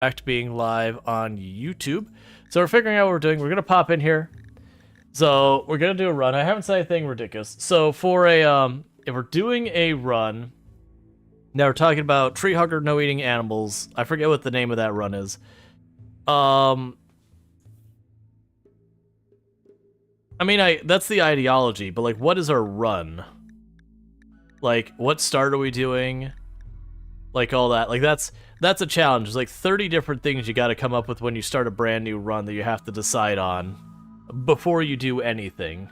Back to being live on YouTube. So we're figuring out what we're doing. We're gonna pop in here. So we're gonna do a run. I haven't said anything ridiculous. So for a if we're doing a run, now we're talking about tree hugger, no eating animals. I forget what the name of that run is. I mean, that's the ideology, but like, what is our run? Like, what start are we doing? Like all that. Like that's a challenge. There's like 30 different things you got to come up with when you start a brand new run that you have to decide on before you do anything.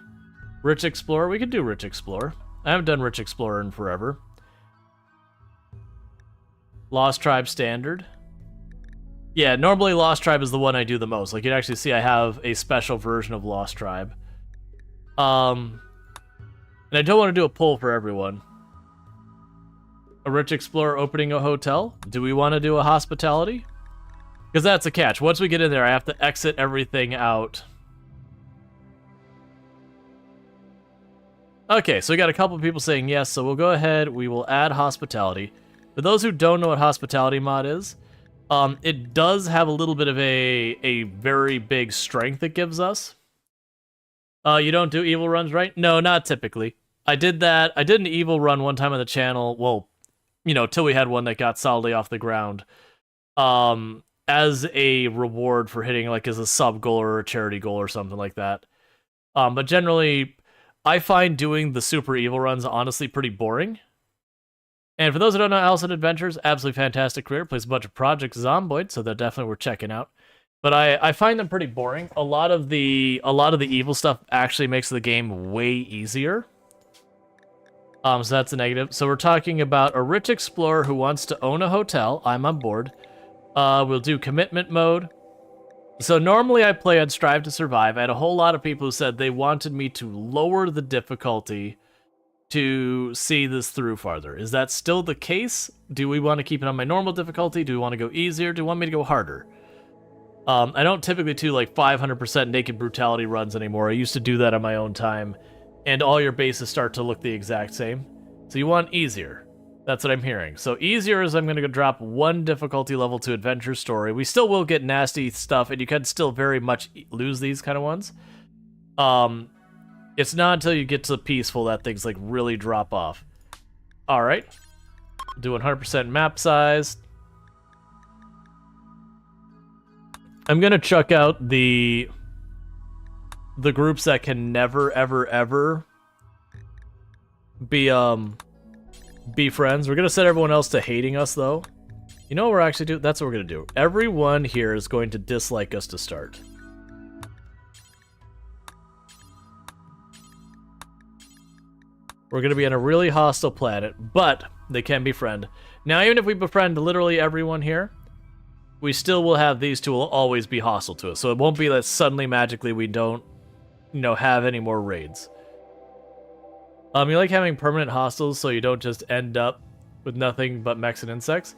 Rich Explorer, we could do Rich Explorer. I haven't done Rich Explorer in forever. Lost Tribe Standard. Yeah, normally Lost Tribe is the one I do the most. Like you'd actually see I have a special version of Lost Tribe. And I don't want to do a poll for everyone. A Rich Explorer opening a hotel? Do we want to do a hospitality? Because that's a catch. Once we get in there, I have to exit everything out. Okay, so we got a couple of people saying yes, so we'll go ahead. We will add hospitality. For those who don't know what hospitality mod is, it does have a little bit of a very big strength it gives us. You don't do evil runs, right? No, not typically. I did that. I did an evil run one time on the channel. Well, you know, till we had one that got solidly off the ground. As a reward for hitting, like, as a sub goal or a charity goal or something like that. But generally, I find doing the super evil runs honestly pretty boring. And for those who don't know, Allison Adventures, absolutely fantastic career. Plays a bunch of Project Zomboid, so they're definitely worth checking out. But I find them pretty boring. A lot of the evil stuff actually makes the game way easier. So that's a negative. So we're talking about a rich explorer who wants to own a hotel. I'm on board. We'll do commitment mode. So normally I play on Strive to Survive. I had a whole lot of people who said they wanted me to lower the difficulty to see this through farther. Is that still the case? Do we want to keep it on my normal difficulty? Do we want to go easier? Do you want me to go harder? I don't typically do like 500% naked brutality runs anymore. I used to do that on my own time. And all your bases start to look the exact same. So you want easier. That's what I'm hearing. So easier is I'm going to go drop one difficulty level to Adventure Story. We still will get nasty stuff, and you can still very much lose these kind of ones. It's not until you get to Peaceful that things like really drop off. Alright. Do 100% map size. I'm going to chuck out the groups that can never, ever, ever be friends. We're going to set everyone else to hating us, though. You know what we're actually doing? That's what we're going to do. Everyone here is going to dislike us to start. We're going to be on a really hostile planet, but they can befriend. Now, even if we befriend literally everyone here, we still will have these two will always be hostile to us. So it won't be that suddenly, magically, we don't, you know, have any more raids. You like having permanent hostiles so you don't just end up with nothing but mechs and insects.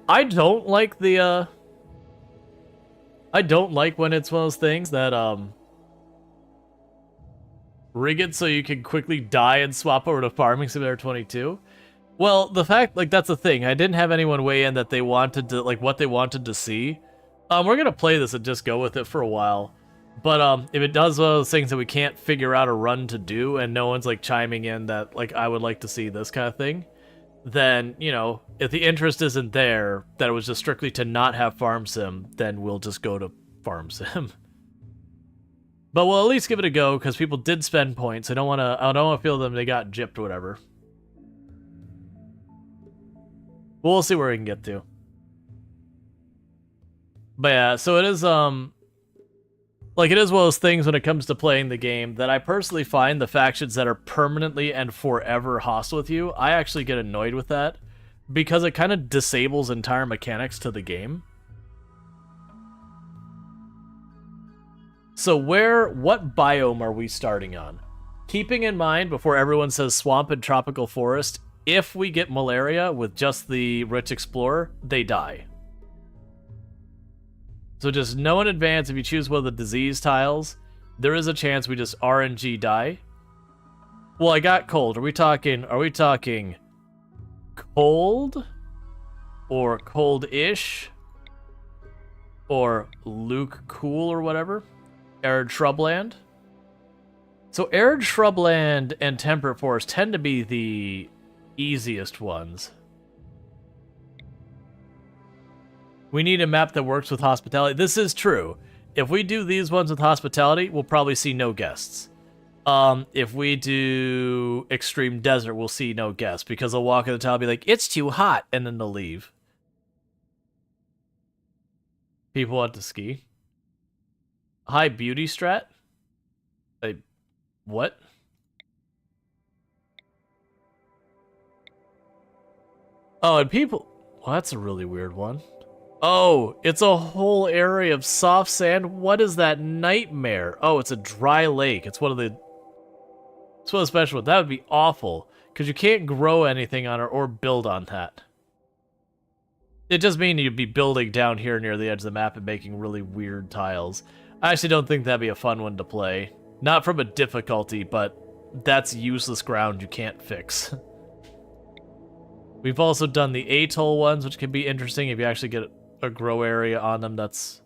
I don't like the, I don't like when it's one of those things that, rig it so you can quickly die and swap over to Farming Simulator 22. Well, the fact, like, that's the thing. I didn't have anyone weigh in that they wanted to, like, what they wanted to see. We're gonna play this and just go with it for a while. But, if it does one of those things that we can't figure out a run to do, and no one's, like, chiming in that, like, I would like to see this kind of thing, then, you know, if the interest isn't there, that it was just strictly to not have Farm Sim, then we'll just go to Farm Sim. But we'll at least give it a go, because people did spend points. I don't want to feel them they got gypped or whatever. We'll see where we can get to. But yeah, so it is, like, it is one of those things when it comes to playing the game that I personally find the factions that are permanently and forever hostile with you, I actually get annoyed with that, because it kind of disables entire mechanics to the game. So what biome are we starting on? Keeping in mind, before everyone says swamp and tropical forest, if we get malaria with just the Rich Explorer, they die. So just know in advance, if you choose one of the disease tiles, there is a chance we just RNG die. Well, I got cold. Are we talking cold? Or cold-ish? or Luke Cool or whatever. Arid Shrubland. So Arid Shrubland and Temperate Forest tend to be the easiest ones. We need a map that works with hospitality. This is true. If we do these ones with hospitality, we'll probably see no guests. If we do Extreme Desert, we'll see no guests because they'll walk in the town and be like, it's too hot, and then they'll leave. People want to ski. High beauty strat? What? Oh, and people... Well, that's a really weird one. Oh, it's a whole area of soft sand? What is that nightmare? Oh, it's a dry lake. It's one of the... It's one of the special ones. That would be awful. Because you can't grow anything on it or build on that. It just means you'd be building down here near the edge of the map and making really weird tiles. I actually don't think that'd be a fun one to play. Not from a difficulty, but that's useless ground you can't fix. We've also done the atoll ones, which can be interesting if you actually get a grow area on them. That's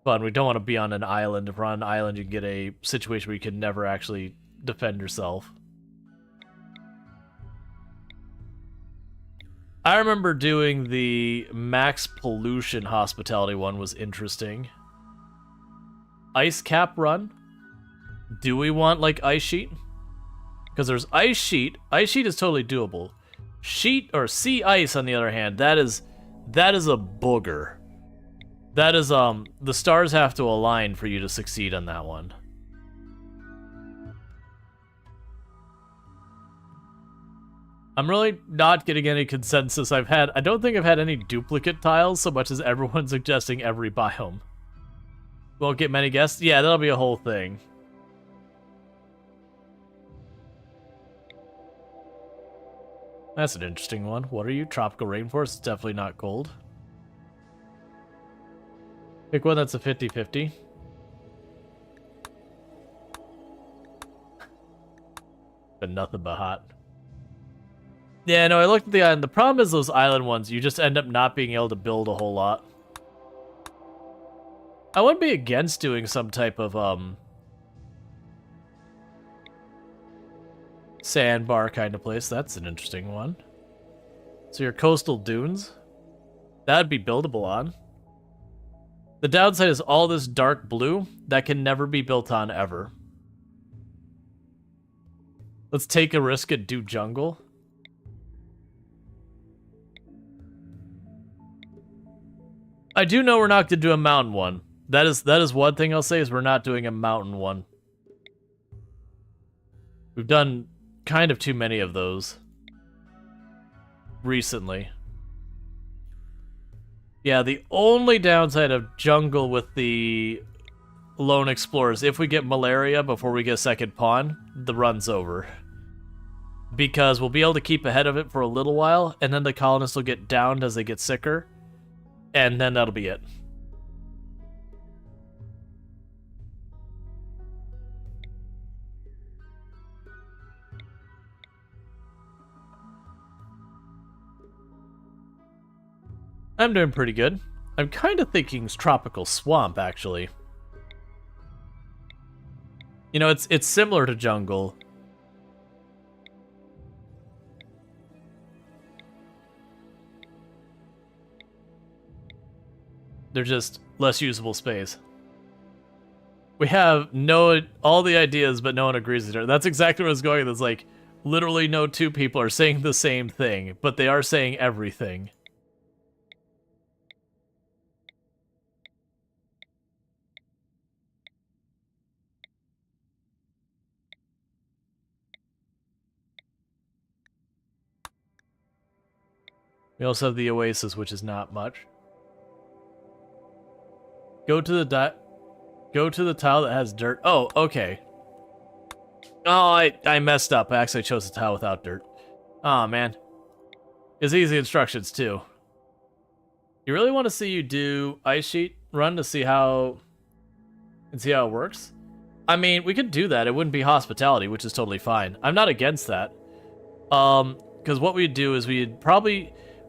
fun. We don't want to be on an island. If we're on an island, you can get a situation where you can never actually defend yourself. I remember doing the max pollution hospitality one was interesting. Ice cap run. Do we want like ice sheet? Because there's ice sheet. Ice sheet is totally doable. Sheet or sea ice on the other hand, that is a booger. That is the stars have to align for you to succeed on that one. I'm really not getting any consensus. I don't think I've had any duplicate tiles so much as everyone suggesting every biome. Won't get many guests? Yeah, that'll be a whole thing. That's an interesting one. What are you? Tropical rainforest? It's definitely not cold. Pick one that's a 50-50. But nothing but hot. Yeah, no, I looked at the island. The problem is those island ones, you just end up not being able to build a whole lot. I wouldn't be against doing some type of, sandbar kind of place. That's an interesting one. So your coastal dunes? That'd be buildable on. The downside is all this dark blue that can never be built on ever. Let's take a risk and do jungle. I do know we're not going to do a mountain one. That is one thing I'll say is we're not doing a mountain one. We've done kind of too many of those recently. Yeah, the only downside of jungle with the lone explorers, if we get malaria before we get a second pawn, the run's over. Because we'll be able to keep ahead of it for a little while, and then the colonists will get downed as they get sicker, and then that'll be it. I'm doing pretty good. I'm kind of thinking tropical swamp, actually. You know, it's similar to jungle. They're just less usable space. We have all the ideas, but no one agrees with it. That's exactly what I was going with. It's like, literally no two people are saying the same thing, but they are saying everything. We also have the Oasis, which is not much. Go to the tile that has dirt. Oh, okay. Oh, I messed up. I actually chose a tile without dirt. Oh, man. It's easy instructions, too. You really want to see you do ice sheet run to see how it works? I mean, we could do that. It wouldn't be hospitality, which is totally fine. I'm not against that. Because what we'd do is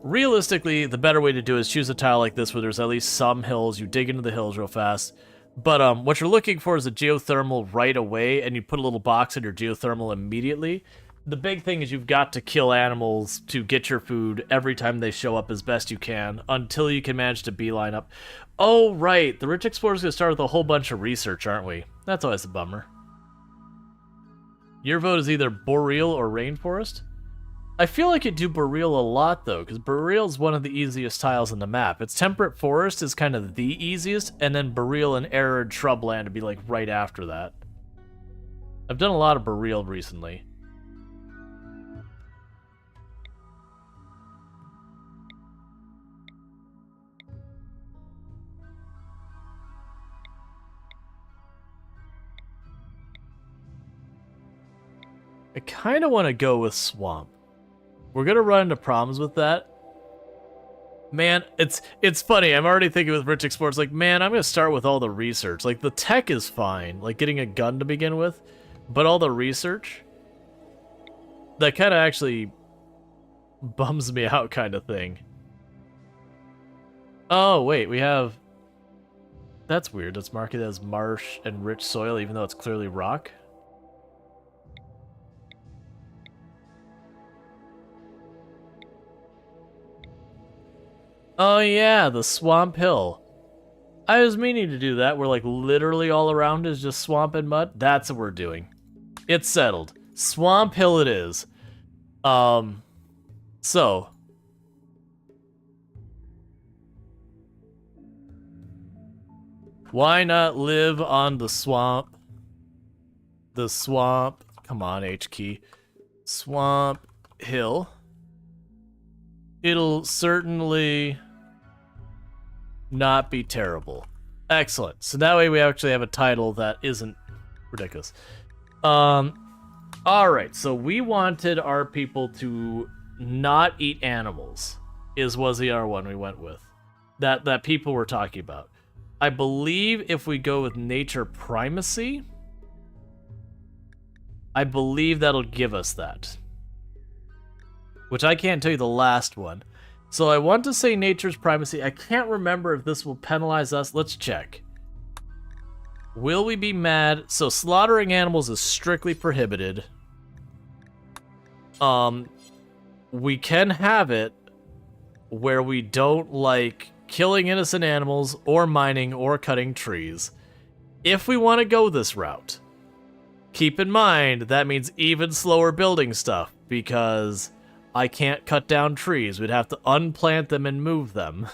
realistically, the better way to do is choose a tile like this where there's at least some hills. You dig into the hills real fast. But what you're looking for is a geothermal right away, and you put a little box in your geothermal immediately. The big thing is you've got to kill animals to get your food every time they show up as best you can until you can manage to beeline up. Oh, right. The Rich Explorer's going to start with a whole bunch of research, aren't we? That's always a bummer. Your vote is either Boreal or Rainforest. I feel like you do Boreal a lot, though, because Boreal is one of the easiest tiles in the map. Its Temperate Forest is kind of the easiest, and then Boreal and Arid Shrubland would be, like, right after that. I've done a lot of Boreal recently. I kind of want to go with Swamp. We're going to run into problems with that. Man, it's funny. I'm already thinking with Rich Explorers, like, man, I'm going to start with all the research. Like, the tech is fine, like getting a gun to begin with, but all the research, that kind of actually bums me out kind of thing. Oh, wait, we have... That's weird. That's marked as marsh and rich soil, even though it's clearly rock. Oh yeah, the Swamp Hill. I was meaning to do that, where like literally all around is just swamp and mud. That's what we're doing. It's settled. Swamp Hill it is. So. Why not live on the swamp? The swamp. Come on, H key. Swamp Hill. It'll certainly not be terrible. Excellent. So that way we actually have a title that isn't ridiculous. Alright, so we wanted our people to not eat animals, was the R1 we went with. That people were talking about. I believe if we go with nature primacy, I believe that'll give us that. Which I can't tell you the last one. So I want to say nature's primacy. I can't remember if this will penalize us. Let's check. Will we be mad? So slaughtering animals is strictly prohibited. We can have it where we don't like killing innocent animals or mining or cutting trees. If we want to go this route, keep in mind that means even slower building stuff because I can't cut down trees. We'd have to unplant them and move them,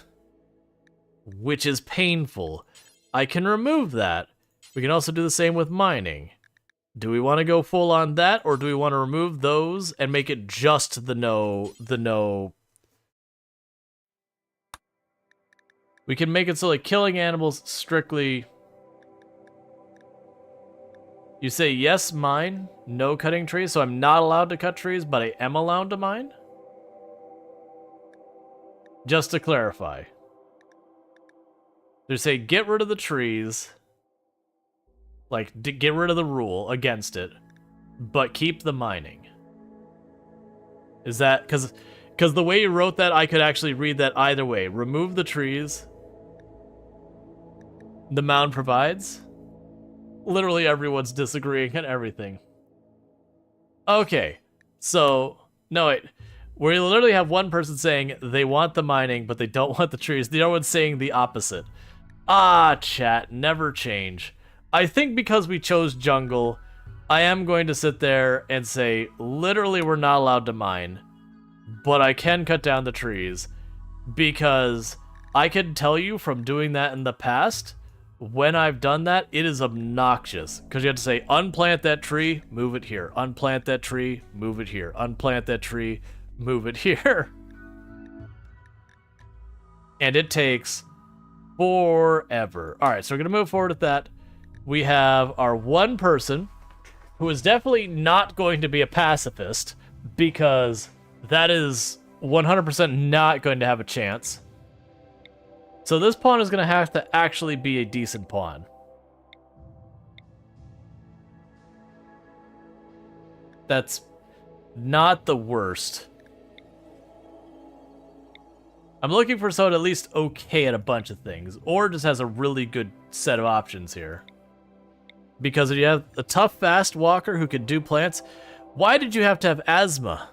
which is painful. I can remove that. We can also do the same with mining. Do we want to go full on that, or do we want to remove those and make it just the no? We can make it so like killing animals strictly. You say yes, mine, no cutting trees, so I'm not allowed to cut trees, but I am allowed to mine? Just to clarify. They say get rid of the trees, like get rid of the rule against it, but keep the mining. Is that, because the way you wrote that, I could actually read that either way. Remove the trees. The mound provides. Literally everyone's disagreeing on everything. Okay, so, no wait. We literally have one person saying they want the mining, but they don't want the trees. The other one's saying the opposite. Ah, chat, never change. I think because we chose jungle, I am going to sit there and say, literally we're not allowed to mine, but I can cut down the trees, because I can tell you from doing that in the past, when I've done that, it is obnoxious. Because you have to say, unplant that tree, move it here. Unplant that tree, move it here. Unplant that tree, move it here. And it takes forever. Alright, so we're going to move forward with that. We have our one person who is definitely not going to be a pacifist, because that is 100% not going to have a chance. So this pawn is going to have to actually be a decent pawn. That's not the worst. I'm looking for someone at least okay at a bunch of things, or just has a really good set of options here. Because if you have a tough, fast walker who can do plants, why did you have to have asthma?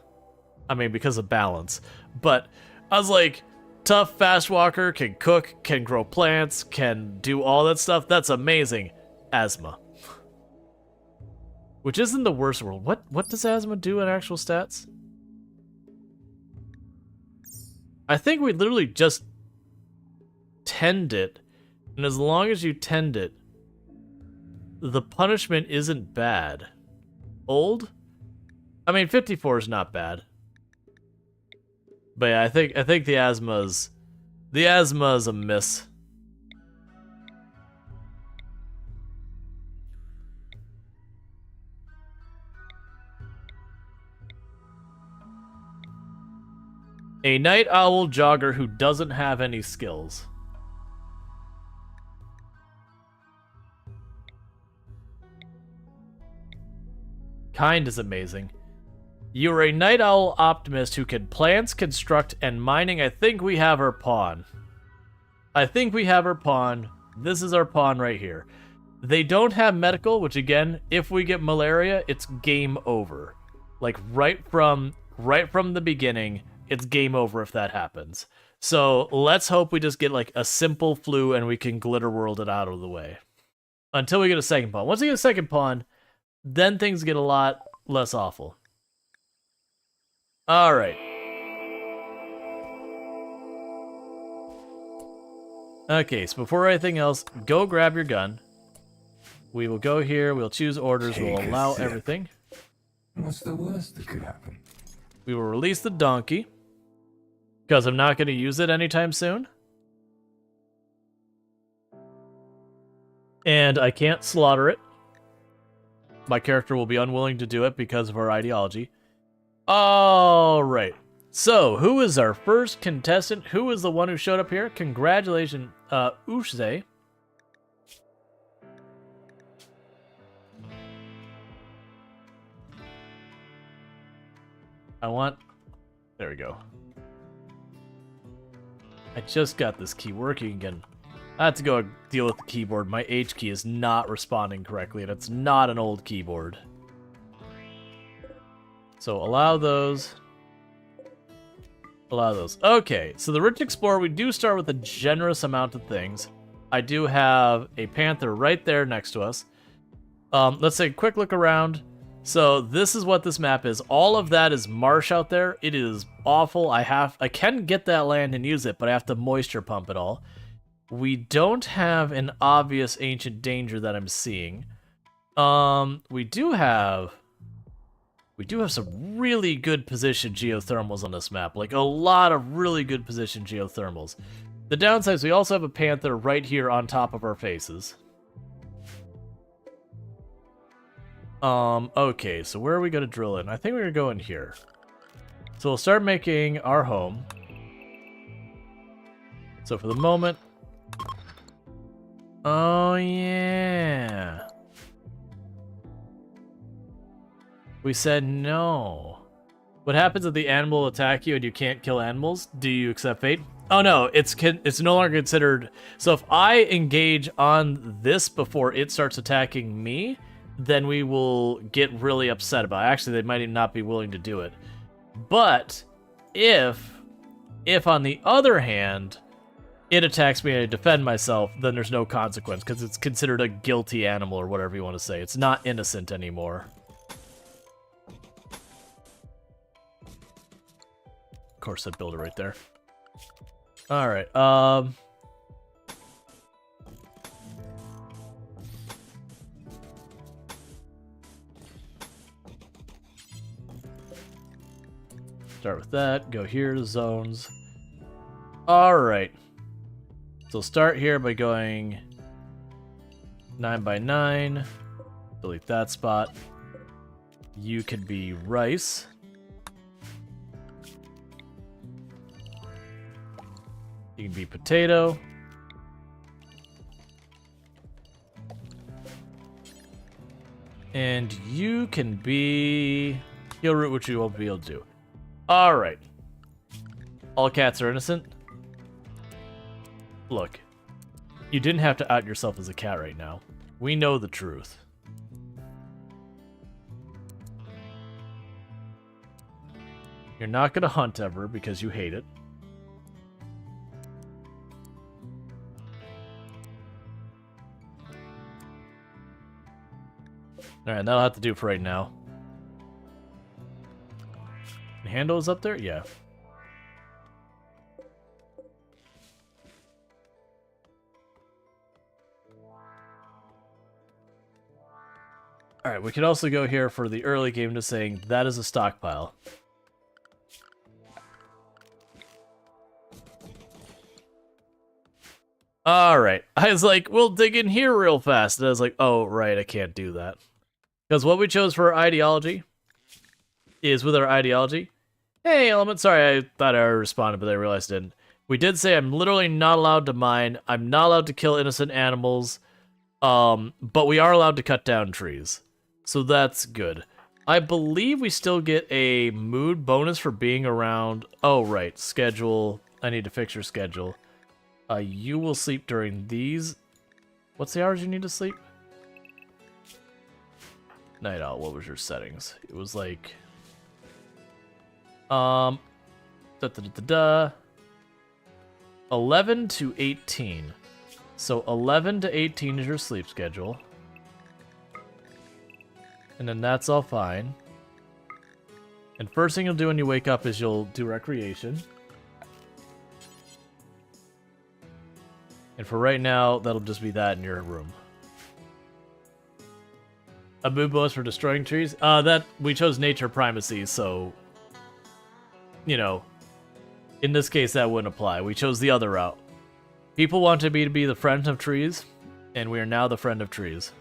I mean, because of balance. But I was like, tough, fast walker, can cook, can grow plants, can do all that stuff. That's amazing. Asthma. Which isn't the worst world. What does asthma do in actual stats? I think we literally just tend it. And as long as you tend it, the punishment isn't bad. Old? I mean, 54 is not bad. But yeah, I think the asthma's a miss. A night owl jogger who doesn't have any skills. Kind is amazing. You are a night owl optimist who can plants, construct, and mining. I think we have our pawn. This is our pawn right here. They don't have medical, which again, if we get malaria, it's game over. Like right from the beginning, it's game over if that happens. So let's hope we just get like a simple flu and we can glitter world it out of the way. Until we get a second pawn. Once we get a second pawn, then things get a lot less awful. Alright. Okay, so before anything else, go grab your gun. We will go here, we'll choose orders, we'll allow everything. What's the worst that could happen? We will release the donkey. Because I'm not going to use it anytime soon. And I can't slaughter it. My character will be unwilling to do it because of our ideology. Alright. So, who is our first contestant? Who is the one who showed up here? Congratulations, Ushze. There we go. I just got this key working again. I have to go deal with the keyboard. My H key is not responding correctly, and it's not an old keyboard. So allow those. Allow those. Okay, so the Rich Explorer, we do start with a generous amount of things. I do have a panther right there next to us. Let's take a quick look around. So this is what this map is. All of that is marsh out there. It is awful. I can get that land and use it, but I have to moisture pump it all. We don't have an obvious ancient danger that I'm seeing. We do have some really good position geothermals on this map. Like a lot of really good position geothermals. The downside is we also have a panther right here on top of our faces. Okay, so where are we gonna drill in? I think we're gonna go in here. So we'll start making our home. So for the moment... Oh, yeah. We said no. What happens if the animal will attack you and you can't kill animals? Do you accept fate? Oh no, it's no longer considered... So if I engage on this before it starts attacking me, then we will get really upset about it. Actually, they might not be willing to do it. But if on the other hand, it attacks me and I defend myself, then there's no consequence because it's considered a guilty animal or whatever you want to say. It's not innocent anymore. Of course, that builder right there. All right. Start with that. Go here to zones. All right. So start here by going 9 by 9. Delete that spot. You could be rice. You can be potato. And you can be heel root, which you won't be able to do. Alright. All cats are innocent. Look, you didn't have to out yourself as a cat right now. We know the truth. You're not gonna hunt ever because you hate it. Alright, that'll have to do for right now. The handle is up there? Yeah. Alright, we could also go here for the early game to saying that is a stockpile. Alright, I was like, we'll dig in here real fast. And I was like, oh, right, I can't do that. Because what we chose for our ideology is with our ideology. Hey, Element, sorry, I thought I already responded, but I realized I didn't. We did say I'm literally not allowed to mine. I'm not allowed to kill innocent animals. But we are allowed to cut down trees. So that's good. I believe we still get a mood bonus for being around... Oh, right. Schedule. I need to fix your schedule. You will sleep during these... What's the hours you need to sleep? Night Owl, what was your settings? It was like... 11 to 18. So 11 to 18 is your sleep schedule. And then that's all fine. And first thing you'll do when you wake up is you'll do recreation. And for right now, that'll just be that in your room. A mood bonus for destroying trees? That we chose nature primacy, so... You know, in this case that wouldn't apply. We chose the other route. People wanted me to be the friend of trees, and we are now the friend of trees.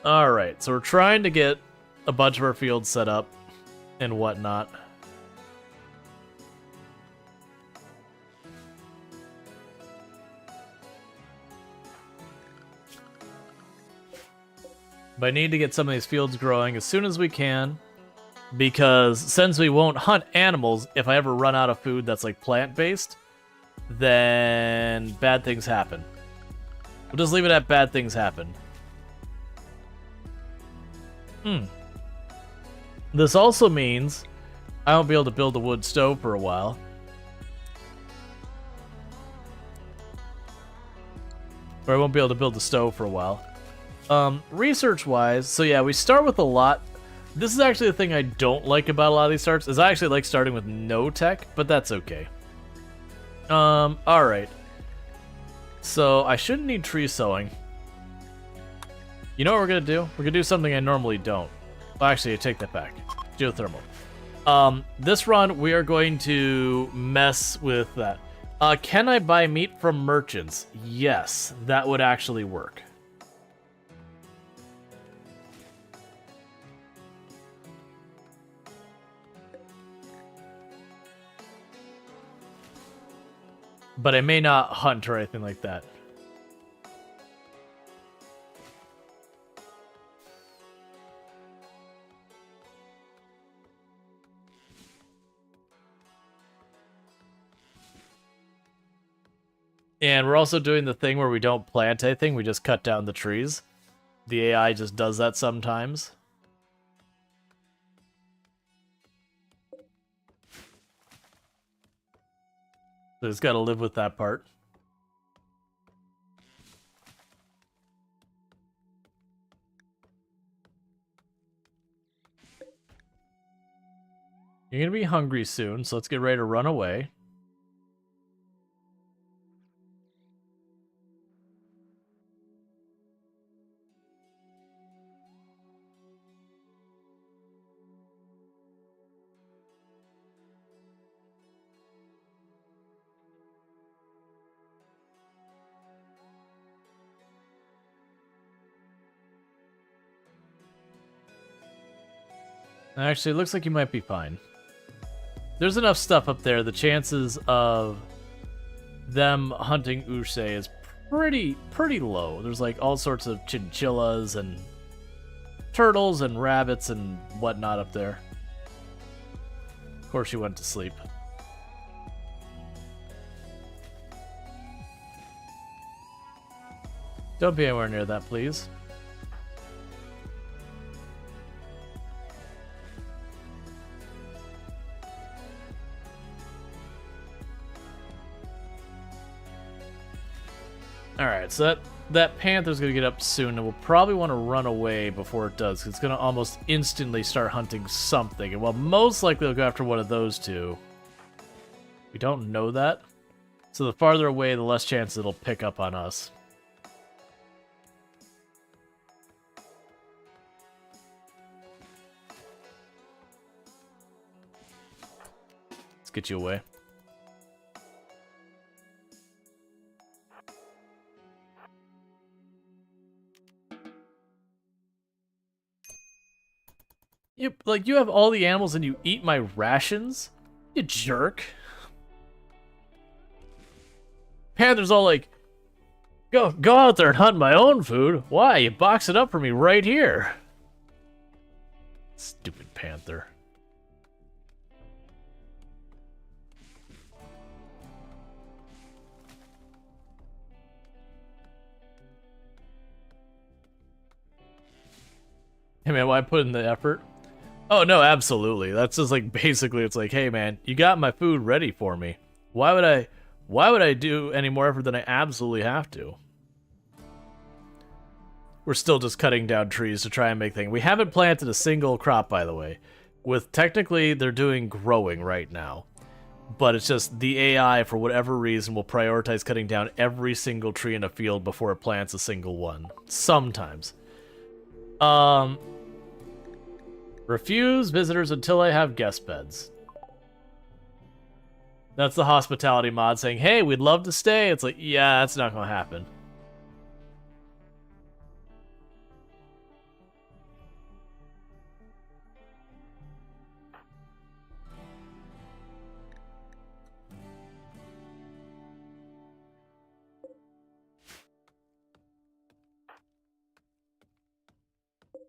Alright, so we're trying to get a bunch of our fields set up and whatnot. But I need to get some of these fields growing as soon as we can, because since we won't hunt animals, if I ever run out of food that's like plant-based, then bad things happen. We'll just leave it at bad things happen. This also means I won't be able to build a wood stove for a while. Or I won't be able to build a stove for a while. Research-wise, so yeah, we start with a lot. This is actually the thing I don't like about a lot of these starts, is I actually like starting with no tech, but that's okay. Alright. So, I shouldn't need tree sowing. You know what we're gonna do? We're gonna do something I normally don't. Well, actually, I take that back. Geothermal. This run, we are going to mess with that. Can I buy meat from merchants? Yes, that would actually work. But I may not hunt or anything like that. And we're also doing the thing where we don't plant anything, we just cut down the trees. The AI just does that sometimes. So it's got to live with that part. You're going to be hungry soon, so let's get ready to run away. Actually, it looks like you might be fine. There's enough stuff up there, the chances of them hunting Ushe is pretty low. There's like all sorts of chinchillas and turtles and rabbits and whatnot up there. Of course, she went to sleep. Don't be anywhere near that, please. Alright, so that panther's gonna get up soon, and we'll probably want to run away before it does, 'cause it's gonna almost instantly start hunting something, and well, most likely it'll go after one of those two. We don't know that, so the farther away, the less chance it'll pick up on us. Let's get you away. You have all the animals and you eat my rations? You jerk. Panther's all like, go out there and hunt my own food. Why? You box it up for me right here. Stupid panther. Hey man, why put in the effort? Oh no, absolutely. That's just like basically it's like, hey man, you got my food ready for me. Why would I do any more effort than I absolutely have to? We're still just cutting down trees to try and make things. We haven't planted a single crop, by the way. With technically they're doing growing right now. But it's just the AI, for whatever reason, will prioritize cutting down every single tree in a field before it plants a single one. Sometimes. Refuse visitors until I have guest beds. That's the hospitality mod saying, hey, we'd love to stay. It's like, yeah, that's not gonna happen.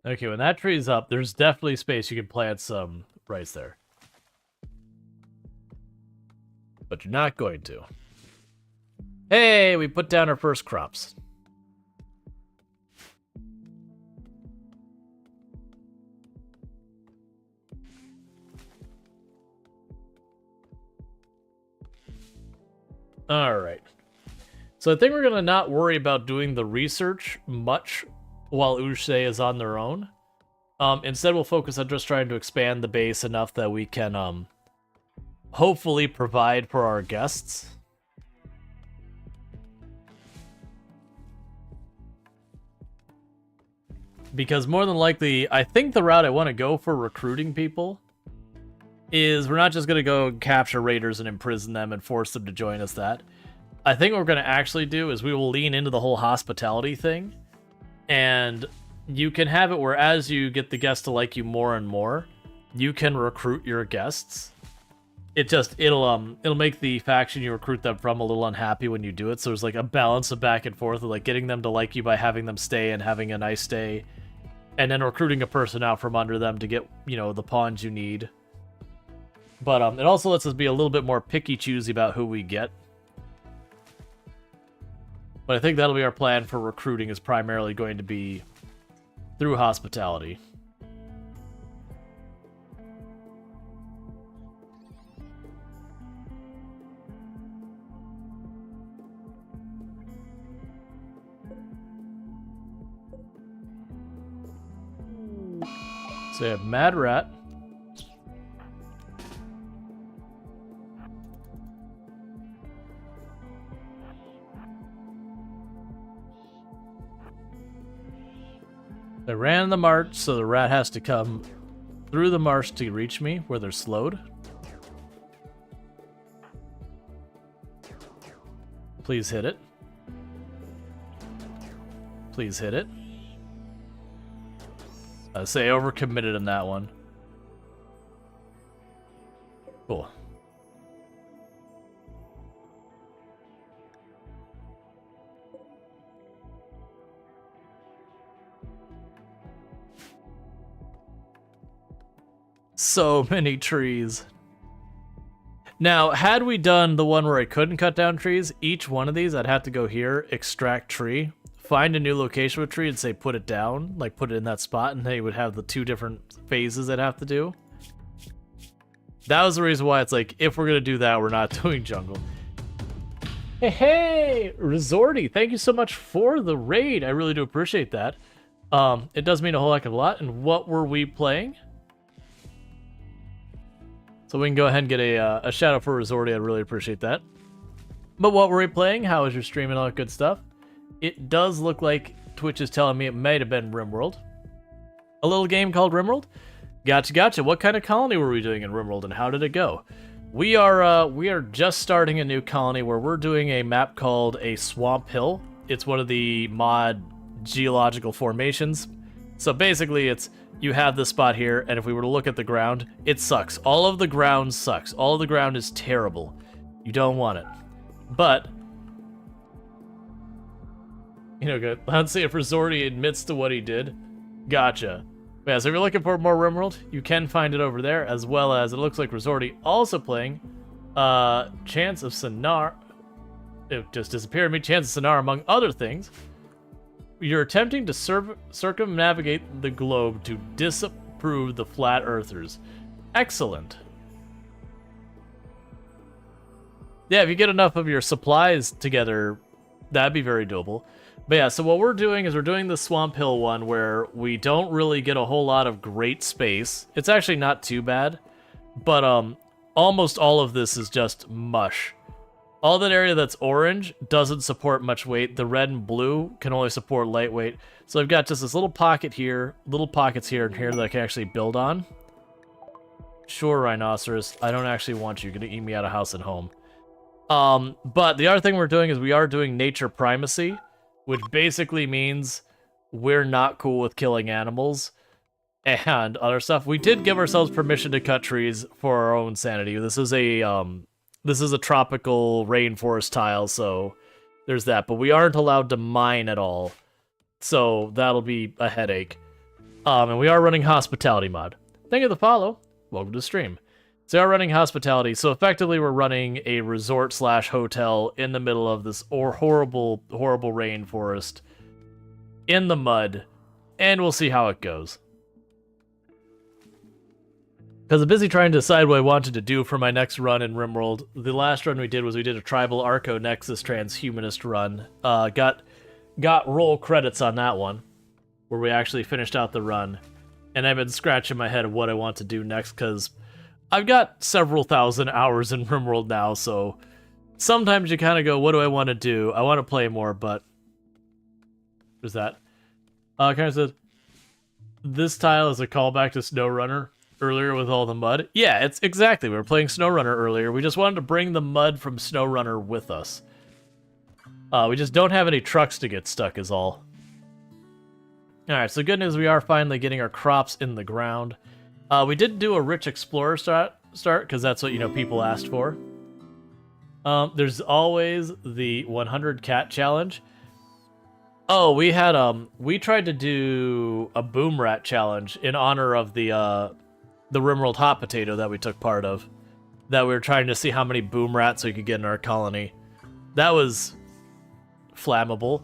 Okay, when that tree's up, there's definitely space you can plant some rice there. But you're not going to. Hey, we put down our first crops. Alright. So I think we're going to not worry about doing the research much while Ushe is on their own. Instead, we'll focus on just trying to expand the base enough that we can hopefully provide for our guests. Because more than likely, I think the route I want to go for recruiting people is we're not just going to go capture raiders and imprison them and force them to join us that. I think what we're going to actually do is we will lean into the whole hospitality thing. And you can have it where as you get the guests to like you more and more, you can recruit your guests. It'll make the faction you recruit them from a little unhappy when you do it. So there's like a balance of back and forth of like getting them to like you by having them stay and having a nice stay, and then recruiting a person out from under them to get, you know, the pawns you need. But it also lets us be a little bit more picky choosy about who we get. But I think that'll be our plan for recruiting, is primarily going to be through hospitality. So we have Mad Rat. They ran the march, so the rat has to come through the marsh to reach me, where they're slowed. Please hit it. Please hit it. I say overcommitted in that one. Cool. So many trees. Now, had we done the one where I couldn't cut down trees, each one of these I'd have to go here, extract tree, find a new location with tree and say put it down, like put it in that spot, and they would have the 2 different phases I'd have to do. That was the reason why it's like, if we're gonna do that, we're not doing jungle. Hey, Resorty, thank you so much for the raid. I really do appreciate that. It does mean a whole heck of a lot. And what were we playing? So we can go ahead and get a shout out for Resorty. I'd really appreciate that. But what were we playing? How was your stream and all that good stuff? It does look like Twitch is telling me it might have been RimWorld. A little game called RimWorld? Gotcha. What kind of colony were we doing in RimWorld and how did it go? We are just starting a new colony where we're doing a map called a Swamp Hill. It's one of the mod geological formations. So basically it's, you have this spot here, and if we were to look at the ground, it sucks. All of the ground sucks. All of the ground is terrible. You don't want it. But, you know, good. Let's see if Resorty admits to what he did. Gotcha. Yeah, so if you're looking for more RimWorld, you can find it over there, as well as it looks like Resorty also playing Chance of Sonar. It just disappeared me. Chance of Sonar, among other things. You're attempting to circumnavigate the globe to disapprove the flat earthers. Excellent. Yeah, if you get enough of your supplies together, that'd be very doable. But yeah, so what we're doing is we're doing the Swamp Hill one where we don't really get a whole lot of great space. It's actually not too bad, but almost all of this is just mush. All that area that's orange doesn't support much weight. The red and blue can only support lightweight. So I've got just this little pocket here, little pockets here and here that I can actually build on. Sure, Rhinoceros, I don't actually want you. You're gonna eat me out of house and home. But the other thing we're doing is we are doing nature primacy, which basically means we're not cool with killing animals and other stuff. We did give ourselves permission to cut trees for our own sanity. This is a tropical rainforest tile, so there's that. But we aren't allowed to mine at all, so that'll be a headache. And we are running hospitality mod. Thank you for the follow. Welcome to the stream. So we are running hospitality, so effectively we're running a resort/hotel in the middle of this horrible rainforest in the mud, and we'll see how it goes. Because I'm busy trying to decide what I wanted to do for my next run in RimWorld. The last run we did was we did a Tribal Arco Nexus Transhumanist run. Got roll credits on that one, where we actually finished out the run. And I've been scratching my head of what I want to do next, because I've got several thousand hours in RimWorld now, so sometimes you kind of go, what do I want to do? I want to play more, but there's that. Kind of said, this tile is a callback to SnowRunner earlier with all the mud. Yeah, it's exactly. We were playing SnowRunner earlier. We just wanted to bring the mud from SnowRunner with us. We just don't have any trucks to get stuck is all. Alright, so good news, we are finally getting our crops in the ground. We did do a Rich Explorer start, because that's what, you know, people asked for. There's always the 100 cat challenge. Oh, we had, we tried to do a Boom Rat challenge in honor of the RimWorld Hot Potato that we took part of. That we were trying to see how many Boom Rats we could get in our colony. That was flammable.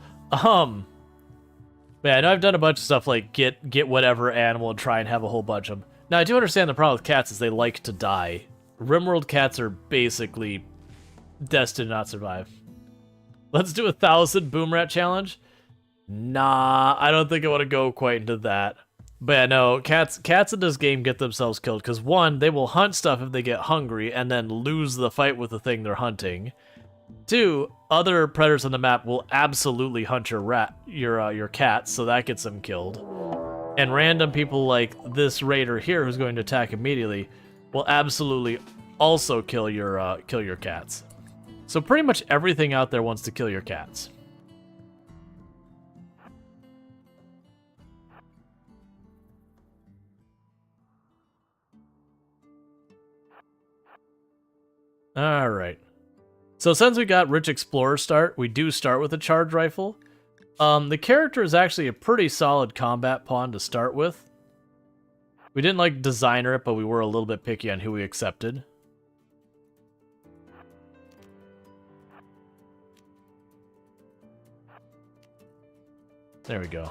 Yeah, I know I've done a bunch of stuff like get whatever animal and try and have a whole bunch of them. Now, I do understand the problem with cats is they like to die. RimWorld cats are basically destined to not survive. Let's do 1,000 Boom Rat challenge? Nah, I don't think I want to go quite into that. But yeah, no, cats in this game get themselves killed because, one, they will hunt stuff if they get hungry and then lose the fight with the thing they're hunting. Two, other predators on the map will absolutely hunt your cat, so that gets them killed. And random people like this raider here, who's going to attack immediately, will absolutely also kill your cats. So pretty much everything out there wants to kill your cats. All right. So since we got Rich Explorer start, we do start with a charge rifle. The character is actually a pretty solid combat pawn to start with. We didn't like designer it, but we were a little bit picky on who we accepted. There we go.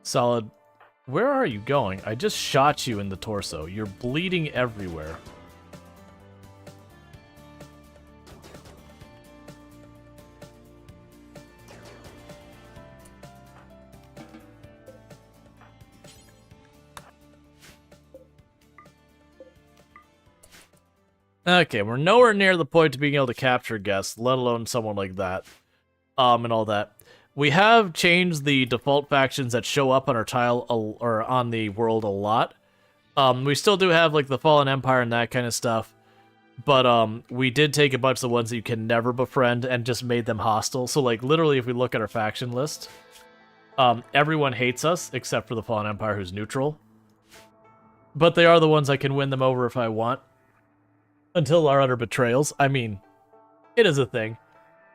Solid. Where are you going? I just shot you in the torso. You're bleeding everywhere. Okay, we're nowhere near the point of being able to capture guests, let alone someone like that. And all that. We have changed the default factions that show up on our tile, or on the world a lot. We still do have, like, the Fallen Empire and that kind of stuff. But, we did take a bunch of the ones that you can never befriend and just made them hostile. So, like, literally, if we look at our faction list, everyone hates us except for the Fallen Empire, who's neutral. But they are the ones I can win them over if I want. Until our utter betrayals. I mean, it is a thing.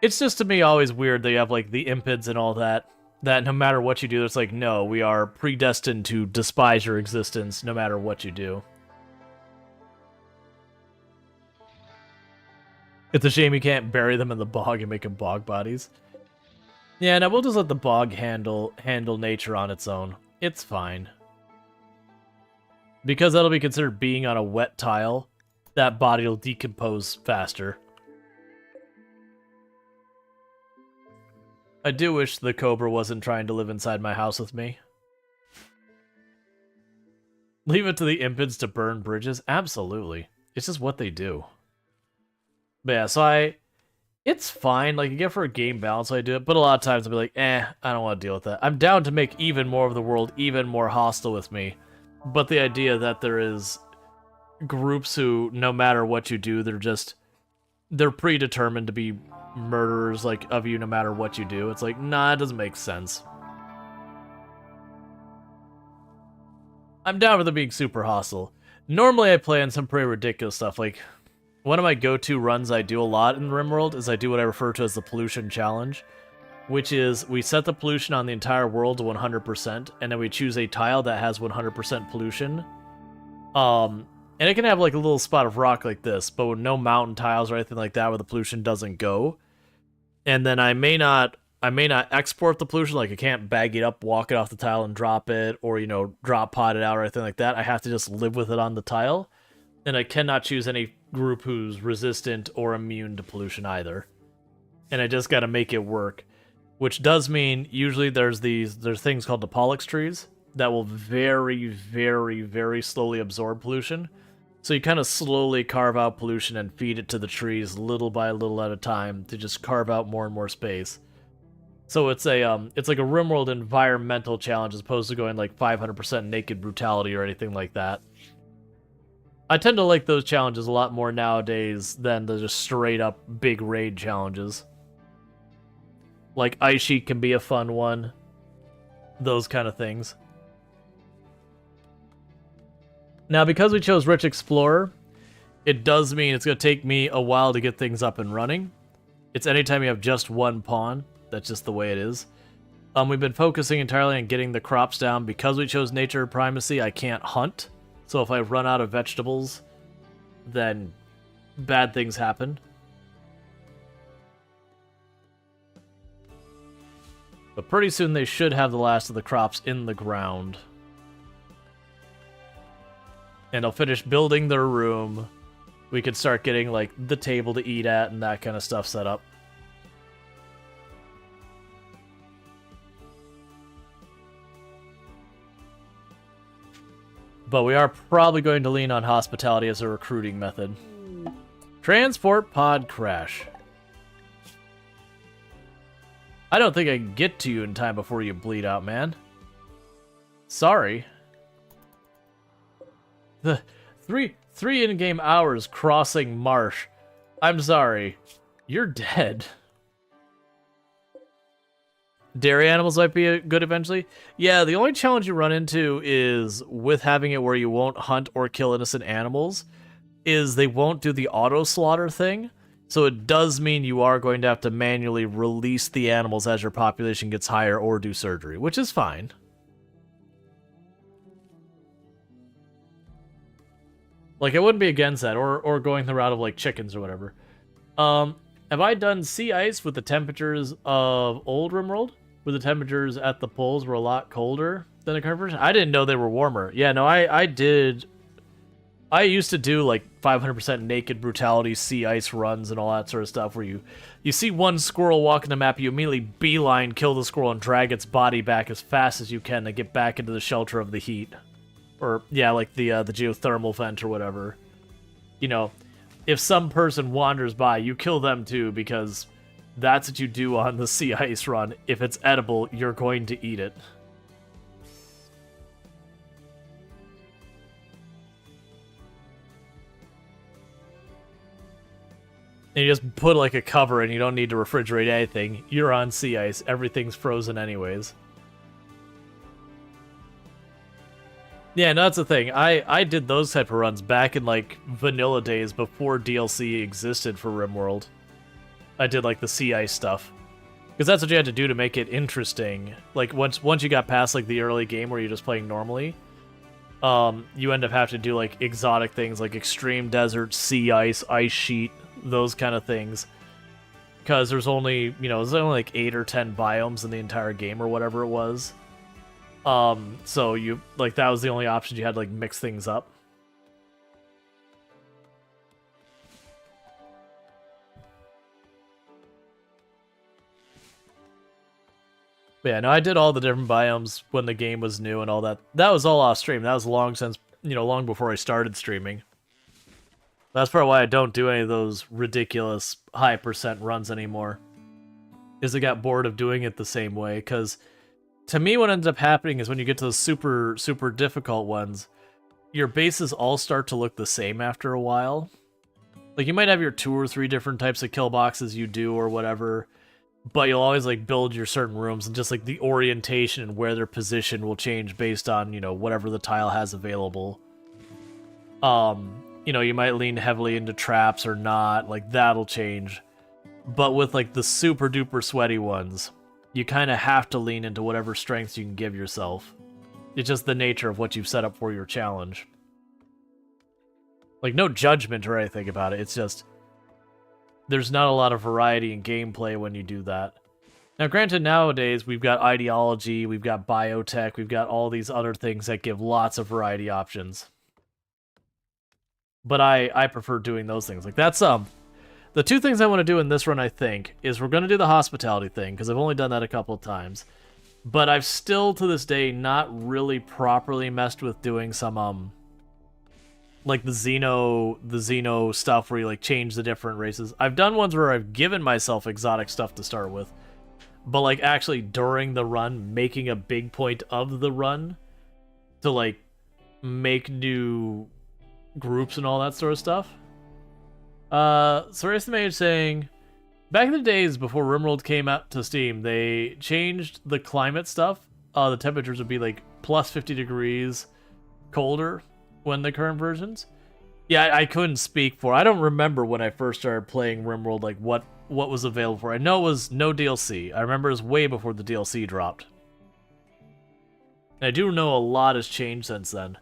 It's just, to me, always weird they have, like, the impids and all that. That no matter what you do, it's like, no, we are predestined to despise your existence no matter what you do. It's a shame you can't bury them in the bog and make them bog bodies. Yeah, no, we'll just let the bog handle nature on its own. It's fine. Because that'll be considered being on a wet tile, that body will decompose faster. I do wish the Cobra wasn't trying to live inside my house with me. Leave it to the impids to burn bridges? Absolutely. It's just what they do. But yeah, so it's fine. Like, again, for a game balance, I do it. But a lot of times I'll be like, I don't want to deal with that. I'm down to make even more of the world even more hostile with me. But the idea that there is groups who, no matter what you do, they're predetermined to be murderers, like, of you no matter what you do. It's like, nah, it doesn't make sense. I'm down with it being super hostile. Normally I play on some pretty ridiculous stuff. Like, one of my go-to runs I do a lot in RimWorld is I do what I refer to as the pollution challenge, which is we set the pollution on the entire world to 100%, and then we choose a tile that has 100% pollution. And it can have, like, a little spot of rock like this, but with no mountain tiles or anything like that where the pollution doesn't go. And then I may not export the pollution, like I can't bag it up, walk it off the tile and drop it, or, you know, drop pot it out or anything like that. I have to just live with it on the tile. And I cannot choose any group who's resistant or immune to pollution either. And I just gotta make it work. Which does mean, usually there's things called the Pollux trees that will very, very, very slowly absorb pollution. So you kind of slowly carve out pollution and feed it to the trees little by little at a time to just carve out more and more space. So it's like a RimWorld environmental challenge as opposed to going like 500% naked brutality or anything like that. I tend to like those challenges a lot more nowadays than the just straight up big raid challenges. Like Ice Sheet can be a fun one. Those kind of things. Now, because we chose Rich Explorer, it does mean it's going to take me a while to get things up and running. It's anytime you have just one pawn. That's just the way it is. We've been focusing entirely on getting the crops down. Because we chose Nature Primacy, I can't hunt. So if I run out of vegetables, then bad things happen. But pretty soon they should have the last of the crops in the ground. And I'll finish building their room. We could start getting, like, the table to eat at and that kind of stuff set up. But we are probably going to lean on hospitality as a recruiting method. Transport pod crash. I don't think I can get to you in time before you bleed out, man. Sorry. The three in-game hours crossing marsh. I'm sorry. You're dead. Dairy animals might be good eventually. Yeah, the only challenge you run into is with having it where you won't hunt or kill innocent animals is they won't do the auto slaughter thing. So it does mean you are going to have to manually release the animals as your population gets higher or do surgery, which is fine. Like, I wouldn't be against that, or going the route of, like, chickens or whatever. Have I done sea ice with the temperatures of old RimWorld? Where the temperatures at the poles were a lot colder than the current version? I didn't know they were warmer. Yeah, no, I did. I used to do, like, 500% naked brutality sea ice runs and all that sort of stuff, where you see one squirrel walking the map, you immediately beeline kill the squirrel and drag its body back as fast as you can to get back into the shelter of the heat. Or, yeah, like the geothermal vent or whatever. You know, if some person wanders by, you kill them too, because that's what you do on the sea ice run. If it's edible, you're going to eat it. And you just put like a cover and you don't need to refrigerate anything. You're on sea ice. Everything's frozen anyways. Yeah, no, that's the thing. I did those type of runs back in, like, vanilla days before DLC existed for RimWorld. I did, like, the sea ice stuff. Because that's what you had to do to make it interesting. Like, once you got past, like, the early game where you're just playing normally, you end up having to do, like, exotic things, like extreme desert, sea ice, ice sheet, those kind of things. Because there's only, there's only, like, 8 or 10 biomes in the entire game or whatever it was. So you, like, that was the only option you had to, like, mix things up. But yeah, no, I did all the different biomes when the game was new and all that. That was all off stream. That was long since, long before I started streaming. That's probably why I don't do any of those ridiculous high percent runs anymore. Is I got bored of doing it the same way, because to me, what ends up happening is when you get to those super, super difficult ones, your bases all start to look the same after a while. Like, you might have your 2 or 3 different types of kill boxes you do or whatever, but you'll always, like, build your certain rooms, and just, like, the orientation and where they're positioned will change based on, whatever the tile has available. You might lean heavily into traps or not, like, that'll change. But with, like, the super duper sweaty ones, you kind of have to lean into whatever strengths you can give yourself. It's just the nature of what you've set up for your challenge. Like, no judgment or anything about it. It's just, there's not a lot of variety in gameplay when you do that. Now, granted, nowadays, we've got ideology, we've got biotech, we've got all these other things that give lots of variety options. But I prefer doing those things. Like, that's, the 2 things I want to do in this run, I think, is we're going to do the hospitality thing, because I've only done that a couple of times. But I've still, to this day, not really properly messed with doing some, like, the Xeno stuff where you, like, change the different races. I've done ones where I've given myself exotic stuff to start with. But, like, actually, during the run, making a big point of the run to, like, make new groups and all that sort of stuff. So Estimated saying, back in the days before RimWorld came out to Steam, they changed the climate stuff. The temperatures would be like plus 50 degrees colder when the current versions. Yeah, I couldn't speak for. I don't remember when I first started playing RimWorld, like what was available for. I know it was no DLC. I remember it was way before the DLC dropped. And I do know a lot has changed since then.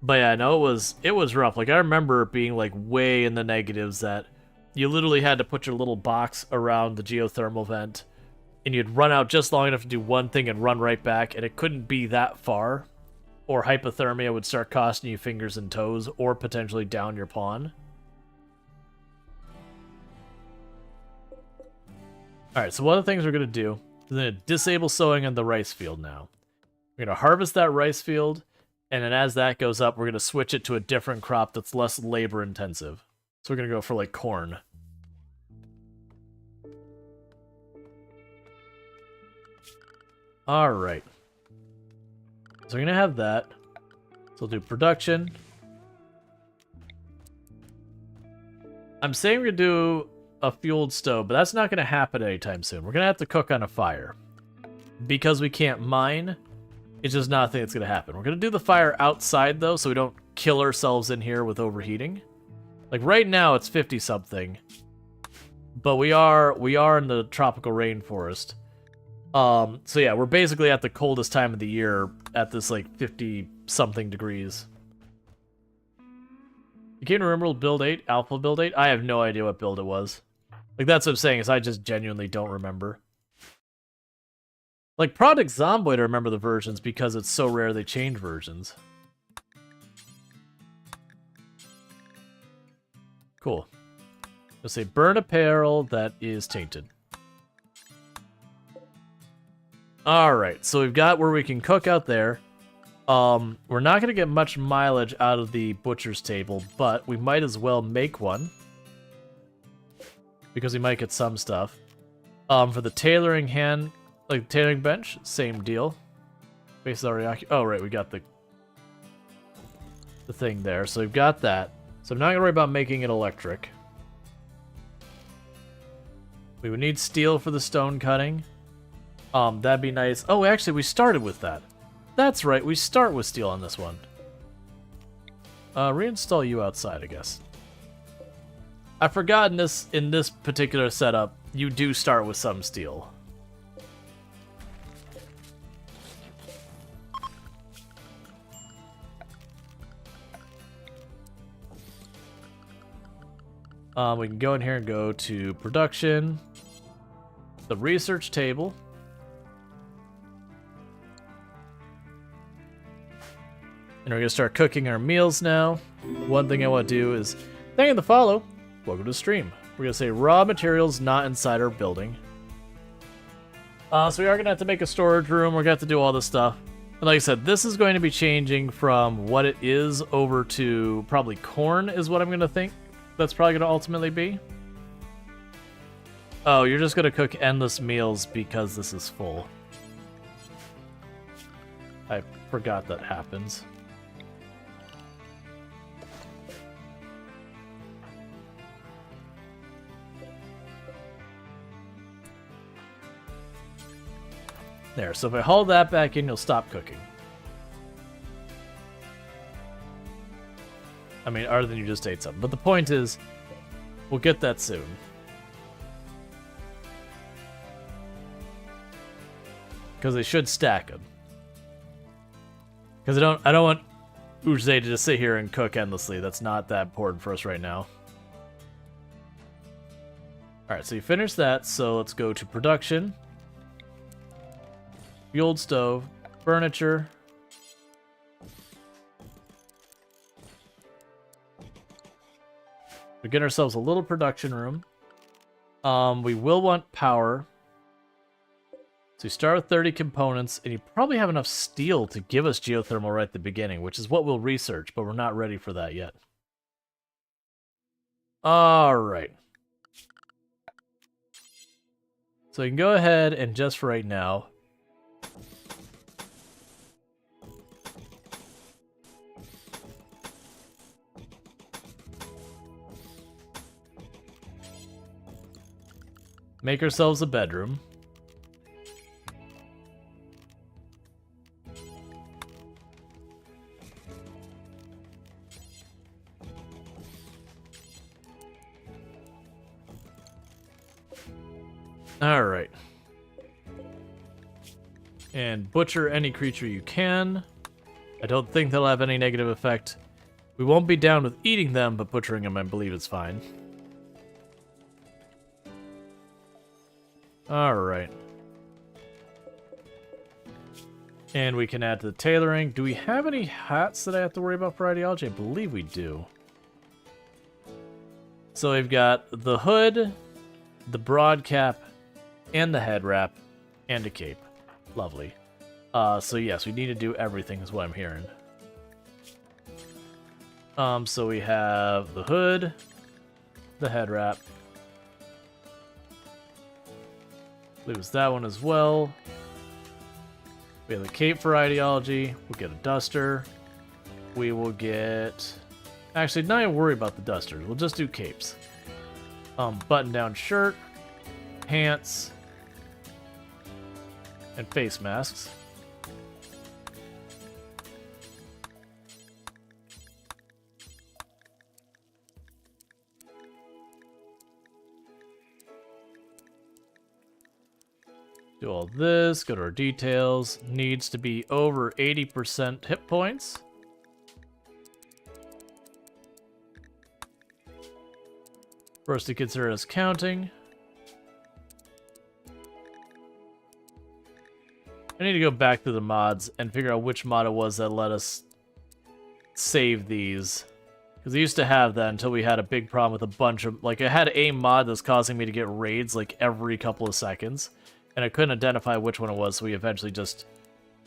But yeah, no, it was rough. Like, I remember it being, like, way in the negatives that you literally had to put your little box around the geothermal vent, and you'd run out just long enough to do one thing and run right back, and it couldn't be that far, or hypothermia would start costing you fingers and toes, or potentially down your pawn. Alright, so one of the things we're going to do is going to disable sowing on the rice field now. We're going to harvest that rice field, and then as that goes up, we're going to switch it to a different crop that's less labor intensive. So we're going to go for, like, corn. Alright. So we're going to have that. So we'll do production. I'm saying we're going to do a fueled stove, but that's not going to happen anytime soon. We're going to have to cook on a fire. Because we can't mine, it's just not a thing that's going to happen. We're going to do the fire outside, though, so we don't kill ourselves in here with overheating. Like, right now, it's 50-something. But we are in the tropical rainforest. So yeah, we're basically at the coldest time of the year at this, like, 50-something degrees. You can't remember build 8, alpha build 8? I have no idea what build it was. Like, that's what I'm saying, is I just genuinely don't remember. Like, Project Zomboid, I remember the versions because it's so rare they change versions. Cool. Let's say burn apparel that is tainted. Alright, so we've got where we can cook out there. We're not going to get much mileage out of the butcher's table, but we might as well make one. Because we might get some stuff. For the tailoring tailoring bench, same deal. Base is already oh, right, we got the thing there. So we've got that. So I'm not going to worry about making it electric. We would need steel for the stone cutting. That'd be nice. Oh, actually, we started with that. That's right, we start with steel on this one. Reinstall you outside, I guess. I forgot in this particular setup, you do start with some steel. We can go in here and go to production, the research table. And we're going to start cooking our meals now. One thing I want to do is, thank you to follow, welcome to the stream. We're going to say raw materials not inside our building. So we are going to have to make a storage room. We're going to have to do all this stuff. And like I said, this is going to be changing from what it is over to probably corn is what I'm going to think. That's probably going to ultimately be. Oh, you're just going to cook endless meals because this is full. I forgot that happens. There, so if I haul that back in, you'll stop cooking. I mean, other than you just ate something. But the point is, we'll get that soon. Because they should stack them. Because I don't want Uze to just sit here and cook endlessly. That's not that important for us right now. Alright, so you finished that, so let's go to production. The old stove, furniture. We get ourselves a little production room. We will want power. So you start with 30 components, and you probably have enough steel to give us geothermal right at the beginning, which is what we'll research, but we're not ready for that yet. Alright. So you can go ahead and just for right now, make ourselves a bedroom. Alright. And butcher any creature you can. I don't think they'll have any negative effect. We won't be down with eating them, but butchering them I believe is fine. Alright. And we can add to the tailoring. Do we have any hats that I have to worry about for ideology? I believe we do. So we've got the hood, the broad cap, and the head wrap, and a cape. Lovely. So yes, we need to do everything is what I'm hearing. So we have the hood, the head wrap. I believe it's that one as well. We have the cape for ideology. We'll get a duster. We will get... Actually, not even worry about the dusters. We'll just do capes. Button-down shirt, pants, and face masks. Do all this, go to our details. Needs to be over 80% hit points. for us to consider as counting. I need to go back to the mods and figure out which mod it was that let us save these. Because I used to have that until we had a big problem with a bunch of... Like, I had a mod that's causing me to get raids, like, every couple of seconds. And I couldn't identify which one it was, so we eventually just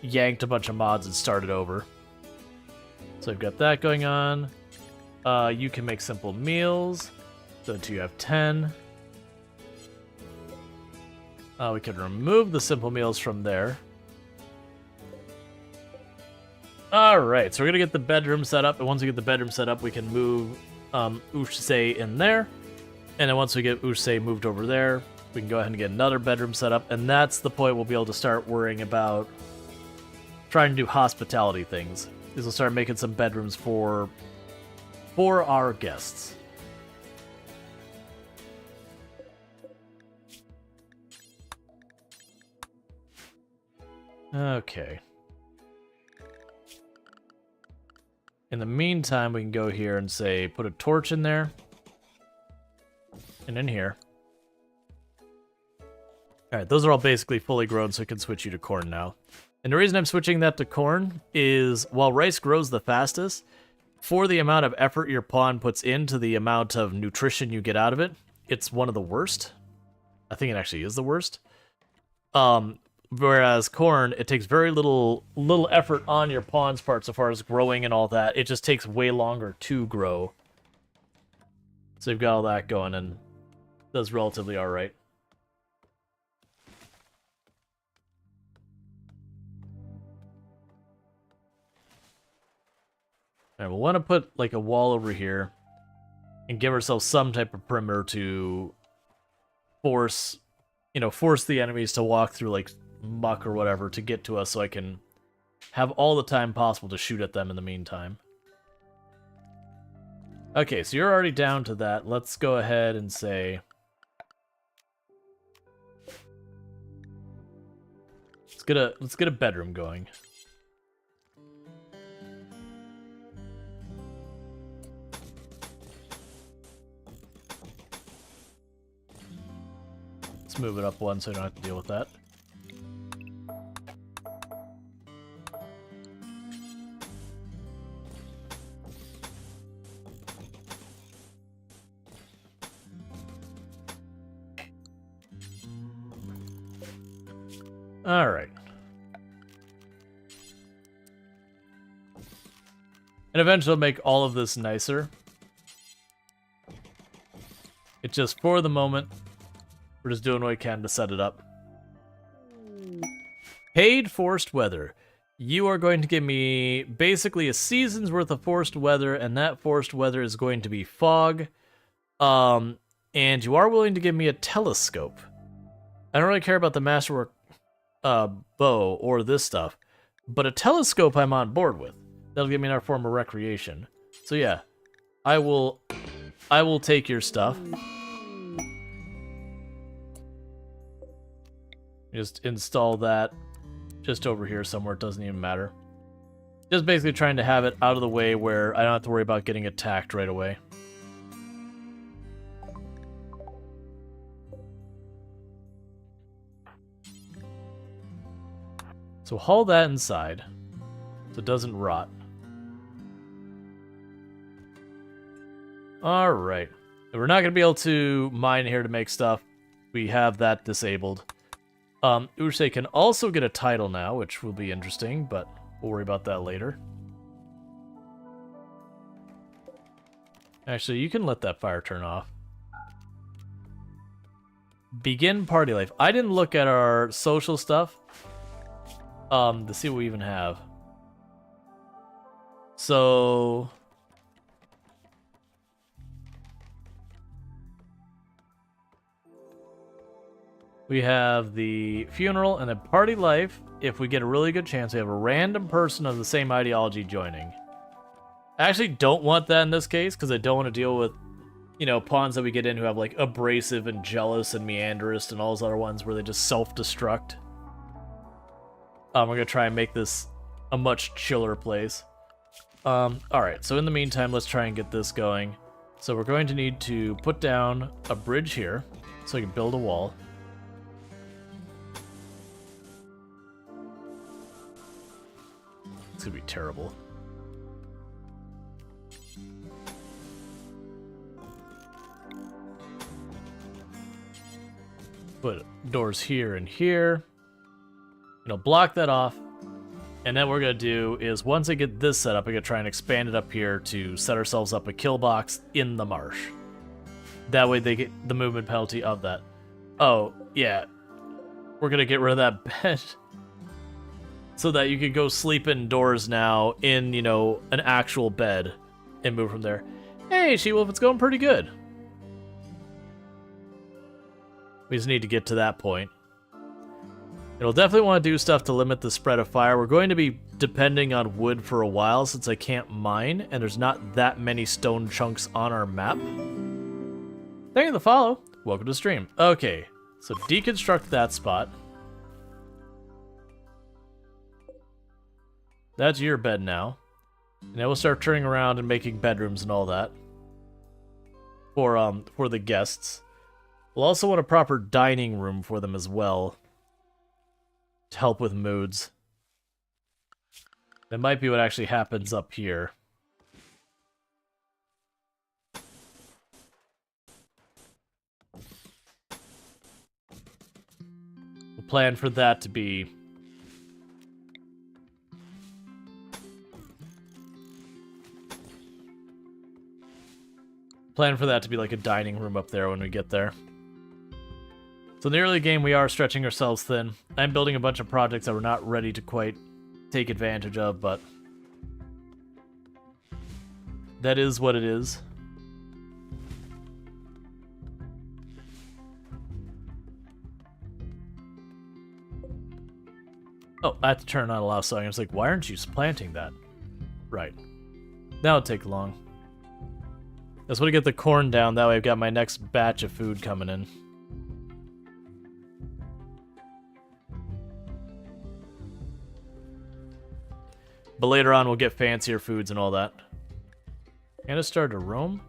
yanked a bunch of mods and started over. So I've got that going on. You can make simple meals. So you have 10. We can remove the simple meals from there. Alright, so we're gonna get the bedroom set up, and once we get the bedroom set up, we can move Ushse in there. And then once we get Ushse moved over there, we can go ahead and get another bedroom set up, and that's the point we'll be able to start worrying about trying to do hospitality things. Is we'll start making some bedrooms for our guests. Okay. In the meantime, we can go here and say, put a torch in there. And in here. Alright, those are all basically fully grown, so we can switch you to corn now. And the reason I'm switching that to corn is, while rice grows the fastest, for the amount of effort your pawn puts into the amount of nutrition you get out of it, it's one of the worst. I think it actually is the worst. Whereas corn, it takes very little effort on your pawn's part so far as growing and all that. It just takes way longer to grow. So you've got all that going and does relatively alright. Alright, we'll want to put like a wall over here and give ourselves some type of perimeter to force the enemies to walk through like muck or whatever to get to us, so I can have all the time possible to shoot at them in the meantime. Okay, so you're already down to that. Let's go ahead and say... Let's get a bedroom going. Let's move it up one so I don't have to deal with that. Alright. And eventually I'll make all of this nicer. It's just for the moment, we're just doing what we can to set it up. Paid forced weather. You are going to give me basically a season's worth of forced weather, and that forced weather is going to be fog. And you are willing to give me a telescope. I don't really care about the masterwork bow or this stuff, but a telescope I'm on board with. That'll give me another form of recreation. So yeah, I will take your stuff. Just install that just over here somewhere. It doesn't even matter. Just basically trying to have it out of the way where I don't have to worry about getting attacked right away. So haul that inside so it doesn't rot. Alright. We're not going to be able to mine here to make stuff. We have that disabled. Ushse can also get a title now, which will be interesting, but we'll worry about that later. Actually, you can let that fire turn off. Begin party life. I didn't look at our social stuff to see what we even have. So... we have the funeral and then party life. If we get a really good chance, we have a random person of the same ideology joining. I actually don't want that in this case, because I don't want to deal with, you know, pawns that we get in who have, like, abrasive and jealous and meanderist and all those other ones where they just self-destruct. We're going to try and make this a much chiller place. Alright, so in the meantime, let's try and get this going. So we're going to need to put down a bridge here so I can build a wall. It's gonna be terrible. Put doors here and here. Block that off. And then what we're gonna do is once I get this set up, I'm gonna try and expand it up here to set ourselves up a kill box in the marsh. That way they get the movement penalty of that. Oh, yeah. We're gonna get rid of that bed. So that you can go sleep indoors now in, an actual bed and move from there. Hey, She-Wolf, it's going pretty good. We just need to get to that point. It'll definitely want to do stuff to limit the spread of fire. We're going to be depending on wood for a while since I can't mine, and there's not that many stone chunks on our map. Thank you for the follow. Welcome to the stream. Okay, so deconstruct that spot. That's your bed now. And then we'll start turning around and making bedrooms and all that. For the guests. We'll also want a proper dining room for them as well. To help with moods. That might be what actually happens up here. We'll plan for that to be... Plan for that to be like a dining room up there when we get there. So in the early game, we are stretching ourselves thin. I'm building a bunch of projects that we're not ready to quite take advantage of, but that is what it is. Oh, I have to turn on allow sowing. I was like, why aren't you planting that? Right. That'll take long. Just want to get the corn down, that way I've got my next batch of food coming in. But later on we'll get fancier foods and all that. And it started to roam?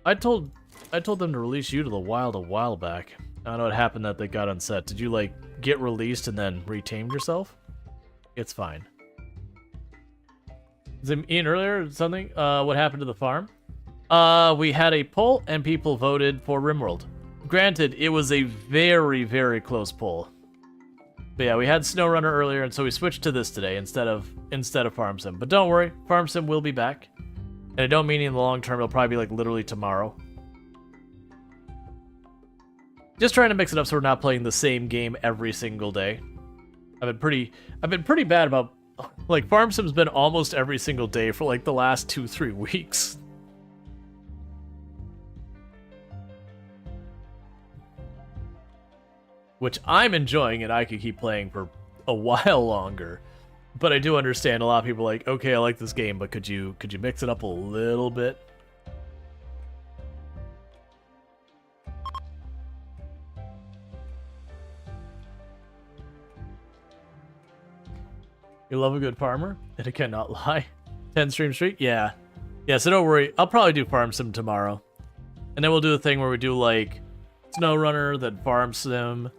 I told them to release you to the wild a while back. I don't know what happened that they got unset. Did you, like, get released and then retamed yourself? It's fine. Was it Ian earlier or something? What happened to the farm? We had a poll, and people voted for RimWorld. Granted, it was a very, very close poll. But yeah, we had SnowRunner earlier, and so we switched to this today instead of Farm Sim. But don't worry, Farm Sim will be back. And I don't mean in the long term, it'll probably be like literally tomorrow. Just trying to mix it up so we're not playing the same game every single day. I've been pretty bad about, like, Farm Sim's been almost every single day for like the last 2-3 weeks. Which I'm enjoying, and I could keep playing for a while longer. But I do understand a lot of people are like, okay, I like this game, but could you mix it up a little bit? You love a good farmer? And I cannot lie. 10 stream streak? Yeah. Yeah, so don't worry. I'll probably do Farm Sim tomorrow. And then we'll do a thing where we do, like, SnowRunner, then Farm Sim,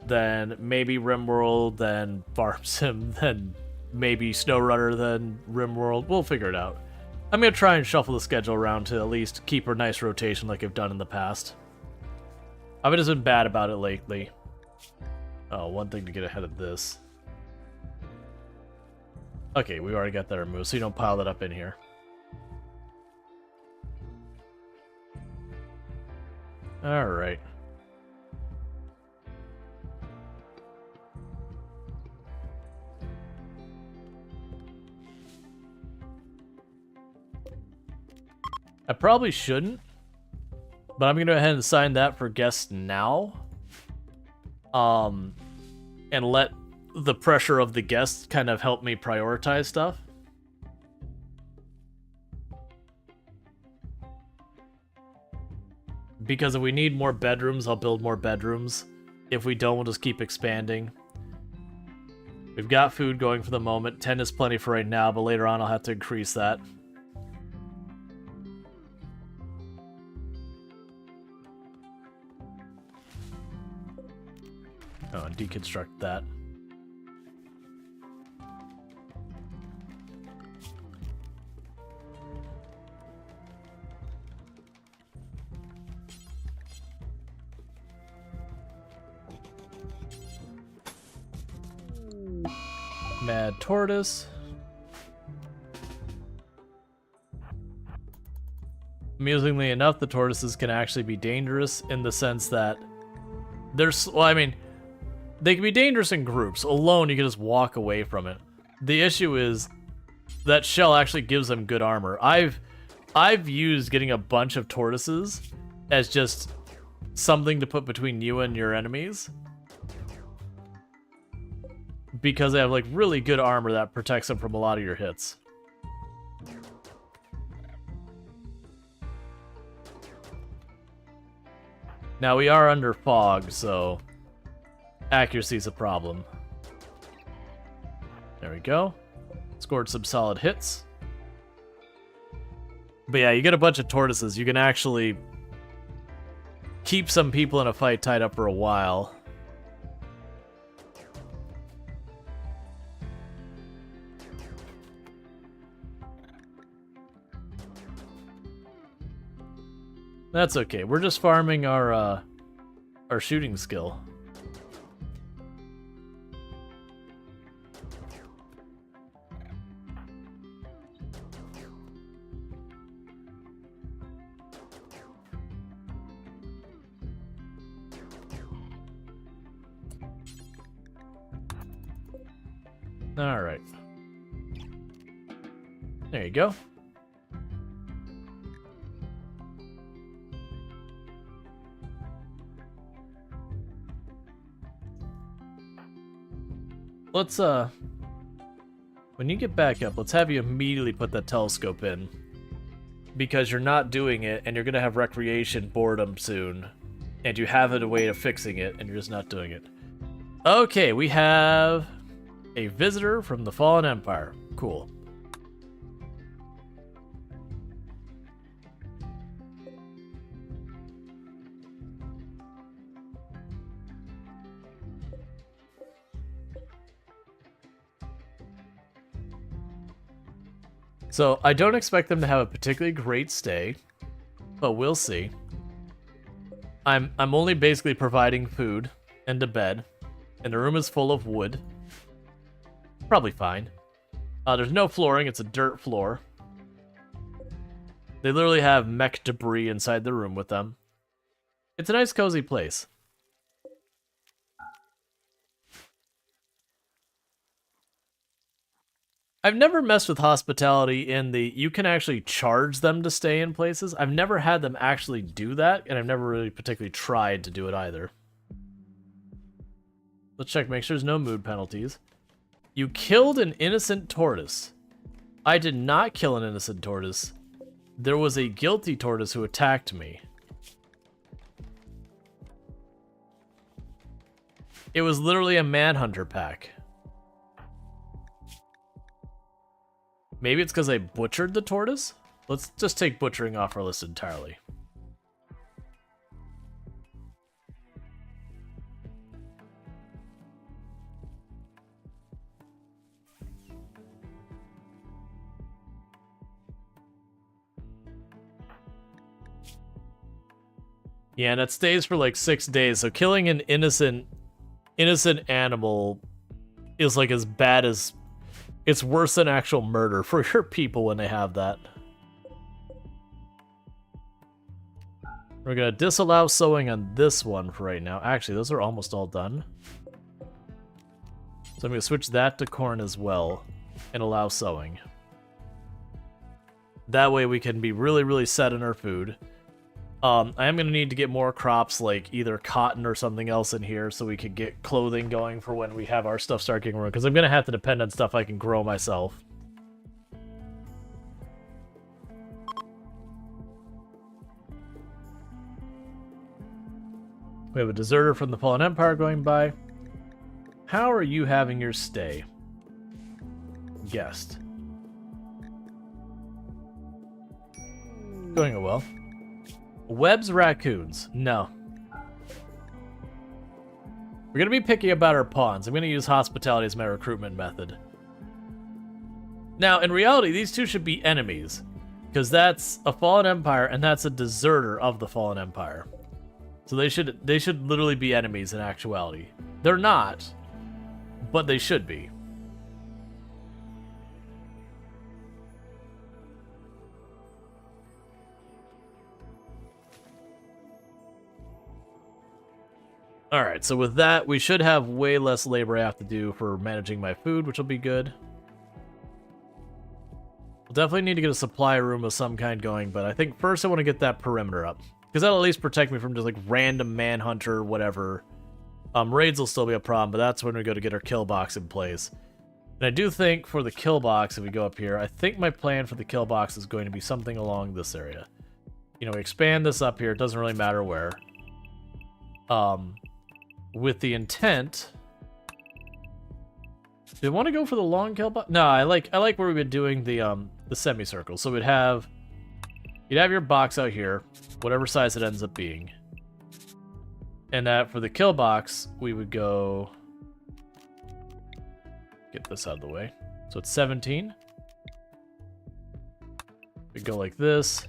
then maybe RimWorld, then Farm Sim, then maybe SnowRunner, then RimWorld. We'll figure it out. I'm going to try and shuffle the schedule around to at least keep a nice rotation like I've done in the past. I've just been bad about it lately. Oh, one thing to get ahead of this. Okay, we already got that removed, so you don't pile that up in here. Alright. I probably shouldn't, but I'm going to go ahead and sign that for guests now. And let the pressure of the guests kind of help me prioritize stuff. Because if we need more bedrooms, I'll build more bedrooms. If we don't, we'll just keep expanding. We've got food going for the moment. 10 is plenty for right now, but later on I'll have to increase that. Oh, and deconstruct that. Mad tortoise. Amusingly enough, the tortoises can actually be dangerous in the sense that there's, well, I mean, they can be dangerous in groups. Alone, you can just walk away from it. The issue is that shell actually gives them good armor. I've used getting a bunch of tortoises as just something to put between you and your enemies, because they have like really good armor that protects them from a lot of your hits. Now we are under fog, so accuracy's a problem. There we go. Scored some solid hits. But yeah, you get a bunch of tortoises, you can actually keep some people in a fight tied up for a while. That's okay. We're just farming our shooting skill. All right. There you go. Let's, when you get back up, let's have you immediately put that telescope in. Because you're not doing it, and you're gonna have recreation boredom soon. And you have a way of fixing it, and you're just not doing it. Okay, we have a visitor from the Fallen Empire. Cool. So, I don't expect them to have a particularly great stay, but we'll see. I'm only basically providing food and a bed, and the room is full of wood. Probably fine. There's no flooring, it's a dirt floor. They literally have mech debris inside the room with them. It's a nice cozy place. I've never messed with hospitality in the you can actually charge them to stay in places. I've never had them actually do that, and I've never really particularly tried to do it either. Let's check, make sure there's no mood penalties. You killed an innocent tortoise. I did not kill an innocent tortoise. There was a guilty tortoise who attacked me. It was literally a manhunter pack. Maybe it's because I butchered the tortoise? Let's just take butchering off our list entirely. Yeah, and it stays for like 6 days, so killing an innocent animal is like as bad as... It's worse than actual murder for your people when they have that. We're gonna disallow sewing on this one for right now. Actually, those are almost all done. So I'm gonna switch that to corn as well and allow sewing. That way we can be really, really set in our food. I am going to need to get more crops, like either cotton or something else in here, so we could get clothing going for when we have our stuff start getting ruined, because I'm going to have to depend on stuff I can grow myself. We have a deserter from the Fallen Empire going by. How are you having your stay? Guest. Going well. Webb's raccoons. No. We're going to be picky about our pawns. I'm going to use hospitality as my recruitment method. Now, in reality, these two should be enemies, because that's a fallen empire and that's a deserter of the fallen empire. So they should literally be enemies in actuality. They're not, but they should be. Alright, so with that, we should have way less labor I have to do for managing my food, which will be good. We'll definitely need to get a supply room of some kind going, but I think first I want to get that perimeter up. Because that'll at least protect me from just like random manhunter, whatever. Raids will still be a problem, but that's when we go to get our kill box in place. And I do think for the kill box, if we go up here, I think my plan for the kill box is going to be something along this area. You know, we expand this up here, it doesn't really matter where. With the intent... Do you want to go for the long kill box? No, I like where we've been doing the semicircle. So you'd have your box out here, whatever size it ends up being. And for the kill box, we would go... Get this out of the way. So it's 17. We go like this.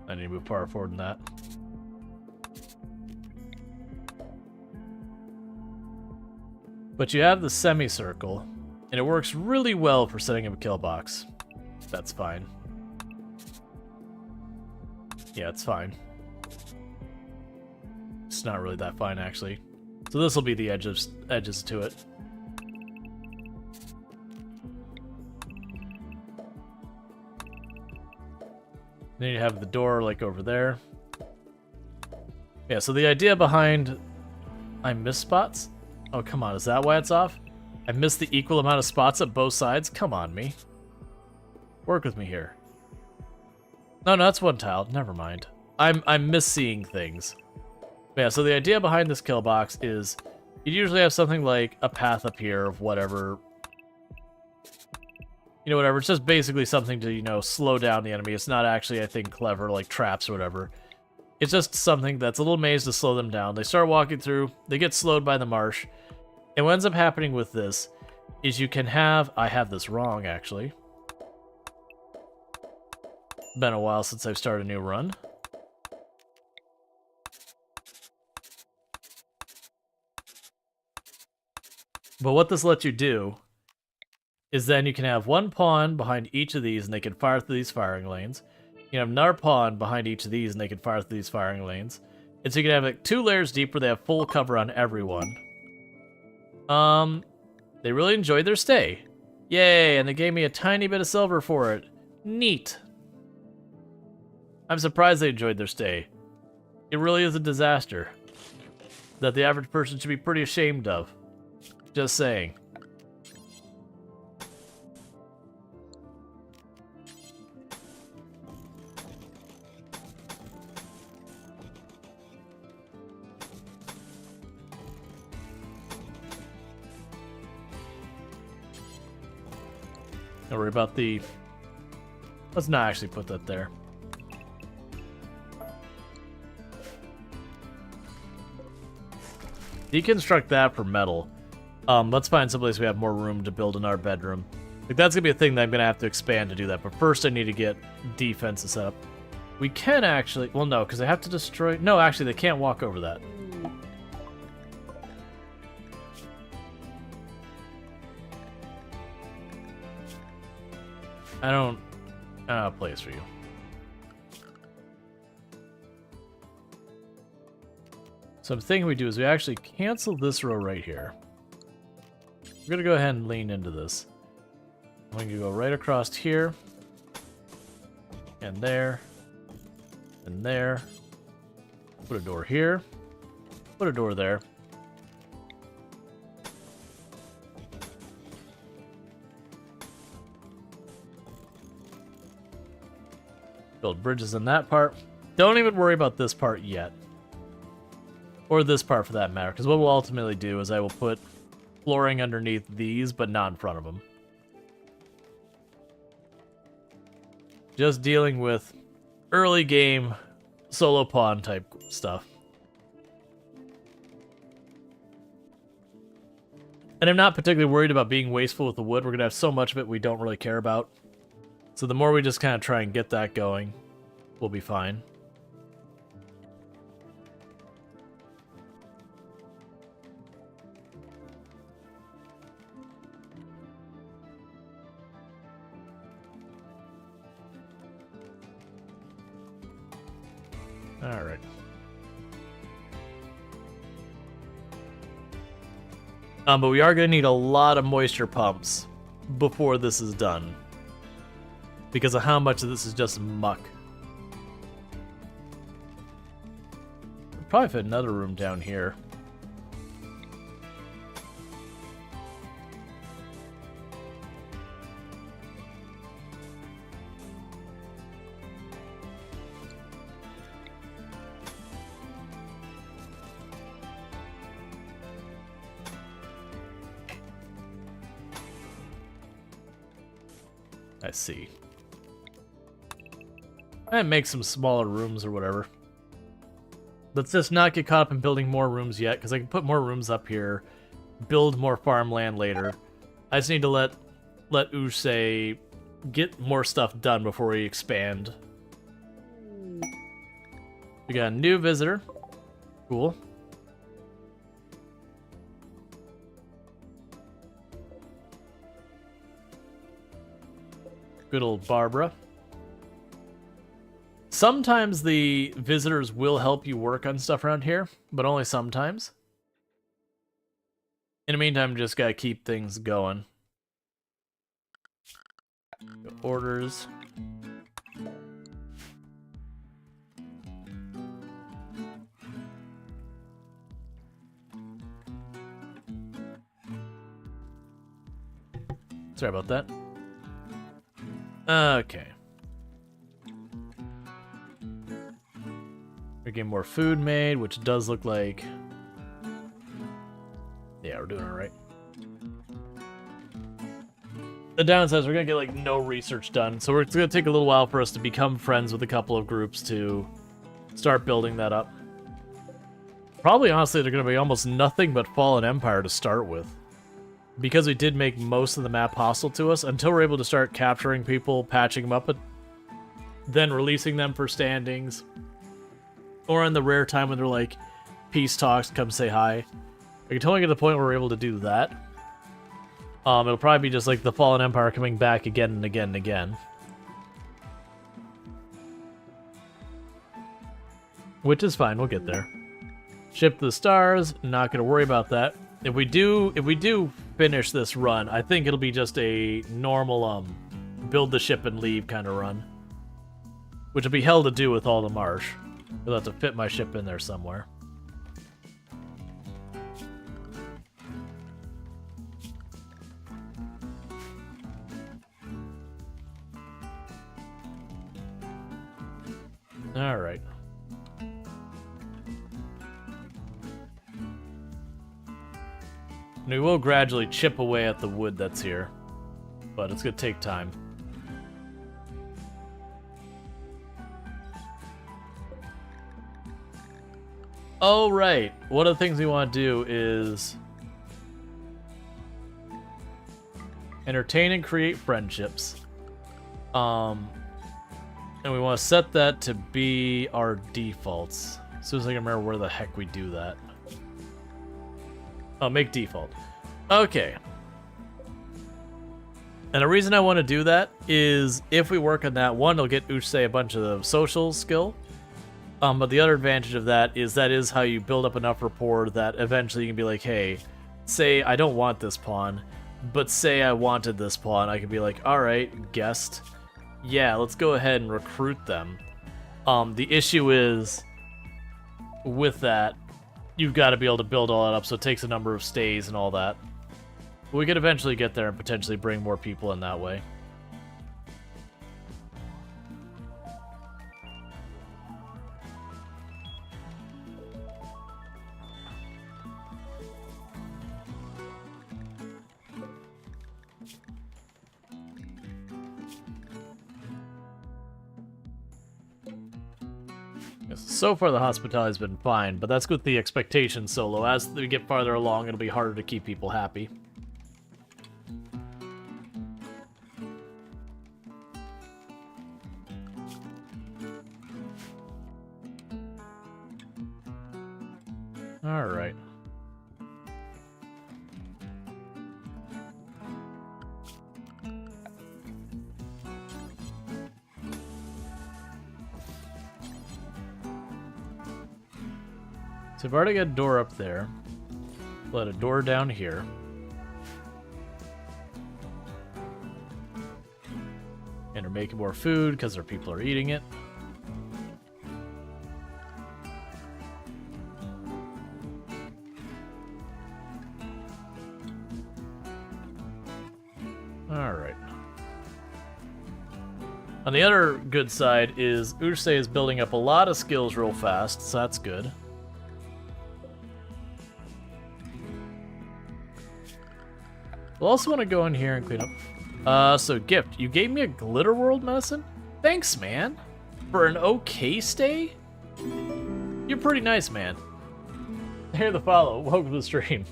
I need to move far forward than that. But you have the semicircle, and it works really well for setting up a kill box. That's fine. Yeah, it's fine. It's not really that fine, actually. So this will be the edges to it. Then you have the door, like, over there. Yeah, so the idea behind... I miss spots? Oh, come on, is that why it's off? I missed the equal amount of spots at both sides? Come on, me. Work with me here. No, that's one tile. Never mind. I'm misseeing things. But yeah, so the idea behind this kill box is you usually have something like a path up here of whatever... You know, whatever. It's just basically something to, you know, slow down the enemy. It's not actually, I think, clever, like traps or whatever. It's just something that's a little maze to slow them down. They start walking through, they get slowed by the marsh. And what ends up happening with this is you can have... I have this wrong, actually. Been a while since I've started a new run. But what this lets you do is then you can have one pawn behind each of these and they can fire through these firing lanes. You can have another pawn behind each of these and they can fire through these firing lanes. And so you can have like 2 layers deep where they have full cover on everyone. They really enjoyed their stay. Yay, and they gave me a tiny bit of silver for it. Neat. I'm surprised they enjoyed their stay. It really is a disaster that the average person should be pretty ashamed of. Just saying. Don't worry about the... Let's not actually put that there. Deconstruct that for metal. Let's find someplace we have more room to build in our bedroom. Like, that's gonna be a thing that I'm gonna have to expand to do that, but first I need to get defenses set up. We can actually... Well, no, because I have to destroy... No, actually, they can't walk over that. I don't have a place for you. So I'm thinking we do is we actually cancel this row right here. We're gonna go ahead and lean into this. I'm gonna go right across here, and there, and there. Put a door here. Put a door there. Build bridges in that part. Don't even worry about this part yet. Or this part for that matter, because what we'll ultimately do is I will put flooring underneath these, but not in front of them. Just dealing with early game solo pawn type stuff. And I'm not particularly worried about being wasteful with the wood. We're going to have so much of it we don't really care about. So the more we just kind of try and get that going, we'll be fine. All right. But we are going to need a lot of moisture pumps before this is done, because of how much of this is just muck. Probably fit another room down here. I see. And make some smaller rooms or whatever. Let's just not get caught up in building more rooms yet, because I can put more rooms up here, build more farmland later. I just need to let NAUGH get more stuff done before we expand. We got a new visitor. Cool. Good old Barbara. Sometimes the visitors will help you work on stuff around here, but only sometimes. In the meantime, just gotta keep things going. Orders. Sorry about that. Okay. We're getting more food made, which does look like... Yeah, we're doing all right. The downside is we're going to get, like, no research done, so it's going to take a little while for us to become friends with a couple of groups to start building that up. Probably, honestly, they're going to be almost nothing but Fallen Empire to start with. Because we did make most of the map hostile to us, until we're able to start capturing people, patching them up, then releasing them for standings. Or in the rare time when they're like, peace talks, come say hi. I can totally get to the point where we're able to do that. It'll probably be just like the Fallen Empire coming back again and again and again. Which is fine, we'll get there. Ship to the stars, not gonna worry about that. If we do finish this run, I think it'll be just a normal build the ship and leave kind of run. Which will be hell to do with all the marsh. You'll have to fit my ship in there somewhere. Alright. We will gradually chip away at the wood that's here, but it's going to take time. Oh, right. One of the things we want to do is entertain and create friendships. And we want to set that to be our defaults. As soon as I can remember where the heck we do that. Oh, make default. Okay. And the reason I want to do that is if we work on that, one, it'll get NAUGH a bunch of the social skill. But the other advantage of that is how you build up enough rapport that eventually you can be like, hey, say I don't want this pawn, but say I wanted this pawn, I could be like, alright, guest. Yeah, let's go ahead and recruit them. The issue is, with that, you've got to be able to build all that up, so it takes a number of stays and all that. But we could eventually get there and potentially bring more people in that way. So far, the hospitality's been fine, but that's with the expectation solo. As we get farther along, it'll be harder to keep people happy. Alright. So we've already got a door up there. Let a door down here. And they're making more food because their people are eating it. Alright. On the other good side is Urse is building up a lot of skills real fast, so that's good. We'll also want to go in here and clean up. So Gift, you gave me a Glitter World medicine? Thanks, man. For an okay stay? You're pretty nice, man. Here the follow. Welcome to the stream.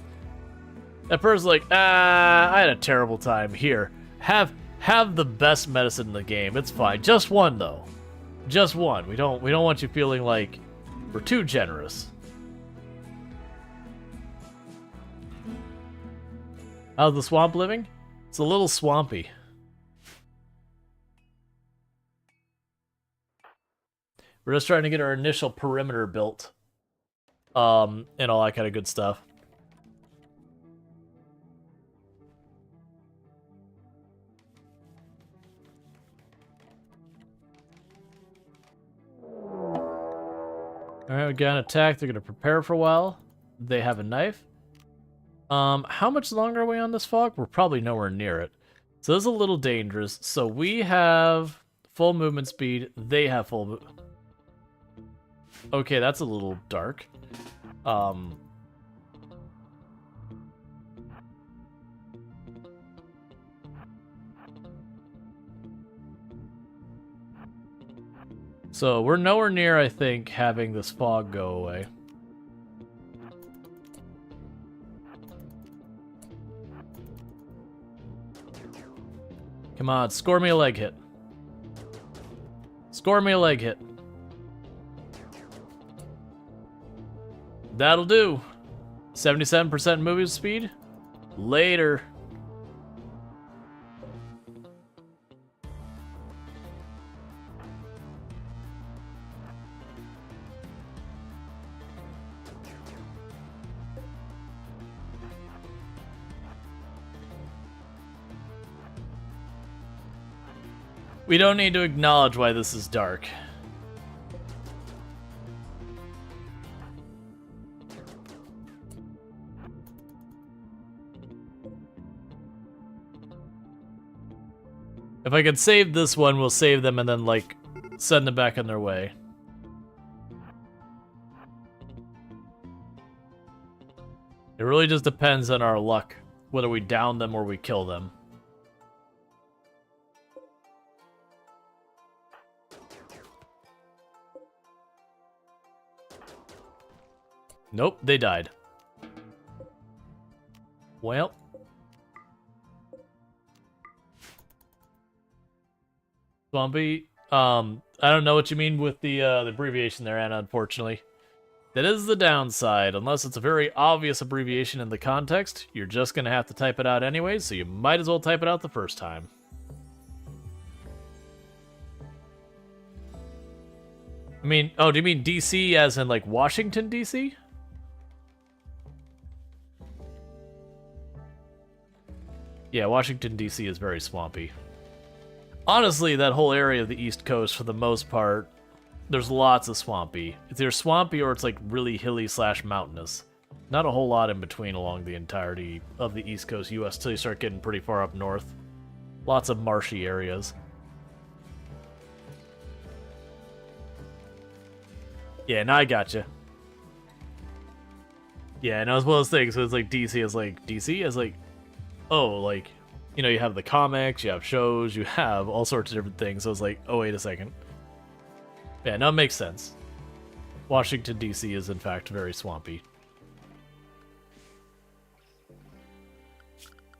That person's like, I had a terrible time. Here, have the best medicine in the game. It's fine. Just one though. Just one. We don't want you feeling like we're too generous. How's the swamp living? It's a little swampy. We're just trying to get our initial perimeter built. And all that kind of good stuff. Alright, we got an attack. They're going to prepare for a while. They have a knife. How much longer are we on this fog? We're probably nowhere near it. So this is a little dangerous. So we have full movement speed. They have full Okay, that's a little dark. So we're nowhere near, I think, having this fog go away. Come on, score me a leg hit. Score me a leg hit. That'll do. 77% movement speed. Later. We don't need to acknowledge why this is dark. If I could save this one, we'll save them and then, like, send them back on their way. It really just depends on our luck, whether we down them or we kill them. Nope, they died. Well. Swampy. I don't know what you mean with the abbreviation there, Anna, unfortunately. That is the downside. Unless it's a very obvious abbreviation in the context, you're just gonna have to type it out anyway, so you might as well type it out the first time. I mean, oh, do you mean DC as in, like, Washington, DC? Yeah, Washington, D.C. is very swampy. Honestly, that whole area of the East Coast, for the most part, there's lots of swampy. It's either swampy or it's like really hilly / mountainous. Not a whole lot in between along the entirety of the East Coast U.S. till you start getting pretty far up north. Lots of marshy areas. Yeah, now I gotcha. Yeah, and it was one of those things, so it's like DC is like, DC is like, oh, like, you know, you have the comics, you have shows, you have all sorts of different things. So it's like, oh, wait a second. Yeah, no, it makes sense. Washington, D.C. is in fact very swampy.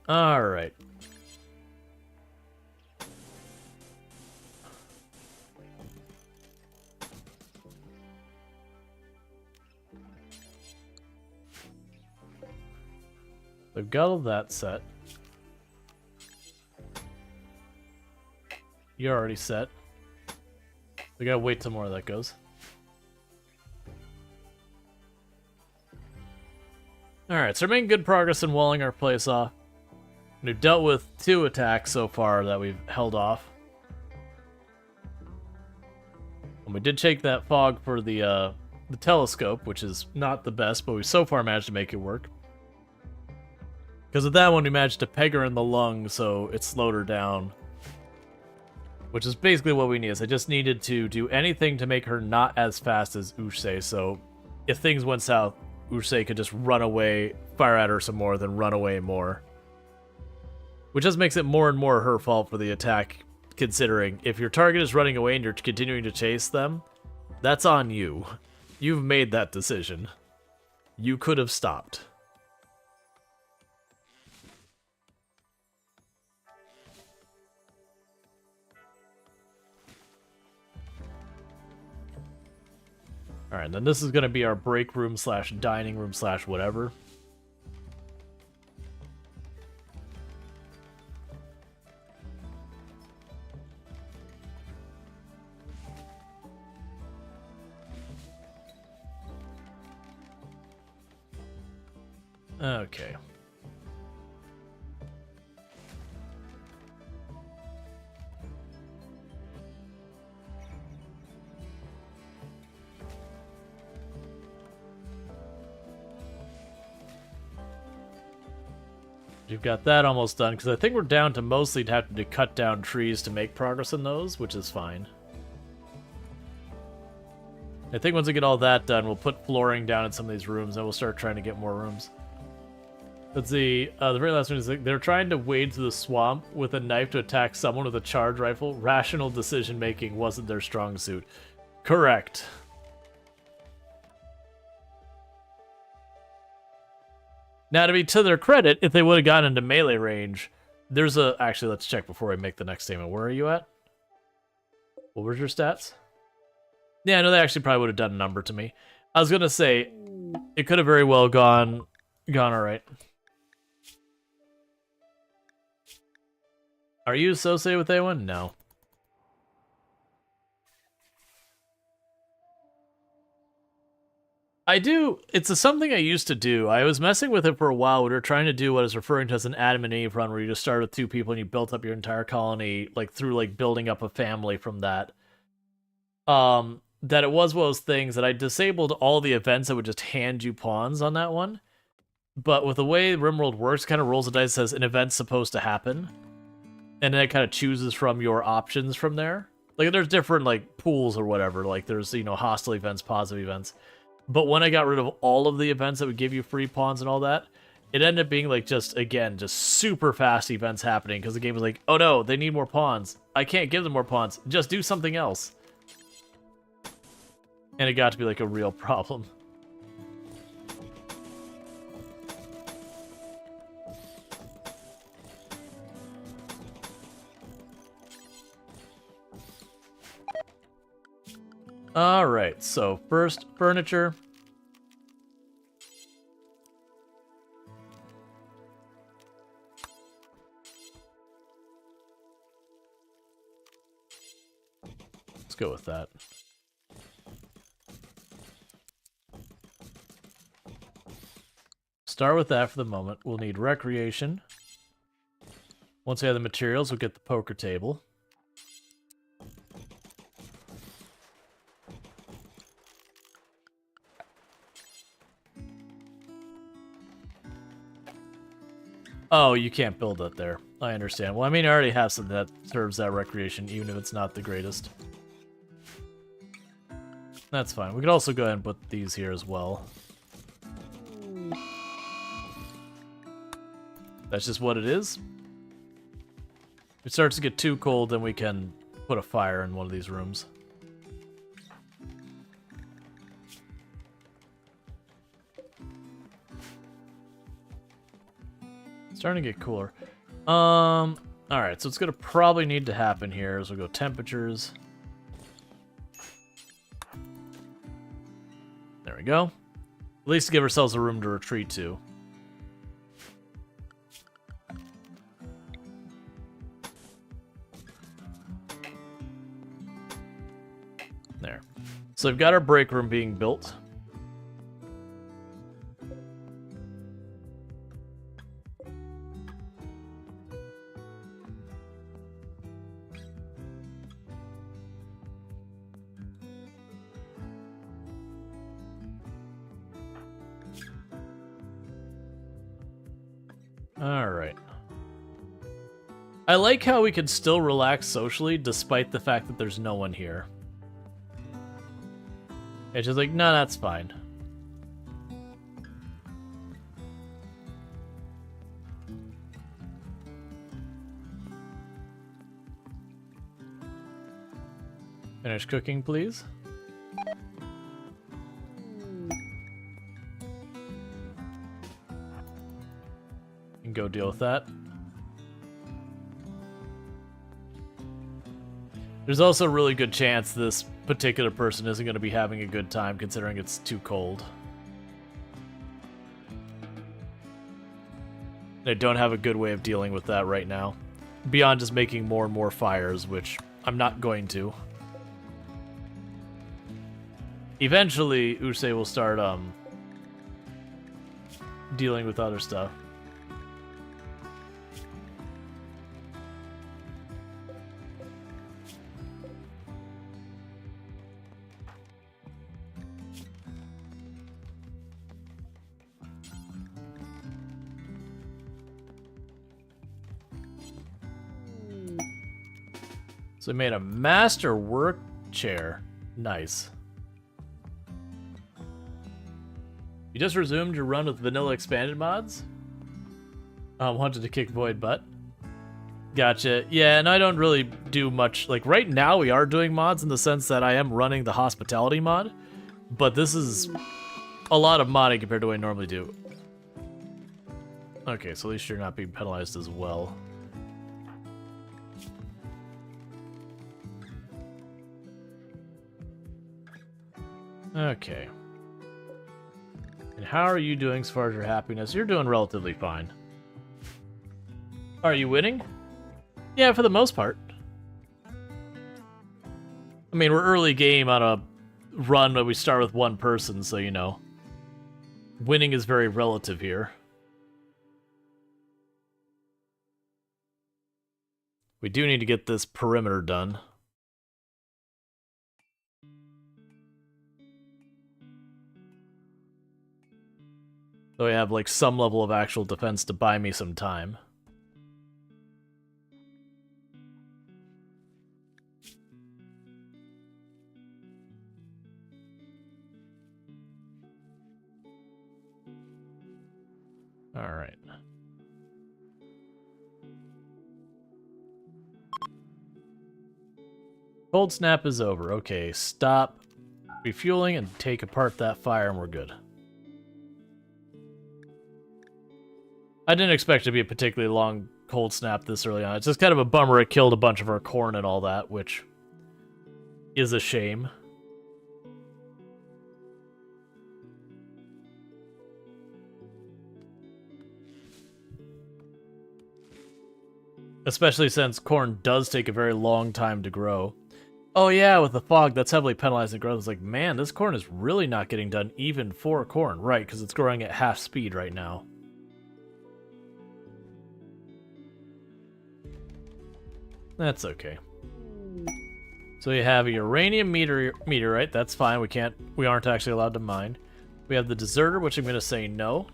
Alright. We've got all that set. You're already set. We gotta wait till more of that goes. Alright, so we're making good progress in walling our place off. We've dealt with 2 attacks so far that we've held off. And we did take that fog for the telescope, which is not the best, but we so far managed to make it work. Because with that one, we managed to peg her in the lung, so it slowed her down. Which is basically what we need. I just needed to do anything to make her not as fast as Ushse, so if things went south, Ushse could just run away, fire at her some more, then run away more. Which just makes it more and more her fault for the attack, considering if your target is running away and you're continuing to chase them, that's on you. You've made that decision. You could have stopped. Alright, then this is going to be our break room slash dining room slash whatever. Okay. You've got that almost done, because I think we're down to mostly having to cut down trees to make progress in those, which is fine. I think once we get all that done, we'll put flooring down in some of these rooms, and we'll start trying to get more rooms. Let's see, the very last one is they're trying to wade through the swamp with a knife to attack someone with a charge rifle. Rational decision-making wasn't their strong suit. Correct. Now, to be to their credit, if they would have gotten into melee range, there's a... Actually, let's check before I make the next statement. Where are you at? What were your stats? Yeah, I know they actually probably would have done a number to me. I was going to say, it could have very well gone all right. Are you associated with A1? No. I do. It's something I used to do. I was messing with it for a while. We were trying to do what is referring to as an Adam and Eve run, where you just start with 2 people and you built up your entire colony, like through like building up a family from that. That it was one of those things that I disabled all the events that would just hand you pawns on that one. But with the way RimWorld works, it kind of rolls the dice, says an event's supposed to happen, and then it kind of chooses from your options from there. Like there's different like pools or whatever. Like there's, you know, hostile events, positive events. But when I got rid of all of the events that would give you free pawns and all that, it ended up being like just super fast events happening, because the game was like, oh no, they need more pawns. I can't give them more pawns. Just do something else. And it got to be like a real problem. Alright, so first, furniture. Let's go with that. Start with that for the moment. We'll need recreation. Once we have the materials, we'll get the poker table. Oh, you can't build that there. I understand. Well, I mean, I already have something that serves that recreation, even if it's not the greatest. That's fine. We could also go ahead and put these here as well. That's just what it is. If it starts to get too cold, then we can put a fire in one of these rooms. Starting to get cooler. Alright, so it's gonna probably need to happen here as we go temperatures. There we go. At least give ourselves a room to retreat to. There. So we've got our break room being built. Alright. I like how we can still relax socially despite the fact that there's no one here. It's just like, no, that's fine. Finish cooking, please. And go deal with that. There's also a really good chance this particular person isn't going to be having a good time considering it's too cold. They don't have a good way of dealing with that right now. Beyond just making more and more fires, which I'm not going to. Eventually, Usei will start dealing with other stuff. So we made a master work chair. Nice. You just resumed your run with vanilla expanded mods? Wanted to kick Void butt. Gotcha. Yeah, and I don't really do much. Like, right now we are doing mods in the sense that I am running the hospitality mod. But this is a lot of modding compared to what I normally do. Okay, so at least you're not being penalized as well. Okay. And how are you doing as far as your happiness? You're doing relatively fine. Are you winning? Yeah, for the most part. I mean, we're early game on a run where we start with one person, so you know. Winning is very relative here. We do need to get this perimeter done. So we have like some level of actual defense to buy me some time. All right. Cold snap is over. Okay, stop refueling and take apart that fire and we're good. I didn't expect it to be a particularly long cold snap this early on. It's just kind of a bummer it killed a bunch of our corn and all that, which is a shame. Especially since corn does take a very long time to grow. Oh yeah, with the fog, that's heavily penalizing growth. It's like, man, this corn is really not getting done even for corn. Right, because it's growing at half speed right now. That's okay. So we have a uranium meteorite. That's fine. We aren't actually allowed to mine. We have the deserter, which I'm going to say no.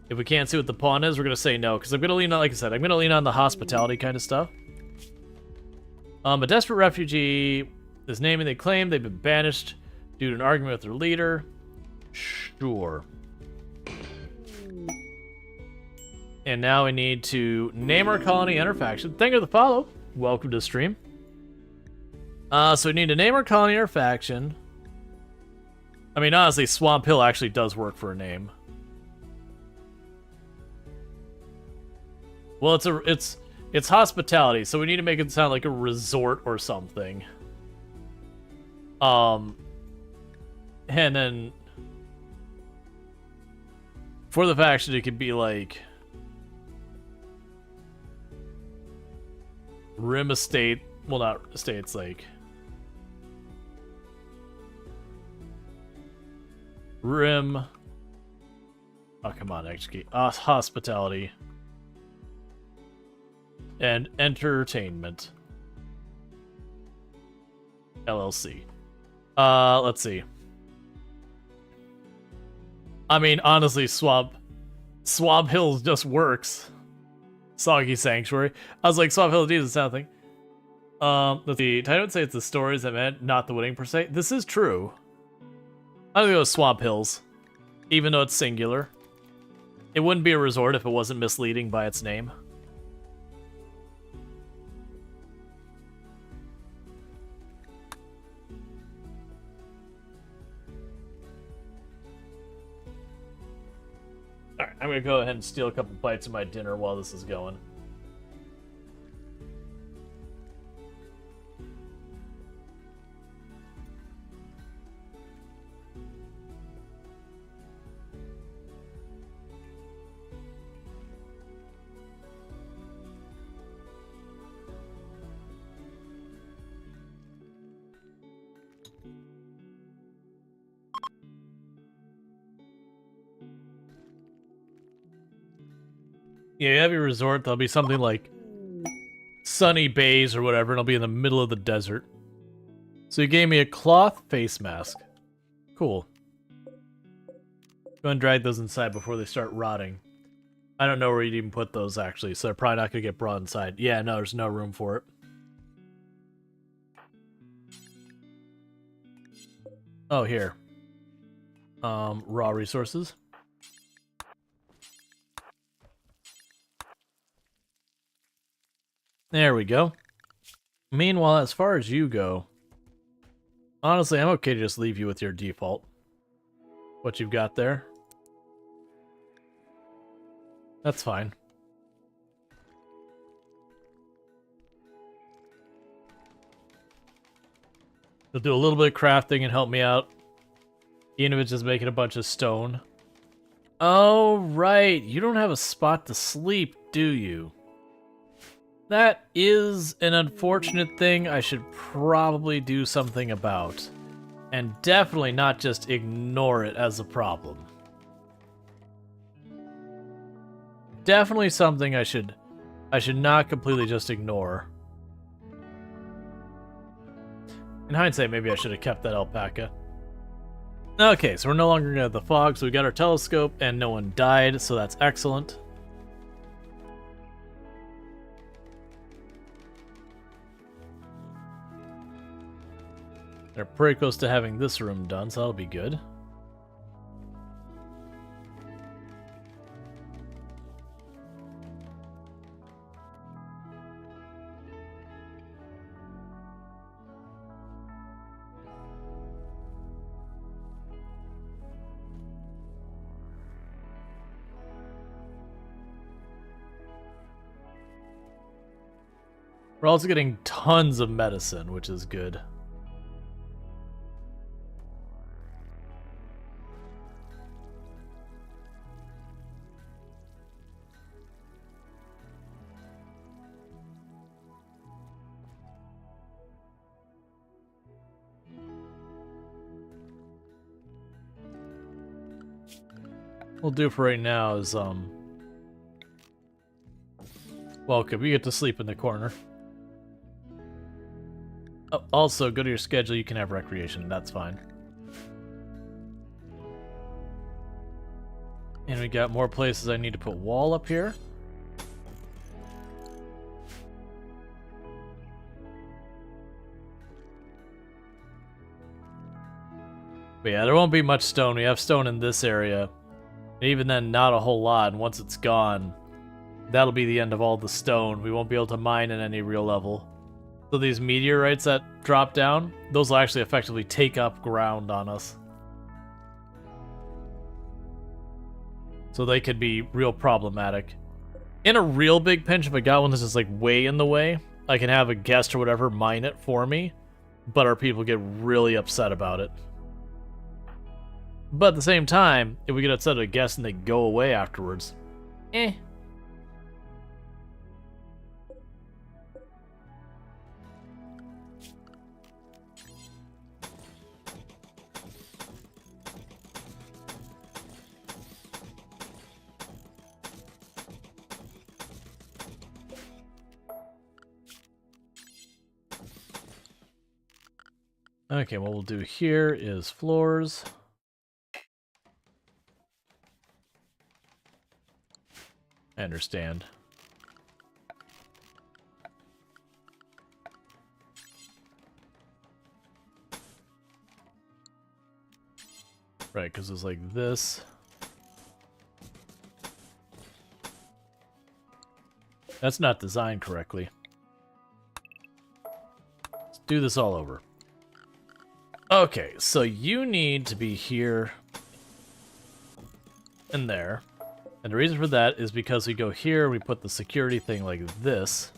If we can't see what the pawn is, we're going to say no, because I'm going to lean on, like I said, I'm going to lean on the hospitality kind of stuff. A desperate refugee is naming they claim they've been banished due to an argument with their leader. Sure. And now we need to name our colony and our faction. Thank you for the follow. Welcome to the stream. So we need to name our colony and our faction. I mean, honestly, Swamp Hill actually does work for a name. Well, it's hospitality, so we need to make it sound like a resort or something. And then for the faction, it could be like Rim Estate. Well, not estates, like Rim. Oh, come on, execute. Hospitality and entertainment. LLC. Let's see. I mean, honestly, Swamp Hills just works. Soggy Sanctuary. I was like, Swamp Hills is something. Let's see. I don't say it's the stories that meant, not the winning per se. This is true. I'm gonna go with Swamp Hills, even though it's singular. It wouldn't be a resort if it wasn't misleading by its name. Alright, I'm gonna go ahead and steal a couple bites of my dinner while this is going. Yeah, you have your resort. There'll be something like Sunny Bays or whatever, and it'll be in the middle of the desert. So you gave me a cloth face mask. Cool. Go and drag those inside before they start rotting. I don't know where you'd even put those, actually, so they're probably not going to get brought inside. Yeah, no, there's no room for it. Oh, here. Raw resources. There we go. Meanwhile, as far as you go, honestly, I'm okay to just leave you with your default. What you've got there. That's fine. You'll do a little bit of crafting and help me out. Even if it's just making a bunch of stone. Oh, right. You don't have a spot to sleep, do you? That is an unfortunate thing I should probably do something about. And definitely not just ignore it as a problem. Definitely something I should not completely just ignore. In hindsight, maybe I should have kept that alpaca. Okay, so we're no longer gonna have the fog, so we got our telescope, and no one died, so that's excellent. They're pretty close to having this room done, so that'll be good. We're also getting tons of medicine, which is good. We'll do for right now is, welcome, you get to sleep in the corner. Oh, also, go to your schedule, you can have recreation, that's fine. And we got more places I need to put wall up here. But yeah, there won't be much stone. We have stone in this area. And even then, not a whole lot. And once it's gone, that'll be the end of all the stone. We won't be able to mine at any real level. So these meteorites that drop down, those will actually effectively take up ground on us. So they could be real problematic. In a real big pinch, if I got one that's just like way in the way, I can have a guest or whatever mine it for me, but our people get really upset about it. But at the same time, if we get upset at a guest and they go away afterwards, eh. Okay, what we'll do here is floors. I understand. Right, because it's like this. That's not designed correctly. Let's do this all over. Okay, so you need to be here and there. And the reason for that is because we go here, we put the security thing like this.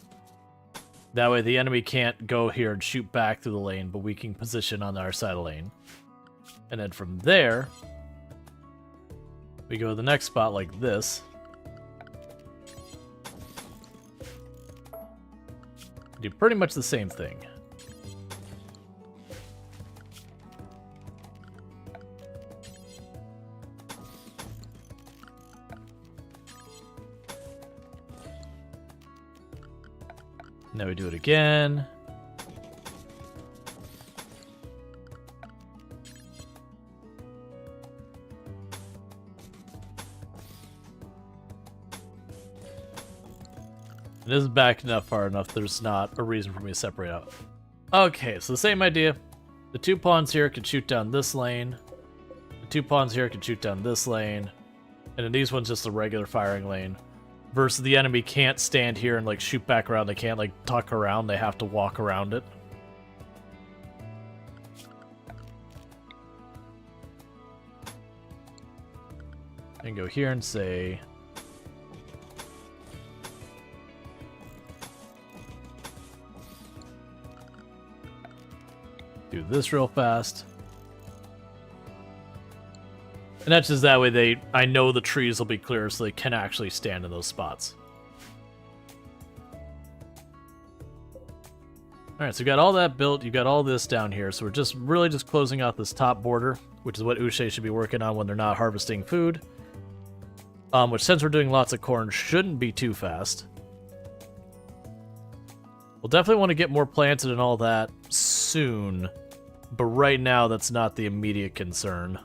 That way the enemy can't go here and shoot back through the lane, but we can position on our side of the lane. And then from there, we go to the next spot like this. Do pretty much the same thing. Now we do it again. It isn't back enough far enough. There's not a reason for me to separate out. Okay, so the same idea. The 2 pawns here can shoot down this lane. The 2 pawns here can shoot down this lane. And then these ones just a regular firing lane. Versus the enemy can't stand here and like shoot back around. They can't like tuck around. They have to walk around it. And go here and say... do this real fast. And that's just that way I know the trees will be clear so they can actually stand in those spots. Alright, so we got all that built, you got all this down here, so we're just really just closing out this top border, which is what Uche should be working on when they're not harvesting food. Which, since we're doing lots of corn, shouldn't be too fast. We'll definitely want to get more planted and all that soon, but right now that's not the immediate concern.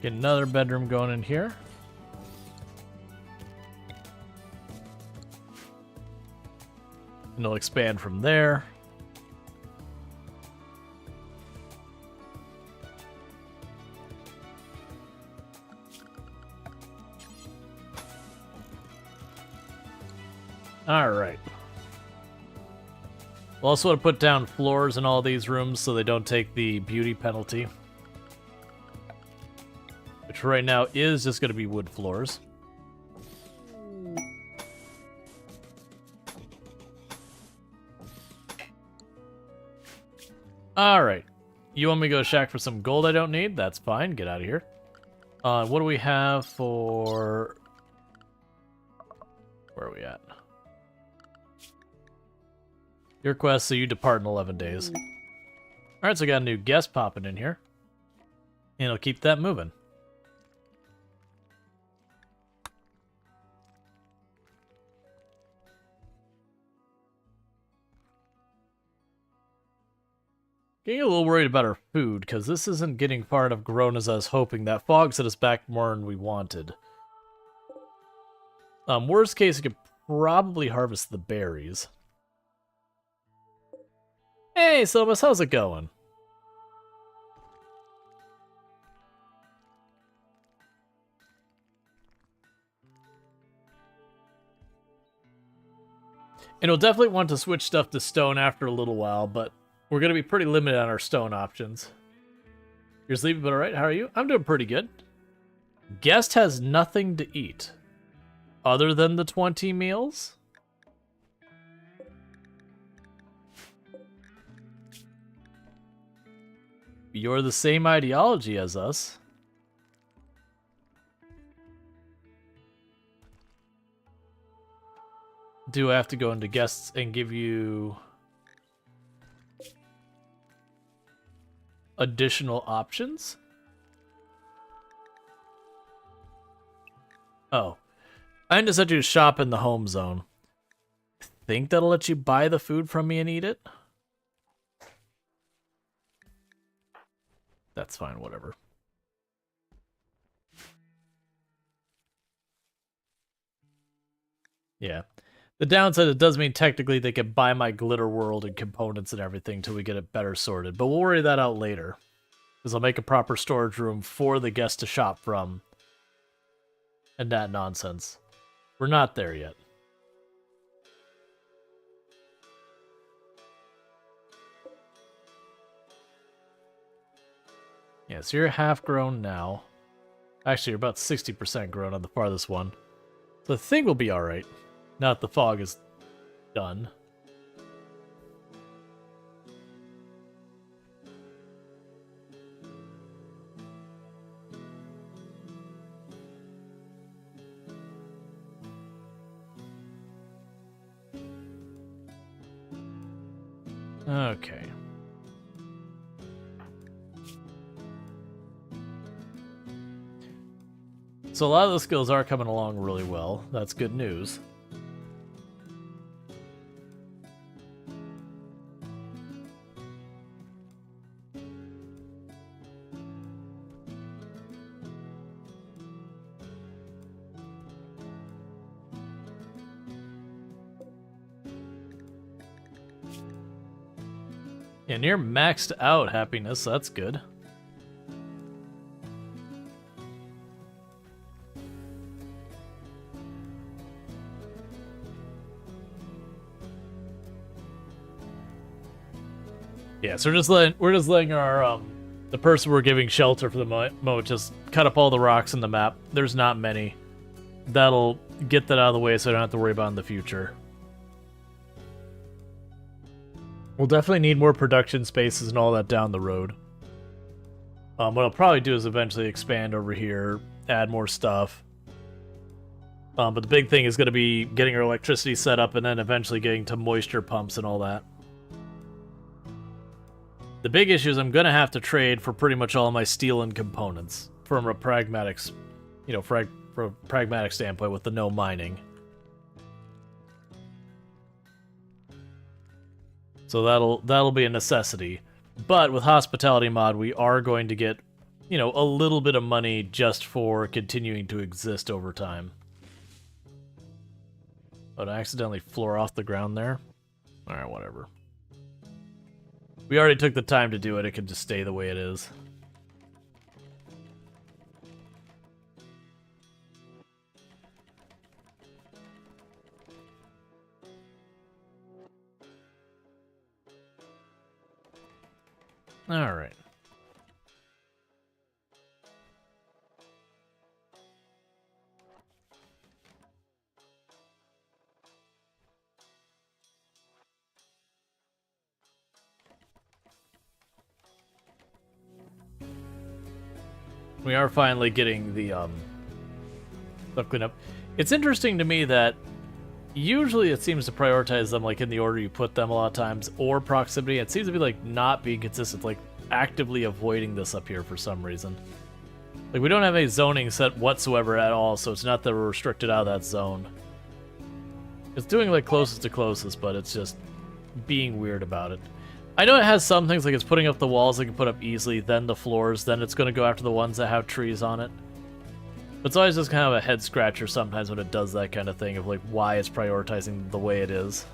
Get another bedroom going in here. And it'll expand from there. Alright. We'll also want to put down floors in all these rooms so they don't take the beauty penalty. Which right now is just going to be wood floors. Alright. You want me to go shack for some gold I don't need? That's fine. Get out of here. What do we have for... where are we at? Your quest, so you depart in 11 days. Alright, so I got a new guest popping in here. And I'll keep that moving. Getting a little worried about our food, because this isn't getting far enough grown as I was hoping. That fog set us back more than we wanted. Worst case, it could probably harvest the berries. Hey, Somas, how's it going? And we'll definitely want to switch stuff to stone after a little while, but we're going to be pretty limited on our stone options. You're sleeping, but alright, how are you? I'm doing pretty good. Guest has nothing to eat. Other than the 20 meals? You're the same ideology as us. Do I have to go into guests and give you additional options? Oh. I just had to shop in the home zone. Think that'll let you buy the food from me and eat it? That's fine, whatever. Yeah. The downside, it does mean technically they can buy my glitter world and components and everything till we get it better sorted. But we'll worry that out later. Because I'll make a proper storage room for the guests to shop from. And that nonsense. We're not there yet. Yeah, so you're half grown now. Actually, you're about 60% grown on the farthest one. So the thing will be alright. Now that the fog is done. Okay. So a lot of the skills are coming along really well. That's good news. And you're maxed out happiness, that's good. Yeah, so we're just letting our the person we're giving shelter for the moment just cut up all the rocks in the map. There's not many. That'll get that out of the way so I don't have to worry about it in the future. We'll definitely need more production spaces and all that down the road. What I'll probably do is eventually expand over here, add more stuff. But the big thing is going to be getting our electricity set up and then eventually getting to moisture pumps and all that. The big issue is I'm going to have to trade for pretty much all my steel and components from a pragmatics, from a pragmatic standpoint with the no mining. So that'll be a necessity. But with Hospitality Mod, we are going to get, a little bit of money just for continuing to exist over time. But I accidentally floor off the ground there. Alright, whatever. We already took the time to do it, it can just stay the way it is. All right. We are finally getting the stuff cleaned up. It's interesting to me that usually it seems to prioritize them like in the order you put them a lot of times, or proximity. It seems to be like not being consistent, like actively avoiding this up here for some reason. Like we don't have any zoning set whatsoever at all, so it's not that we're restricted out of that zone. It's doing like closest to closest, but it's just being weird about it. I know it has some things like it's putting up the walls that can put up easily, then the floors, then it's going to go after the ones that have trees on it. It's always just kind of a head scratcher sometimes when it does that kind of thing of like why it's prioritizing the way it is.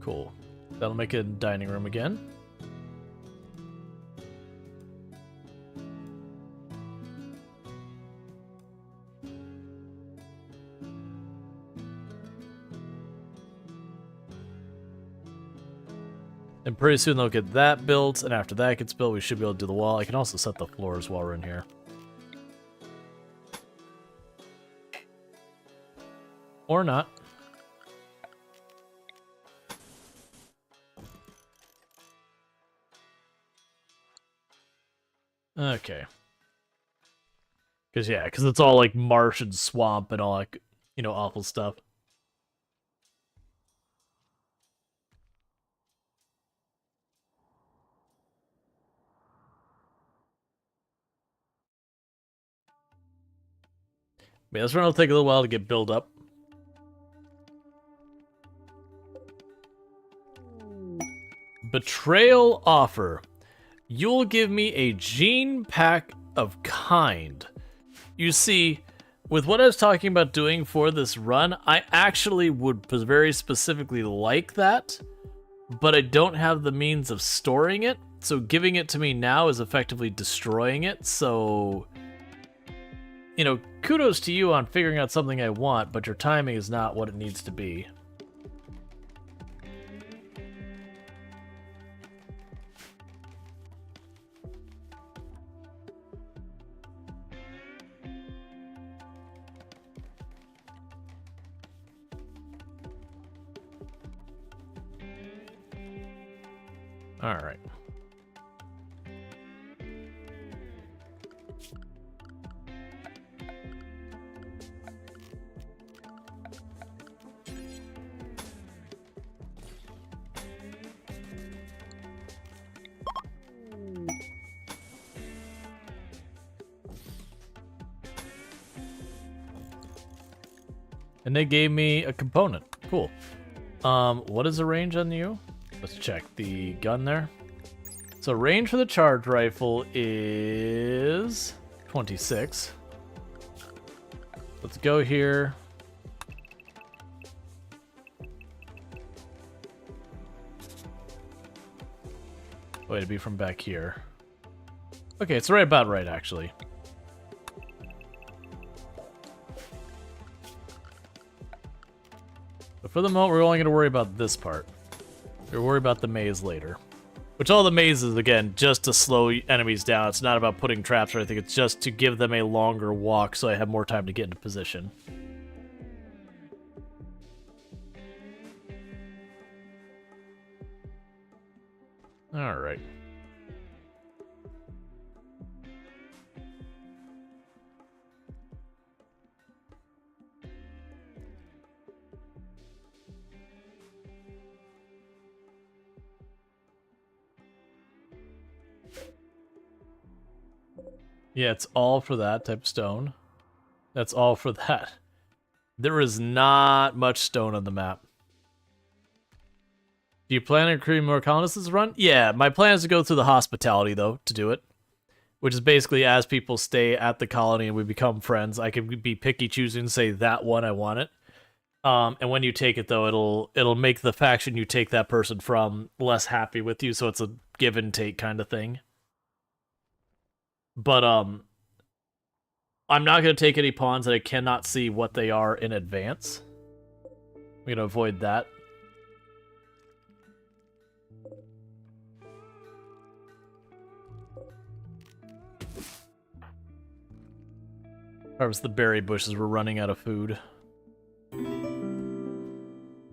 Cool. That'll make it a dining room again. And pretty soon they'll get that built, and after that gets built, we should be able to do the wall. I can also set the floors while we're in here. Or not. Okay. Because it's all like marsh and swamp and all that, you know, awful stuff. Yeah, this run will take a little while to get built up. Betrayal offer. You'll give me a gene pack of kind. You see, with what I was talking about doing for this run, I actually would very specifically like that, but I don't have the means of storing it, so giving it to me now is effectively destroying it, so... You know, kudos to you on figuring out something I want, but your timing is not what it needs to be. All right. And they gave me a component. Cool. What is the range on you? Let's check the gun there. So range for the charge rifle is 26. Let's go here. Wait, it'd be from back here. Okay, it's right about right, actually. But for the moment, we're only going to worry about this part. We'll worry about the maze later. Which all the mazes, again, just to slow enemies down. It's not about putting traps or anything. It's just to give them a longer walk so I have more time to get into position. Alright. Yeah, it's all for that type of stone. That's all for that. There is not much stone on the map. Do you plan on recruiting more colonists this run? Yeah, my plan is to go through the hospitality, though, to do it. Which is basically as people stay at the colony and we become friends, I can be picky choosing and say that one, I want it. And when you take it, though, it'll make the faction you take that person from less happy with you, so it's a give and take kind of thing. But, I'm not going to take any pawns that I cannot see what they are in advance. I'm going to avoid that. Harvest the berry bushes, we're running out of food. Thank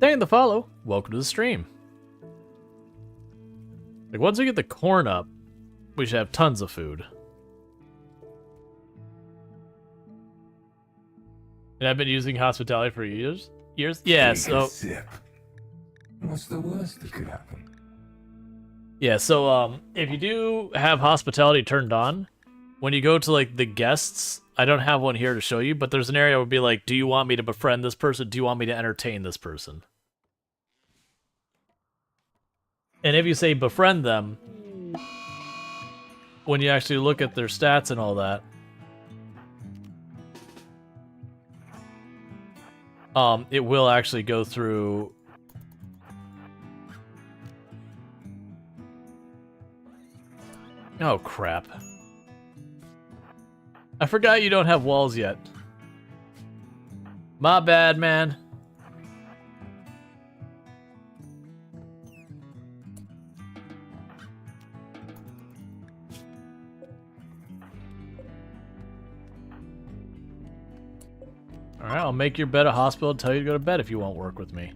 you the follow. Welcome to the stream. Like, once we get the corn up, we should have tons of food. And I've been using hospitality for years? Yeah, so... What's the worst that could happen? Yeah, so, if you do have hospitality turned on, when you go to like the guests, I don't have one here to show you, but there's an area where it would be like, do you want me to befriend this person? Do you want me to entertain this person? And if you say befriend them, when you actually look at their stats and all that, it will actually go through. Oh, crap. I forgot you don't have walls yet. My bad, man. Alright, I'll make your bed a hospital and tell you to go to bed if you won't work with me.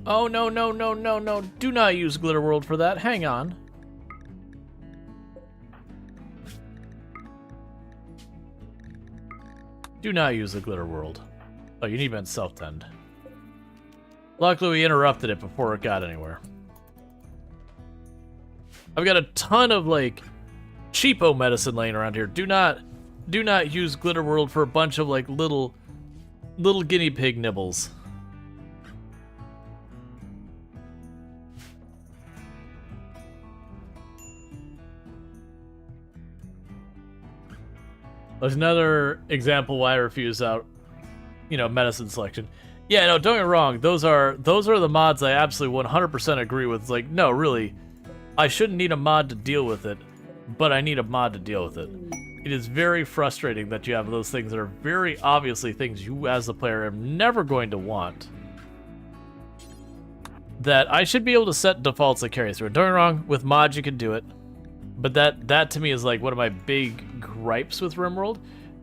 Oh, no, no, no, no, no. Do not use Glitter World for that. Hang on. Do not use the Glitter World. Oh, you need vent self-tend. Luckily, we interrupted it before it got anywhere. I've got a ton of, like, cheapo medicine laying around here. Do not use Glitter World for a bunch of, like, little guinea pig nibbles. There's another example why I refuse out, medicine selection. Yeah, no, don't get me wrong. Those are the mods I absolutely 100% agree with. It's like, no, really, I shouldn't need a mod to deal with it, but I need a mod to deal with it. It is very frustrating that you have those things that are very obviously things you as the player are never going to want. That I should be able to set defaults that carry through. Don't get me wrong, with mods you can do it. But that to me is like one of my big gripes with RimWorld,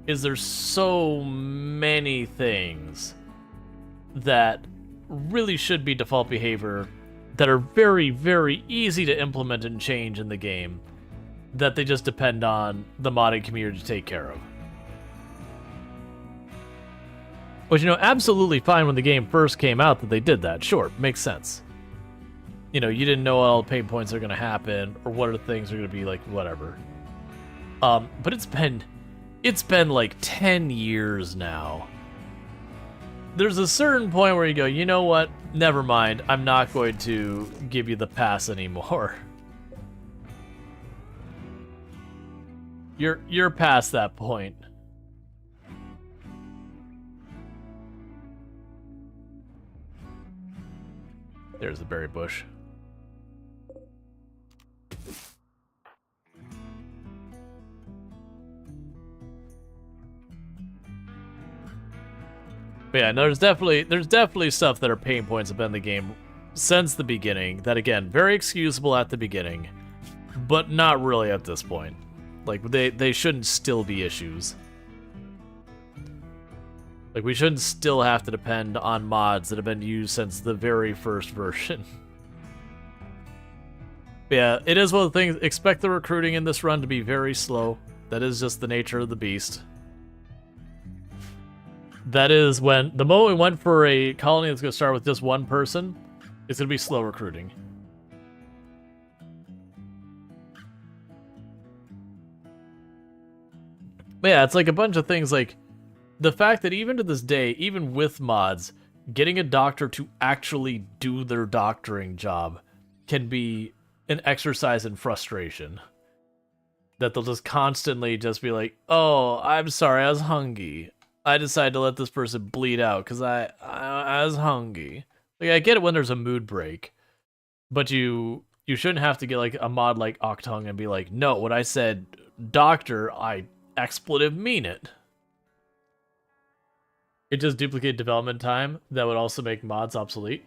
is there's so many things that really should be default behavior that are very, very easy to implement and change in the game that they just depend on the modding community to take care of. Which, absolutely fine when the game first came out that they did that. Sure, makes sense. You didn't know all the pain points are going to happen, or what are things are going to be like, whatever. But it's been like 10 years now. There's a certain point where you go, you know what? Never mind. I'm not going to give you the pass anymore. You're past that point. There's the berry bush. But yeah, no, there's definitely stuff that are pain points have been in the game since the beginning. That again, very excusable at the beginning, but not really at this point. Like they shouldn't still be issues. Like we shouldn't still have to depend on mods that have been used since the very first version. But yeah, it is one of the things. Expect the recruiting in this run to be very slow. That is just the nature of the beast. That is when, the moment we went for a colony that's going to start with just one person, it's going to be slow recruiting. But yeah, it's like a bunch of things like the fact that even to this day, even with mods, getting a doctor to actually do their doctoring job can be an exercise in frustration. That they'll just constantly just be like, oh, I'm sorry, I was hungry. I decided to let this person bleed out because I was hungry. Like, I get it when there's a mood break, but you shouldn't have to get like a mod like Octung and be like, no, when I said doctor, I expletive mean it. It just duplicated development time that would also make mods obsolete.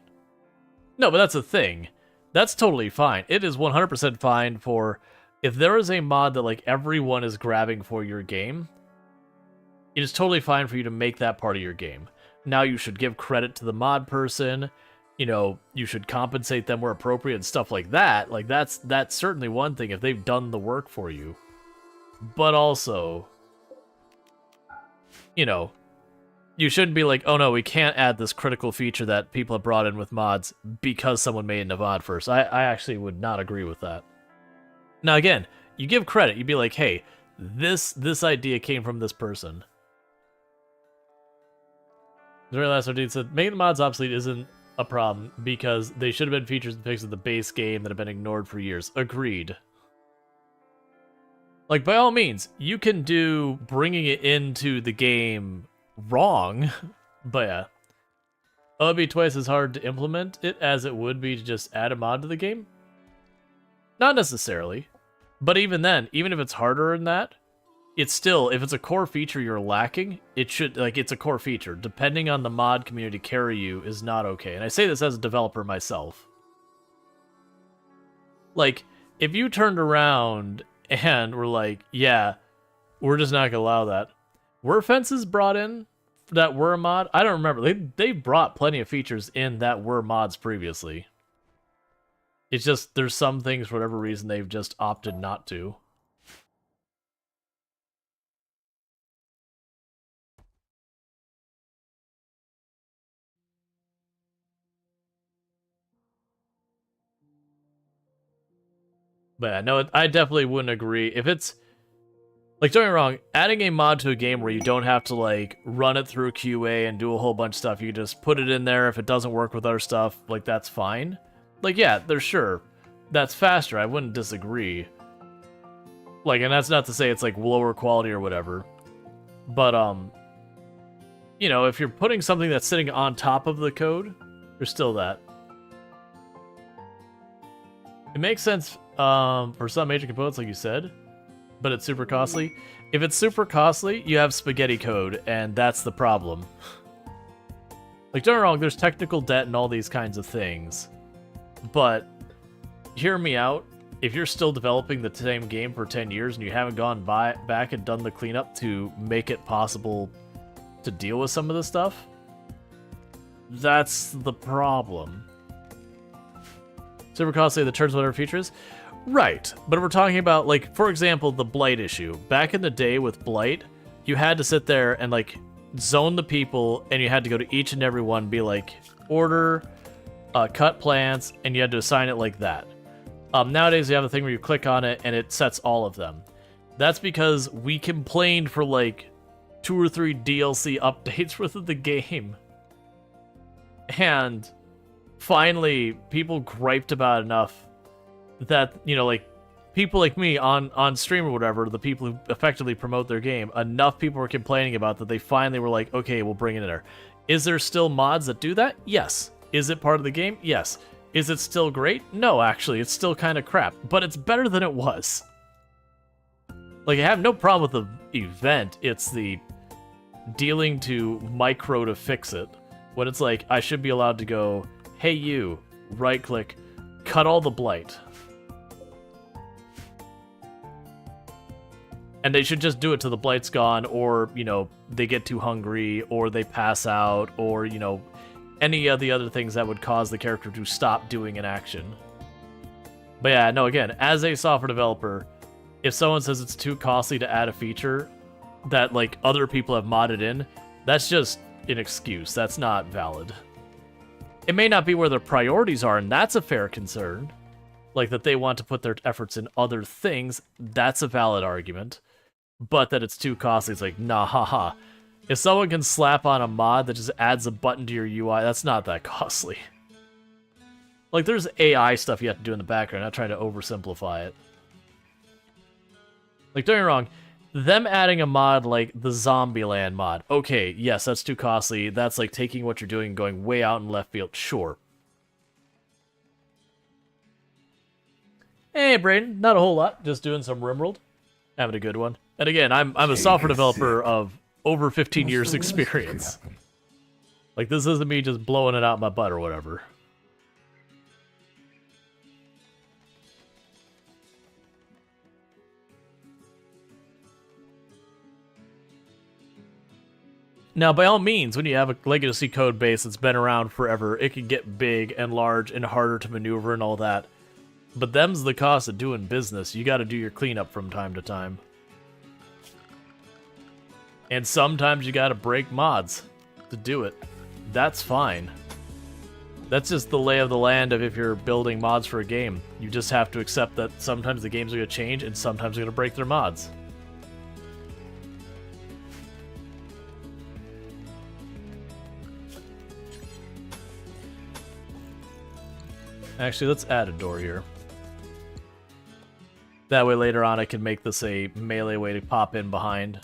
No, but that's the thing. That's totally fine. It is 100% fine for if there is a mod that like everyone is grabbing for your game. It is totally fine for you to make that part of your game. Now you should give credit to the mod person. You should compensate them where appropriate and stuff like that. Like that's certainly one thing if they've done the work for you. But also, you shouldn't be like, oh no, we can't add this critical feature that people have brought in with mods because someone made it in a mod first. I actually would not agree with that. Now again, you give credit. You'd be like, hey, this idea came from this person. The very last dude said, making the mods obsolete isn't a problem because they should have been features and fixes of the base game that have been ignored for years. Agreed. Like, by all means, you can do bringing it into the game wrong, but yeah. It would be twice as hard to implement it as it would be to just add a mod to the game? Not necessarily. But even then, even if it's harder than that, it's still, if it's a core feature you're lacking, it should, like, it's a core feature. Depending on the mod community carry you is not okay. And I say this as a developer myself. Like, if you turned around and were like, yeah, we're just not gonna allow that. Were fences brought in that were a mod? I don't remember. They brought plenty of features in that were mods previously. It's just, there's some things, for whatever reason, they've just opted not to. But yeah, no, I definitely wouldn't agree. If it's, like, don't get me wrong, adding a mod to a game where you don't have to, like, run it through QA and do a whole bunch of stuff, you just put it in there. If it doesn't work with other stuff, like, that's fine. Like, yeah, they're sure. That's faster, I wouldn't disagree. Like, and that's not to say it's, like, lower quality or whatever. But, you know, if you're putting something that's sitting on top of the code, there's still that. It makes sense for some major components, like you said, but it's super costly. If it's super costly, you have spaghetti code, and that's the problem. Like, don't get me wrong, there's technical debt and all these kinds of things. But, hear me out. If you're still developing the same game for 10 years and you haven't gone back and done the cleanup to make it possible to deal with some of this stuff, that's the problem. Super costly that turns whatever features? Right, but we're talking about, like, for example, the Blight issue. Back in the day with Blight, you had to sit there and, like, zone the people, and you had to go to each and every one, be like, order, cut plants, and you had to assign it like that. Nowadays, you have a thing where you click on it, and it sets all of them. That's because we complained for, like, 2 or 3 DLC updates worth of the game. And finally, people griped about enough that, you know, like, people like me on stream or whatever, the people who effectively promote their game, enough people were complaining about that they finally were like, okay, we'll bring it in there. Is there still mods that do that? Yes. Is it part of the game? Yes. Is it still great? No, actually, it's still kind of crap, but it's better than it was. Like, I have no problem with the event, it's the dealing to micro to fix it. When it's like, I should be allowed to go, hey you, right-click, cut all the blight. And they should just do it till the blight's gone, or, you know, they get too hungry, or they pass out, or, you know, any of the other things that would cause the character to stop doing an action. But yeah, no, again, as a software developer, if someone says it's too costly to add a feature that, like, other people have modded in, that's just an excuse. That's not valid. It may not be where their priorities are, and that's a fair concern. Like, that they want to put their efforts in other things, that's a valid argument. But that it's too costly, it's like, nah, haha. If someone can slap on a mod that just adds a button to your UI, that's not that costly. Like, there's AI stuff you have to do in the background, not trying to oversimplify it. Like, don't get me wrong, them adding a mod like the Zombieland mod, okay, yes, that's too costly, that's like taking what you're doing and going way out in left field, sure. Hey, Brayden, not a whole lot, just doing some RimWorld. Having a good one. And again, I'm a software developer of over 15 years experience. Like, this isn't me just blowing it out my butt or whatever. Now, by all means, when you have a legacy code base that's been around forever, it can get big and large and harder to maneuver and all that. But them's the cost of doing business. You gotta do your cleanup from time to time. And sometimes you gotta break mods. to do it. That's fine. That's just the lay of the land of if you're building mods for a game. You just have to accept that sometimes the games are going to change and sometimes they're going to break their mods. Actually, let's add a door here. That way later on I can make this a melee way to pop in behind.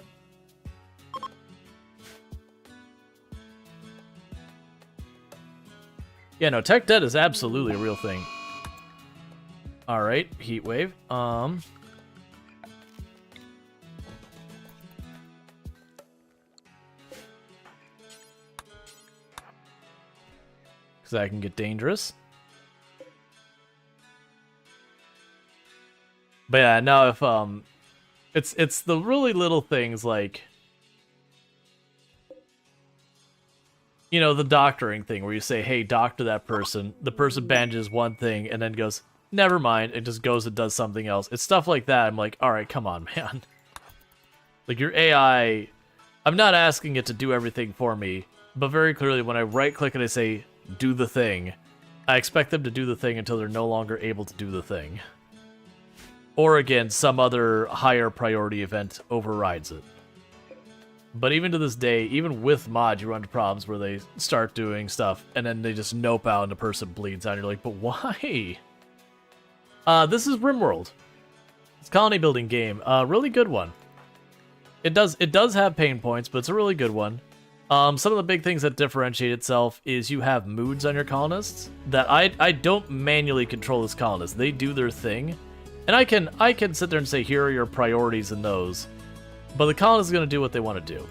Yeah, no, tech debt is absolutely a real thing. Alright, heat wave. Because that can get dangerous. But yeah, no, if it's the really little things like, you know, the doctoring thing where you say, hey, doctor that person. The person bandages one thing and then goes, never mind. It just goes and does something else. It's stuff like that. I'm like, all right, come on, man. Like your AI, I'm not asking it to do everything for me, but very clearly when I right click and I say, do the thing, I expect them to do the thing until they're no longer able to do the thing. Or again, some other higher priority event overrides it. But even to this day, even with mods, you run into problems where they start doing stuff, and then they just nope out and the person bleeds out, and you're like, but why? This is RimWorld. It's a colony building game. Really good one. It does have pain points, but it's a really good one. Some of the big things that differentiate itself is you have moods on your colonists that I don't manually control as colonists. They do their thing. And I can sit there and say, here are your priorities in those. But the colonist is going to do what they want to do.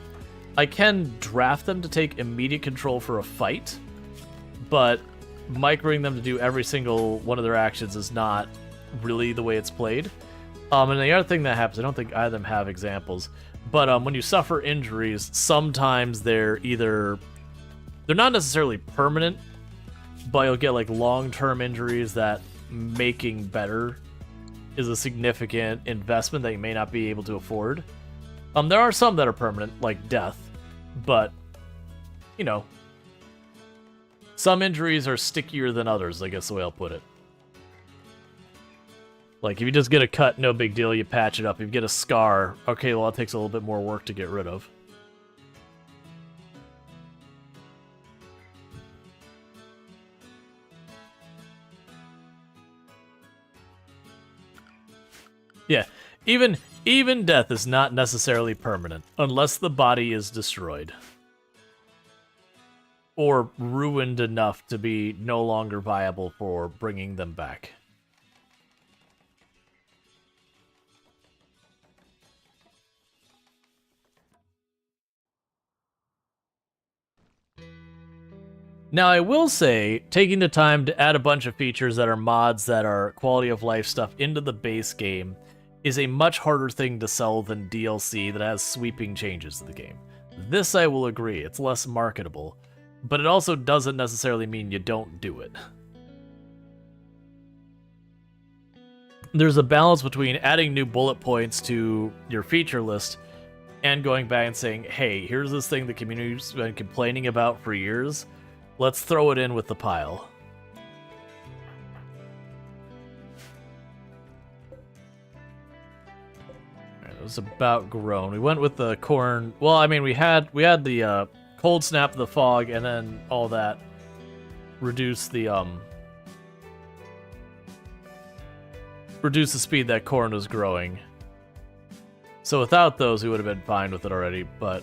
I can draft them to take immediate control for a fight, but microing them to do every single one of their actions is not really the way it's played. And the other thing that happens, I don't think either of them have examples, but when you suffer injuries, sometimes they're not necessarily permanent, but you'll get like long-term injuries that making better is a significant investment that you may not be able to afford. There are some that are permanent, like death, but, you know, some injuries are stickier than others, I guess the way I'll put it. Like, if you just get a cut, no big deal, you patch it up. If you get a scar, okay, well, it takes a little bit more work to get rid of. Yeah, even death is not necessarily permanent, unless the body is destroyed. Or ruined enough to be no longer viable for bringing them back. Now, I will say, taking the time to add a bunch of features that are mods that are quality of life stuff into the base game is a much harder thing to sell than DLC that has sweeping changes to the game. This I will agree, it's less marketable, but it also doesn't necessarily mean you don't do it. There's a balance between adding new bullet points to your feature list and going back and saying, hey, here's this thing the community's been complaining about for years, let's throw it in with the pile. It was about grown. We went with the corn. Well, I mean, we had the cold snap, the fog, and then all that reduce the speed that corn was growing. So without those, we would have been fine with it already, but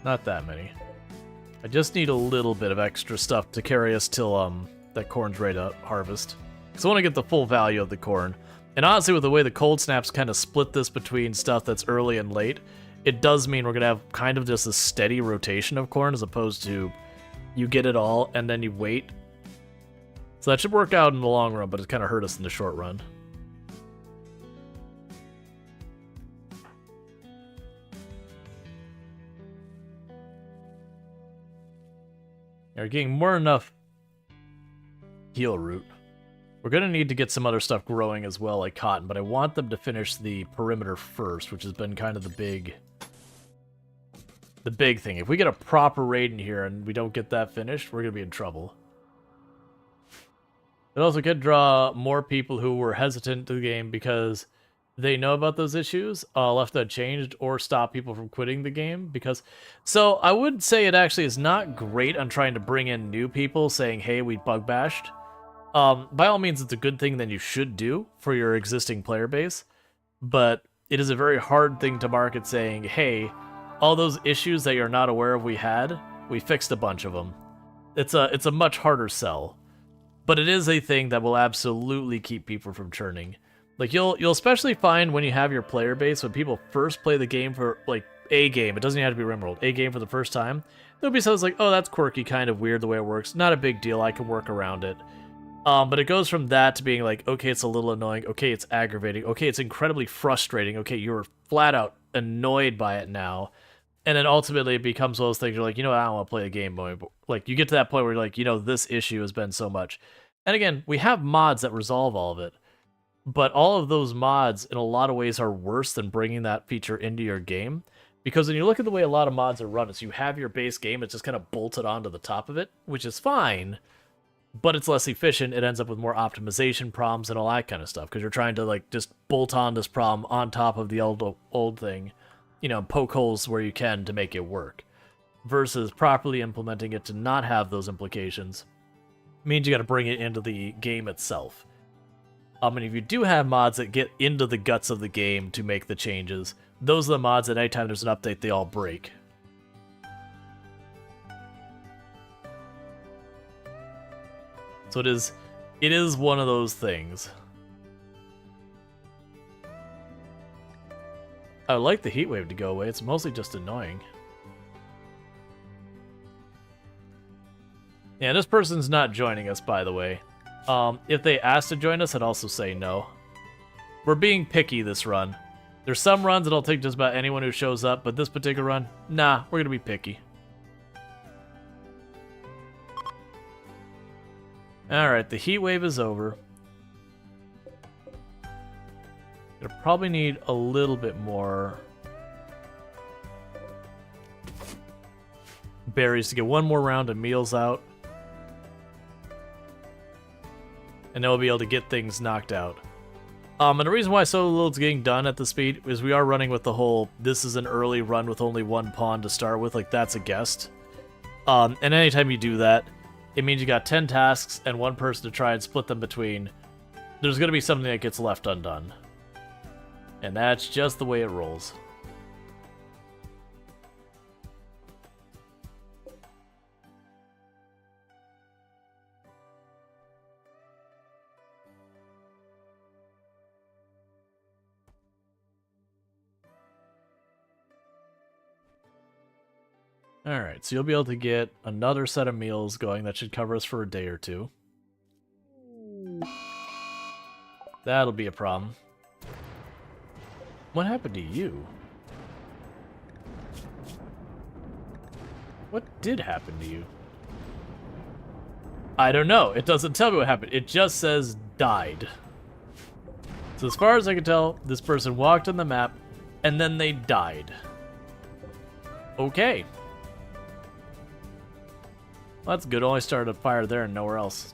not that many. I just need a little bit of extra stuff to carry us till that corn's ready to harvest. Because I want to get the full value of the corn. And honestly, with the way the cold snaps kind of split this between stuff that's early and late, it does mean we're going to have kind of just a steady rotation of corn as opposed to you get it all and then you wait. So that should work out in the long run, but it kind of hurt us in the short run. We're getting more than enough heal root. We're going to need to get some other stuff growing as well, like cotton, but I want them to finish the perimeter first, which has been kind of the big the big thing. If we get a proper raid in here and we don't get that finished, we're going to be in trouble. It also could draw more people who were hesitant to the game because they know about those issues, left unchanged, or stop people from quitting the game. So I would say it actually is not great on trying to bring in new people saying, hey, we bug bashed. By all means, it's a good thing that you should do for your existing player base, but it is a very hard thing to market saying, hey, all those issues that you're not aware of we fixed a bunch of them. It's a much harder sell. But it is a thing that will absolutely keep people from churning. Like, you'll especially find when you have your player base, when people first play the game for, like, a game, it doesn't even have to be RimWorld, a game for the first time, there'll be something like, oh, that's quirky, kind of weird the way it works, not a big deal, I can work around it. But it goes from that to being like, okay, it's a little annoying, okay, it's aggravating, okay, it's incredibly frustrating, okay, you're flat out annoyed by it now, and then ultimately it becomes one of those things, you're like, you know what, I don't want to play the game more. Like, you get to that point where you're like, you know, this issue has been so much. And again, we have mods that resolve all of it, but all of those mods in a lot of ways are worse than bringing that feature into your game, because when you look at the way a lot of mods are run, is you have your base game, it's just kind of bolted onto the top of it, which is fine, but it's less efficient. It ends up with more optimization problems and all that kind of stuff, because you're trying to, like, just bolt on this problem on top of the old thing, you know, poke holes where you can to make it work, versus properly implementing it to not have those implications. Means you got to bring it into the game itself. And if you do have mods that get into the guts of the game to make the changes, those are the mods that anytime there's an update, they all break. So it is one of those things. I would like the heat wave to go away. It's mostly just annoying. Yeah, this person's not joining us, by the way. If they asked to join us, I'd also say no. We're being picky this run. There's some runs that I'll take just about anyone who shows up, but this particular run, nah, we're gonna be picky. Alright, the heat wave is over. Gonna probably need a little bit more berries to get one more round of meals out. And then we'll be able to get things knocked out. And the reason why Solo Load's getting done at the speed is we are running with the whole, this is an early run with only one pawn to start with, like that's a guest. And anytime you do that, it means you got 10 tasks and one person to try and split them between. There's going to be something that gets left undone. And that's just the way it rolls. Alright, so you'll be able to get another set of meals going that should cover us for a day or two. That'll be a problem. What happened to you? What did happen to you? I don't know. It doesn't tell me what happened. It just says died. So as far as I can tell, this person walked on the map and then they died. Okay. Well, that's good. Only started a fire there and nowhere else.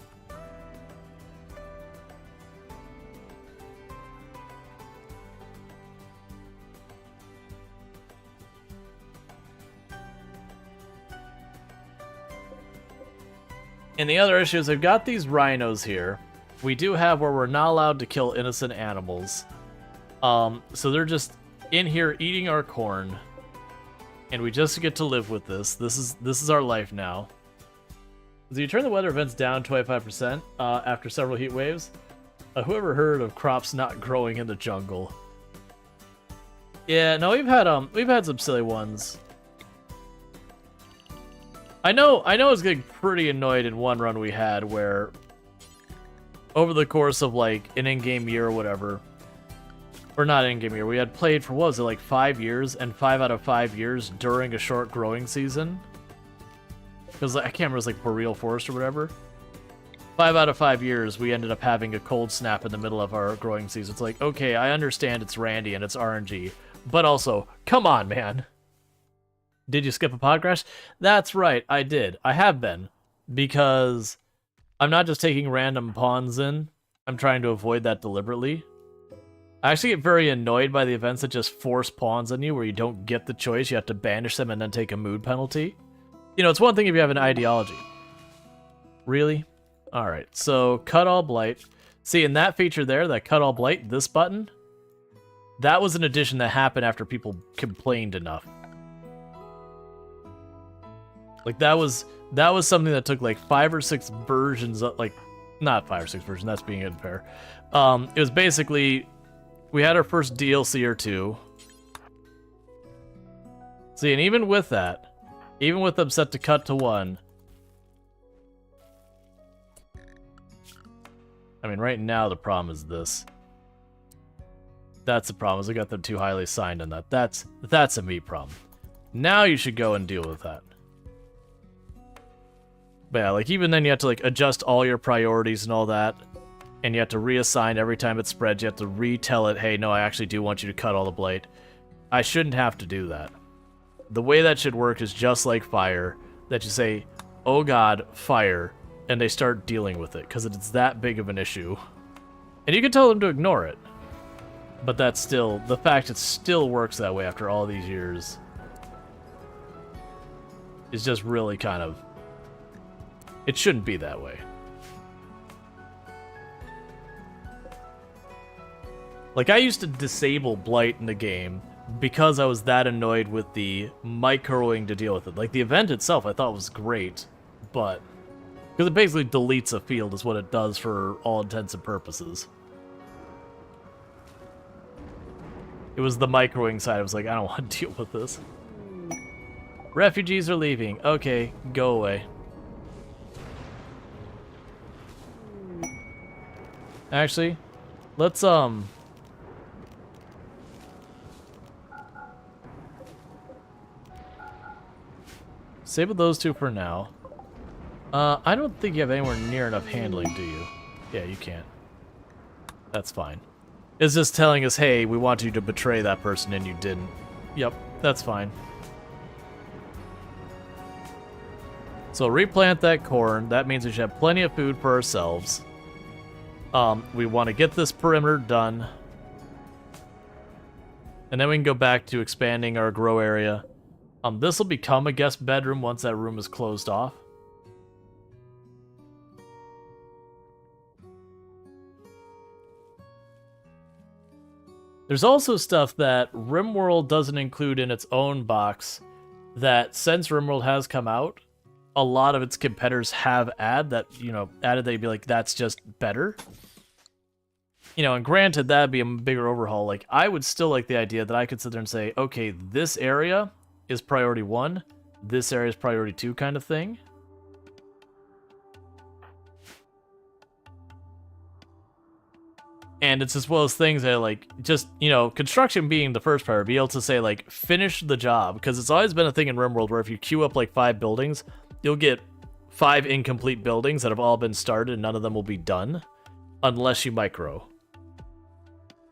And the other issue is I've got these rhinos here. We do have where we're not allowed to kill innocent animals. So they're just in here eating our corn. And we just get to live with this. This is our life now. So you turn the weather events down 25% after several heat waves. Whoever heard of crops not growing in the jungle? Yeah, no, we've had some silly ones. I know I was getting pretty annoyed in one run we had where over the course of like an in-game year or whatever, or not in-game year, we had played for, what was it, like 5 years, and 5 out of 5 years during a short growing season. Because I can't remember, it was like Boreal Forest or whatever. 5 out of 5 years, we ended up having a cold snap in the middle of our growing season. It's like, okay, I understand it's Randy and it's RNG, but also, come on, man. Did you skip a pod crash? That's right, I did. I have been. Because I'm not just taking random pawns in. I'm trying to avoid that deliberately. I actually get very annoyed by the events that just force pawns on you where you don't get the choice. You have to banish them and then take a mood penalty. You know, it's one thing if you have an ideology. Really? Alright, so cut all blight. See, in that feature there, that cut all blight, this button, that was an addition that happened after people complained enough. Like, that was something that took like 5 or 6 versions of, like, not 5 or 6 versions, that's being unfair. It was basically, we had our first DLC or two. See, and even with that, even with them set to cut to 1, I mean, right now the problem is this. That's the problem, is I got them too highly assigned on that. That's a me problem. Now you should go and deal with that. But yeah, like, even then you have to, like, adjust all your priorities and all that. And you have to reassign every time it spreads. You have to retell it, hey, no, I actually do want you to cut all the blight. I shouldn't have to do that. The way that should work is just like fire. That you say, oh god, fire. And they start dealing with it, because it's that big of an issue. And you can tell them to ignore it. But that's still, the fact it still works that way after all these years is just really kind of, it shouldn't be that way. Like, I used to disable blight in the game because I was that annoyed with the microing to deal with it. Like, the event itself I thought was great, but because it basically deletes a field is what it does for all intents and purposes. It was the microing side. I was like, I don't want to deal with this. Refugees are leaving. Okay, go away. Actually, let's save those two for now. I don't think you have anywhere near enough handling, do you? Yeah, you can't. That's fine. It's just telling us, hey, we want you to betray that person and you didn't. Yep, that's fine. So replant that corn. That means we should have plenty of food for ourselves. We want to get this perimeter done. And then we can go back to expanding our grow area. This will become a guest bedroom once that room is closed off. There's also stuff that RimWorld doesn't include in its own box that, since RimWorld has come out, a lot of its competitors have added that you'd be like, that's just better. You know, and granted, that'd be a bigger overhaul. Like, I would still like the idea that I could sit there and say, okay, this area is priority 1, this area is priority 2 kind of thing. And it's as well as things that, like, just, construction being the first priority, be able to say, like, finish the job. Because it's always been a thing in RimWorld where if you queue up, like, 5 buildings, you'll get 5 incomplete buildings that have all been started and none of them will be done. Unless you micro.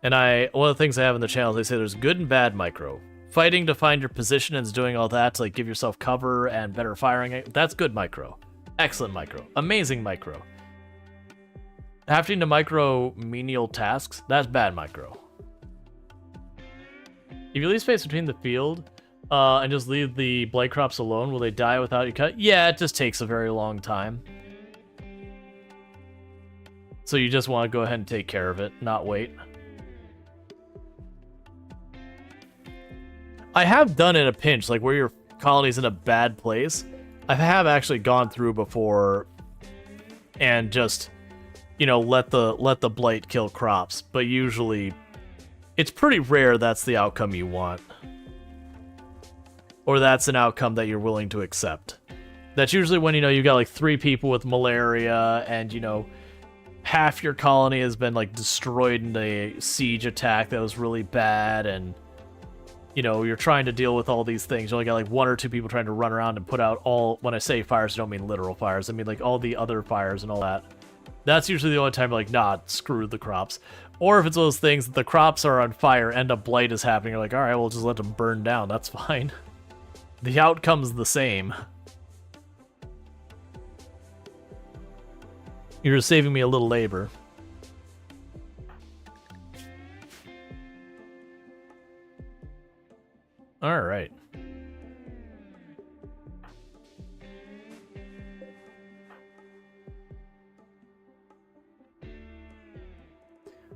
And one of the things I have in the channel is they say there's good and bad micro. Fighting to find your position and doing all that to, like, give yourself cover and better firing, that's good micro. Excellent micro. Amazing micro. Having to micro menial tasks, that's bad micro. If you leave space between the field and just leave the blight crops alone, will they die without you cut? Yeah, it just takes a very long time. So you just want to go ahead and take care of it, not wait. I have done in a pinch, like where your colony's in a bad place. I have actually gone through before and just, let the blight kill crops, but usually it's pretty rare that's the outcome you want. Or that's an outcome that you're willing to accept. That's usually when, you got like 3 people with malaria and, half your colony has been like destroyed in a siege attack that was really bad, and you're trying to deal with all these things. You only got like 1 or 2 people trying to run around and put out all, when I say fires, I don't mean literal fires, I mean like all the other fires and all that. That's usually the only time you're like, nah, screw the crops. Or if it's those things that the crops are on fire and a blight is happening, you're like, alright, we'll just let them burn down, that's fine. The outcome's the same. You're saving me a little labor. Alright.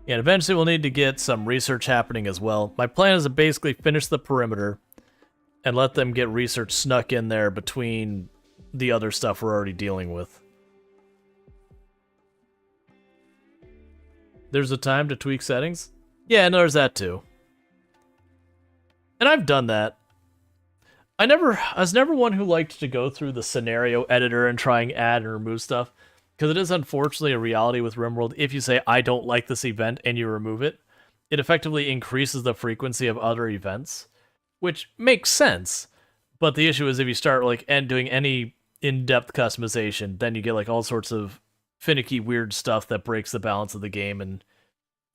Yeah, and eventually we'll need to get some research happening as well. My plan is to basically finish the perimeter and let them get research snuck in there between the other stuff we're already dealing with. There's a time to tweak settings? Yeah, and there's that too. And I've done that. I was never one who liked to go through the scenario editor and try and add and remove stuff. Because it is unfortunately a reality with RimWorld. If you say, I don't like this event, and you remove it, it effectively increases the frequency of other events, which makes sense. But the issue is if you start like doing any in-depth customization, then you get like all sorts of finicky, weird stuff that breaks the balance of the game. And,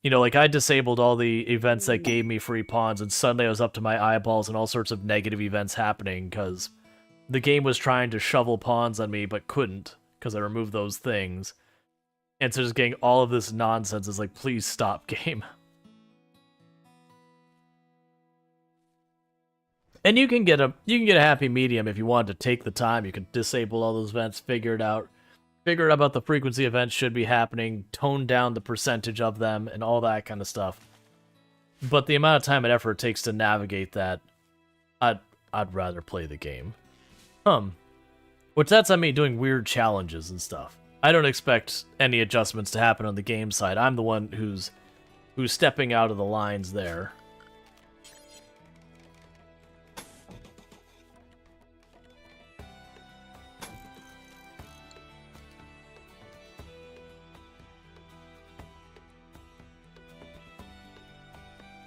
you know, like I disabled all the events that gave me free pawns, and suddenly I was up to my eyeballs and all sorts of negative events happening because the game was trying to shovel pawns on me but couldn't, because I removed those things. And so just getting all of this nonsense is like, please stop, game. And you can get a happy medium if you want to take the time. You can disable all those events, figure it out about the frequency events should be happening, tone down the percentage of them, and all that kind of stuff. But the amount of time and effort it takes to navigate that, I'd rather play the game. Which that's on me doing weird challenges and stuff. I don't expect any adjustments to happen on the game side. I'm the one who's stepping out of the lines there.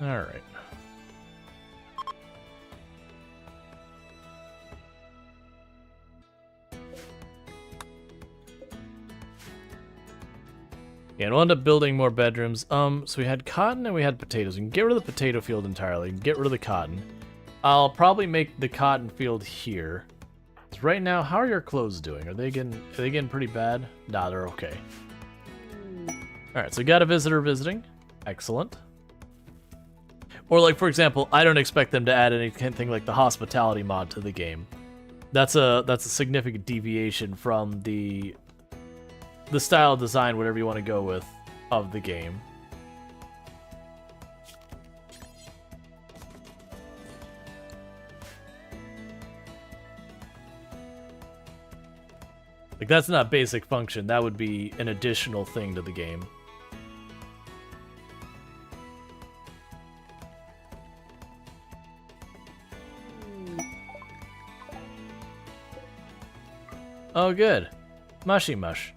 All right. Yeah, and we'll end up building more bedrooms. So we had cotton and we had potatoes. We can get rid of the potato field entirely. We can get rid of the cotton. I'll probably make the cotton field here. So right now, how are your clothes doing? Are they getting pretty bad? Nah, they're okay. All right, so we got a visitor visiting. Excellent. Or like, for example, I don't expect them to add anything like the hospitality mod to the game. That's a significant deviation from the style of design, whatever you want to go with, of the game. Like, that's not a basic function. That would be an additional thing to the game. Oh, good. Mushy mush.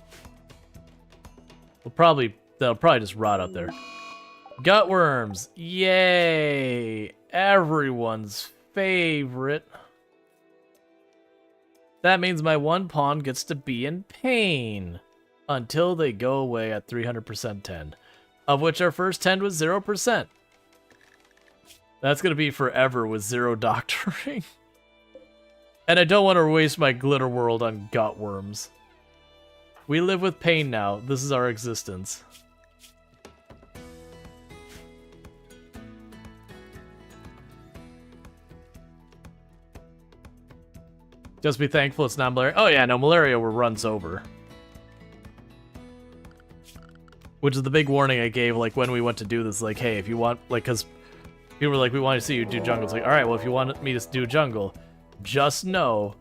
They'll probably just rot up there. Gutworms. Yay! Everyone's favorite. That means my one pawn gets to be in pain until they go away at 300% tend, of which our first tend was 0%. That's gonna be forever with 0 doctoring. And I don't want to waste my glitter world on gutworms. We live with pain now. This is our existence. Just be thankful it's not malaria. Oh yeah, no, malaria runs over. Which is the big warning I gave, like, when we went to do this, like, hey, if you want, like, because people were like, we want to see you do jungle. It's like, alright, well, if you want me to do jungle, just know,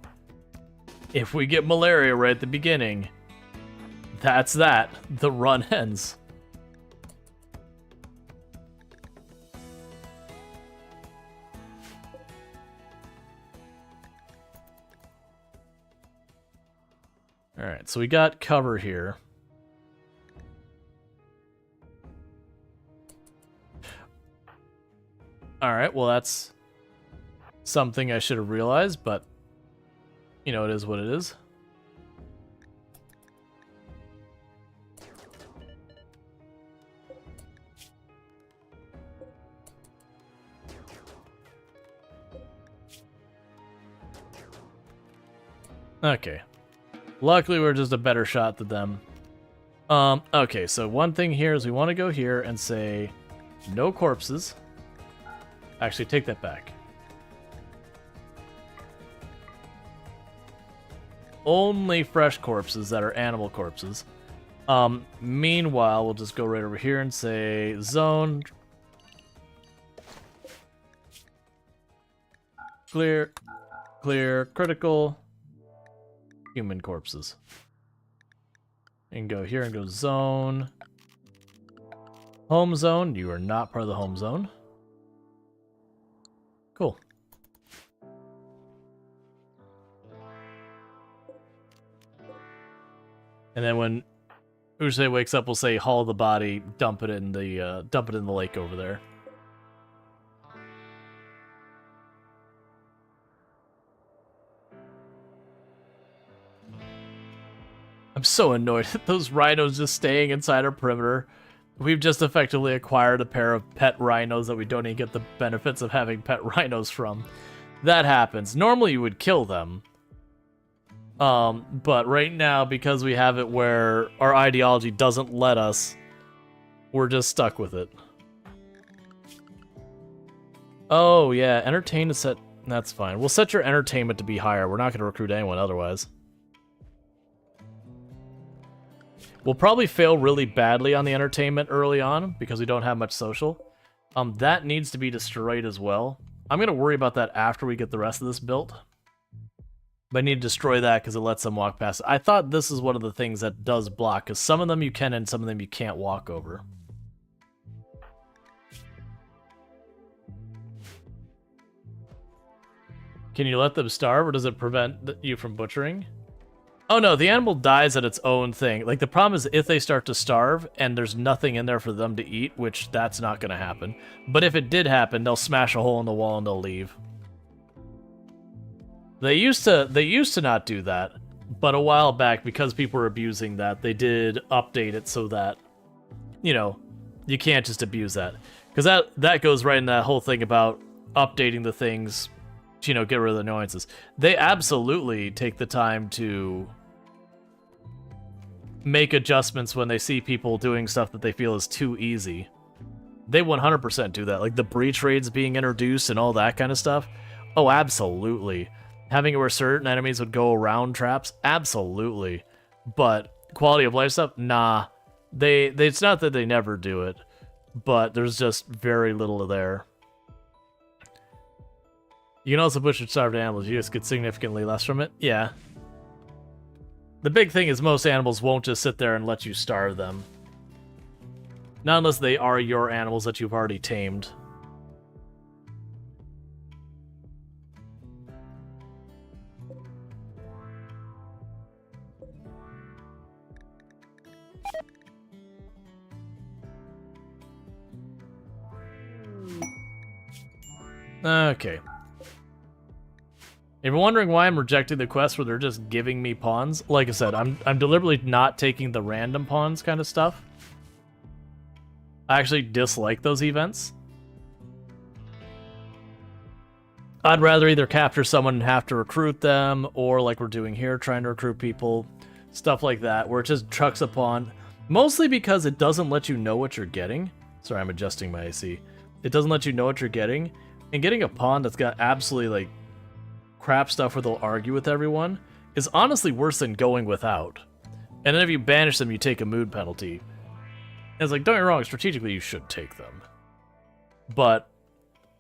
if we get malaria right at the beginning, that's that. The run ends. Alright, so we got cover here. Alright, well that's something I should have realized, but you know, it is what it is. Okay. Luckily, we're just a better shot than them. Okay, so one thing here is we want to go here and say no corpses. Actually, take that back. Only fresh corpses that are animal corpses. Meanwhile, we'll just go right over here and say zone. Clear, critical, human corpses. And go here and go zone. Home zone, you are not part of the home zone. Cool. And then when Uche wakes up, we'll say haul the body, dump it in the lake over there. I'm so annoyed at those rhinos just staying inside our perimeter. We've just effectively acquired a pair of pet rhinos that we don't even get the benefits of having pet rhinos from. That happens. Normally you would kill them. But right now, because we have it where our ideology doesn't let us, we're just stuck with it. Oh, yeah, entertain to set... That's fine. We'll set your entertainment to be higher. We're not going to recruit anyone otherwise. We'll probably fail really badly on the entertainment early on, because we don't have much social. That needs to be destroyed as well. I'm going to worry about that after we get the rest of this built. But I need to destroy that because it lets them walk past. I thought this is one of the things that does block, because some of them you can and some of them you can't walk over. Can you let them starve, or does it prevent you from butchering? Oh no, the animal dies at its own thing. Like, the problem is if they start to starve and there's nothing in there for them to eat, which that's not going to happen. But if it did happen, they'll smash a hole in the wall and they'll leave. They used to not do that, but a while back, because people were abusing that, they did update it so that, you know, you can't just abuse that. Because that goes right in that whole thing about updating the things to, you know, get rid of the annoyances. They absolutely take the time to make adjustments when they see people doing stuff that they feel is too easy. They 100% do that. Like the breach raids being introduced and all that kind of stuff. Oh, absolutely. Having it where certain enemies would go around traps? Absolutely. But quality of life stuff? Nah. It's not that they never do it, but there's just very little there. You can also butcher starved animals. You just get significantly less from it. Yeah. The big thing is most animals won't just sit there and let you starve them. Not unless they are your animals that you've already tamed. Okay. If you're wondering why I'm rejecting the quest where they're just giving me pawns, like I said, I'm deliberately not taking the random pawns kind of stuff. I actually dislike those events. I'd rather either capture someone and have to recruit them, or like we're doing here, trying to recruit people, stuff like that, where it just chucks a pawn. Mostly because it doesn't let you know what you're getting. Sorry, I'm adjusting my AC. It doesn't let you know what you're getting. And getting a pawn that's got absolutely, like, crap stuff where they'll argue with everyone is honestly worse than going without. And then if you banish them, you take a mood penalty. And it's like, don't get me wrong, strategically you should take them. But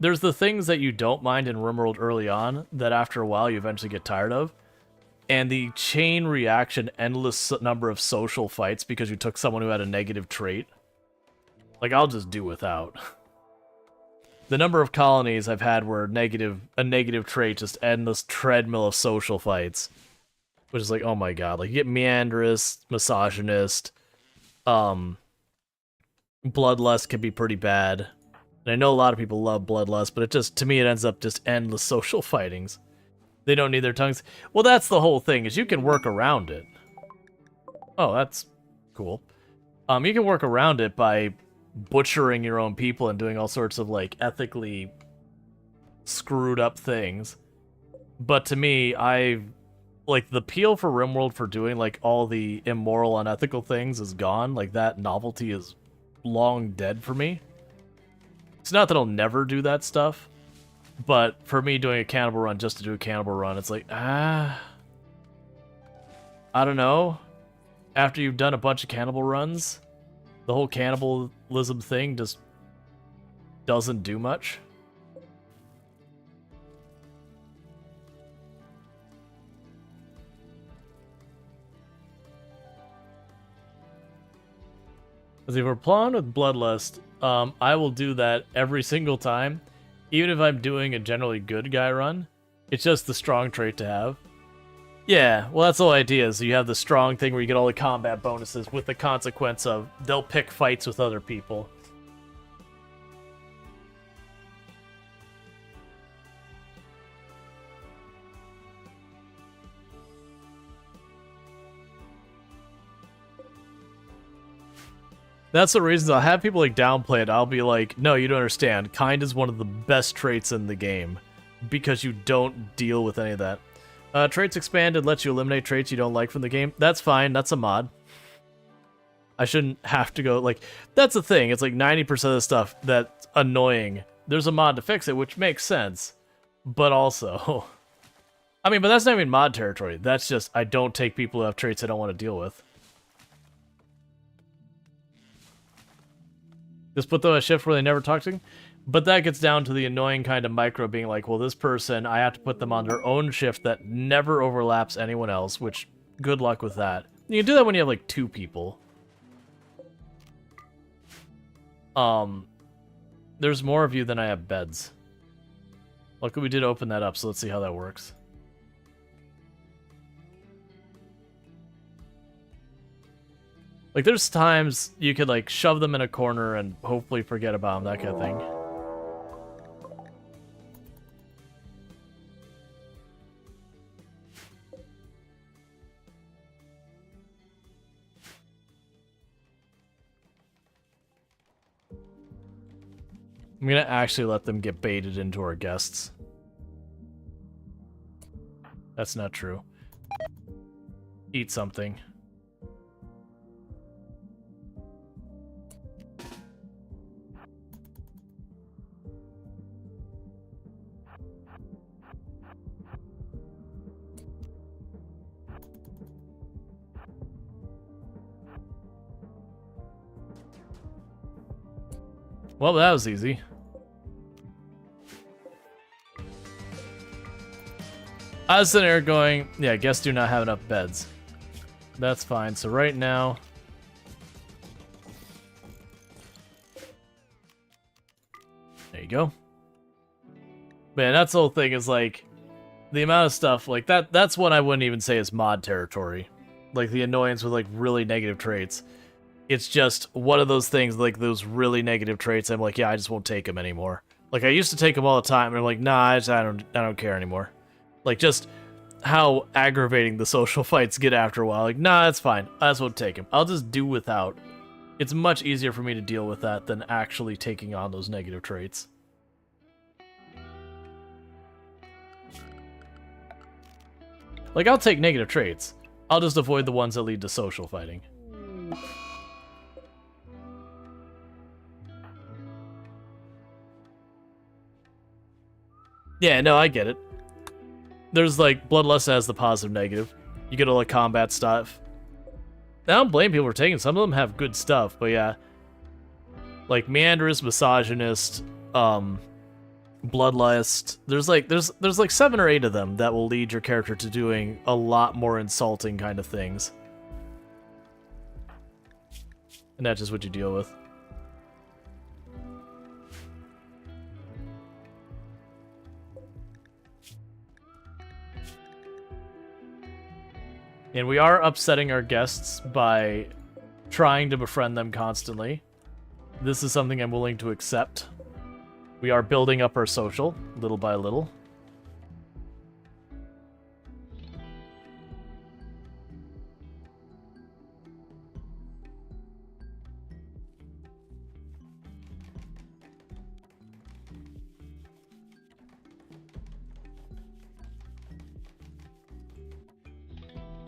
there's the things that you don't mind in RimWorld early on that after a while you eventually get tired of. And the chain reaction, endless number of social fights because you took someone who had a negative trait. Like, I'll just do without. The number of colonies I've had where a negative trait, just endless treadmill of social fights. Which is like, oh my god. Like, you get meandrist, misogynist, bloodlust can be pretty bad. And I know a lot of people love bloodlust, but it just, to me, it ends up just endless social fightings. They don't need their tongues. Well, that's the whole thing, is you can work around it. Oh, that's cool. You can work around it by butchering your own people and doing all sorts of, like, ethically screwed up things. But to me, I like the appeal for RimWorld for doing like all the immoral, unethical things is gone. Like that novelty is long dead for me. It's not that I'll never do that stuff, but for me doing a cannibal run just to do a cannibal run, it's like, I don't know. After you've done a bunch of cannibal runs, the whole cannibalism thing just doesn't do much. Because if we're playing with Bloodlust, I will do that every single time, even if I'm doing a generally good guy run. It's just the strong trait to have. Yeah, well, that's the whole idea, is you have the strong thing where you get all the combat bonuses with the consequence of they'll pick fights with other people. That's the reason I'll have people like downplay it. I'll be like, no, you don't understand. Kind is one of the best traits in the game because you don't deal with any of that. Traits expanded lets you eliminate traits you don't like from the game. That's fine. That's a mod. I shouldn't have to go, like, that's the thing. It's like 90% of the stuff that's annoying. There's a mod to fix it, which makes sense. But also, I mean, but that's not even mod territory. That's just, I don't take people who have traits I don't want to deal with. Just put them on a shift where they never talk to you. But that gets down to the annoying kind of micro being like, well, this person, I have to put them on their own shift that never overlaps anyone else, which, good luck with that. You can do that when you have, like, 2 people. There's more of you than I have beds. Luckily, we did open that up, so let's see how that works. Like, there's times you could, like, shove them in a corner and hopefully forget about them, that kind of thing. I'm gonna actually let them get baited into our guests. That's not true. Eat something. Well, that was easy. I was sitting there going, yeah, guests do not have enough beds. That's fine. So right now, there you go. Man, that's the whole thing is like, the amount of stuff, like that's what I wouldn't even say is mod territory. Like the annoyance with like really negative traits. It's just one of those things, like those really negative traits. I'm like, yeah, I just won't take them anymore. Like I used to take them all the time, and I'm like, nah, I don't care anymore. Like just how aggravating the social fights get after a while. Like, nah, it's fine. I just won't take them. I'll just do without. It's much easier for me to deal with that than actually taking on those negative traits. Like, I'll take negative traits. I'll just avoid the ones that lead to social fighting. Yeah, no, I get it. There's, like, Bloodlust has the positive negative. You get all the combat stuff. I don't blame people for taking. Some of them have good stuff, but yeah. Like, Meanderous, Misogynist, Bloodlust. There's like 7 or 8 of them that will lead your character to doing a lot more insulting kind of things. And that's just what you deal with. And we are upsetting our guests by trying to befriend them constantly. This is something I'm willing to accept. We are building up our social, little by little.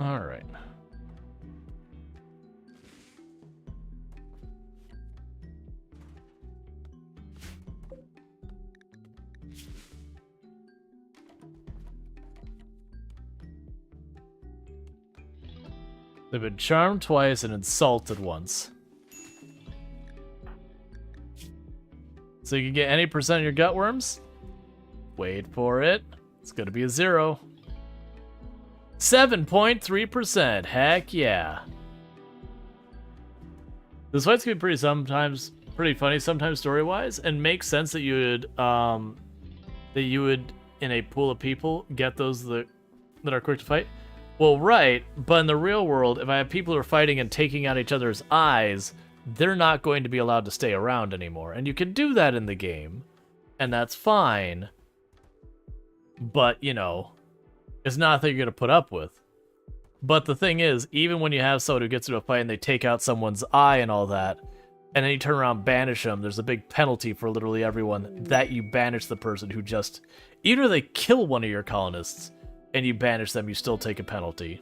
All right. They've been charmed twice and insulted once. So you can get any percent of your gut worms? Wait for it. It's gonna be a 0. 7.3%. Heck yeah. This fight's gonna be pretty funny sometimes story-wise, and makes sense that you would in a pool of people get those that are quick to fight. Well, right, but in the real world, if I have people who are fighting and taking out each other's eyes, they're not going to be allowed to stay around anymore. And you can do that in the game, and that's fine. But, you know, it's not that you're going to put up with. But the thing is, even when you have someone who gets into a fight and they take out someone's eye and all that, and then you turn around and banish them, there's a big penalty for literally everyone that you banish the person who just... Even if they kill one of your colonists, and you banish them, you still take a penalty.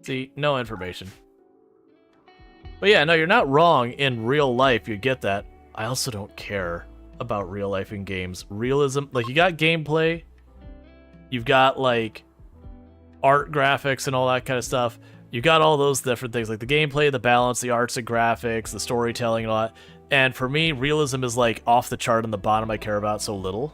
See, no information. But yeah, no, you're not wrong. In real life, you get that. I also don't care about real life in games. Realism, like, you got gameplay, you've got, like, art graphics and all that kind of stuff. You got all those different things, like the gameplay, the balance, the arts and graphics, the storytelling, and all that. And for me, realism is, like, off the chart on the bottom. I care about so little.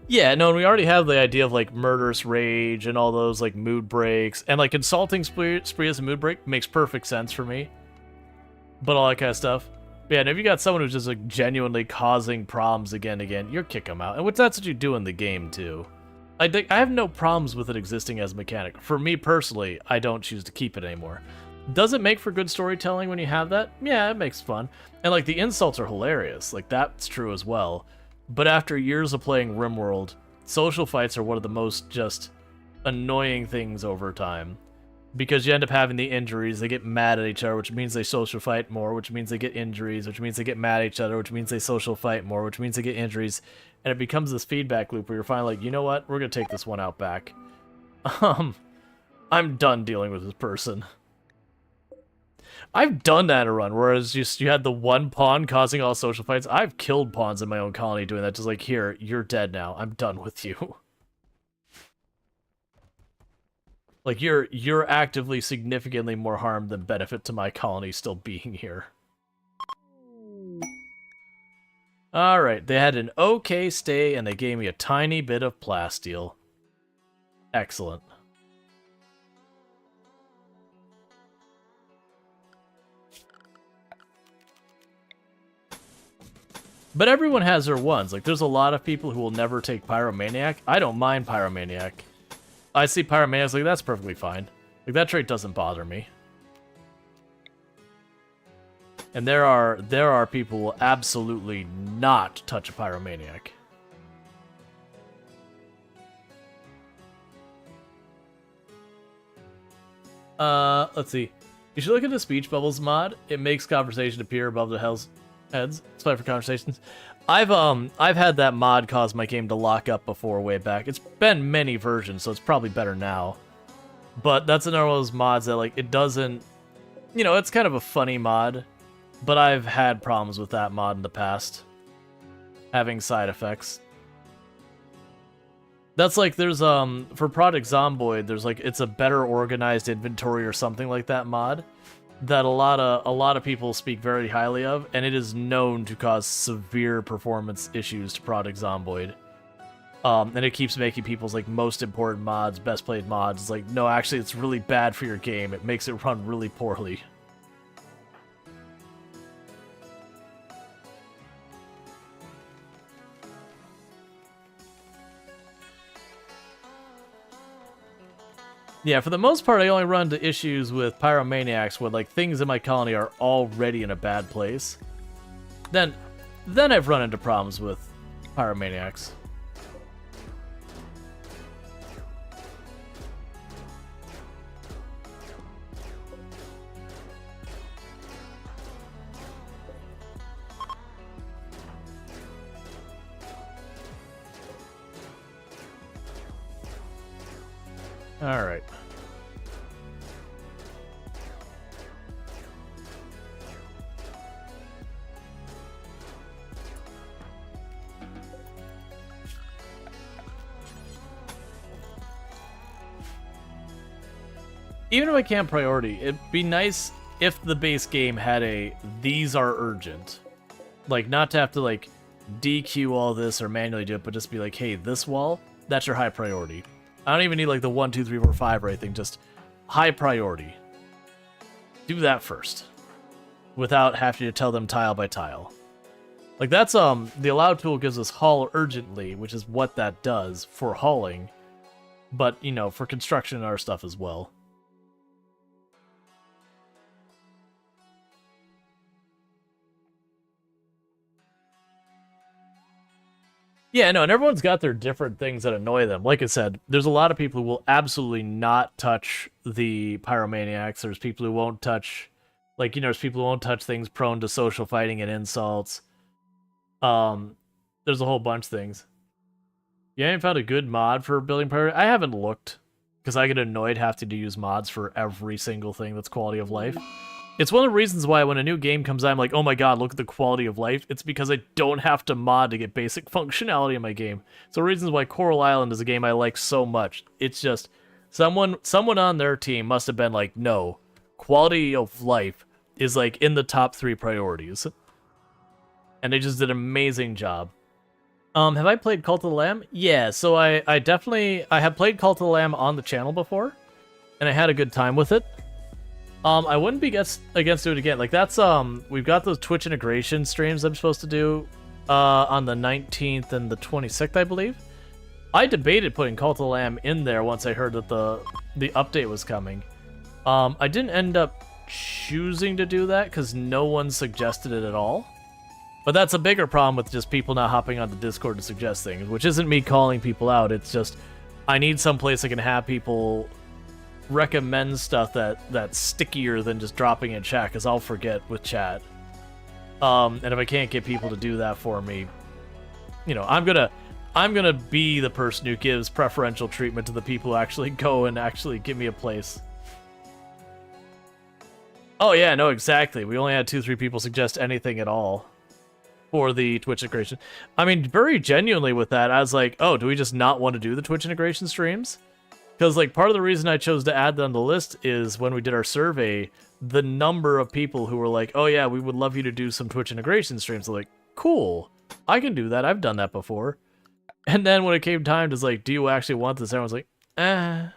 Yeah, no, and we already have the idea of, like, murderous rage and all those, like, mood breaks. And, like, insulting spree as a mood break makes perfect sense for me. But all that kind of stuff. But yeah, and if you got someone who's just, like, genuinely causing problems again and again, you're kick them out. And that's what you do in the game, too. I have no problems with it existing as a mechanic. For me, personally, I don't choose to keep it anymore. Does it make for good storytelling when you have that? Yeah, it makes fun. And, like, the insults are hilarious. Like, that's true as well. But after years of playing RimWorld, social fights are one of the most just annoying things over time. Because you end up having the injuries, they get mad at each other, which means they social fight more, which means they get injuries, which means they get mad at each other, which means they social fight more, which means they get injuries. And it becomes this feedback loop where you're finally like, you know what, we're going to take this one out back. I'm done dealing with this person. I've done that in a run, whereas you had the one pawn causing all social fights. I've killed pawns in my own colony doing that, just like, here, you're dead now. I'm done with you. Like, you're actively significantly more harm than benefit to my colony still being here. Alright, they had an okay stay, and they gave me a tiny bit of plasteel. Excellent. But everyone has their ones. Like, there's a lot of people who will never take Pyromaniac. I don't mind Pyromaniac. I see Pyromaniac, like, that's perfectly fine. Like, that trait doesn't bother me. And there are people who will absolutely not touch a Pyromaniac. Let's see. You should look at the speech bubbles mod. It makes conversation appear above the heads. It's fine for conversations. I've had that mod cause my game to lock up before way back. It's been many versions, so it's probably better now. But that's another one of those mods that, like, it doesn't... You know, it's kind of a funny mod, but I've had problems with that mod in the past. Having side effects. That's like, there's, for Project Zomboid, there's, like, it's a better organized inventory or something like that mod that a lot of people speak very highly of, and it is known to cause severe performance issues to Project Zomboid. And it keeps making people's, like, most important mods, best played mods. It's like, no, actually, it's really bad for your game. It makes it run really poorly. Yeah, for the most part, I only run into issues with Pyromaniacs where, like, things in my colony are already in a bad place. Then I've run into problems with Pyromaniacs. Alright. Even if I can't priority, it'd be nice if the base game had a these are urgent. Like, not to have to, like, DQ all this or manually do it, but just be like, hey, this wall, that's your high priority. I don't even need, like, the 1, 2, 3, 4, 5 or anything, just high priority. Do that first. Without having to tell them tile by tile. Like, that's, the allow tool gives us haul urgently, which is what that does for hauling. But, you know, for construction and our stuff as well. Yeah, no, and everyone's got their different things that annoy them. Like I said, there's a lot of people who will absolutely not touch the pyromaniacs. There's people who won't touch, like, you know, there's people who won't touch things prone to social fighting and insults. There's a whole bunch of things. You haven't found a good mod for building priority? I haven't looked, because I get annoyed having to use mods for every single thing that's quality of life. It's one of the reasons why when a new game comes out, I'm like, oh my god, look at the quality of life. It's because I don't have to mod to get basic functionality in my game. So reasons why Coral Island is a game I like so much. It's just, someone on their team must have been like, no, quality of life is like in the top 3 priorities. And they just did an amazing job. Have I played Cult of the Lamb? Yeah, so I have played Cult of the Lamb on the channel before. And I had a good time with it. I wouldn't be against doing it again. Like, that's, we've got those Twitch integration streams I'm supposed to do, on the 19th and the 26th, I believe. I debated putting Cult of the Lamb in there once I heard that the update was coming. I didn't end up choosing to do that, because no one suggested it at all. But that's a bigger problem with just people not hopping onto Discord to suggest things, which isn't me calling people out, it's just, I need some place I can have people recommend stuff that's stickier than just dropping in chat, because I'll forget with chat. And if I can't get people to do that for me, you know, I'm gonna be the person who gives preferential treatment to the people who actually go and actually give me a place. Oh yeah, no, exactly. We only had 2-3 people suggest anything at all for the Twitch integration. I mean, very genuinely with that, I was like, oh, do we just not want to do the Twitch integration streams? Because, like, part of the reason I chose to add that on the list is when we did our survey, the number of people who were like, oh yeah, we would love you to do some Twitch integration streams. They're like, cool, I can do that, I've done that before. And then when it came time to, like, do you actually want this? Everyone's like, eh.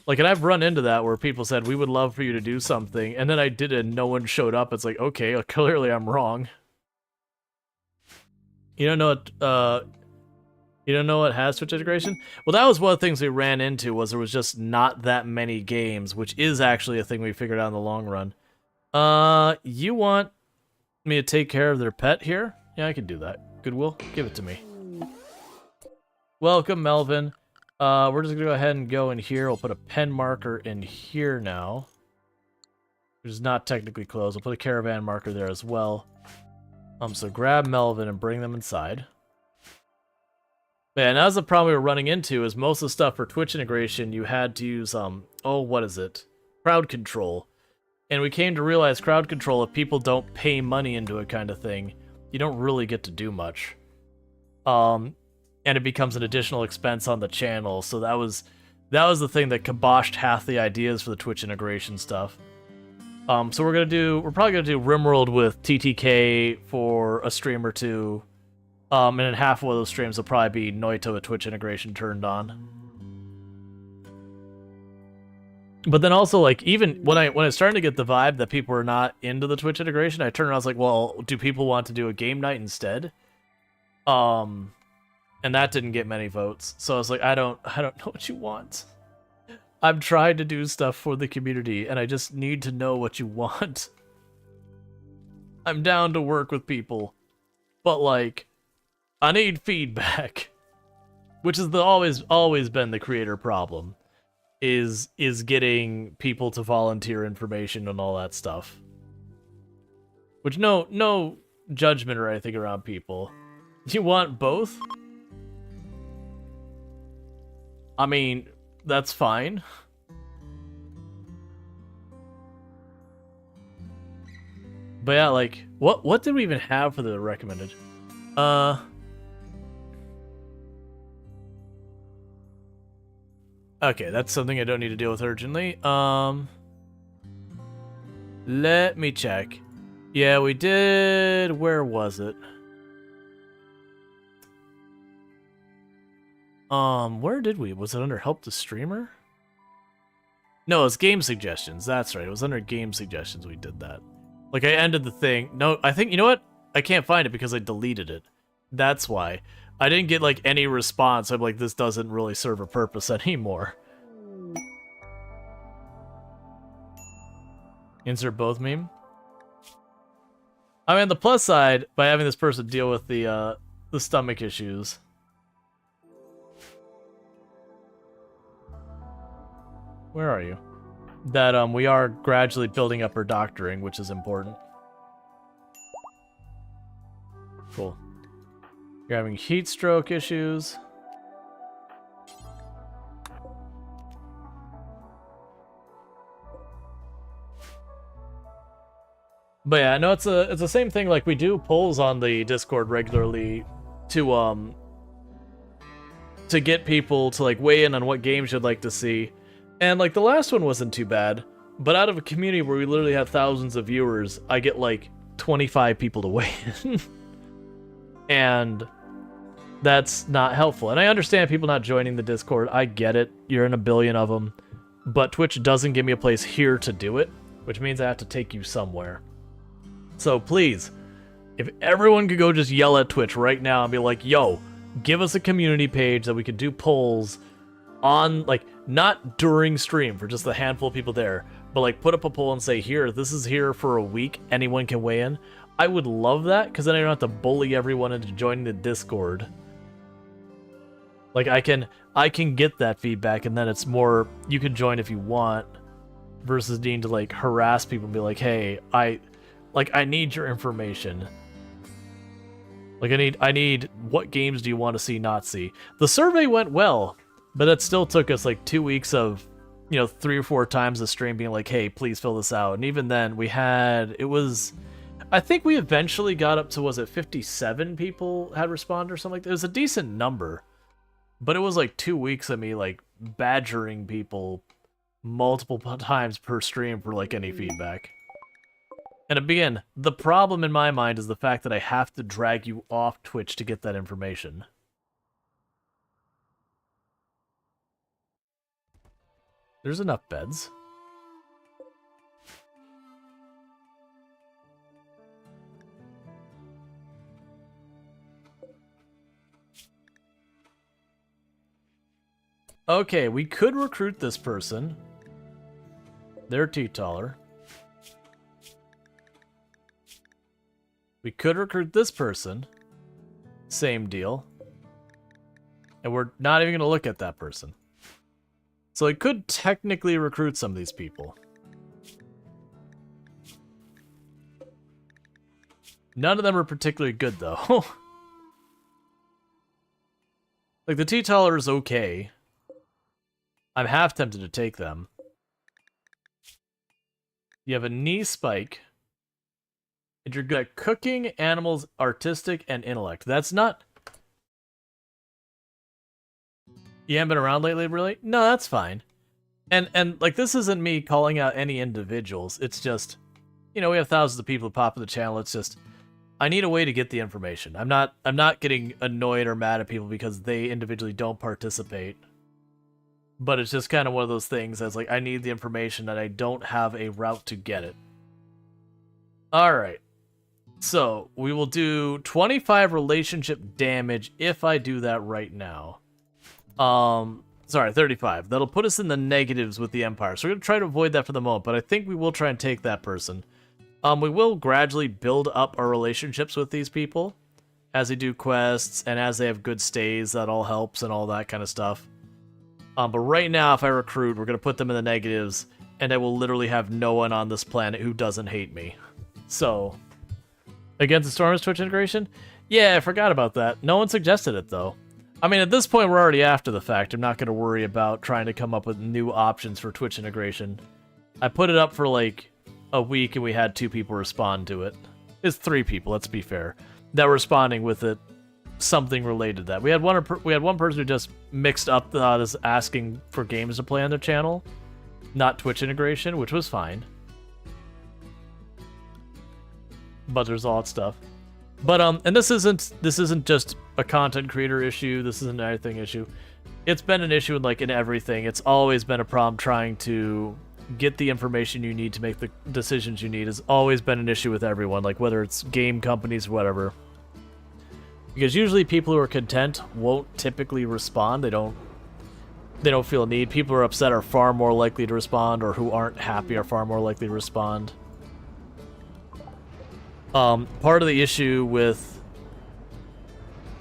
Like, and I've run into that where people said, we would love for you to do something, and then I did it and no one showed up. It's like, okay, clearly I'm wrong. You don't know what has Twitch integration? Well, that was one of the things we ran into, was there was just not that many games, which is actually a thing we figured out in the long run. You want me to take care of their pet here? Yeah, I can do that. Goodwill, give it to me. Welcome, Melvin. We're just gonna go ahead and go in here. We'll put a pen marker in here now, which is not technically closed. We'll put a caravan marker there as well. So grab Melvin and bring them inside. Man, that was the problem we were running into, is most of the stuff for Twitch integration, you had to use, oh, what is it? Crowd control. And we came to realize crowd control, if people don't pay money into it kind of thing, you don't really get to do much. And it becomes an additional expense on the channel, so that was the thing that kiboshed half the ideas for the Twitch integration stuff. So we're probably gonna do RimWorld with TTK for a stream or two, and then half of those streams will probably be Noito with Twitch integration turned on. But then also, like, even when I was starting to get the vibe that people were not into the Twitch integration, I turned around, I was like, well, do people want to do a game night instead? And that didn't get many votes, so I was like, I don't know what you want. I'm trying to do stuff for the community, and I just need to know what you want. I'm down to work with people, but, like, I need feedback. Which is always been the creator problem, is getting people to volunteer information and all that stuff. Which, no judgment or anything around people. You want both? I mean, that's fine. But yeah, like, what did we even have for the recommended? Okay, that's something I don't need to deal with urgently. Let me check. Yeah, we did. Where was it? Where did we? Was it under help the streamer? No, it's game suggestions. That's right. It was under game suggestions we did that. Like, I ended the thing. No, I think, you know what? I can't find it because I deleted it. That's why. I didn't get, like, any response. I'm like, this doesn't really serve a purpose anymore. Insert both meme. I mean, the plus side, by having this person deal with the stomach issues. Where are you? That, we are gradually building up her doctoring, which is important. Cool. You're having heat stroke issues. But yeah, no, it's the same thing. Like, we do polls on the Discord regularly to get people to like weigh in on what games you'd like to see. And like the last one wasn't too bad, but out of a community where we literally have thousands of viewers, I get like 25 people to weigh in. And that's not helpful. And I understand people not joining the Discord. I get it. You're in a billion of them. But Twitch doesn't give me a place here to do it, which means I have to take you somewhere. So please, if everyone could go just yell at Twitch right now and be like, yo, give us a community page that we could do polls on, like, not during stream for just a handful of people there, but like put up a poll and say, here, this is here for a week, anyone can weigh in. I would love that, because then I don't have to bully everyone into joining the Discord. Like, I can get that feedback, and then it's more, you can join if you want, versus needing to like harass people and be like, hey, I need your information. Like, I need what games do you want to see, not see. The survey went well, but that still took us like 2 weeks of, 3 or 4 times a stream being like, hey, please fill this out. And even then I think we eventually got up to, was it 57 people had responded or something like that? It was a decent number, but it was like 2 weeks of me like badgering people multiple times per stream for like any feedback. And again, the problem in my mind is the fact that I have to drag you off Twitch to get that information. There's enough beds. Okay, we could recruit this person. They're teetotaler. We could recruit this person. Same deal. And we're not even going to look at that person. So I could technically recruit some of these people. None of them are particularly good, though. Like, the teetotaler is okay. I'm half tempted to take them. You have a knee spike. And you're good at cooking, animals, artistic, and intellect. That's not... You haven't been around lately, really? No, that's fine. And like, this isn't me calling out any individuals. It's just, we have thousands of people who pop in the channel. It's just, I need a way to get the information. I'm not getting annoyed or mad at people because they individually don't participate. But it's just kind of one of those things that's like, I need the information and I don't have a route to get it. Alright. So, we will do 25 relationship damage if I do that right now. Sorry, 35. That'll put us in the negatives with the Empire. So we're going to try to avoid that for the moment, but I think we will try and take that person. We will gradually build up our relationships with these people as they do quests and as they have good stays. That all helps and all that kind of stuff. But right now, if I recruit, we're going to put them in the negatives, and I will literally have no one on this planet who doesn't hate me. So, against the Storm's Twitch integration? Yeah, I forgot about that. No one suggested it, though. I mean, at this point, we're already after the fact. I'm not going to worry about trying to come up with new options for Twitch integration. I put it up for, like, a week, and we had 2 people respond to it. It's 3 people, let's be fair, that were responding with it, something related to that. We had one person who just mixed up this asking for games to play on their channel, not Twitch integration, which was fine. But there's all that stuff. But and this isn't just a content creator issue. This isn't an everything issue. It's been an issue in everything. It's always been a problem trying to get the information you need to make the decisions you need. Has always been an issue with everyone, like whether it's game companies or whatever. Because usually people who are content won't typically respond. They don't feel a need. People who are upset are far more likely to respond, or who aren't happy are far more likely to respond. Part of the issue with...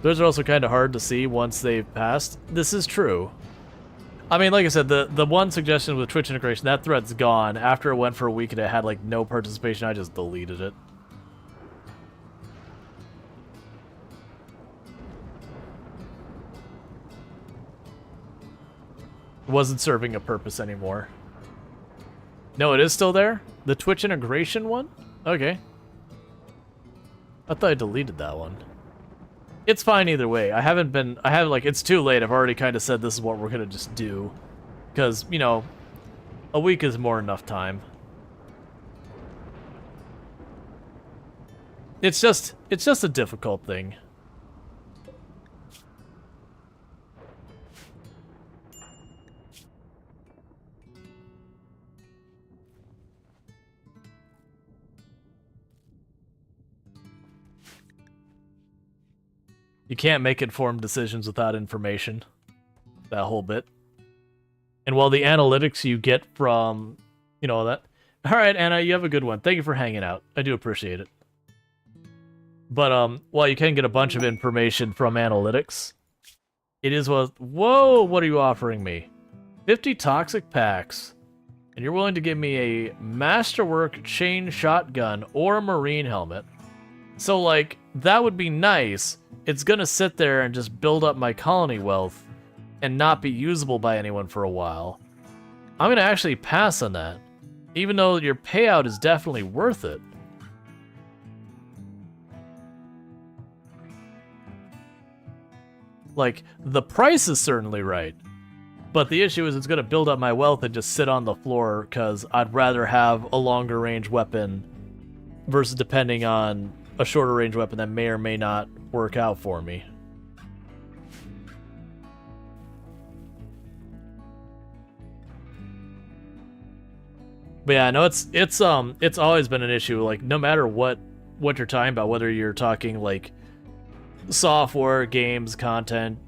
Those are also kind of hard to see once they've passed. This is true. I mean, like I said, the one suggestion with Twitch integration, that thread's gone. After it went for a week and it had, like, no participation, I just deleted it. Wasn't serving a purpose anymore. No, it is still there? The Twitch integration one? Okay. I thought I deleted that one. It's fine either way. It's too late. I've already kind of said this is what we're gonna just do. Because, you know, a week is more enough time. It's just a difficult thing. You can't make informed decisions without information. That whole bit. And while the analytics you get from, you know, that... Alright, Anna, you have a good one. Thank you for hanging out. I do appreciate it. But, while you can get a bunch of information from analytics, it is what... Whoa, what are you offering me? 50 toxic packs. And you're willing to give me a Masterwork chain shotgun or a marine helmet. So, like, that would be nice. It's gonna sit there and just build up my colony wealth and not be usable by anyone for a while. I'm gonna actually pass on that, even though your payout is definitely worth it. Like, the price is certainly right, but the issue is it's gonna build up my wealth and just sit on the floor, because I'd rather have a longer range weapon versus depending on a shorter range weapon that may or may not work out for me. But yeah, no, it's always been an issue. Like, no matter what you're talking about, whether you're talking like software, games, content,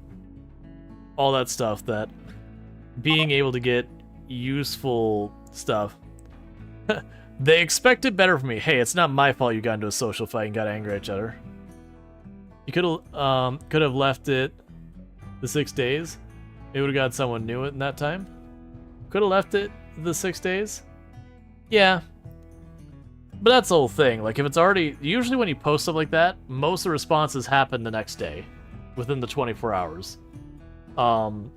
all that stuff, that being able to get useful stuff. They expected better from me. Hey, it's not my fault you got into a social fight and got angry at each other. You could have left it the 6 days. It would have got someone new in that time. Could have left it the 6 days. Yeah. But that's the whole thing. Like, if it's already... Usually when you post stuff like that, most of the responses happen the next day. Within the 24 hours. And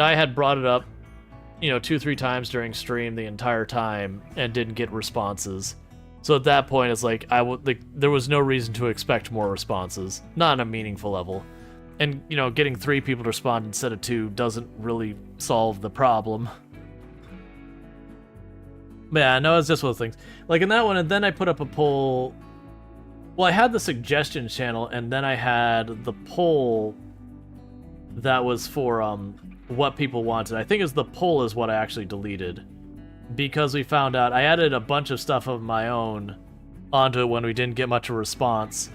I had brought it up, you know, 2-3 times during stream the entire time and didn't get responses. So at that point, it's like, there was no reason to expect more responses. Not on a meaningful level. And, you know, getting 3 people to respond instead of 2 doesn't really solve the problem. But yeah, no, it's just one of those things. Like in that one, and then I put up a poll. Well, I had the suggestions channel, and then I had the poll that was for what people wanted. I think it was the poll is what I actually deleted. Because we found out I added a bunch of stuff of my own onto it when we didn't get much of a response.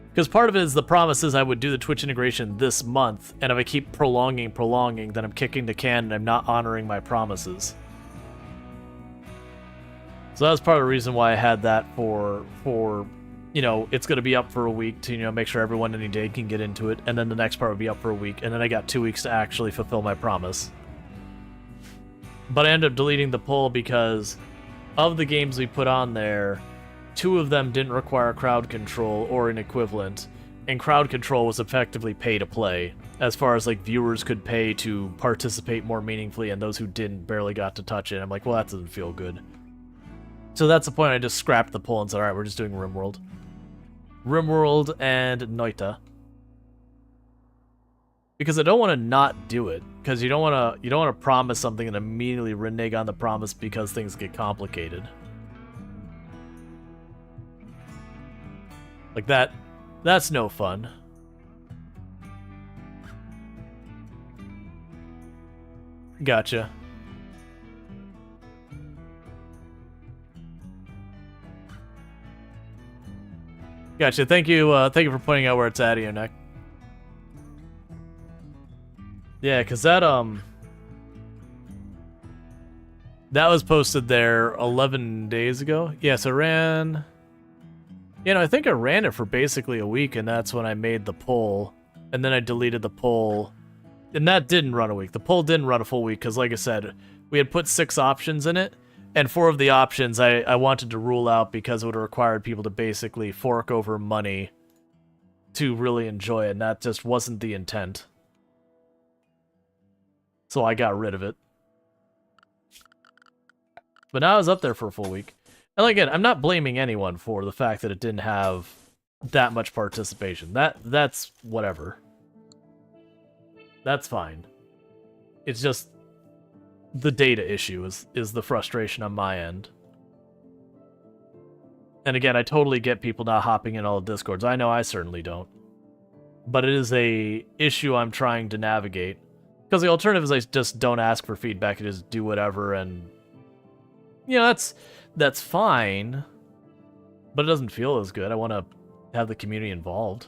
Because part of it is the promise is I would do the Twitch integration this month, and if I keep prolonging, then I'm kicking the can and I'm not honoring my promises. So that was part of the reason why I had that for you know, it's going to be up for a week to, you know, make sure everyone any day can get into it, and then the next part would be up for a week, and then I got 2 weeks to actually fulfill my promise. But I ended up deleting the poll because of the games we put on there, 2 of them didn't require crowd control or an equivalent, and crowd control was effectively pay to play, as far as like viewers could pay to participate more meaningfully, and those who didn't barely got to touch it. I'm like, well, that doesn't feel good. So that's the point. I just scrapped the poll and said, all right, we're just doing RimWorld. RimWorld and NAUGH. Because I don't want to not do it, because you don't want to promise something and immediately renege on the promise because things get complicated. Like that's no fun. Gotcha. Gotcha. Thank you for pointing out where it's at, Ionek. Yeah, because that was posted there 11 days ago. Yeah, so I ran... You know, I think I ran it for basically a week, and that's when I made the poll. And then I deleted the poll. And that didn't run a week. The poll didn't run a full week, because like I said, we had put 6 options in it, and 4 of the options I wanted to rule out because it would have required people to basically fork over money to really enjoy it, and that just wasn't the intent. So I got rid of it. But now I was up there for a full week. And again, I'm not blaming anyone for the fact that it didn't have that much participation. That's whatever. That's fine. It's just the data issue is the frustration on my end. And again, I totally get people not hopping in all the Discords. I know I certainly don't. But it is a issue I'm trying to navigate. Because the alternative is I just don't ask for feedback and just do whatever, and you know, that's fine, but it doesn't feel as good. I want to have the community involved.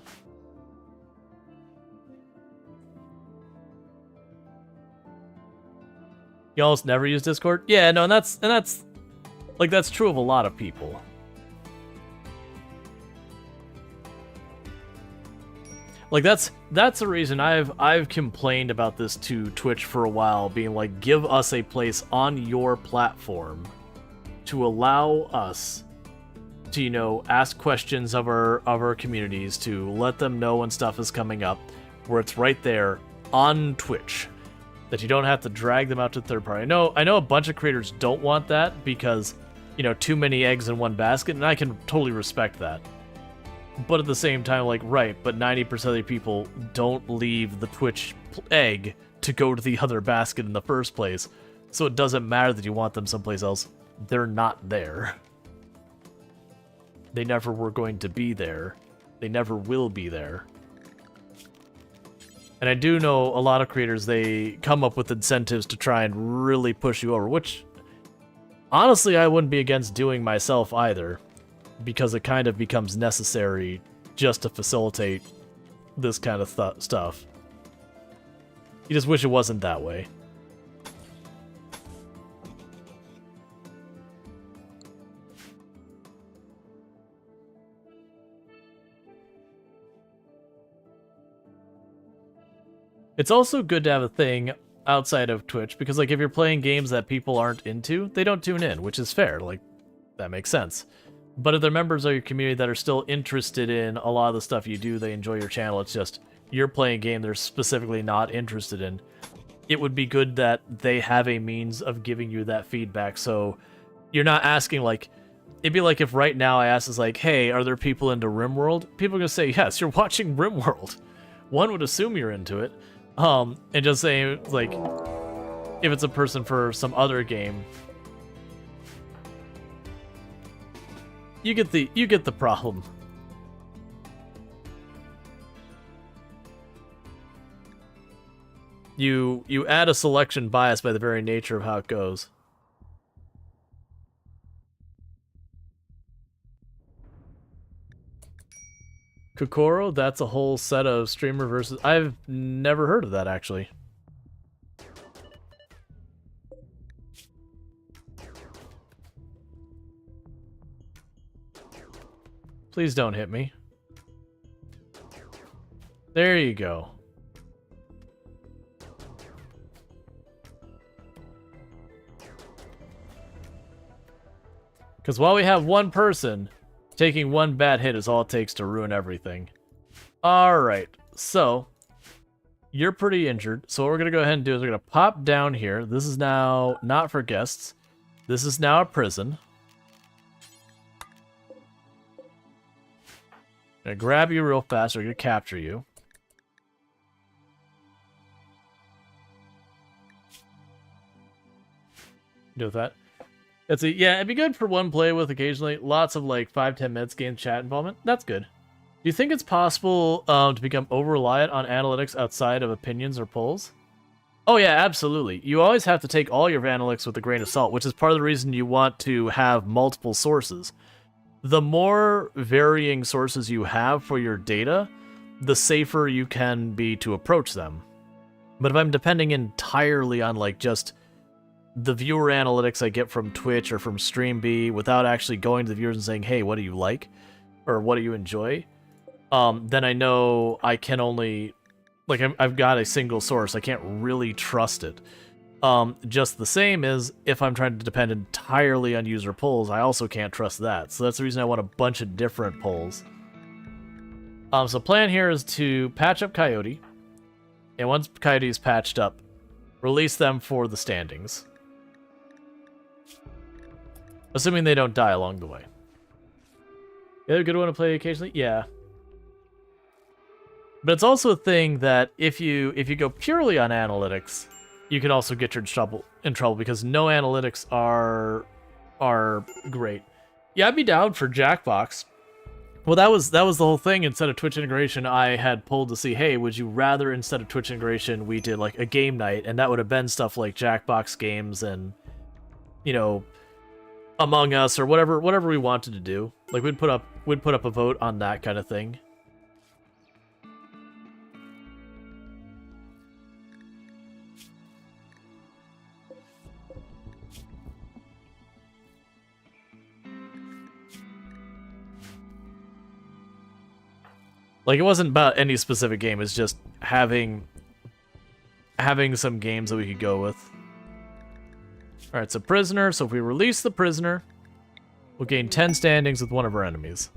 You almost never use Discord? Yeah, no, and that's like that's true of a lot of people. Like that's the reason I've complained about this to Twitch for a while, being like, give us a place on your platform to allow us to, you know, ask questions of our communities, to let them know when stuff is coming up, where it's right there on Twitch, that you don't have to drag them out to third party. I know a bunch of creators don't want that because, you know, too many eggs in one basket, and I can totally respect that. But at the same time, like, right, but 90% of the people don't leave the Twitch egg to go to the other basket in the first place. So it doesn't matter that you want them someplace else. They're not there. They never were going to be there. They never will be there. And I do know a lot of creators, they come up with incentives to try and really push you over, which, honestly, I wouldn't be against doing myself either, because it kind of becomes necessary just to facilitate this kind of stuff. You just wish it wasn't that way. It's also good to have a thing outside of Twitch, because like if you're playing games that people aren't into, they don't tune in, which is fair. Like, that makes sense. But if they're members of your community that are still interested in a lot of the stuff you do, they enjoy your channel, it's just you're playing a game they're specifically not interested in, it would be good that they have a means of giving you that feedback. So you're not asking, like, it'd be like if right now I asked, is like, hey, are there people into RimWorld? People are going to say, yes, you're watching RimWorld. One would assume you're into it. And just say, like, if it's a person for some other game, you get the problem. You add a selection bias by the very nature of how it goes. Kokoro, that's a whole set of streamer versus... I've never heard of that, actually. Please don't hit me. There you go. Because while we have one person, taking one bad hit is all it takes to ruin everything. Alright, so you're pretty injured. So what we're going to go ahead and do is we're going to pop down here. This is now not for guests. This is now a prison. I'm going to grab you real fast. We're going to capture you. Deal with that. Yeah, it'd be good for one play with occasionally. Lots of like 5-10 minutes game chat involvement. That's good. Do you think it's possible to become over-reliant on analytics outside of opinions or polls? Oh yeah, absolutely. You always have to take all your analytics with a grain of salt, which is part of the reason you want to have multiple sources. The more varying sources you have for your data, the safer you can be to approach them. But if I'm depending entirely on like just the viewer analytics I get from Twitch or from StreamB without actually going to the viewers and saying, hey, what do you like? Or what do you enjoy? Then I know I can only... Like, I've got a single source. I can't really trust it. Just the same as if I'm trying to depend entirely on user polls, I also can't trust that. So that's the reason I want a bunch of different polls. So plan here is to patch up Coyote. And once Coyote is patched up, release them for the standings. Assuming they don't die along the way. They're a good one to play occasionally? Yeah. But it's also a thing that if you go purely on analytics, you can also get in trouble because no analytics are great. Yeah, I'd be down for Jackbox. Well, that was the whole thing. Instead of Twitch integration, I had pulled to see, hey, would you rather instead of Twitch integration we did like a game night, and that would have been stuff like Jackbox games and, you know, Among Us or whatever we wanted to do. Like we'd put up a vote on that kind of thing. Like, it wasn't about any specific game, it's just having some games that we could go with. Alright, so prisoner. So if we release the prisoner, we'll gain 10 standings with one of our enemies.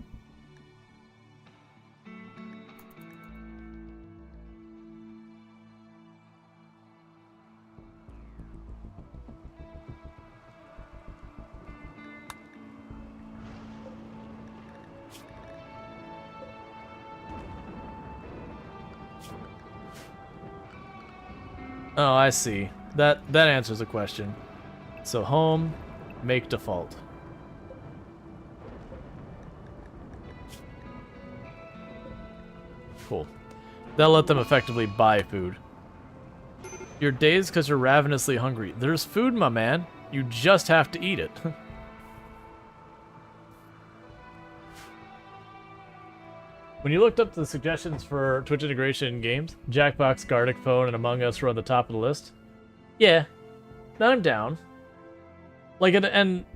Oh, I see. That answers the question. So home, make default. Cool. That'll let them effectively buy food. You're dazed because you're ravenously hungry. There's food, my man. You just have to eat it. When you looked up the suggestions for Twitch integration games, Jackbox, Gartic Phone, and Among Us were on the top of the list. Yeah, I'm down. Like, and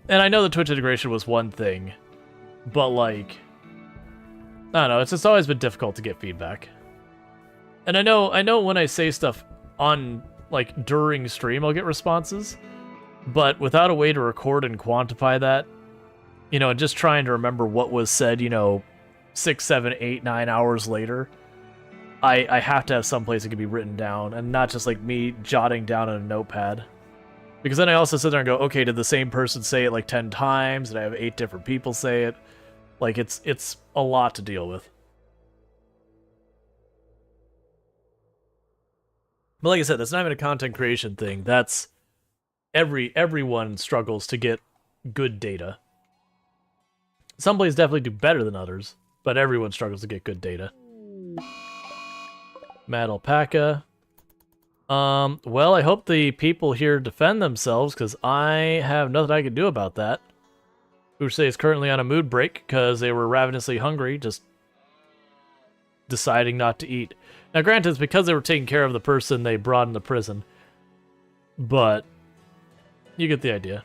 I know the Twitch integration was one thing, but like, I don't know. It's just always been difficult to get feedback. And I know when I say stuff on like during stream, I'll get responses, but without a way to record and quantify that, you know, and just trying to remember what was said, you know, 6, 7, 8, 9 hours later, I have to have some place it can be written down, and not just like me jotting down on a notepad. Because then I also sit there and go, okay, did the same person say it like 10 times? Did I have 8 different people say it? Like, it's a lot to deal with. But like I said, that's not even a content creation thing. That's everyone struggles to get good data. Some plays definitely do better than others, but everyone struggles to get good data. Mad Alpaca. Well, I hope the people here defend themselves, because I have nothing I can do about that. Uche is currently on a mood break, because they were ravenously hungry, just deciding not to eat. Now, granted, it's because they were taking care of the person they brought into prison. But, you get the idea.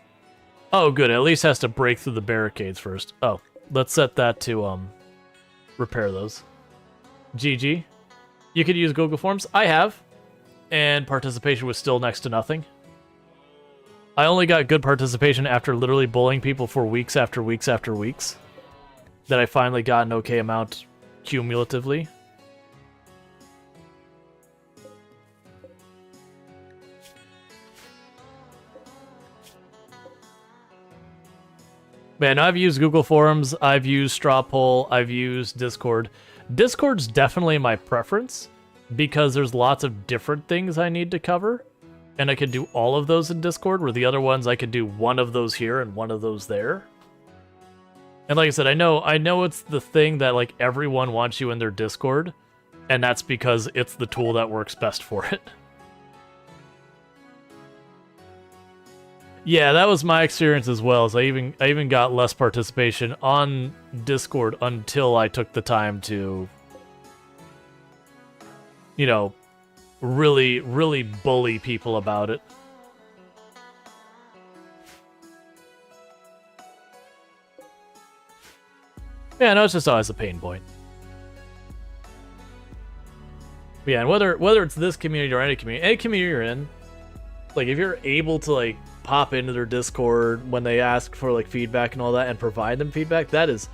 Oh, good, it at least has to break through the barricades first. Oh, let's set that to, repair those. GG. You could use Google Forms. I have. And participation was still next to nothing. I only got good participation after literally bullying people for weeks after weeks after weeks. That I finally got an okay amount cumulatively. Man, I've used Google Forums, I've used Straw Poll, I've used Discord. Discord's definitely my preference because there's lots of different things I need to cover, and I could do all of those in Discord, where the other ones I could do one of those here and one of those there. And like I said, I know it's the thing that like everyone wants you in their Discord, and that's because it's the tool that works best for it. Yeah, that was my experience as well. As I even got less participation on Discord until I took the time to, you know, really bully people about it. Yeah, no, it's just always a pain point. But yeah, and whether it's this community or any community you're in, like if you're able to like pop into their Discord when they ask for like feedback and all that and provide them feedback, that is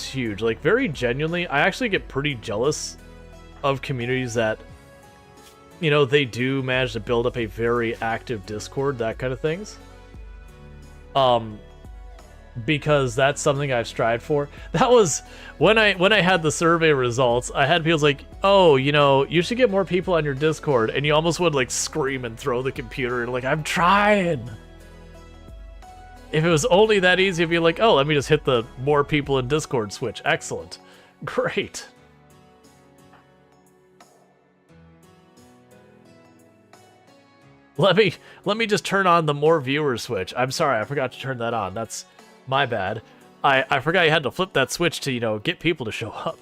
huge. Like very genuinely, I actually get pretty jealous of communities that, you know, they do manage to build up a very active Discord, that kind of things. Because that's something I've strived for. That was when I had the survey results, I had people like, oh, you know, you should get more people on your Discord, and you almost would like scream and throw the computer and like, I'm trying. If it was only that easy, it'd be like, oh, let me just hit the more people in Discord switch. Excellent. Great. Let me just turn on the more viewers switch. I'm sorry, I forgot to turn that on. That's my bad. I forgot you had to flip that switch to, you know, get people to show up.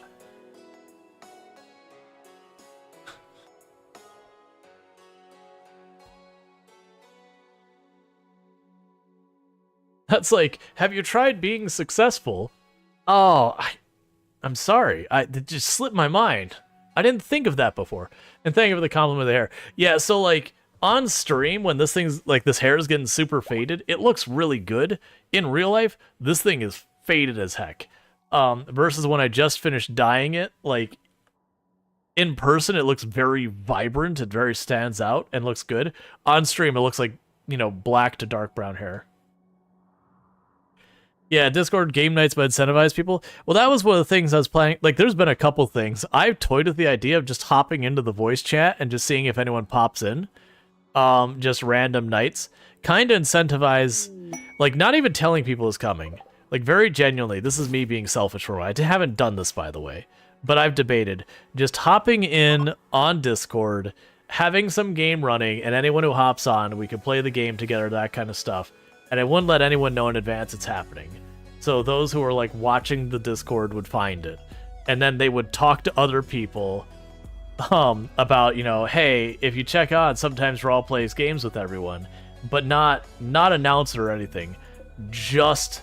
That's like, have you tried being successful? Oh, I'm sorry. It just slipped my mind. I didn't think of that before. And thank you for the compliment there. Yeah, so like on stream, when this thing's like this hair is getting super faded, it looks really good. In real life, this thing is faded as heck. Versus when I just finished dyeing it, like in person, it looks very vibrant. It very stands out and looks good. On stream, it looks like, you know, black to dark brown hair. Yeah, Discord game nights but incentivize people. Well, that was one of the things I was planning. Like, there's been a couple things. I've toyed with the idea of just hopping into the voice chat and just seeing if anyone pops in. Just random nights. Kind of incentivize, like, not even telling people is coming. Like, very genuinely, this is me being selfish for a while. I haven't done this, by the way. But I've debated just hopping in on Discord, having some game running, and anyone who hops on, we can play the game together, that kind of stuff. And I wouldn't let anyone know in advance it's happening. So those who are like watching the Discord would find it. And then they would talk to other people about, you know, hey, if you check on, sometimes Rual plays games with everyone. But not announce it or anything. Just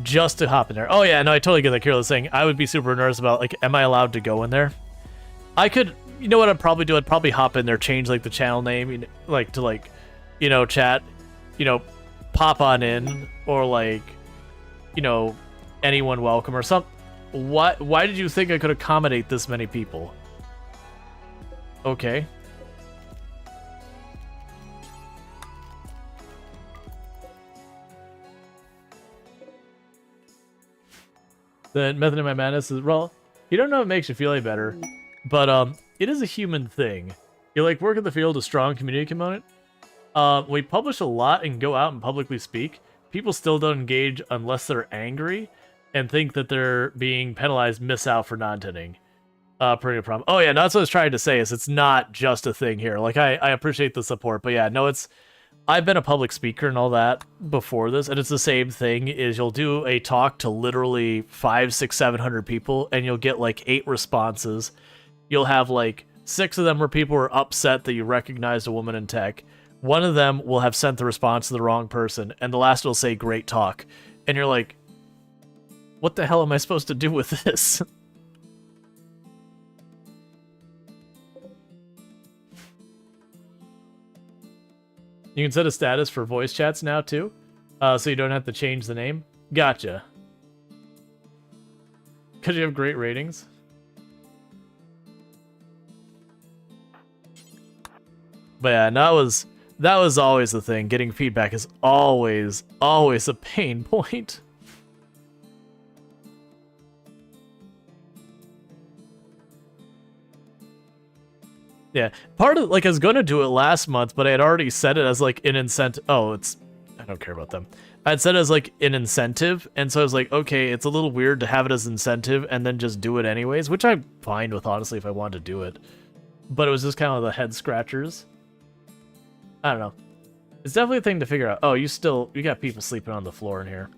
to hop in there. Oh yeah, no, I totally get that. Kirill is saying I would be super nervous about, like, am I allowed to go in there? I could, you know what I'd probably do? I'd probably hop in there, change like the channel name, like to like, you know, chat, you know, pop on in, or like, you know, anyone welcome or something. Why did you think I could accommodate this many people? Okay. The method of my madness is, well, you don't know if it makes you feel any better, but it is a human thing. You like work in the field, a strong community component. We publish a lot and go out and publicly speak. People still don't engage unless they're angry and think that they're being penalized, miss out for non-attending. Pretty problem. Oh yeah, no, that's what I was trying to say, is it's not just a thing here. Like, I appreciate the support, but yeah, no, I've been a public speaker and all that before this, and it's the same thing. Is you'll do a talk to literally 500, 600, 700 people, and you'll get like 8 responses. You'll have like 6 of them where people are upset that you recognized a woman in tech. One of them will have sent the response to the wrong person, and the last will say, great talk. And you're like, what the hell am I supposed to do with this? You can set a status for voice chats now, too? So you don't have to change the name? Gotcha. Because you have great ratings. But yeah, and that was always the thing. Getting feedback is always a pain point. Yeah, part of, like, I was gonna do it last month, but I had already set it as, like, an incentive. Oh, I don't care about them. I had set it as, like, an incentive, and so I was like, okay, it's a little weird to have it as incentive and then just do it anyways, which I'm fine with, honestly, if I wanted to do it. But it was just kind of the head scratchers. I don't know. It's definitely a thing to figure out. Oh, you got people sleeping on the floor in here.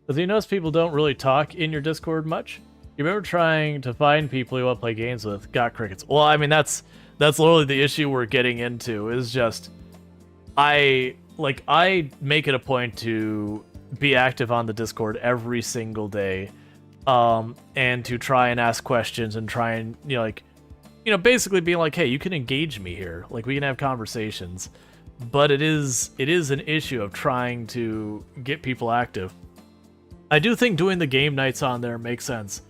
Because you notice people don't really talk in your Discord much? You remember trying to find people you want to play games with, got crickets. Well, I mean, that's literally the issue we're getting into, is just, I make it a point to be active on the Discord every single day, and to try and ask questions and try and, basically being like, hey, you can engage me here. Like, we can have conversations. But it is an issue of trying to get people active. I do think doing the game nights on there makes sense.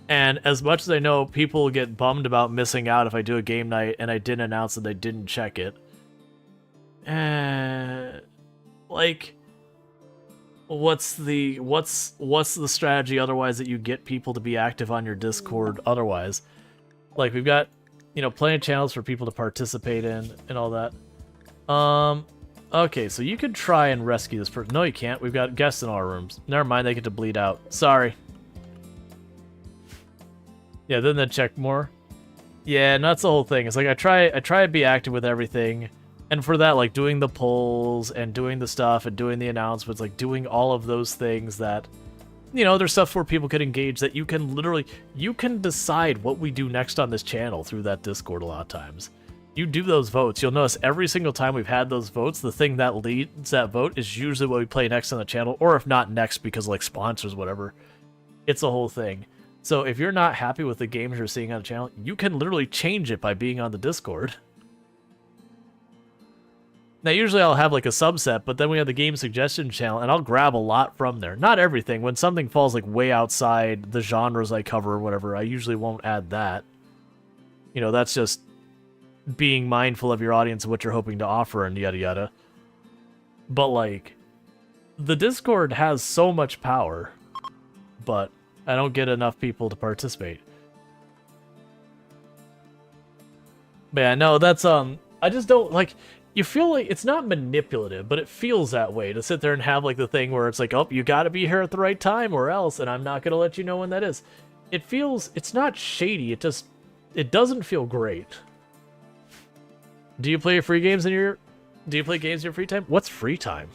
And as much as I know people get bummed about missing out if I do a game night and I didn't announce that they didn't check it. Like, what's the strategy otherwise that you get people to be active on your Discord otherwise? Like, we've got, plenty of channels for people to participate in and all that. Okay, so you could try and rescue this person. No, you can't. We've got guests in our rooms. Never mind, they get to bleed out. Sorry. Yeah, then they check more. Yeah, and that's the whole thing. It's like I try to be active with everything. And for that, like, doing the polls and doing the stuff and doing the announcements, like, doing all of those things that, there's stuff where people could engage that you can decide what we do next on this channel through that Discord a lot of times. You do those votes. You'll notice every single time we've had those votes, the thing that leads that vote is usually what we play next on the channel, or if not next because, like, sponsors, whatever. It's a whole thing. So if you're not happy with the games you're seeing on the channel, you can literally change it by being on the Discord. Now, usually I'll have, like, a subset, but then we have the game suggestion channel, and I'll grab a lot from there. Not everything. When something falls, like, way outside the genres I cover or whatever, I usually won't add that. That's just being mindful of your audience and what you're hoping to offer and yada yada. But, like, the Discord has so much power, but I don't get enough people to participate. But yeah, no, that's, I just don't, like, you feel like it's not manipulative, but it feels that way to sit there and have, like, the thing where it's like, oh, you gotta be here at the right time or else, and I'm not gonna let you know when that is. It's not shady, it doesn't feel great. Do you play games in your free time? What's free time?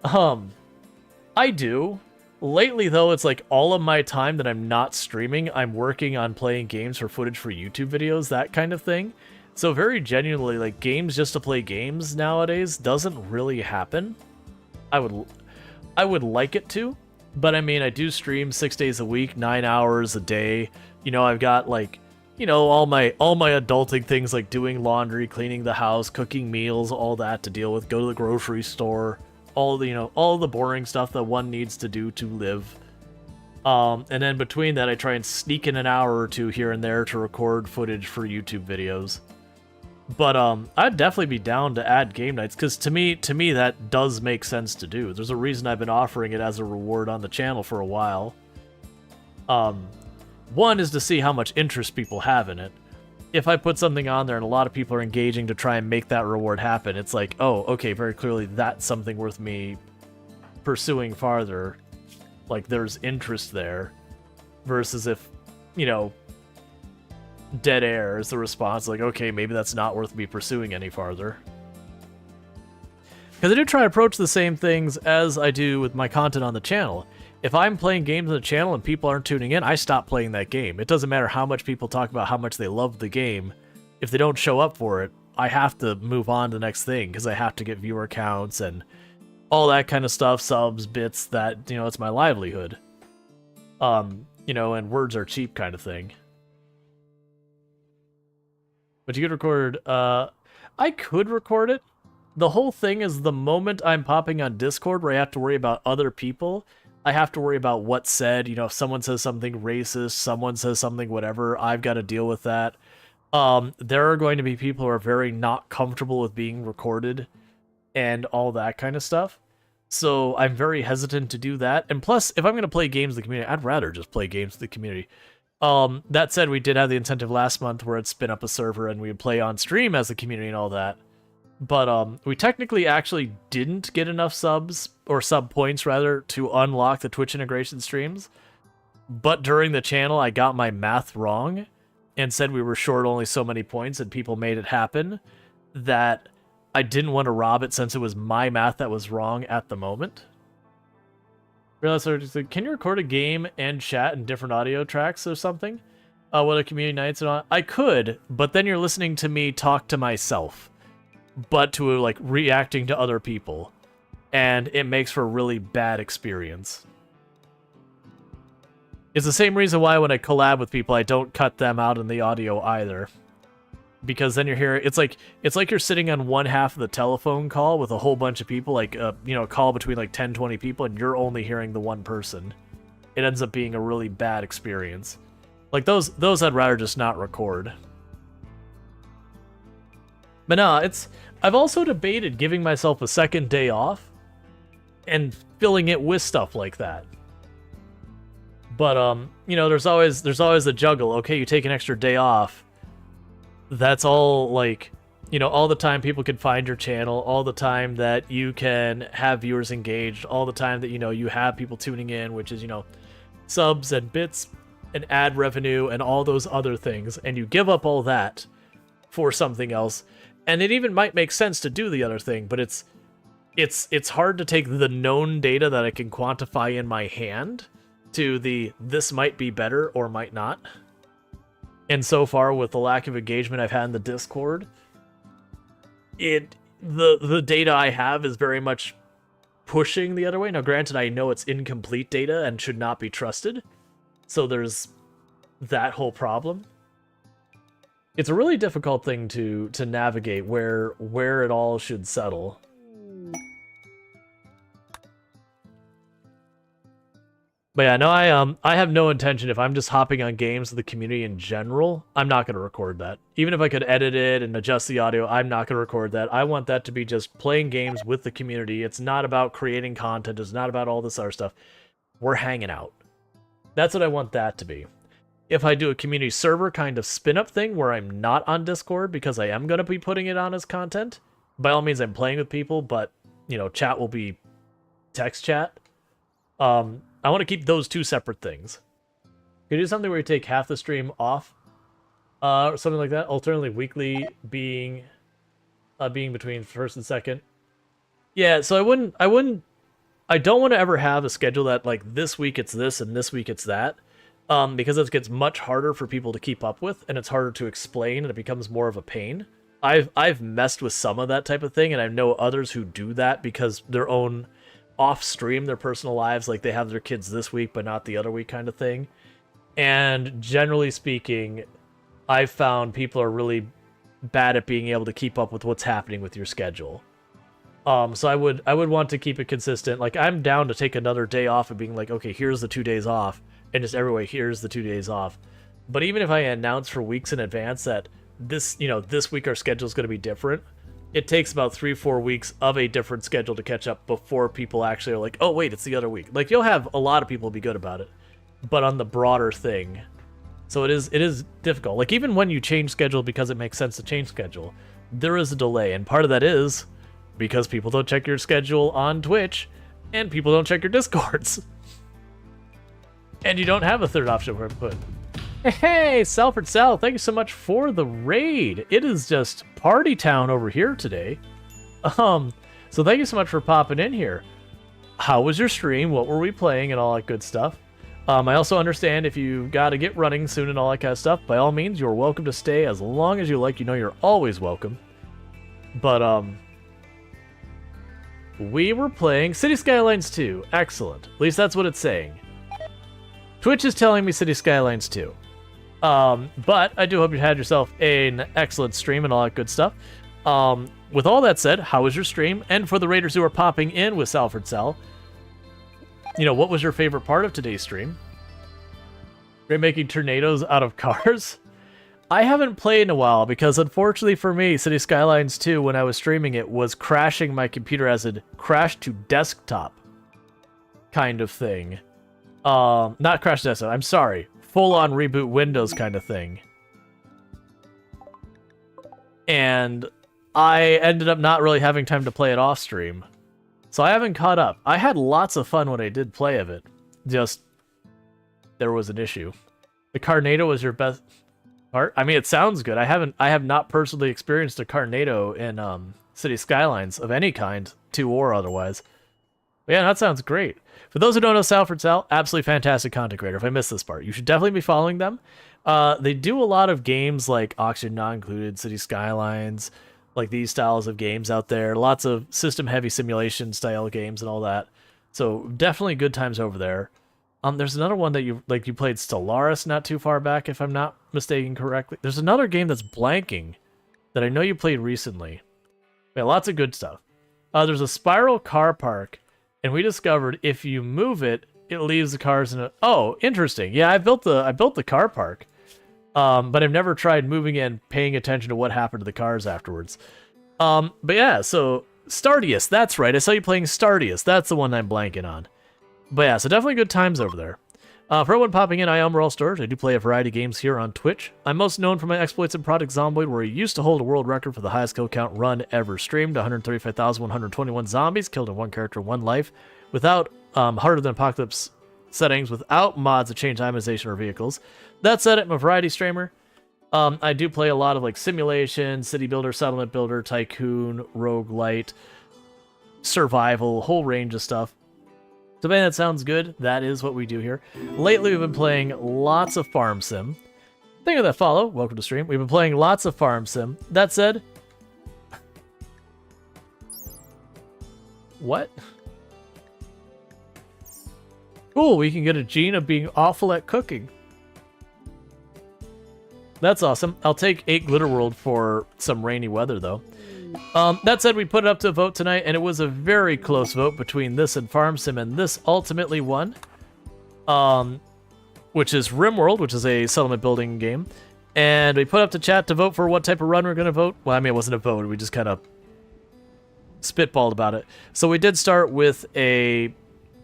I do. Lately, though, it's like all of my time that I'm not streaming, I'm working on playing games for footage for YouTube videos, that kind of thing. So very genuinely, like, games just to play games nowadays doesn't really happen. I would like it to, but I mean, I do stream 6 days a week, 9 hours a day. I've got, like, all my adulting things, like doing laundry, cleaning the house, cooking meals, all that to deal with, go to the grocery store, all the boring stuff that one needs to do to live. And then between that, I try and sneak in an hour or two here and there to record footage for YouTube videos. But I'd definitely be down to add game nights, because to me that does make sense to do. There's a reason I've been offering it as a reward on the channel for a while. One is to see how much interest people have in it. If I put something on there and a lot of people are engaging to try and make that reward happen, it's like, oh, okay, very clearly that's something worth me pursuing farther. Like, there's interest there. Versus if, dead air is the response, like, okay, maybe that's not worth me pursuing any farther. Because I do try to approach the same things as I do with my content on the channel. If I'm playing games on the channel and people aren't tuning in, I stop playing that game. It doesn't matter how much people talk about how much they love the game. If they don't show up for it, I have to move on to the next thing, because I have to get viewer counts and all that kind of stuff, subs, bits, that, it's my livelihood. And words are cheap kind of thing. But you could record, I could record it. the whole thing is the moment I'm popping on Discord where I have to worry about other people, I have to worry about what's said. You know, if someone says something racist, someone says something whatever, I've got to deal with that. There are going to be people who are very not comfortable with being recorded and all that kind of stuff. So I'm very hesitant to do that. And plus, if I'm going to play games in the community, I'd rather just play games in the community. That said, we did have the incentive last month where I'd spin up a server and we would play on stream as the community and all that. But we technically actually didn't get enough subs, or sub points rather, to unlock the Twitch integration streams. But during the channel, I got my math wrong and said we were short only so many points, and people made it happen, that I didn't want to rob it since it was my math that was wrong at the moment. Can you record a game and chat in different audio tracks or something? What a community nights and all? I could, but then you're listening to me talk to myself, but to like reacting to other people, and it makes for a really bad experience. It's the same reason why when I collab with people, I don't cut them out in the audio either. Because then you're here, it's like you're sitting on one half of the telephone call with a whole bunch of people, like a call between like 10, 20 people, and you're only hearing the one person. It ends up being a really bad experience. Like those I'd rather just not record. But no, I've also debated giving myself a second day off and filling it with stuff like that. But there's always the juggle. Okay, you take an extra day off. That's all, like, all the time people can find your channel, all the time that you can have viewers engaged, all the time that, you have people tuning in, which is, subs and bits and ad revenue and all those other things, and you give up all that for something else. And it even might make sense to do the other thing, but it's hard to take the known data that I can quantify in my hand to this might be better or might not. And so far, with the lack of engagement I've had in the Discord, the data I have is very much pushing the other way. Now, granted, I know it's incomplete data and should not be trusted, so there's that whole problem. It's a really difficult thing to navigate where it all should settle. But yeah, no, I have no intention. If I'm just hopping on games with the community in general, I'm not going to record that. Even if I could edit it and adjust the audio, I'm not going to record that. I want that to be just playing games with the community. It's not about creating content. It's not about all this other stuff. We're hanging out. That's what I want that to be. If I do a community server kind of spin-up thing where I'm not on Discord because I am going to be putting it on as content, by all means I'm playing with people, but, chat will be text chat. I want to keep those two separate things. Could you do something where you take half the stream off? Or something like that. Alternately, weekly being between first and second. Yeah, so I don't want to ever have a schedule that, like, this week it's this and this week it's that. Because it gets much harder for people to keep up with, and it's harder to explain, and it becomes more of a pain. I've messed with some of that type of thing, and I know others who do that because their own off-stream, their personal lives, like they have their kids this week but not the other week kind of thing. And generally speaking, I've found people are really bad at being able to keep up with what's happening with your schedule. So I would want to keep it consistent. Like, I'm down to take another day off and being like, okay, here's the 2 days off, and just everywhere, here's the 2 days off. But even if I announce for weeks in advance that this week our schedule is going to be different, it takes about 3-4 weeks of a different schedule to catch up before people actually are like, oh wait, it's the other week. Like, you'll have a lot of people be good about it, but on the broader thing. So it is difficult. Like, even when you change schedule because it makes sense to change schedule, there is a delay, and part of that is because people don't check your schedule on Twitch, and people don't check your Discords. And you don't have a third option for input. Hey, Salford Sal, thank you so much for the raid. It is just party town over here today. So thank you so much for popping in here. How was your stream? What were we playing and all that good stuff? I also understand if you got to get running soon and all that kind of stuff, by all means, you're welcome to stay as long as you like. You know you're always welcome. But, we were playing City Skylines 2. Excellent. At least that's what it's saying. Twitch is telling me City Skylines 2. But I do hope you had yourself an excellent stream and all that good stuff. With all that said, how was your stream? And for the raiders who are popping in with Salford Sal, you know, what was your favorite part of today's stream? We're making tornadoes out of cars? I haven't played in a while because unfortunately for me, City Skylines 2, when I was streaming it, was crashing my computer as a crash to desktop kind of thing. Not crash to desktop, I'm sorry. Full-on reboot Windows kind of thing. And I ended up not really having time to play it off stream. So I haven't caught up. I had lots of fun when I did play of it. Just, there was an issue. The Carnado was your best part? I mean, it sounds good. I have not personally experienced a Carnado in City Skylines of any kind, 2 or otherwise. But yeah, that sounds great. For those who don't know Salford Sal, absolutely fantastic content creator. If I missed this part, you should definitely be following them. They do a lot of games like Oxygen Not Included, City Skylines, like these styles of games out there. Lots of system-heavy simulation style games and all that. So definitely good times over there. There's another one that you played Stellaris not too far back, if I'm not mistaken correctly. There's another game that's blanking that I know you played recently. Yeah, lots of good stuff. There's a spiral car park, and we discovered if you move it, it leaves the cars in a... Oh, interesting. Yeah, I built the car park. But I've never tried moving in, paying attention to what happened to the cars afterwards. But yeah, so Stardius, that's right. I saw you playing Stardius. That's the one I'm blanking on. But yeah, so definitely good times over there. For everyone popping in, I am Rual Storge. I do play a variety of games here on Twitch. I'm most known for my exploits in Project Zomboid, where I used to hold a world record for the highest kill count run ever streamed. 135,121 zombies killed in one character, one life, without harder than apocalypse settings, without mods that change itemization or vehicles. That said, I'm a variety streamer. I do play a lot of like simulation, city builder, settlement builder, tycoon, roguelite, survival, whole range of stuff. So man, that sounds good. That is what we do here. Lately, we've been playing lots of farm sim. Thank you for that follow. Welcome to stream. We've been playing lots of farm sim. That said, what? Cool, we can get a gene of being awful at cooking. That's awesome. I'll take 8 Glitter World for some rainy weather, though. That said, we put it up to a vote tonight, and it was a very close vote between this and Farm Sim, and this ultimately won. Which is RimWorld, which is a settlement building game. And we put up to chat to vote for what type of run we're going to vote. Well, I mean, it wasn't a vote. We just kind of spitballed about it. So we did start with a,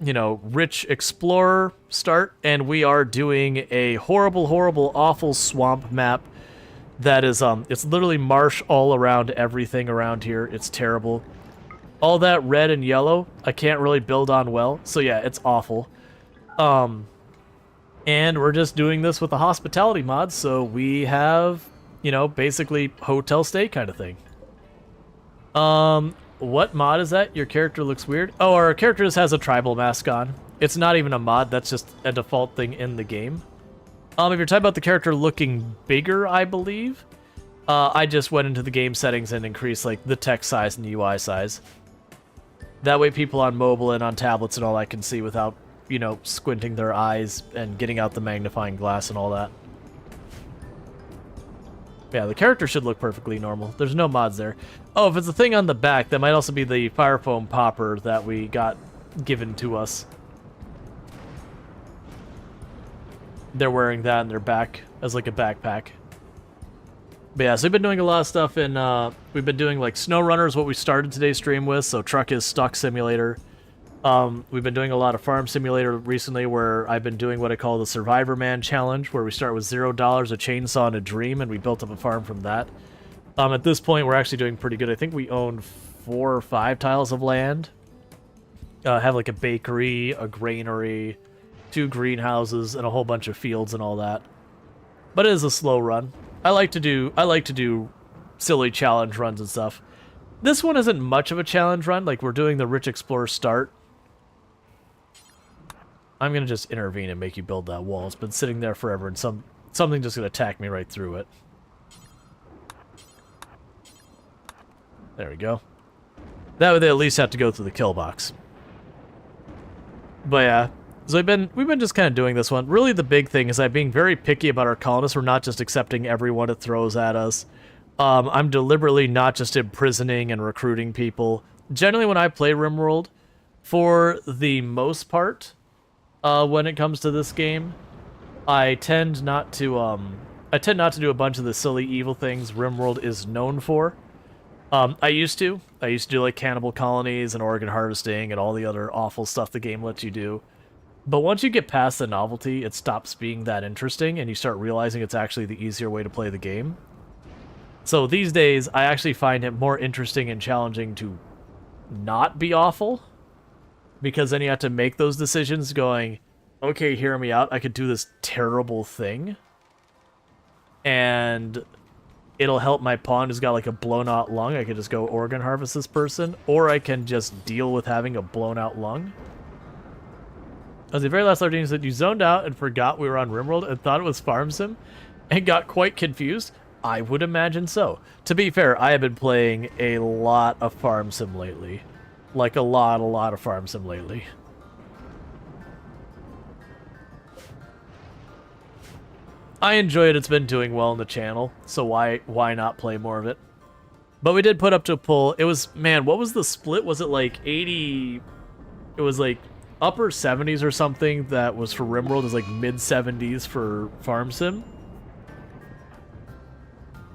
you know, rich explorer start, and we are doing a horrible, horrible, awful swamp map that is, it's literally marsh all around everything around here. It's terrible. All that red and yellow, I can't really build on well. So yeah, it's awful. And we're just doing this with a hospitality mod, so we have, you know, basically hotel stay kind of thing. What mod is that? Your character looks weird. Oh, our character just has a tribal mask on. It's not even a mod, that's just a default thing in the game. If you're talking about the character looking bigger, I believe, I just went into the game settings and increased like the text size and the UI size. That way people on mobile and on tablets and all that can see without, you know, squinting their eyes and getting out the magnifying glass and all that. Yeah, the character should look perfectly normal. There's no mods there. Oh, if it's a thing on the back, that might also be the fire foam popper that we got given to us. They're wearing that on their back as like a backpack. But yeah, so we've been doing a lot of stuff in, we've been doing like Snow Runner is what we started today's stream with, so Truck is Stuck Simulator. We've been doing a lot of Farm Simulator recently where I've been doing what I call the Survivor Man Challenge, where we start with $0, a chainsaw, and a dream, and we built up a farm from that. At this point, we're actually doing pretty good. I think we own 4 or 5 tiles of land. Have like a bakery, a granary, 2 greenhouses, and a whole bunch of fields and all that. But it is a slow run. I like to do silly challenge runs and stuff. This one isn't much of a challenge run. Like, we're doing the Rich Explorer start. I'm gonna just intervene and make you build that wall. It's been sitting there forever, and something just gonna attack me right through it. There we go. That way they at least have to go through the kill box. But yeah, so we've been just kind of doing this one. Really, the big thing is I'm being very picky about our colonists. We're not just accepting everyone it throws at us. I'm deliberately not just imprisoning and recruiting people. Generally, when I play RimWorld, for the most part, when it comes to this game, I tend not to do a bunch of the silly evil things RimWorld is known for. I used to do like cannibal colonies and organ harvesting and all the other awful stuff the game lets you do. But once you get past the novelty, it stops being that interesting, and you start realizing it's actually the easier way to play the game. So these days, I actually find it more interesting and challenging to not be awful, because then you have to make those decisions going, okay, hear me out, I could do this terrible thing, and it'll help my pawn who's got like a blown out lung. I could just go organ harvest this person, or I can just deal with having a blown out lung. As the very last Lardine said, you zoned out and forgot we were on RimWorld and thought it was Farm Sim and got quite confused. I would imagine so. To be fair, I have been playing a lot of Farm Sim lately. Like a lot of Farm Sim lately. I enjoy it. It's been doing well on the channel, so why not play more of it? But we did put up to a poll. It was, man, what was the split? Was it like 80? It was like upper 70s or something that was for RimWorld. It was like mid 70s for Farm Sim.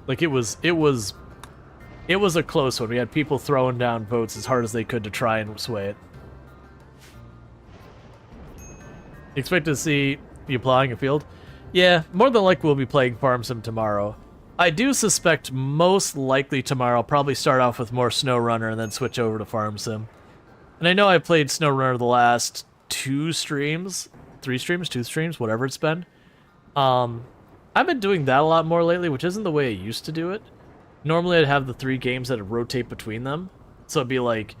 Like it was a close one. We had people throwing down votes as hard as they could to try and sway it. Expect to see you plowing a field? Yeah, more than likely we'll be playing Farm Sim tomorrow. I do suspect most likely tomorrow I'll probably start off with more SnowRunner and then switch over to Farm Sim. And I know I've played SnowRunner the last 2 streams, 3 streams, 2 streams, whatever it's been. I've been doing that a lot more lately, which isn't the way I used to do it. Normally I'd have the 3 games that would rotate between them. So it'd be like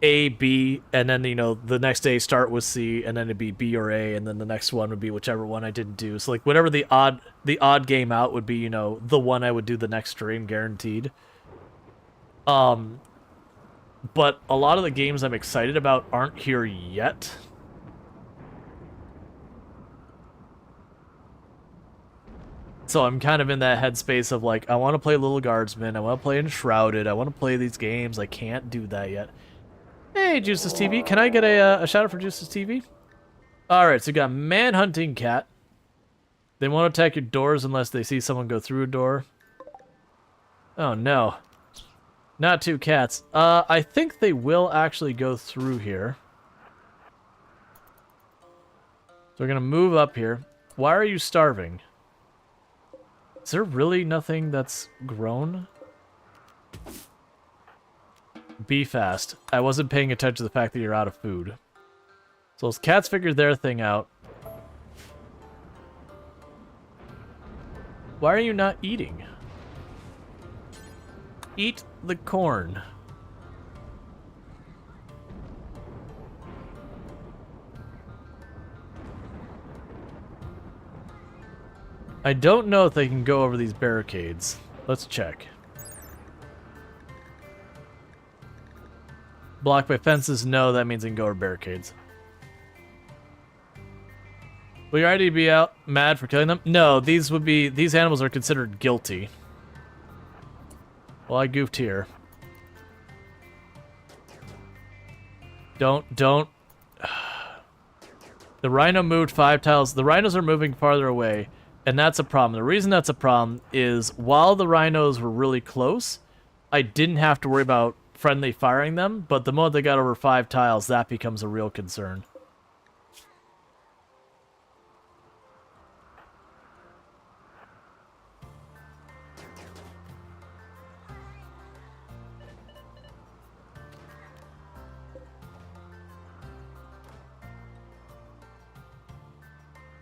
A, B, and then, you know, the next day start with C, and then it'd be B or A, and then the next one would be whichever one I didn't do. So like whatever the odd game out would be, you know, the one I would do the next stream, guaranteed. But a lot of the games I'm excited about aren't here yet. So I'm kind of in that headspace of like, I want to play Little Guardsman, I want to play Enshrouded, I want to play these games, I can't do that yet. Hey, Juices TV, can I get a shout out for Juices TV? Alright, so you got Manhunting Cat. They won't attack your doors unless they see someone go through a door. Oh no. Not 2 cats. I think they will actually go through here. So we're gonna move up here. Why are you starving? Is there really nothing that's grown? Be fast. I wasn't paying attention to the fact that you're out of food. So those cats figured their thing out. Why are you not eating? Eat the corn. I don't know if they can go over these barricades. Let's check. Blocked by fences? No, that means they can go over barricades. Will you already be out mad for killing them? No, these animals are considered guilty. Well, I goofed here. Don't. The rhino moved 5 tiles. The rhinos are moving farther away, and that's a problem. The reason that's a problem is while the rhinos were really close, I didn't have to worry about friendly firing them, but the moment they got over 5 tiles, that becomes a real concern.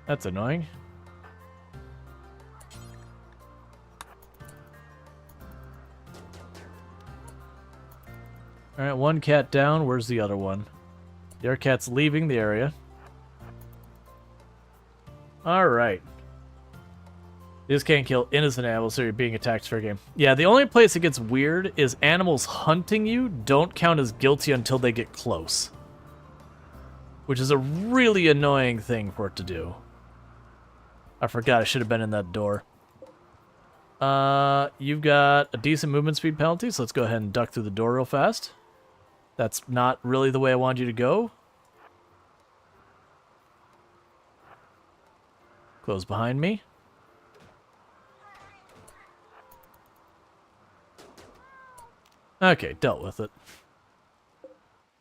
That's annoying. Alright, 1 cat down. Where's the other one? The other cat's leaving the area. Alright. You just can't kill innocent animals, so you're being attacked fair game. Yeah, the only place it gets weird is animals hunting you don't count as guilty until they get close. Which is a really annoying thing for it to do. I forgot I should have been in that door. You've got a decent movement speed penalty, so let's go ahead and duck through the door real fast. That's not really the way I wanted you to go. Close behind me. Okay, dealt with it.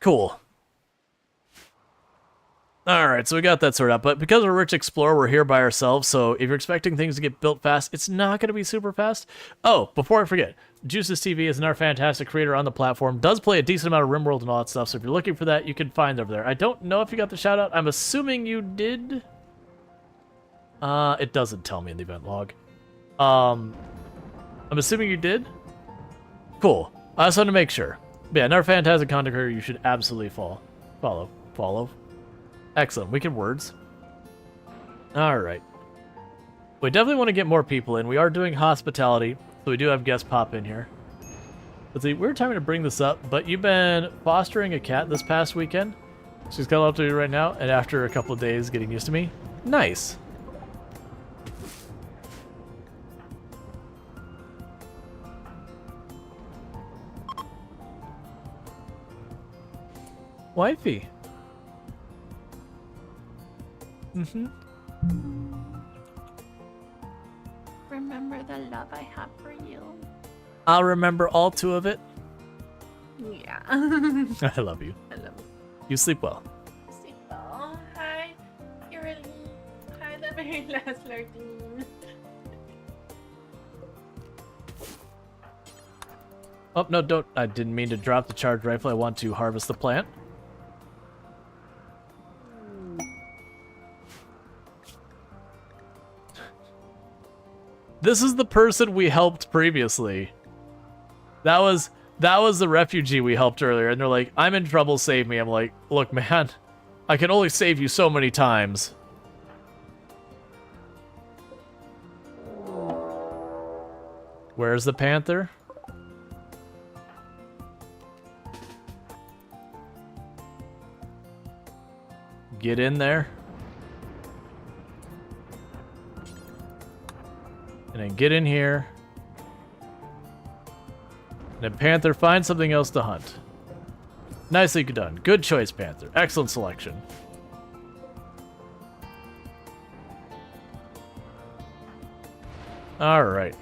Cool. Alright, so we got that sorted out, but because we're Rich Explorer, we're here by ourselves, so if you're expecting things to get built fast, it's not going to be super fast. Oh, before I forget, Juices TV is another fantastic creator on the platform, does play a decent amount of RimWorld and all that stuff, so if you're looking for that, you can find it over there. I don't know if you got the shout out, I'm assuming you did. It doesn't tell me in the event log. I'm assuming you did? Cool. I just wanted to make sure. But yeah, another fantastic content creator you should absolutely follow. Excellent. Wicked words. Alright. We definitely want to get more people in. We are doing hospitality, so we do have guests pop in here. Let's see, weird timing to bring this up, but you've been fostering a cat this past weekend. She's coming up to me right now, and after a couple of days getting used to me. Nice. Wifey. Remember the love I have for you. I'll remember all two of it. Yeah. I love you. I love you. You sleep well. Oh, hi. You're really... Hi, the very last flirting. Oh, no, don't. I didn't mean to drop the charged rifle. I want to harvest the plant. This is the person we helped previously. That was the refugee we helped earlier, and they're like, I'm in trouble, save me. I'm like, look, man, I can only save you so many times. Where's the panther? Get in there. And then get in here. And then Panther, find something else to hunt. Nicely done. Good choice, Panther. Excellent selection. Alright.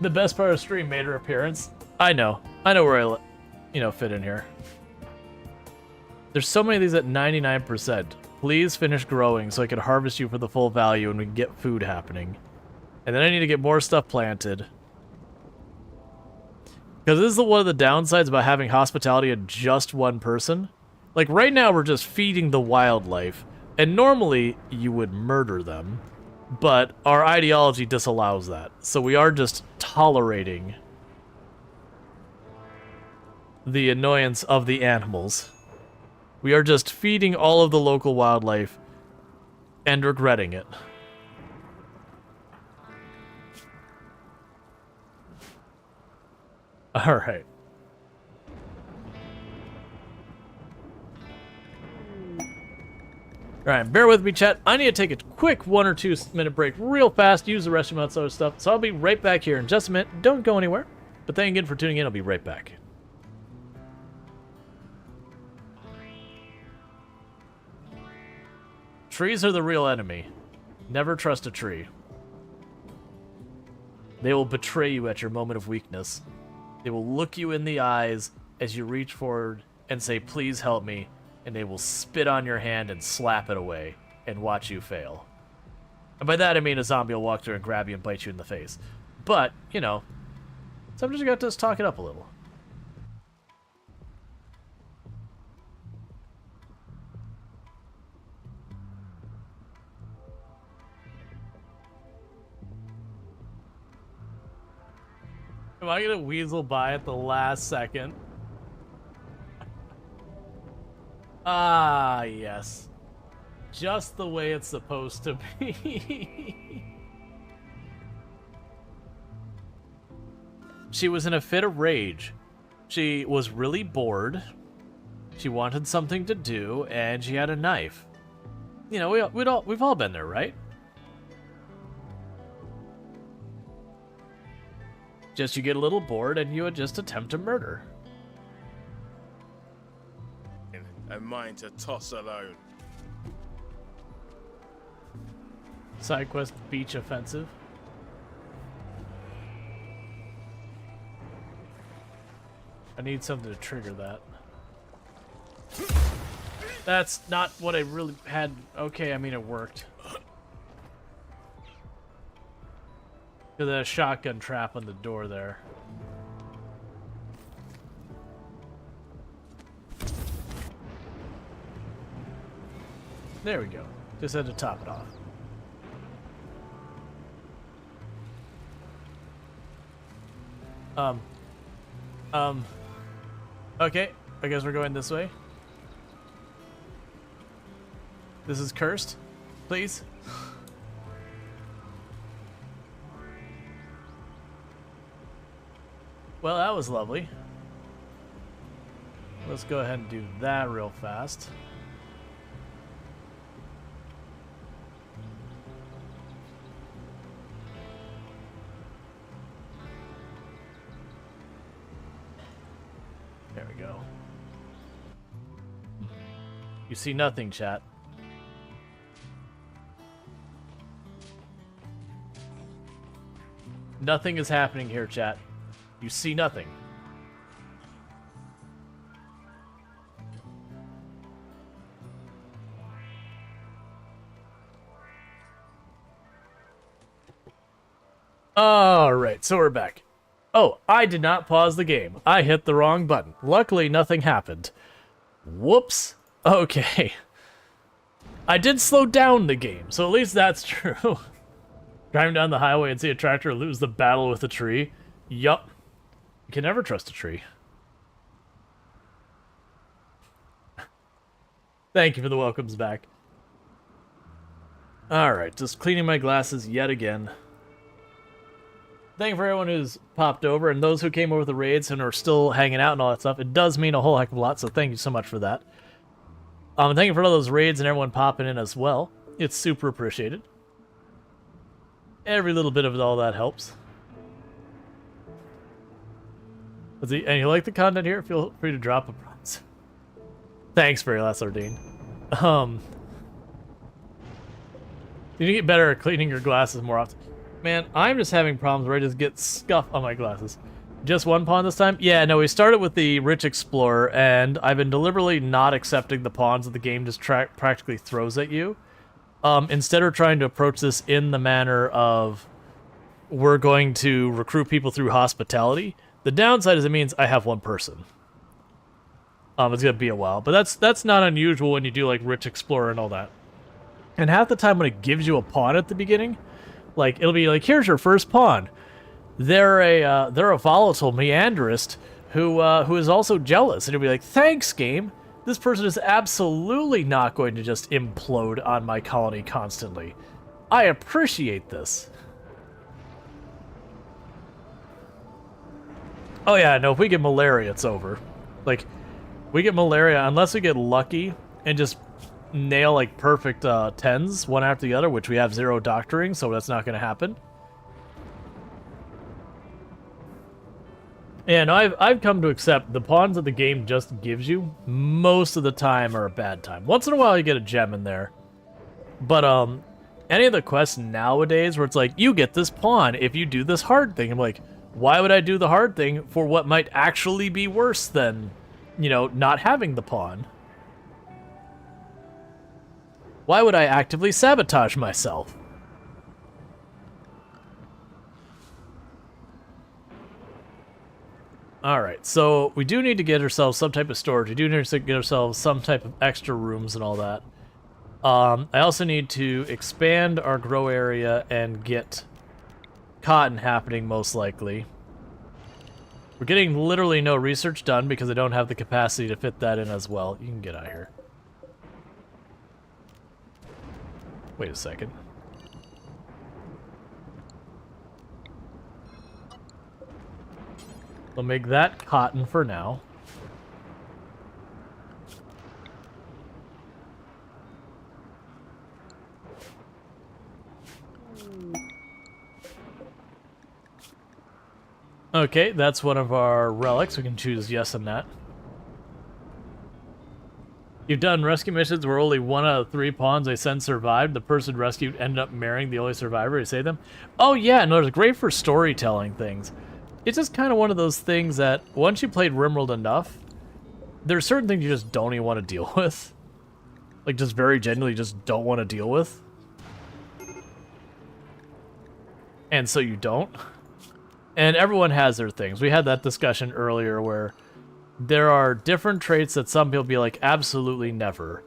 The best part of stream made her appearance. I know where I, fit in here. There's so many of these at 99%. Please finish growing so I can harvest you for the full value and we can get food happening. And then I need to get more stuff planted. Because this is one of the downsides about having hospitality of just one person. Like, right now we're just feeding the wildlife. And normally, you would murder them. But our ideology disallows that. So we are just tolerating the annoyance of the animals. We are just feeding all of the local wildlife and regretting it. Alright. Alright, bear with me, chat. I need to take a quick 1 or 2 minute break real fast, use the restroom, that sort of stuff. So I'll be right back here in just a minute. Don't go anywhere. But thank you again for tuning in. I'll be right back. Trees are the real enemy. Never trust a tree. They will betray you at your moment of weakness. They will look you in the eyes as you reach forward and say, please help me, and they will spit on your hand and slap it away and watch you fail. And by that I mean a zombie will walk through and grab you and bite you in the face. But, sometimes you got to just talk it up a little. Am I gonna weasel by at the last second? Ah, yes. Just the way it's supposed to be. She was in a fit of rage. She was really bored. She wanted something to do, and she had a knife. We've all been there, right? Just you get a little bored and you would just attempt to murder. And mine to toss alone. Side quest beach offensive. I need something to trigger that. That's not what I really had. Okay, I mean it worked. There's a shotgun trap on the door there. There we go. Just had to top it off. Okay, I guess we're going this way. This is cursed, please. Well, that was lovely. Let's go ahead and do that real fast. There we go. You see nothing, chat. Nothing is happening here, chat. You see nothing. Alright, so we're back. Oh, I did not pause the game. I hit the wrong button. Luckily, nothing happened. Whoops. Okay. I did slow down the game, so at least that's true. Driving down the highway and see a tractor lose the battle with a tree. Yup. You can never trust a tree. Thank you for the welcomes back. Alright, just cleaning my glasses yet again. Thank you for everyone who's popped over and those who came over with the raids and are still hanging out and all that stuff. It does mean a whole heck of a lot, so thank you so much for that. Thank you for all those raids and everyone popping in as well. It's super appreciated. Every little bit of all that helps. And you like the content here? Feel free to drop a promise. Thanks, Very Last Ordine. You need to get better at cleaning your glasses more often. Man, I'm just having problems where I just get scuff on my glasses. Just one pawn this time? Yeah, no, we started with the Rich Explorer, and I've been deliberately not accepting the pawns that the game just practically throws at you. Instead of trying to approach this in the manner of we're going to recruit people through hospitality. The downside is it means I have one person. It's gonna be a while, but that's not unusual when you do like Rich Explorer and all that. And half the time when it gives you a pawn at the beginning, like it'll be like, here's your first pawn. They're a volatile meanderist who is also jealous, and it'll be like, thanks, game. This person is absolutely not going to just implode on my colony constantly. I appreciate this. Oh yeah, no, if we get malaria, it's over. Like, we get malaria, unless we get lucky and just nail, like, perfect 10s, one after the other, which we have 0 doctoring, so that's not going to happen. And I've come to accept the pawns that the game just gives you, most of the time are a bad time. Once in a while you get a gem in there. But, any of the quests nowadays where it's like, you get this pawn if you do this hard thing, I'm like, why would I do the hard thing for what might actually be worse than, you know, not having the pawn? Why would I actively sabotage myself? Alright, so we do need to get ourselves some type of storage. We do need to get ourselves some type of extra rooms and all that. I also need to expand our grow area and get cotton happening, most likely. We're getting literally no research done because I don't have the capacity to fit that in as well. You can get out of here. Wait a second. We'll make that cotton for now. Okay, that's one of our relics. We can choose yes on that. You've done rescue missions where only 1 out of 3 pawns they send survived. The person rescued ended up marrying the only survivor to save them. Oh yeah, no, it's great for storytelling things. It's just kind of one of those things that once you played RimWorld enough, there's certain things you just don't even want to deal with. Like, just very genuinely just don't want to deal with. And so you don't. And everyone has their things. We had that discussion earlier where there are different traits that some people be like, absolutely never.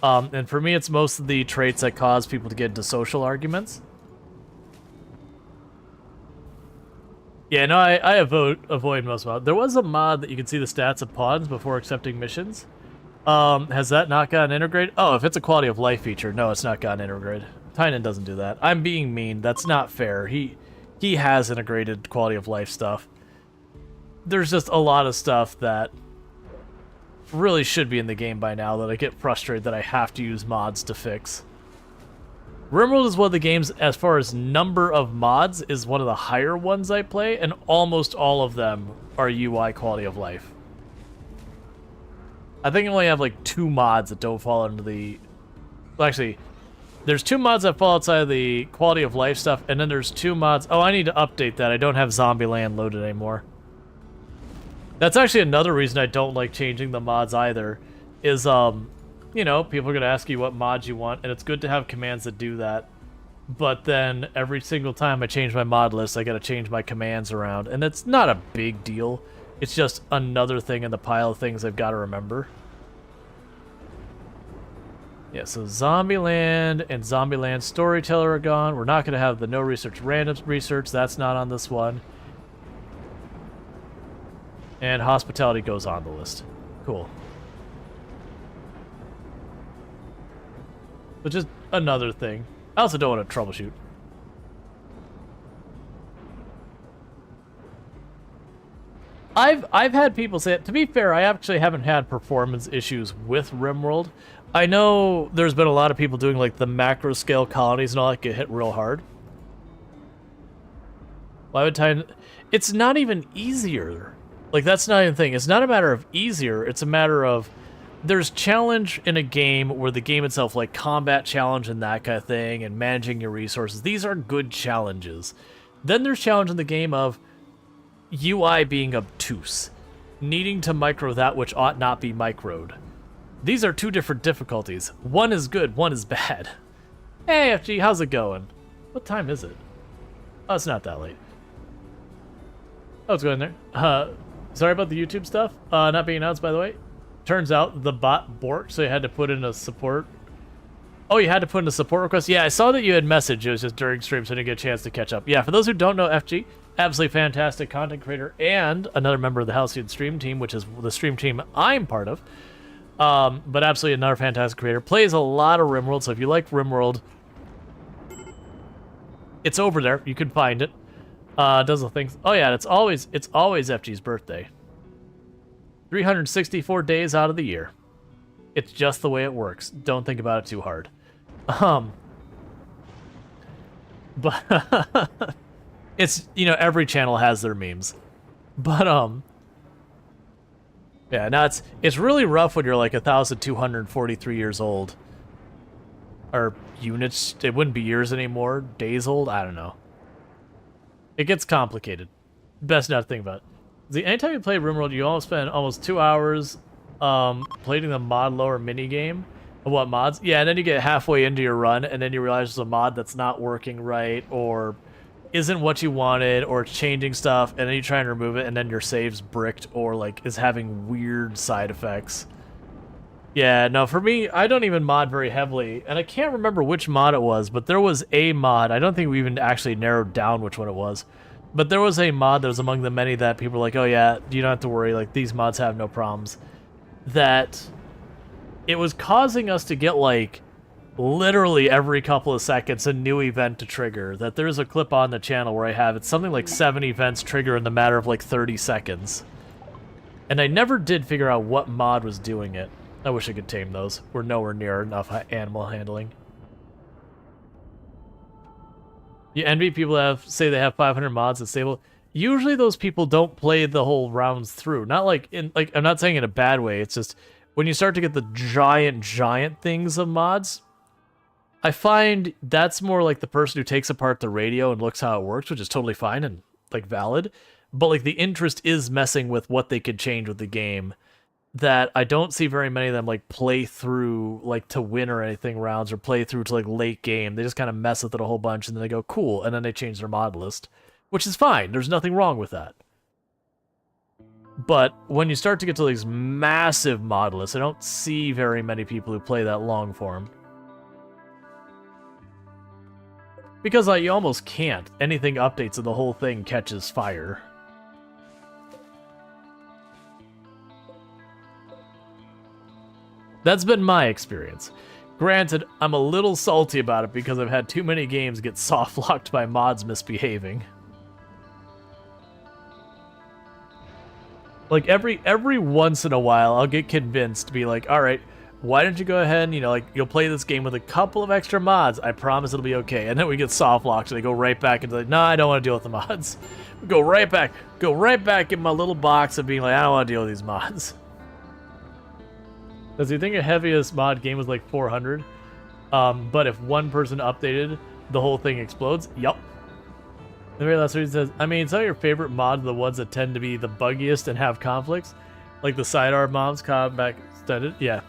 And for me, it's most of the traits that cause people to get into social arguments. Yeah, no, I avoid most mods. There was a mod that you could see the stats of pawns before accepting missions. Has that not gotten integrated? Oh, if it's a quality of life feature, no, it's not gotten integrated. Tynan doesn't do that. I'm being mean. That's not fair. He has integrated quality of life stuff. There's just a lot of stuff that really should be in the game by now that I get frustrated that I have to use mods to fix. RimWorld is one of the games, as far as number of mods, is one of the higher ones I play, and almost all of them are UI quality of life. I think I only have like 2 mods that don't fall into the... Well, actually, there's 2 mods that fall outside of the quality of life stuff, and then there's 2 mods... Oh, I need to update that. I don't have Zombieland loaded anymore. That's actually another reason I don't like changing the mods either, is, you know, people are going to ask you what mods you want, and it's good to have commands that do that. But then every single time I change my mod list, I got to change my commands around, and it's not a big deal. It's just another thing in the pile of things I've got to remember. Yeah, so Zombieland and Zombieland Storyteller are gone. We're not going to have the no research random research. That's not on this one. And hospitality goes on the list. Cool. But just another thing. I also don't want to troubleshoot. I've had people say it. To be fair, I actually haven't had performance issues with RimWorld. I know there's been a lot of people doing like the macro scale colonies and all that get hit real hard. Why would time? It's not even easier. Like, that's not even a thing. It's not a matter of easier. It's a matter of there's challenge in a game where the game itself, like combat challenge and that kind of thing, and managing your resources. These are good challenges. Then there's challenge in the game of UI being obtuse, needing to micro that which ought not be microed. These are 2 different difficulties. One is good, one is bad. Hey, FG, how's it going? What time is it? Oh, it's not that late. Oh, it's going there. Sorry about the YouTube stuff. Not being announced, by the way. Turns out the bot borked, so you had to put in a support. Oh, you had to put in a support request? Yeah, I saw that you had messaged. It was just during stream, so I didn't get a chance to catch up. Yeah, for those who don't know, FG, absolutely fantastic content creator and another member of the Halcyon stream team, which is the stream team I'm part of. But absolutely another fantastic creator. Plays a lot of RimWorld, so if you like RimWorld, it's over there. You can find it. Does the things. Oh yeah, it's always FG's birthday. 364 days out of the year. It's just the way it works. Don't think about it too hard. But it's, you know, every channel has their memes. But yeah, now it's really rough when you're like 1,243 years old. Or units, it wouldn't be years anymore, days old, I don't know. It gets complicated. Best not to think about it. Anytime you play RimWorld, you almost spend almost 2 hours playing the mod lower minigame of what mods. Yeah, and then you get halfway into your run, and then you realize there's a mod that's not working right, or isn't what you wanted, or it's changing stuff, and then you try and remove it, and then your save's bricked, or like is having weird side effects. Yeah, no, for me, I don't even mod very heavily, and I can't remember which mod it was, but there was a mod, I don't think we even actually narrowed down which one it was, but there was a mod that was among the many that people were like, oh yeah, you don't have to worry, like, these mods have no problems, that it was causing us to get, like, literally every couple of seconds a new event to trigger, that there's a clip on the channel where I have, it's something like 7 events trigger in the matter of, like, 30 seconds. And I never did figure out what mod was doing it. I wish I could tame those. We're nowhere near enough animal handling. You envy people that say they have 500 mods and stable. usually those people don't play the whole rounds through. Not like I'm not saying in a bad way. It's just when you start to get the giant things of mods, I find that's more like the person who takes apart the radio and looks how it works, which is totally fine and like valid. But like the interest is messing with what they could change with the game. That I don't see very many of them like play through like to win or anything rounds or play through to like late game. They just kind of mess with it a whole bunch and then they go cool and then they change their mod list, which is fine. There's nothing wrong with that. But when you start to get to these massive mod lists, I don't see very many people who play that long form. Because like you almost can't. Anything updates and the whole thing catches fire. That's been my experience. Granted, I'm a little salty about it because I've had too many games get soft-locked by mods misbehaving. Like, every once in a while, I'll get convinced to be like, alright, why don't you go ahead and, you know, like, you'll play this game with a couple of extra mods, I promise it'll be okay. And then we get soft-locked and they go right back into like, nah, I don't want to deal with the mods. Go right back in my little box of being like, I don't want to deal with these mods. Does he think the heaviest mod game was like 400? But if one person updated, the whole thing explodes? Yup. The very last one he says, I mean, some of your favorite mods are the ones that tend to be the buggiest and have conflicts. Like the sidearm mods, combat extended. Yeah.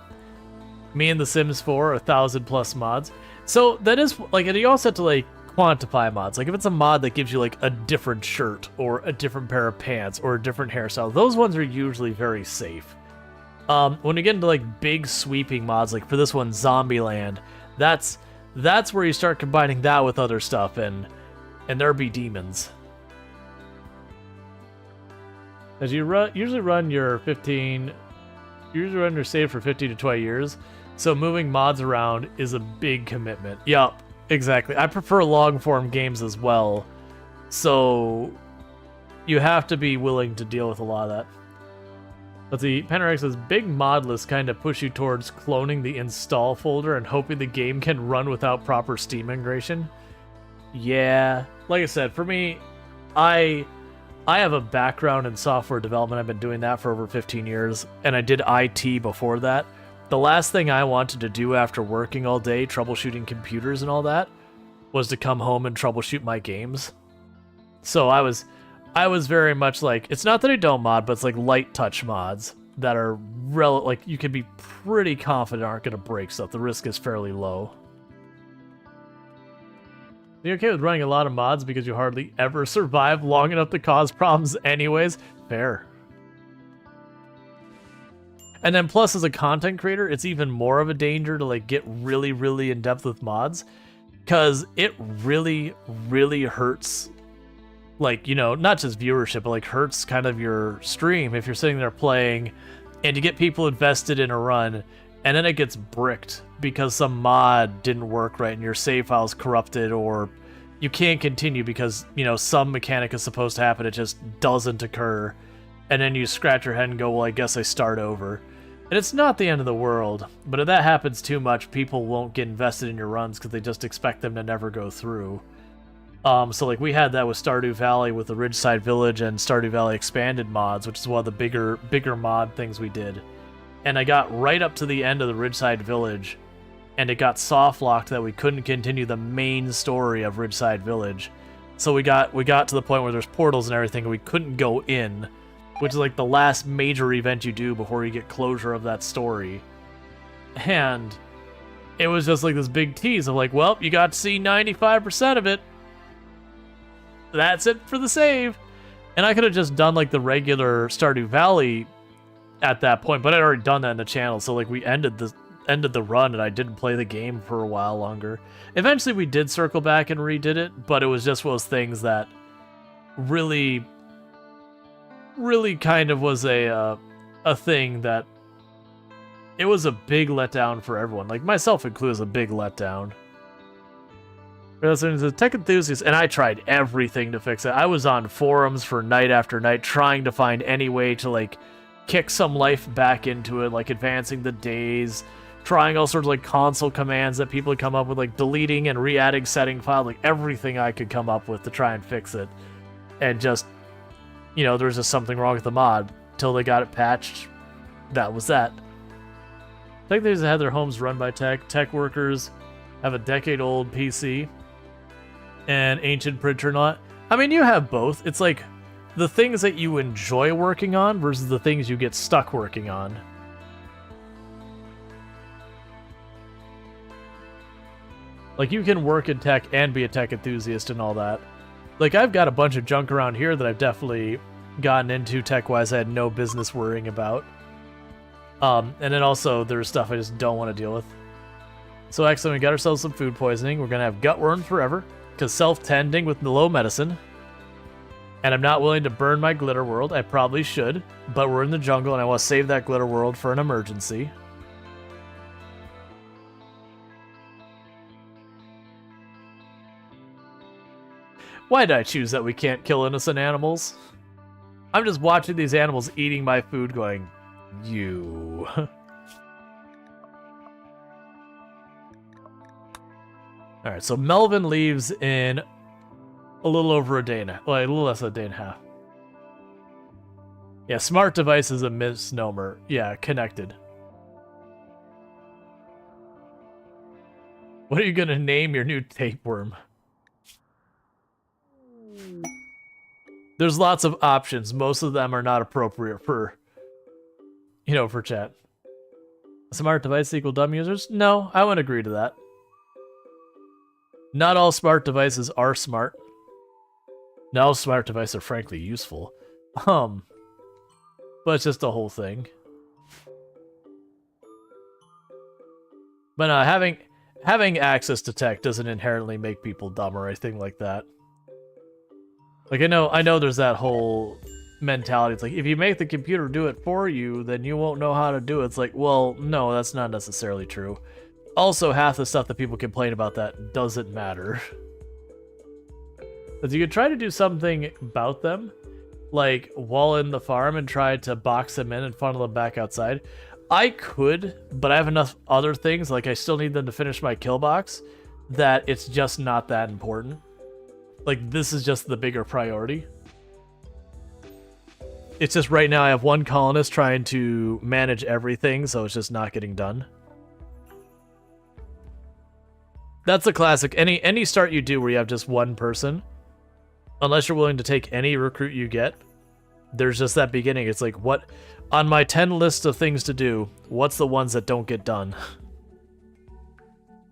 Me and The Sims 4, 1,000+ mods. So that is, like, and you also have to, like, quantify mods. Like, if it's a mod that gives you, like, a different shirt, or a different pair of pants, or a different hairstyle, those ones are usually very safe. When you get into like big sweeping mods, like for this one, Zombieland, that's where you start combining that with other stuff, and there be demons. As you usually run your save for 15 to 20 years, so moving mods around is a big commitment. Yup, exactly. I prefer long form games as well, so you have to be willing to deal with a lot of that. Let's see, Panarex says, big mod lists kind of push you towards cloning the install folder and hoping the game can run without proper Steam integration. Yeah, like I said, for me, I have a background in software development. I've been doing that for over 15 years, and I did IT before that. The last thing I wanted to do after working all day, troubleshooting computers and all that, was to come home and troubleshoot my games. So I was very much like, it's not that I don't mod, but it's like light touch mods that are like you can be pretty confident aren't going to break stuff. The risk is fairly low. Are you okay with running a lot of mods because you hardly ever survive long enough to cause problems anyways? Fair. And then plus as a content creator, it's even more of a danger to like get really, really in depth with mods, because it really, really hurts, like, you know, not just viewership, but like hurts kind of your stream if you're sitting there playing and you get people invested in a run and then it gets bricked because some mod didn't work right and your save file's corrupted, or you can't continue because, you know, some mechanic is supposed to happen, it just doesn't occur, and then you scratch your head and go, well, I guess I start over. And it's not the end of the world, but if that happens too much, people won't get invested in your runs because they just expect them to never go through. So like we had that with Stardew Valley with the Ridgeside Village and Stardew Valley Expanded mods, which is one of the bigger mod things we did. And I got right up to the end of the Ridgeside Village, and it got soft locked that we couldn't continue the main story of Ridgeside Village. So we got to the point where there's portals and everything, and we couldn't go in, which is like the last major event you do before you get closure of that story. And it was just like this big tease of like, well, you got to see 95% of it. That's it for the save. And I could have just done like the regular Stardew Valley at that point, but I'd already done that in the channel, so like we ended the run and I didn't play the game for a while longer. Eventually we did circle back and redid it, but it was just one of those things that really kind of was a thing that it was a big letdown for everyone, like myself included, was a big letdown. As a tech enthusiast, and I tried everything to fix it. I was on forums for night after night trying to find any way to like kick some life back into it, like advancing the days, trying all sorts of like console commands that people had come up with, like deleting and re-adding setting files, like everything I could come up with to try and fix it. And just you know, there was just something wrong with the mod. Till they got it patched, that was that. Tech things that had their homes run by tech. Tech workers have a decade-old PC and ancient printer not. I mean, you have both. It's like the things that you enjoy working on versus the things you get stuck working on. Like, you can work in tech and be a tech enthusiast and all that. Like, I've got a bunch of junk around here that I've definitely gotten into tech-wise I had no business worrying about. And then also, there's stuff I just don't want to deal with. So excellent, we got ourselves some food poisoning. We're going to have gutworm forever, because self-tending with low medicine. And I'm not willing to burn my glitter world. I probably should, but we're in the jungle and I want to save that glitter world for an emergency. Why did I choose that we can't kill innocent animals? I'm just watching these animals eating my food going, you. Alright, so Melvin leaves in a little over a day and a half. Well, a little less than a day and a half. Yeah, smart device is a misnomer. Yeah, connected. What are you gonna name your new tapeworm? There's lots of options. Most of them are not appropriate for, you know, for chat. Smart device equal dumb users? No, I wouldn't agree to that. Not all smart devices are smart. Not all smart devices are frankly useful. But it's just the whole thing. But having access to tech doesn't inherently make people dumb or anything like that. Like, I know there's that whole mentality. It's like, if you make the computer do it for you, then you won't know how to do it. It's like, well, no, that's not necessarily true. Also, half the stuff that people complain about that doesn't matter. Because you could try to do something about them, like wall in the farm and try to box them in and funnel them back outside. I could, but I have enough other things, like I still need them to finish my kill box, that it's just not that important. Like, this is just the bigger priority. It's just right now I have one colonist trying to manage everything, so it's just not getting done. That's a classic. Any start you do where you have just one person, unless you're willing to take any recruit you get, there's just that beginning. It's like, what on my 10 list of things to do, what's the ones that don't get done?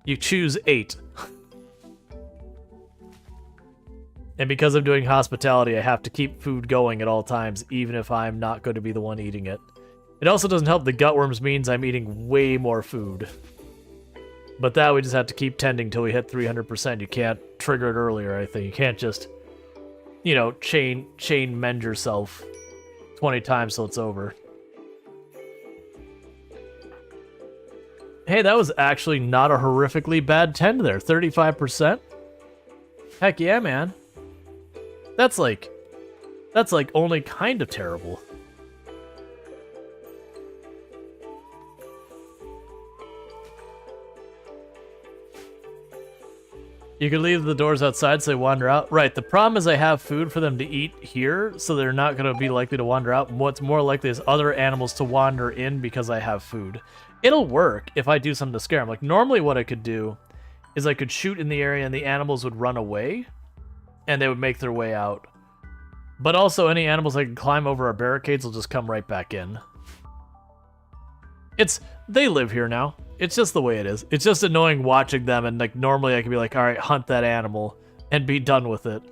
You choose 8. And because I'm doing hospitality, I have to keep food going at all times, even if I'm not going to be the one eating it. It also doesn't help the gutworms means I'm eating way more food. But that we just have to keep tending till we hit 300%. You can't trigger it earlier, I think. You can't just, you know, chain mend yourself 20 times till it's over. Hey, that was actually not a horrifically bad tend there. 35%? Heck yeah, man. That's like only kind of terrible. You can leave the doors outside so they wander out. Right, the problem is I have food for them to eat here, so they're not going to be likely to wander out. What's more likely is other animals to wander in because I have food. It'll work if I do something to scare them. Like, normally what I could do is I could shoot in the area and the animals would run away, and they would make their way out. But also, any animals that can climb over our barricades will just come right back in. They live here now. It's just the way it is. It's just annoying watching them, and like normally I could be like, alright, hunt that animal, and be done with it.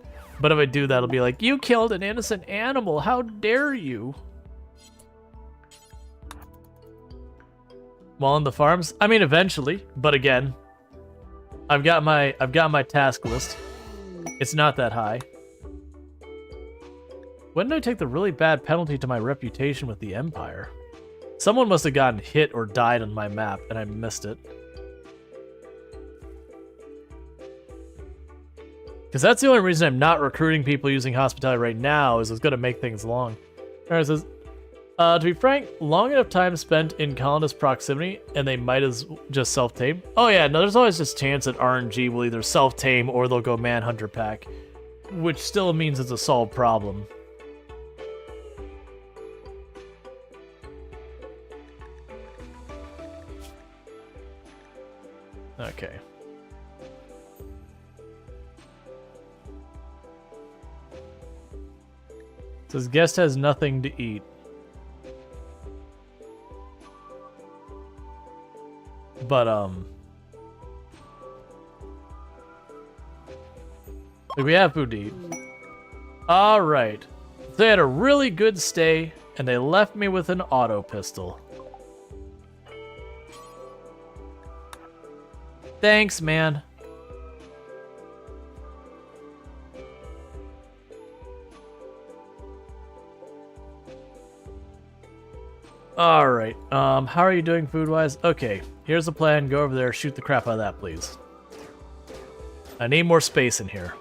But if I do that, it'll be like, you killed an innocent animal, how dare you? While in the farms? I mean, eventually, but again, I've got my task list. It's not that high. When did I take the really bad penalty to my reputation with the Empire? Someone must have gotten hit or died on my map, and I missed it. Because that's the only reason I'm not recruiting people using hospitality right now, is it's going to make things long. Alright, it says, to be frank, long enough time spent in colonist proximity, and they might as just self-tame. Oh yeah, no, there's always this chance that RNG will either self-tame or they'll go Manhunter pack, which still means it's a solved problem. Okay. Says guest has nothing to eat. But like we have food to eat. All right. They had a really good stay, and they left me with an auto pistol. Thanks, man. All right. How are you doing food-wise? Okay. Here's the plan. Go over there, shoot the crap out of that, please. I need more space in here.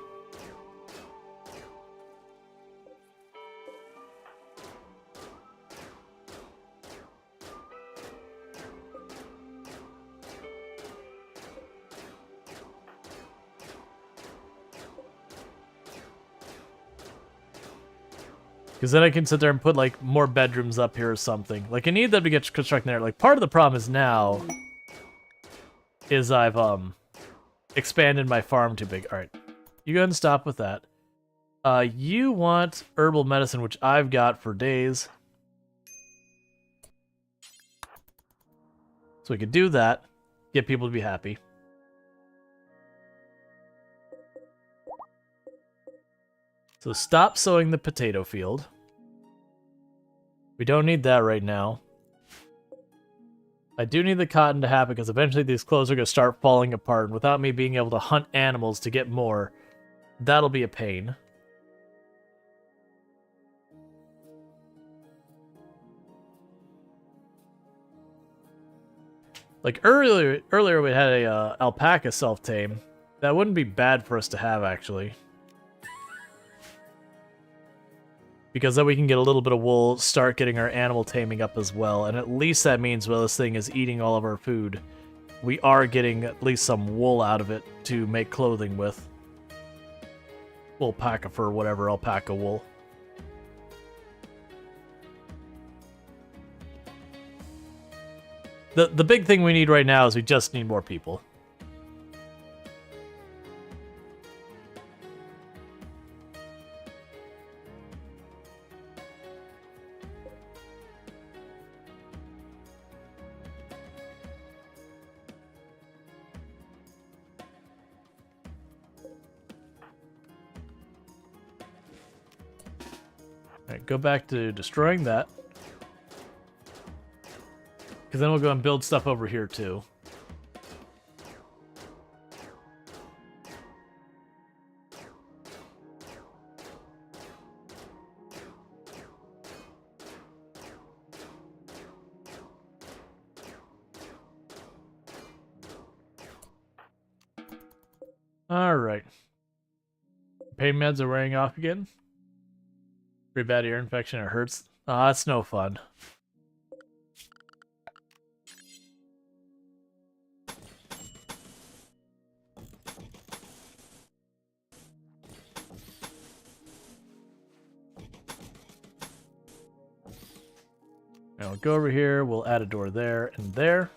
Because then I can sit there and put, like, more bedrooms up here or something. Like, I need them to get constructed there. Like, part of the problem is now is I've, expanded my farm too big. All right. You go ahead and stop with that. You want herbal medicine, which I've got for days. So we could do that. Get people to be happy. So stop sowing the potato field. We don't need that right now. I do need the cotton to happen because eventually these clothes are going to start falling apart. And without me being able to hunt animals to get more, that'll be a pain. Like earlier we had a alpaca self-tame. That wouldn't be bad for us to have, actually. Because then we can get a little bit of wool, start getting our animal taming up as well. And at least that means while this thing is eating all of our food, we are getting at least some wool out of it to make clothing with. Alpaca fur, whatever, alpaca wool. The big thing we need right now is we just need more people. Alright, go back to destroying that. Because then we'll go and build stuff over here, too. Alright. Pain meds are wearing off again. Pretty bad ear infection, it hurts. Ah, that's no fun. Now we'll go over here, we'll add a door there and there.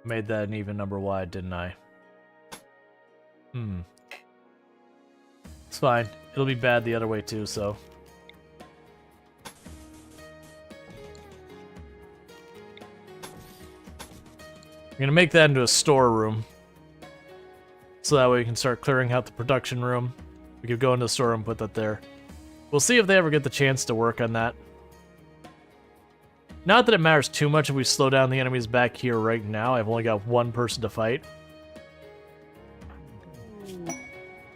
Made that an even number wide, didn't I? It's fine. It'll be bad the other way too, so. I'm gonna make that into a storeroom. So that way we can start clearing out the production room. We could go into the storeroom and put that there. We'll see if they ever get the chance to work on that. Not that it matters too much if we slow down the enemies back here right now. I've only got one person to fight.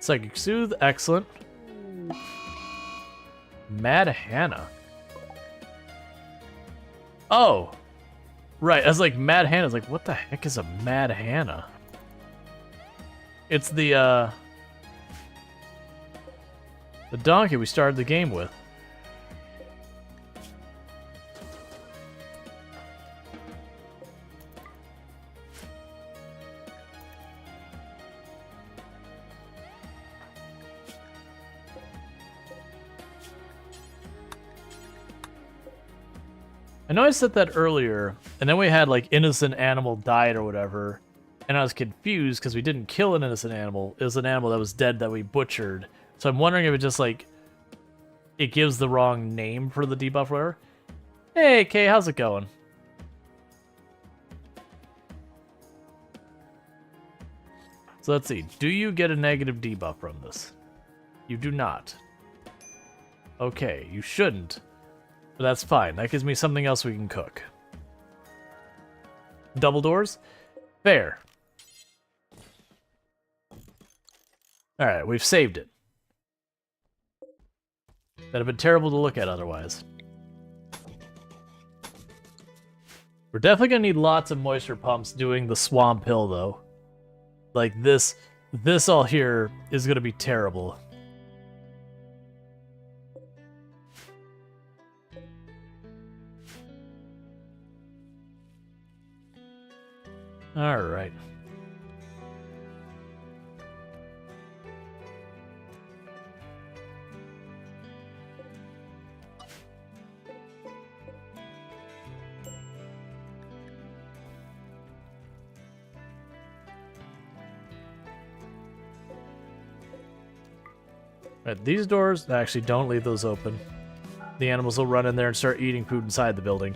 Psychic Soothe, excellent. Mad Hannah. Oh! Right, I was like, Mad Hannah's like, what the heck is a Mad Hannah? It's the donkey we started the game with. I know I said that earlier, and then we had like innocent animal died or whatever, and I was confused because we didn't kill an innocent animal. It was an animal that was dead that we butchered. So I'm wondering if it just like it gives the wrong name for the debuff or whatever. Hey Kay, how's it going? So let's see. Do you get a negative debuff from this? You do not. Okay, you shouldn't. But that's fine. That gives me something else we can cook. Double doors? Fair. Alright, we've saved it. That'd have been terrible to look at otherwise. We're definitely gonna need lots of moisture pumps doing the swamp hill, though. Like, this all here is gonna be terrible. Alright. Right, these doors, actually don't leave those open. The animals will run in there and start eating food inside the building.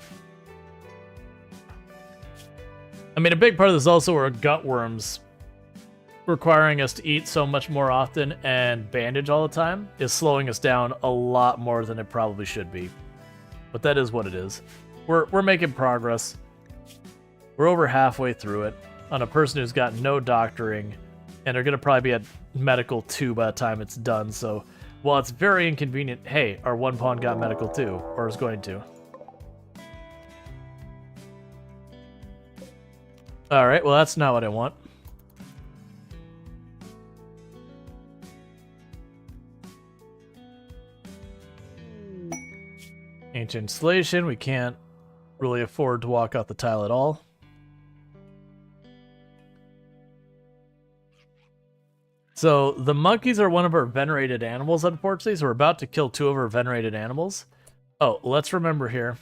I mean, a big part of this also are gut worms requiring us to eat so much more often and bandage all the time is slowing us down a lot more than it probably should be. But that is what it is. We're making progress. We're over halfway through it on a person who's got no doctoring, and they're going to probably be at medical 2 by the time it's done. So while it's very inconvenient, hey, our one pawn got medical 2, or is going to. Alright, well that's not what I want. Ancient installation, we can't really afford to walk out the tile at all. So, the monkeys are one of our venerated animals, unfortunately, so we're about to kill 2 of our venerated animals. Oh, let's remember here.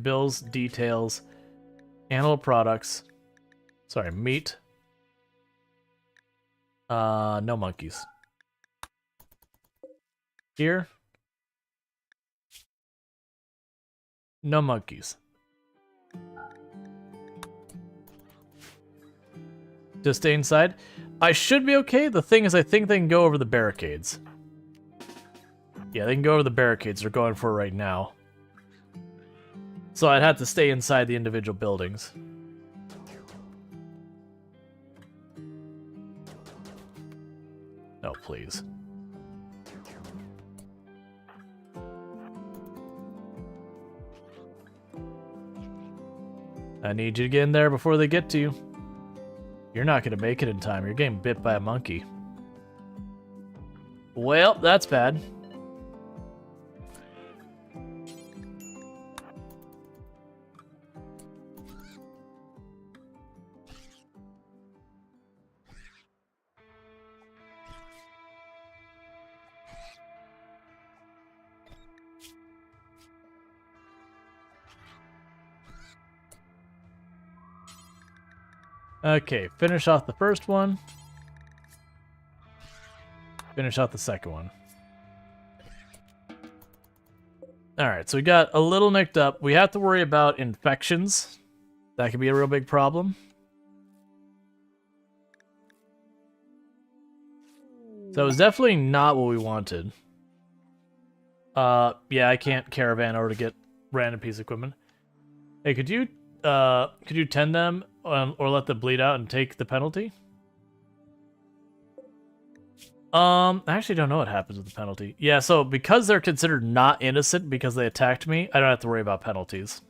Bills, details, animal products. Sorry, meat. No monkeys. Here. No monkeys. Just stay inside. I should be okay. The thing is, I think they can go over the barricades. Yeah, they can go over the barricades they're going for right now. So I'd have to stay inside the individual buildings. No, please. I need you to get in there before they get to you. You're not going to make it in time. You're getting bit by a monkey. Well, that's bad. Okay, finish off the first one. Finish off the second one. Alright, so we got a little nicked up. We have to worry about infections. That could be a real big problem. So it was definitely not what we wanted. Yeah, I can't caravan over to get random piece of equipment. Hey, could you tend them or let them bleed out and take the penalty? I actually don't know what happens with the penalty. Yeah, so because they're considered not innocent because they attacked me, I don't have to worry about penalties.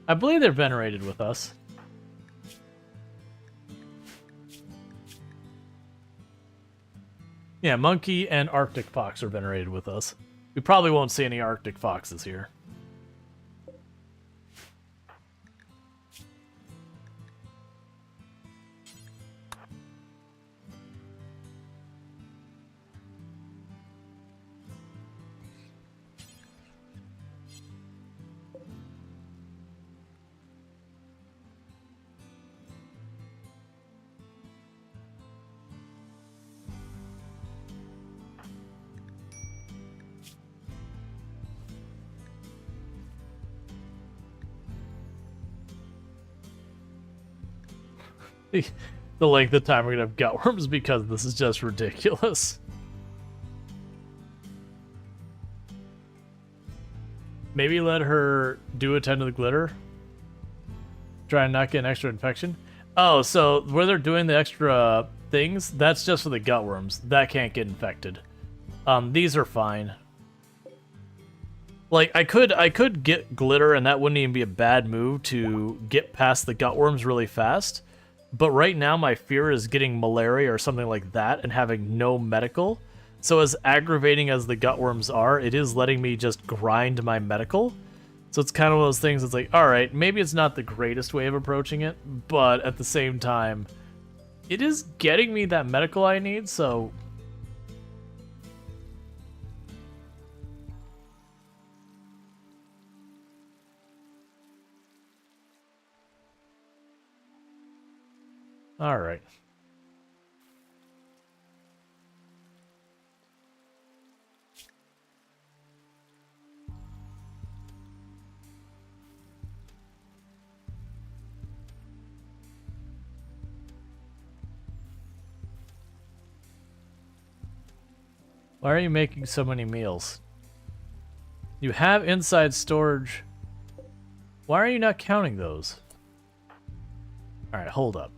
I believe they're venerated with us. Yeah, monkey and Arctic fox are venerated with us. We probably won't see any Arctic foxes here. the length of time we're gonna have gutworms because this is just ridiculous. Maybe let her do attend to the glitter. Try and not get an extra infection. Oh, so where they're doing the extra things, that's just for the gutworms. That can't get infected. These are fine. Like, I could get glitter, and that wouldn't even be a bad move to get past the gutworms really fast. But right now, my fear is getting malaria or something like that and having no medical. So as aggravating as the gutworms are, it is letting me just grind my medical. So it's kind of one of those things that's like, alright, maybe it's not the greatest way of approaching it, but at the same time, it is getting me that medical I need, so... Alright. Why are you making so many meals? You have inside storage. Why are you not counting those? Alright, hold up.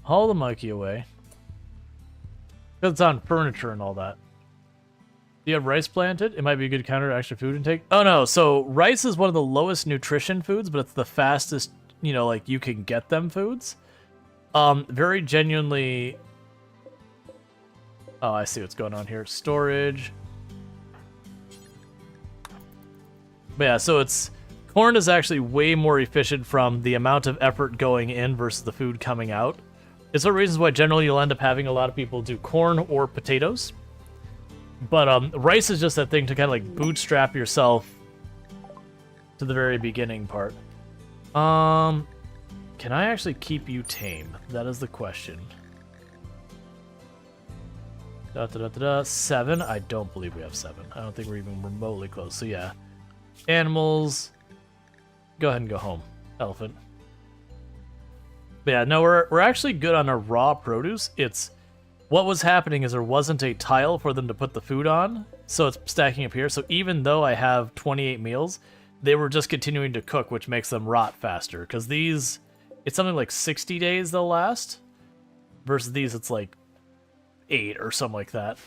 Haul the monkey away. Because it's on furniture and all that. Do you have rice planted? It might be a good counter to extra food intake. Oh no, so rice is one of the lowest nutrition foods, but it's the fastest, you know, like you can get them foods. Very genuinely... Oh, I see what's going on here. Storage. But yeah, so it's... Corn is actually way more efficient from the amount of effort going in versus the food coming out. It's one of the reasons why generally you'll end up having a lot of people do corn or potatoes. But rice is just that thing to kind of like bootstrap yourself to the very beginning part. Can I actually keep you tame? That is the question. 7? I don't believe we have 7. I don't think we're even remotely close. So yeah. Animals. Go ahead and go home, elephant. But yeah, no, we're actually good on our raw produce. It's what was happening is there wasn't a tile for them to put the food on, so it's stacking up here. So even though I have 28 meals, they were just continuing to cook, which makes them rot faster. Because these, it's something like 60 days they'll last, versus these it's like 8 or something like that.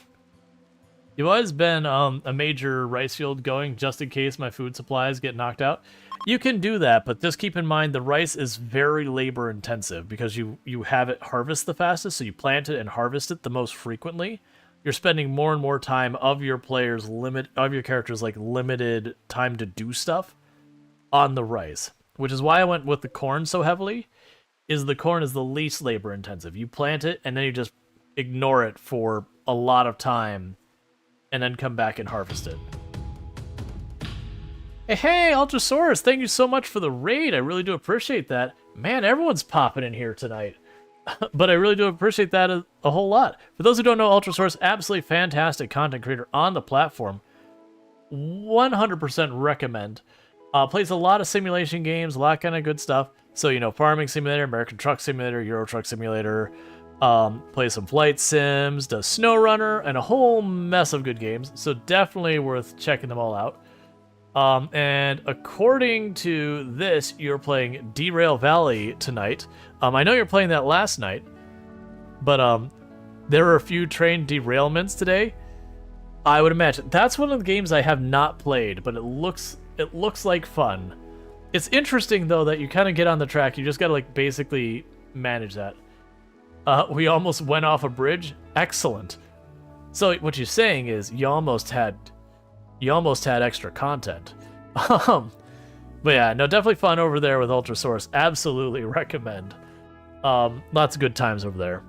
You've always been a major rice field going just in case my food supplies get knocked out. You can do that, but just keep in mind the rice is very labor intensive because you have it harvest the fastest, so you plant it and harvest it the most frequently. You're spending more and more time of your characters' like limited time to do stuff on the rice, which is why I went with the corn so heavily. Is the corn is the least labor intensive. You plant it and then you just ignore it for a lot of time, and then come back and harvest it. Hey, Ultrasaurus, thank you so much for the raid. I really do appreciate that. Man, everyone's popping in here tonight. But I really do appreciate that a whole lot. For those who don't know, Ultrasaurus, absolutely fantastic content creator on the platform. 100% recommend. Plays a lot of simulation games, a lot of kind of good stuff. So, you know, Farming Simulator, American Truck Simulator, Euro Truck Simulator, plays some flight sims, does SnowRunner, and a whole mess of good games. So definitely worth checking them all out. And according to this, you're playing Derail Valley tonight. I know you're playing that last night, but there were a few train derailments today. I would imagine that's one of the games I have not played, but it looks like fun. It's interesting though that you kind of get on the track. You just gotta like basically manage that. We almost went off a bridge. Excellent. So what you're saying is you almost had extra content. But yeah, no, definitely fun over there with Ultrasaurus. Absolutely recommend. Lots of good times over there.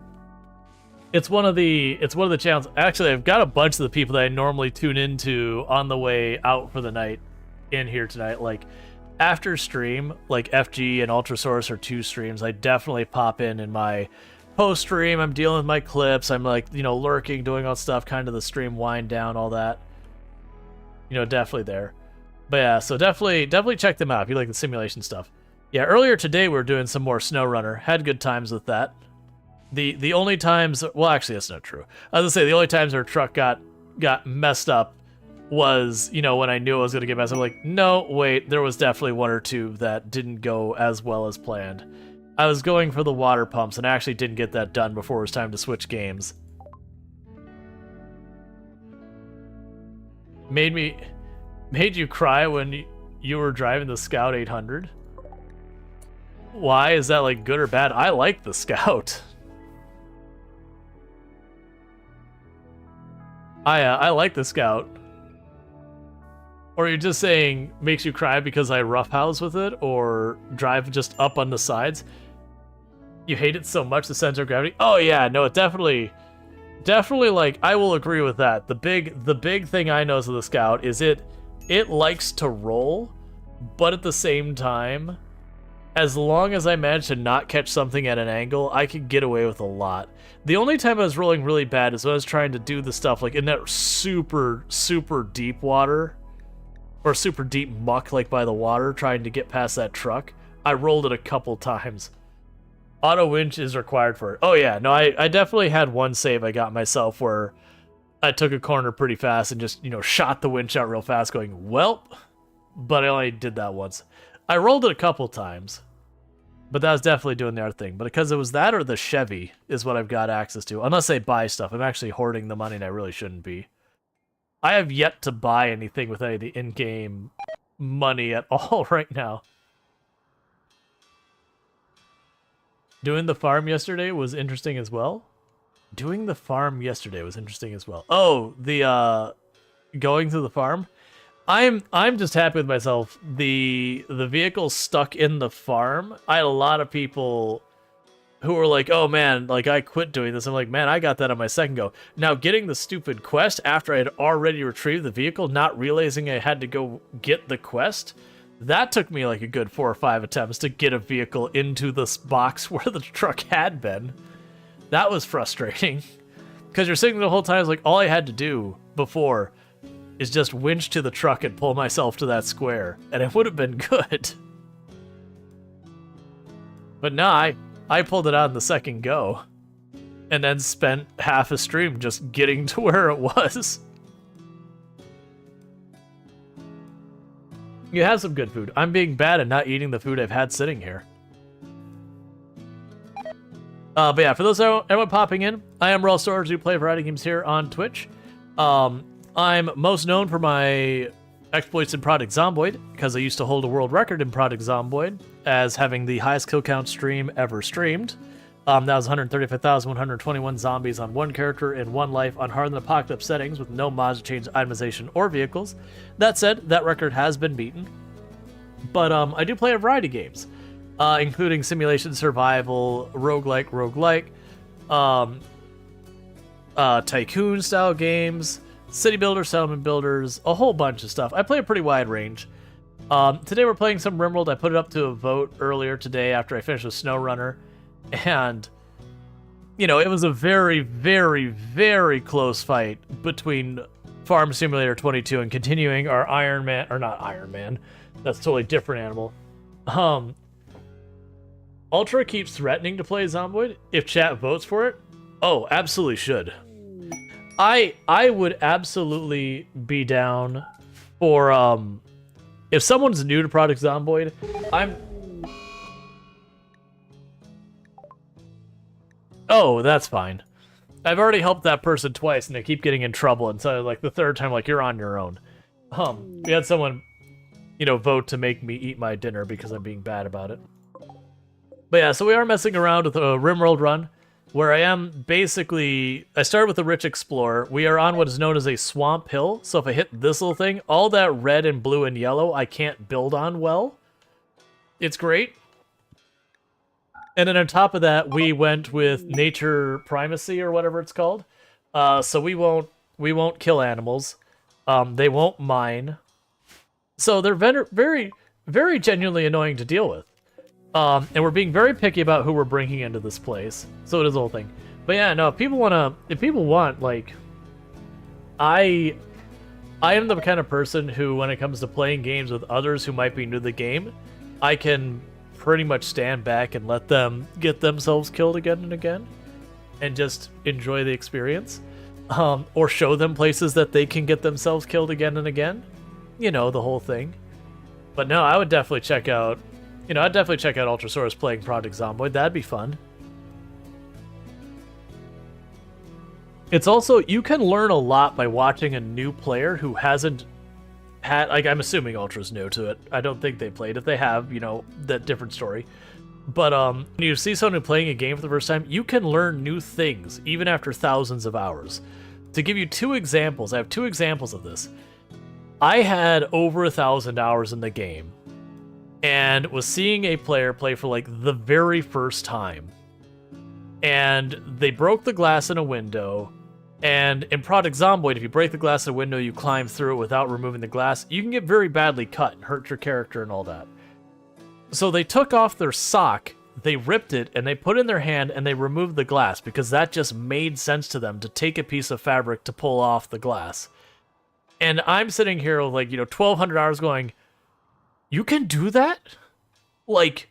It's one of the channels. Actually, I've got a bunch of the people that I normally tune into on the way out for the night in here tonight. Like after stream, like FG and Ultrasaurus are 2 streams. I definitely pop in my post stream. I'm dealing with my clips. I'm like, you know, lurking, doing all stuff, kind of the stream wind down, all that. You know, definitely there. But yeah, so definitely check them out if you like the simulation stuff. Yeah, earlier today we were doing some more SnowRunner. Had good times with that. The only times, well, actually that's not true. I was gonna say the only times our truck got messed up was, you know, when I knew I was gonna get messed up. I'm like, no, wait, there was definitely one or two that didn't go as well as planned. I was going for the water pumps and I actually didn't get that done before it was time to switch games. Made you cry when you were driving the Scout 800? Why? Is that like good or bad? I like the Scout. I like the Scout. Or you're just saying makes you cry because I roughhouse with it or drive just up on the sides? You hate it so much, the center of gravity? Oh yeah, no, it definitely like I will agree with that. The big thing I notice of the Scout is it likes to roll, but at the same time, as long as I manage to not catch something at an angle, I can get away with a lot. The only time I was rolling really bad is when I was trying to do the stuff like in that super deep water or super deep muck like by the water, trying to get past that truck. I rolled it a couple times. Auto winch is required for it. Oh yeah, no, I definitely had one save I got myself where I took a corner pretty fast and just, you know, shot the winch out real fast going, welp. But I only did that once. I rolled it a couple times, but that was definitely doing the other thing. But because it was that or the Chevy is what I've got access to. Unless I buy stuff. I'm actually hoarding the money and I really shouldn't be. I have yet to buy anything with any of the in-game money at all right now. Doing the farm yesterday was interesting as well. Doing the farm yesterday was interesting as well. Oh, the going through the farm. I'm just happy with myself. The vehicle stuck in the farm. I had a lot of people who were like, "Oh man, like I quit doing this." I'm like, "Man, I got that on my second go." Now getting the stupid quest after I had already retrieved the vehicle, not realizing I had to go get the quest, that took me like a good 4 or 5 attempts to get a vehicle into this box where the truck had been. That was frustrating. Because you're sitting the whole time, it's like all I had to do before is just winch to the truck and pull myself to that square, and it would have been good. But nah, I pulled it out in the second go, and then spent half a stream just getting to where it was. You have some good food. I'm being bad at not eating the food I've had sitting here. But yeah, for those everyone popping in, I am Rual Storge, who play variety games here on Twitch. I'm most known for my exploits in Project Zomboid, because I used to hold a world record in Project Zomboid as having the highest kill count stream ever streamed. That was 135,121 zombies on one character in one life on hard and apocalypse settings with no mods to change itemization or vehicles. That said, that record has been beaten. But I do play a variety of games, including simulation, survival, roguelike, tycoon style games, city builders, settlement builders, a whole bunch of stuff. I play a pretty wide range. Today we're playing some RimWorld. I put it up to a vote earlier today after I finished with SnowRunner. And, you know, it was a very, very close fight between Farm Simulator 22 and continuing our Iron Man, or not Iron Man, that's a totally different animal. Ultra keeps threatening to play Zomboid if chat votes for it. Oh, absolutely should. I would absolutely be down for, if someone's new to Project Zomboid, Oh, that's fine. I've already helped that person twice, and they keep getting in trouble, and so, like, the third time, like, you're on your own. We had someone, you know, vote to make me eat my dinner because I'm being bad about it. But yeah, so we are messing around with a RimWorld run, where I am basically... I started with the Rich Explorer. We are on what is known as a swamp hill, so if I hit this little thing, all that red and blue and yellow I can't build on well. It's great. And then on top of that, we went with nature primacy or whatever it's called. So we won't kill animals. They won't mine. So they're very genuinely annoying to deal with. And we're being very picky about who we're bringing into this place. So it is the whole thing. But yeah, no, if people want, like, I I am the kind of person who, when it comes to playing games with others who might be new to the game, I can pretty much stand back and let them get themselves killed again and again and just enjoy the experience. Or show them places that they can get themselves killed again and again. You know, the whole thing. But no, I would definitely check out, I'd definitely check out Ultrasaurus playing Project Zomboid. That'd be fun. It's also, you can learn a lot by watching a new player who hasn't had, like, I'm assuming Ultra's new to it. I don't think they played. If they have, that different story. But when you see someone playing a game for the first time, you can learn new things, even after thousands of hours. To give you two examples, I have two examples of this. I had over 1,000 hours in the game, and was seeing a player play for, like, the very first time. And they broke the glass in a window, and in Project Zomboid, if you break the glass in a window, you climb through it without removing the glass, you can get very badly cut and hurt your character and all that. So they took off their sock, they ripped it, and they put it in their hand, and they removed the glass, because that just made sense to them to take a piece of fabric to pull off the glass. And I'm sitting here with, like, 1,200 hours going, you can do that? Like,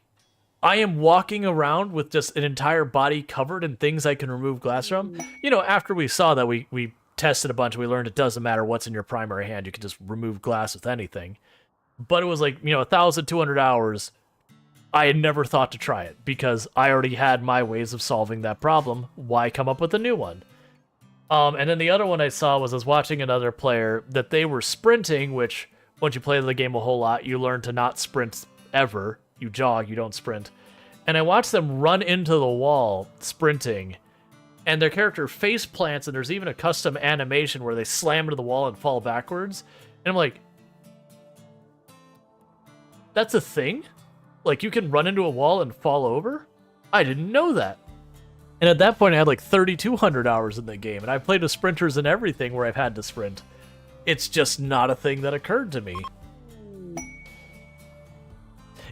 I am walking around with just an entire body covered in things I can remove glass from. After we saw that, we tested a bunch, we learned it doesn't matter what's in your primary hand, you can just remove glass with anything. But it was like, 1,200 hours, I had never thought to try it, because I already had my ways of solving that problem. Why come up with a new one? And then the other one I saw was I was watching another player that they were sprinting, which once you play the game a whole lot, you learn to not sprint ever. You jog, you don't sprint. And I watched them run into the wall sprinting, and their character face plants, and there's even a custom animation where they slam into the wall and fall backwards. And I'm like, that's a thing? Like, you can run into a wall and fall over? I didn't know that. And at that point, I had like 3,200 hours in the game, and I've played with sprinters and everything where I've had to sprint. It's just not a thing that occurred to me.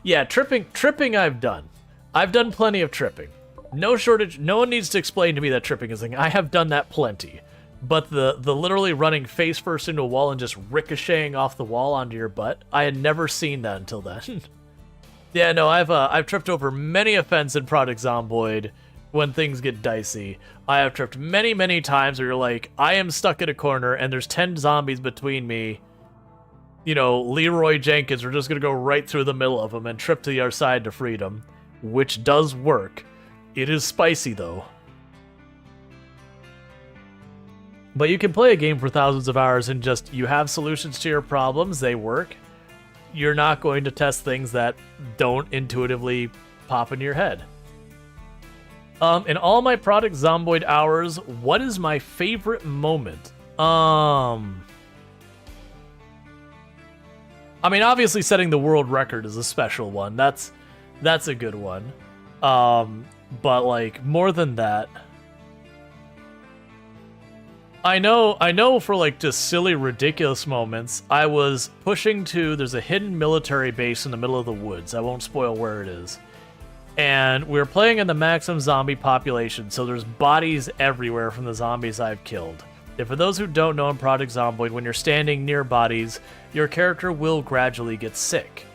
Yeah, tripping I've done. I've done plenty of tripping. No shortage, no one needs to explain to me that tripping is a thing. I have done that plenty. But the literally running face first into a wall and just ricocheting off the wall onto your butt, I had never seen that until then. Yeah, no, I've tripped over many a fence in Project Zomboid when things get dicey. I have tripped many, many times where you're like, I am stuck in a corner and there's 10 zombies between me. Leroy Jenkins, we're just gonna go right through the middle of them and trip to the other side to freedom, which does work. It is spicy, though. But you can play a game for thousands of hours and just, you have solutions to your problems, they work. You're not going to test things that don't intuitively pop into your head. In all my Project Zomboid hours, what is my favorite moment? I mean, obviously setting the world record is a special one. That's a good one. But like, more than that, I know for like just silly, ridiculous moments, I was pushing to, there's a hidden military base in the middle of the woods. I won't spoil where it is. And we were playing in the maximum zombie population, so there's bodies everywhere from the zombies I've killed. And for those who don't know in Project Zomboid, when you're standing near bodies, your character will gradually get sick.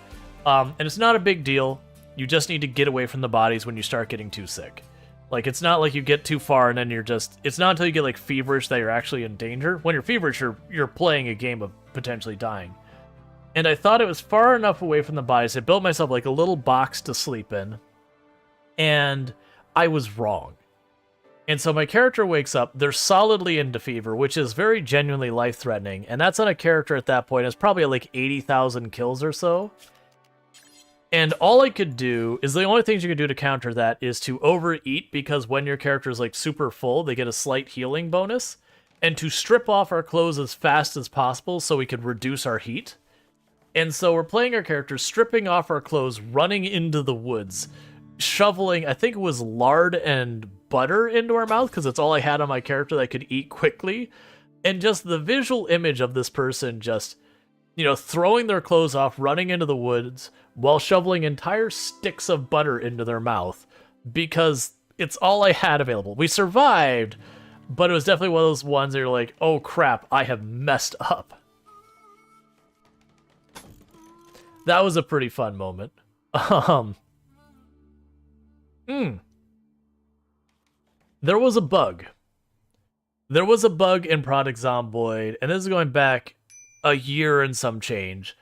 And it's not a big deal. You just need to get away from the bodies when you start getting too sick. Like, it's not like you get too far and then you're just... It's not until you get, like, feverish that you're actually in danger. When you're feverish, you're playing a game of potentially dying. And I thought it was far enough away from the bodies. I built myself, like, a little box to sleep in. And I was wrong. And so my character wakes up, they're solidly into fever, which is very genuinely life-threatening. And that's on a character at that point. It's probably at, like, 80,000 kills or so. And all I could do is the only things you can do to counter that is to overeat, because when your character is like super full, they get a slight healing bonus, and to strip off our clothes as fast as possible so we could reduce our heat. And so we're playing our characters, stripping off our clothes, running into the woods, shoveling, I think it was lard and butter into our mouth, because it's all I had on my character that I could eat quickly. And just the visual image of this person just, throwing their clothes off, running into the woods, while shoveling entire sticks of butter into their mouth, because it's all I had available. We survived, but it was definitely one of those ones that you're like, oh crap, I have messed up. That was a pretty fun moment. Um, There was a bug. There was a bug in Project Zomboid, and this is going back a year and some change,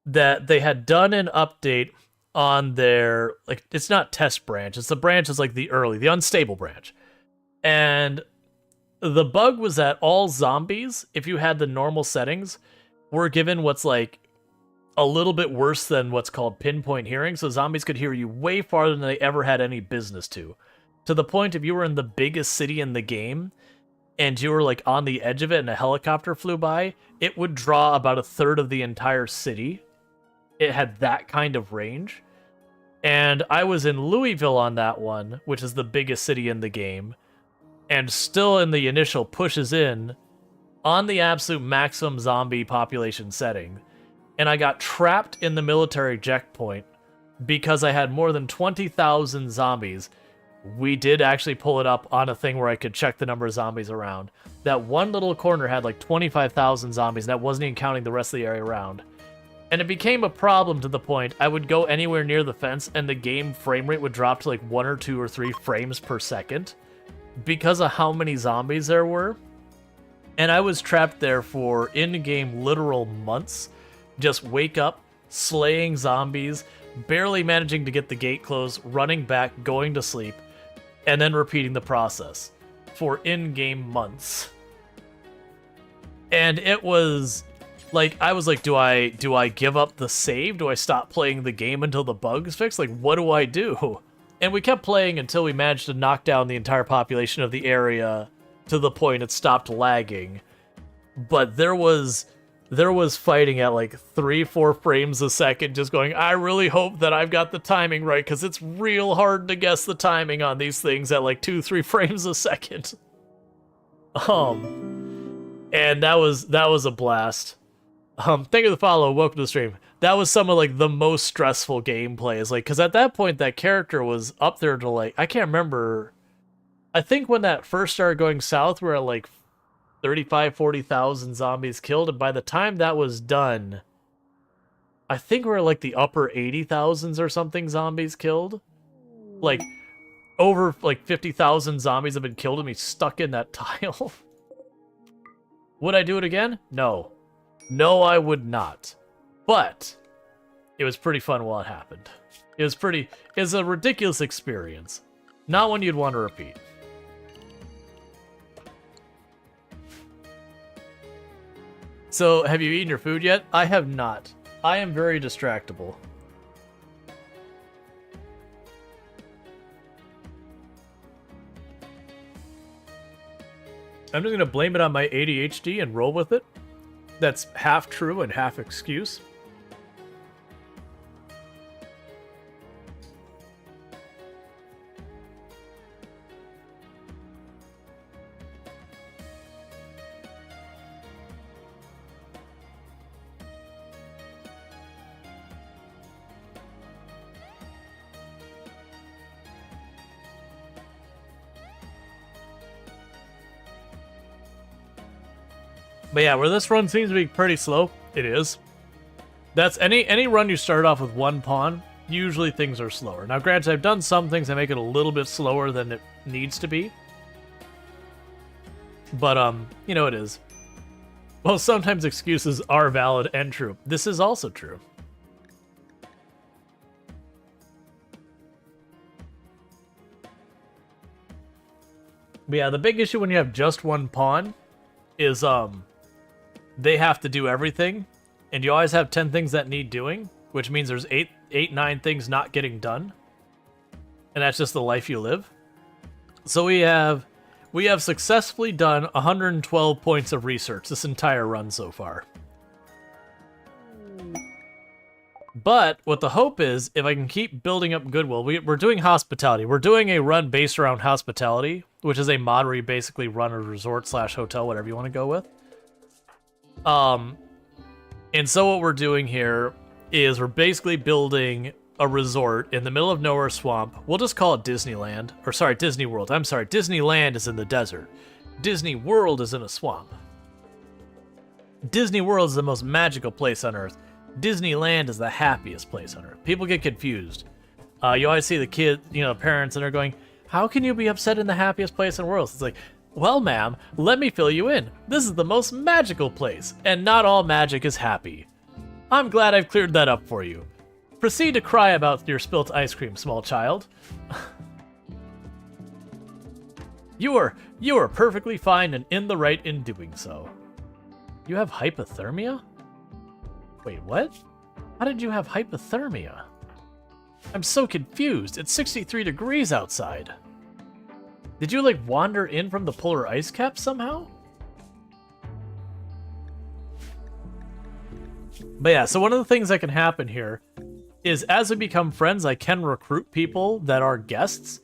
that they had done an update on their, like, it's not test branch, it's the branch is like the unstable branch. And the bug was that all zombies, if you had the normal settings, were given what's like a little bit worse than what's called pinpoint hearing, so zombies could hear you way farther than they ever had any business to the point if you were in the biggest city in the game and you were like on the edge of it and a helicopter flew by, it would draw about a third of the entire city. It had that kind of range. And I was in Louisville on that one, which is the biggest city in the game, and still in the initial pushes in on the absolute maximum zombie population setting. And I got trapped in the military checkpoint because I had more than 20,000 zombies. We did actually pull it up on a thing where I could check the number of zombies around. That one little corner had like 25,000 zombies, and that wasn't even counting the rest of the area around. And it became a problem to the point I would go anywhere near the fence and the game frame rate would drop to like 1 or 2 or 3 frames per second because of how many zombies there were. And I was trapped there for in-game literal months. Just wake up, slaying zombies, barely managing to get the gate closed, running back, going to sleep, and then repeating the process for in-game months. And it was like, I was like, do I give up the save? Do I stop playing the game until the bug's fixed? Like, what do I do? And we kept playing until we managed to knock down the entire population of the area to the point it stopped lagging. But there was fighting at like 3-4 frames a second, just going, I really hope that I've got the timing right, because it's real hard to guess the timing on these things at like 2-3 frames a second. And that was a blast. Thank you for the follow, welcome to the stream. That was some of like the most stressful gameplay, is like, because at that point that character was up there to like, I can't remember, I think when that first started going south, we were at like 35,000-40,000 zombies killed, and by the time that was done, I think we're like the upper 80,000s or something zombies killed. Like, over like 50,000 zombies have been killed and me stuck in that tile. Would I do it again? No. No, I would not. But it was pretty fun while it happened. It was a ridiculous experience. Not one you'd want to repeat. So, have you eaten your food yet? I have not. I am very distractible. I'm just going to blame it on my ADHD and roll with it. That's half true and half excuse. But yeah, where this run seems to be pretty slow, it is. That's any run you start off with one pawn, usually things are slower. Now granted, I've done some things that make it a little bit slower than it needs to be. But, you know, it is. Well, sometimes excuses are valid and true. This is also true. But yeah, the big issue when you have just one pawn is, they have to do everything, and you always have 10 things that need doing, which means there's 9 things not getting done. And that's just the life you live. So we have successfully done 112 points of research this entire run so far. But what the hope is, if I can keep building up goodwill, we're doing hospitality. We're doing a run based around hospitality, which is a mod where you basically run a resort/hotel, whatever you want to go with. And so what we're doing here is we're basically building a resort in the middle of nowhere swamp. We'll just call it Disneyland. Or sorry, Disney World. I'm sorry, Disneyland is in the desert. Disney World is in a swamp. Disney World is the most magical place on Earth. Disneyland is the happiest place on Earth. People get confused. You always see the kids, parents, and they're going, how can you be upset in the happiest place in the world? It's like, well, ma'am, let me fill you in. This is the most magical place, and not all magic is happy. I'm glad I've cleared that up for you. Proceed to cry about your spilt ice cream, small child. You are perfectly fine and in the right in doing so. You have hypothermia? Wait, what? How did you have hypothermia? I'm so confused. It's 63 degrees outside. Did you, wander in from the polar ice cap somehow? But yeah, so one of the things that can happen here is as we become friends, I can recruit people that are guests,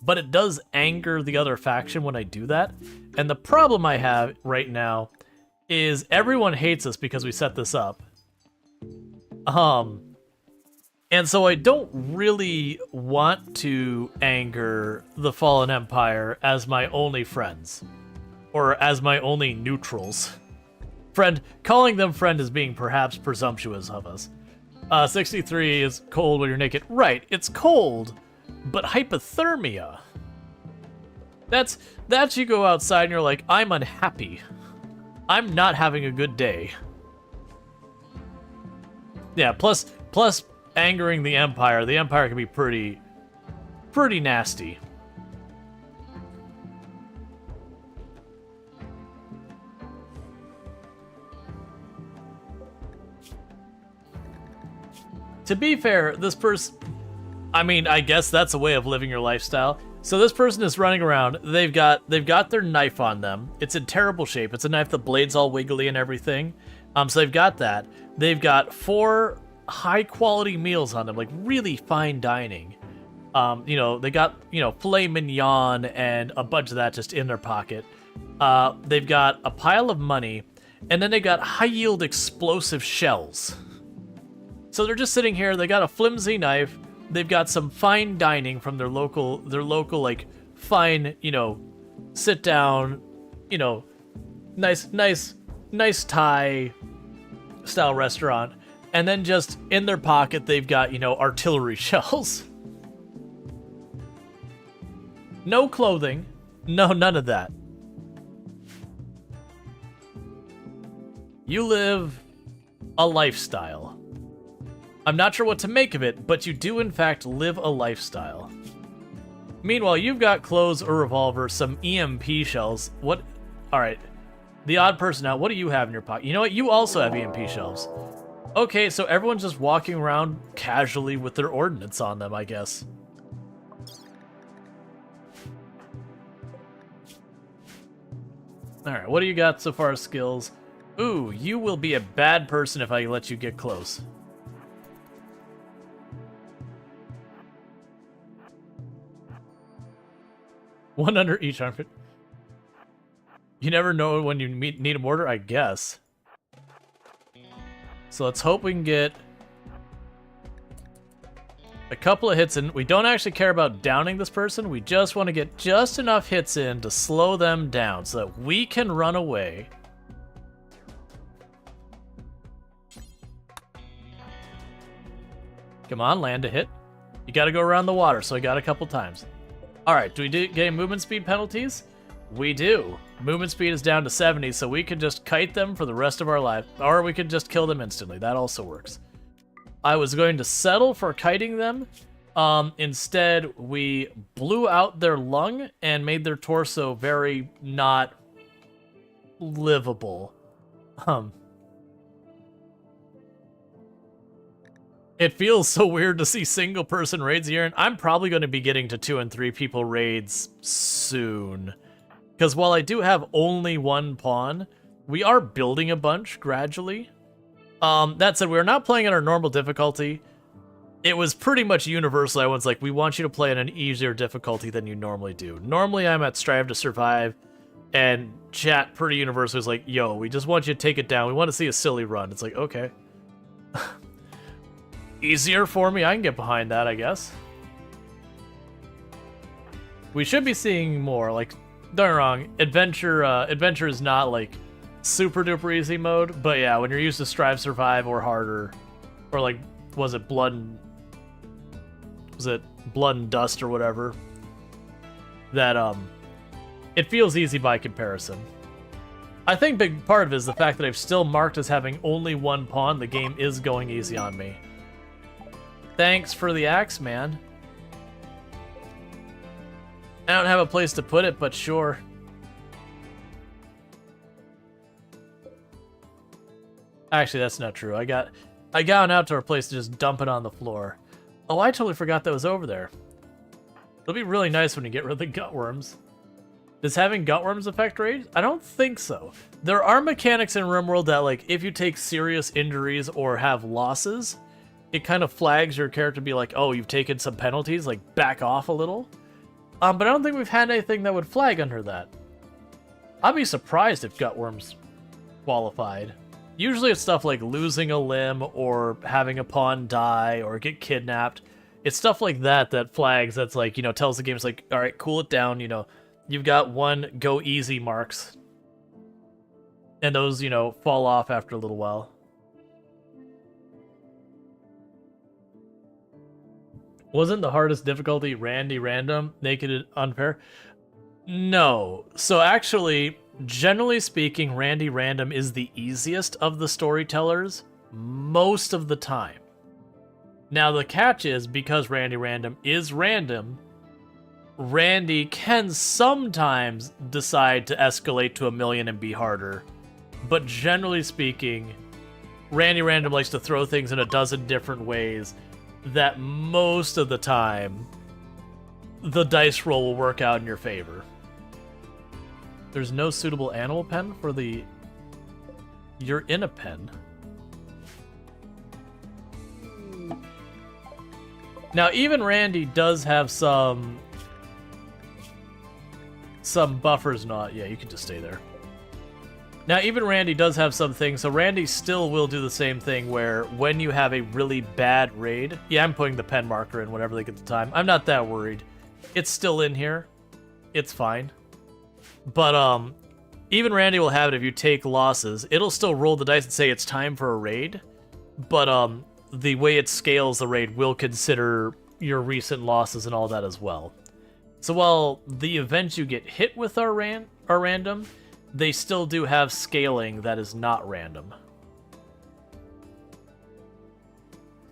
but it does anger the other faction when I do that. And the problem I have right now is everyone hates us because we set this up. And so I don't really want to anger the Fallen Empire as my only friends. Or as my only neutrals. Calling them friend is being perhaps presumptuous of us. 63 is cold when you're naked. Right, it's cold, but hypothermia. That's you go outside and you're like, I'm unhappy. I'm not having a good day. Yeah, plus angering the Empire. The Empire can be pretty nasty. To be fair, this person, I mean, I guess that's a way of living your lifestyle. So this person is running around. They've got their knife on them. It's in terrible shape. It's a knife, the blade's all wiggly and everything. So they've got that. They've got 4 high quality meals on them, like really fine dining. They got, filet mignon and a bunch of that just in their pocket. They've got a pile of money, and then they got high yield explosive shells. So they're just sitting here. They got a flimsy knife. They've got some fine dining from their local like fine, sit down, nice Thai style restaurant. And then just in their pocket, they've got, artillery shells. No clothing. No, none of that. You live a lifestyle. I'm not sure what to make of it, but you do in fact live a lifestyle. Meanwhile, you've got clothes, a revolver, some EMP shells. What? Alright. The odd person out, what do you have in your pocket? You know what? You also have EMP shells. Okay, so everyone's just walking around casually with their ordnance on them, I guess. Alright, what do you got so far as skills? Ooh, you will be a bad person if I let you get close. One under each armpit. You never know when you need a mortar, I guess. So let's hope we can get a couple of hits in. We don't actually care about downing this person. We just want to get just enough hits in to slow them down so that we can run away. Come on, land a hit. You got to go around the water, so I got a couple times. All right, do we get movement speed penalties? We do. Movement speed is down to 70, so we could just kite them for the rest of our life. Or we could just kill them instantly. That also works. I was going to settle for kiting them. Instead, we blew out their lung and made their torso very not livable. It feels so weird to see single-person raids here, and I'm probably going to be getting to 2 and 3 people raids soon. Because while I do have only 1 pawn, we are building a bunch gradually. That said, we're not playing at our normal difficulty. It was pretty much universal. Everyone's like, we want you to play at an easier difficulty than you normally do. Normally, I'm at Strive to Survive, and chat pretty universal is like, yo, we just want you to take it down. We want to see a silly run. It's like, okay. Easier for me. I can get behind that, I guess. We should be seeing more. Like, don't get me wrong, adventure is not like super duper easy mode, but yeah, when you're used to Strive Survive or harder, Or like, was it Blood and Dust or whatever? That, it feels easy by comparison. I think big part of it is the fact that I've still marked as having only one pawn. The game is going easy on me. Thanks for the axe, man. I don't have a place to put it, but sure. Actually, that's not true. I got an outdoor place to just dump it on the floor. Oh, I totally forgot that was over there. It'll be really nice when you get rid of the gutworms. Does having gutworms affect rage? I don't think so. There are mechanics in RimWorld that, like, if you take serious injuries or have losses, it kind of flags your character to be like, oh, you've taken some penalties, like, back off a little. But I don't think we've had anything that would flag under that. I'd be surprised if gutworms qualified. Usually it's stuff like losing a limb or having a pawn die or get kidnapped. It's stuff like that that flags, that's like, you know, tells the game, it's like, all right, cool it down, you know. You've got one go easy marks. And those, you know, fall off after a little while. Wasn't the hardest difficulty Randy Random, Naked and Unfair? No. So actually, generally speaking, Randy Random is the easiest of the storytellers most of the time. Now the catch is, because Randy Random is random, Randy can sometimes decide to escalate to 1,000,000 and be harder. But generally speaking, Randy Random likes to throw things in a dozen different ways that most of the time the dice roll will work out in your favor. There's no suitable animal pen for the... You're in a pen. Now, even Randy does have some buffers not. Yeah, you can just stay there. Now, even Randy does have some things, so Randy still will do the same thing where when you have a really bad raid... Yeah, I'm putting the pen marker in whenever they get the time. I'm not that worried. It's still in here. It's fine. But, even Randy will have it if you take losses. It'll still roll the dice and say it's time for a raid. But, the way it scales the raid will consider your recent losses and all that as well. So while the events you get hit with are random, they still do have scaling that is not random.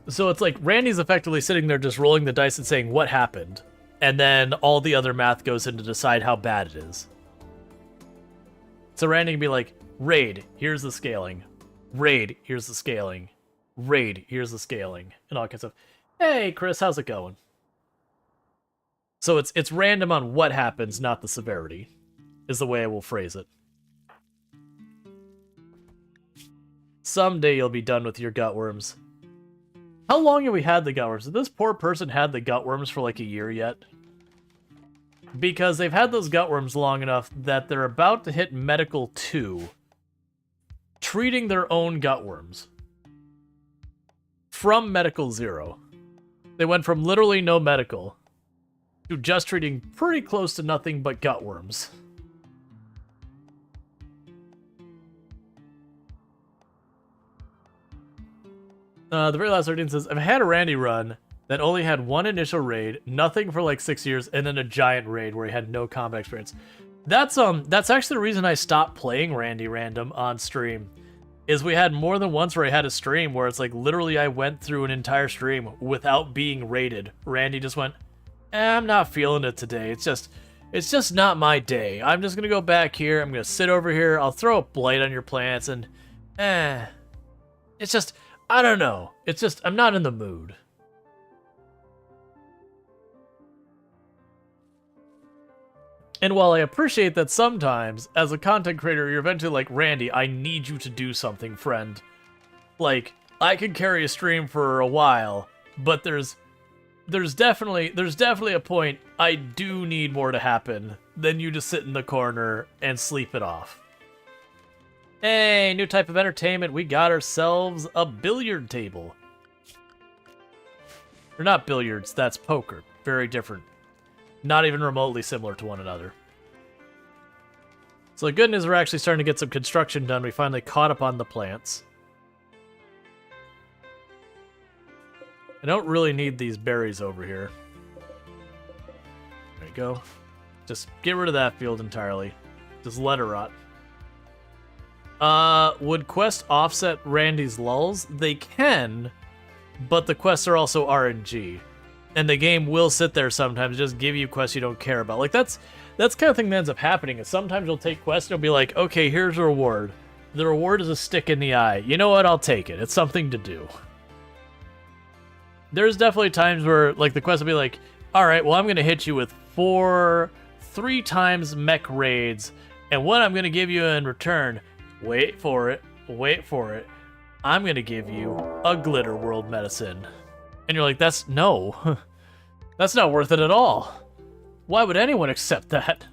So it's like Randy's effectively sitting there just rolling the dice and saying what happened, and then all the other math goes in to decide how bad it is. So Randy can be like, raid, here's the scaling. Raid, here's the scaling. Raid, here's the scaling. And all that kind of stuff. Hey, Chris, how's it going? So it's random on what happens, not the severity, is the way I will phrase it. Someday you'll be done with your gutworms. How long have we had the gutworms? Has this poor person had the gutworms for like a year yet? Because they've had those gutworms long enough that they're about to hit Medical 2, treating their own gutworms. From Medical 0. They went from literally no medical to just treating pretty close to nothing but gutworms. The very last 13 says, I've had a Randy run that only had one initial raid, nothing for like 6 years, and then a giant raid where he had no combat experience. That's actually the reason I stopped playing Randy Random on stream. Is we had more than once where I had a stream where it's like literally I went through an entire stream without being raided. Randy just went, I'm not feeling it today. It's just not my day. I'm just gonna go back here. I'm gonna sit over here. I'll throw a blight on your plants and, it's just, I don't know. It's just, I'm not in the mood. And while I appreciate that sometimes, as a content creator, you're eventually like, Randy, I need you to do something, friend. Like, I can carry a stream for a while, but there's definitely a point I do need more to happen than you just sit in the corner and sleep it off. Hey, new type of entertainment. We got ourselves a billiard table. Or not billiards, that's poker. Very different. Not even remotely similar to one another. So the good news, we're actually starting to get some construction done. We finally caught up on the plants. I don't really need these berries over here. There you go. Just get rid of that field entirely. Just let it rot. Would quest offset Randy's lulls? They can, but the quests are also RNG. And the game will sit there sometimes, just give you quests you don't care about. Like, that's kind of thing that ends up happening, is sometimes you'll take quests and it'll be like, okay, here's a reward. The reward is a stick in the eye. You know what? I'll take it. It's something to do. There's definitely times where, like, the quest will be like, alright, well, I'm going to hit you with 3 times mech raids, and what I'm going to give you in return, wait for it, I'm going to give you a glitter world medicine. And you're like, that's not worth it at all. Why would anyone accept that?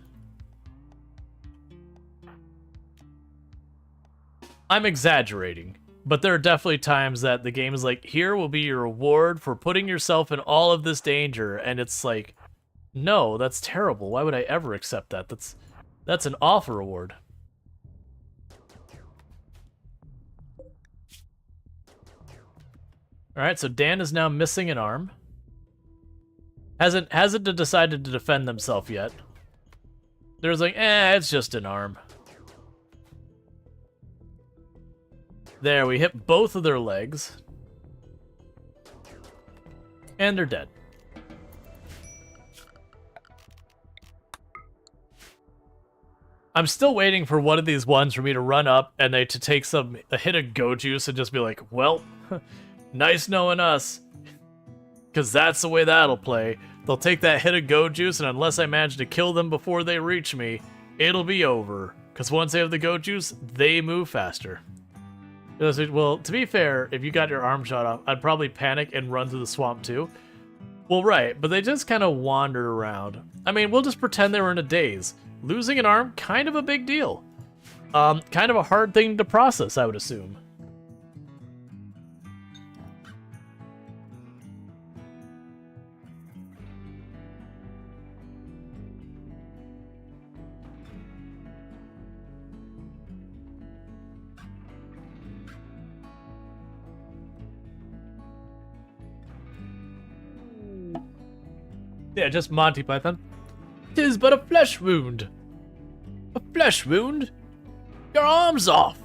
I'm exaggerating, but there are definitely times that the game is like, here will be your reward for putting yourself in all of this danger, and it's like, no, that's terrible. Why would I ever accept that? That's an awful reward. Alright, so Dan is now missing an arm. Hasn't decided to defend themselves yet. There's like, it's just an arm. There, we hit both of their legs. And they're dead. I'm still waiting for one of these ones for me to run up and they to take a hit of go juice and just be like, well, nice knowing us. Because that's the way that'll play. They'll take that hit of go juice, and unless I manage to kill them before they reach me, it'll be over. Because once they have the go juice, they move faster. Well, to be fair, if you got your arm shot off, I'd probably panic and run through the swamp too. Well, right, but they just kind of wandered around. I mean, we'll just pretend they were in a daze. Losing an arm, kind of a big deal. Kind of a hard thing to process, I would assume. Yeah, just Monty Python. 'Tis but a flesh wound. A flesh wound? Your arm's off.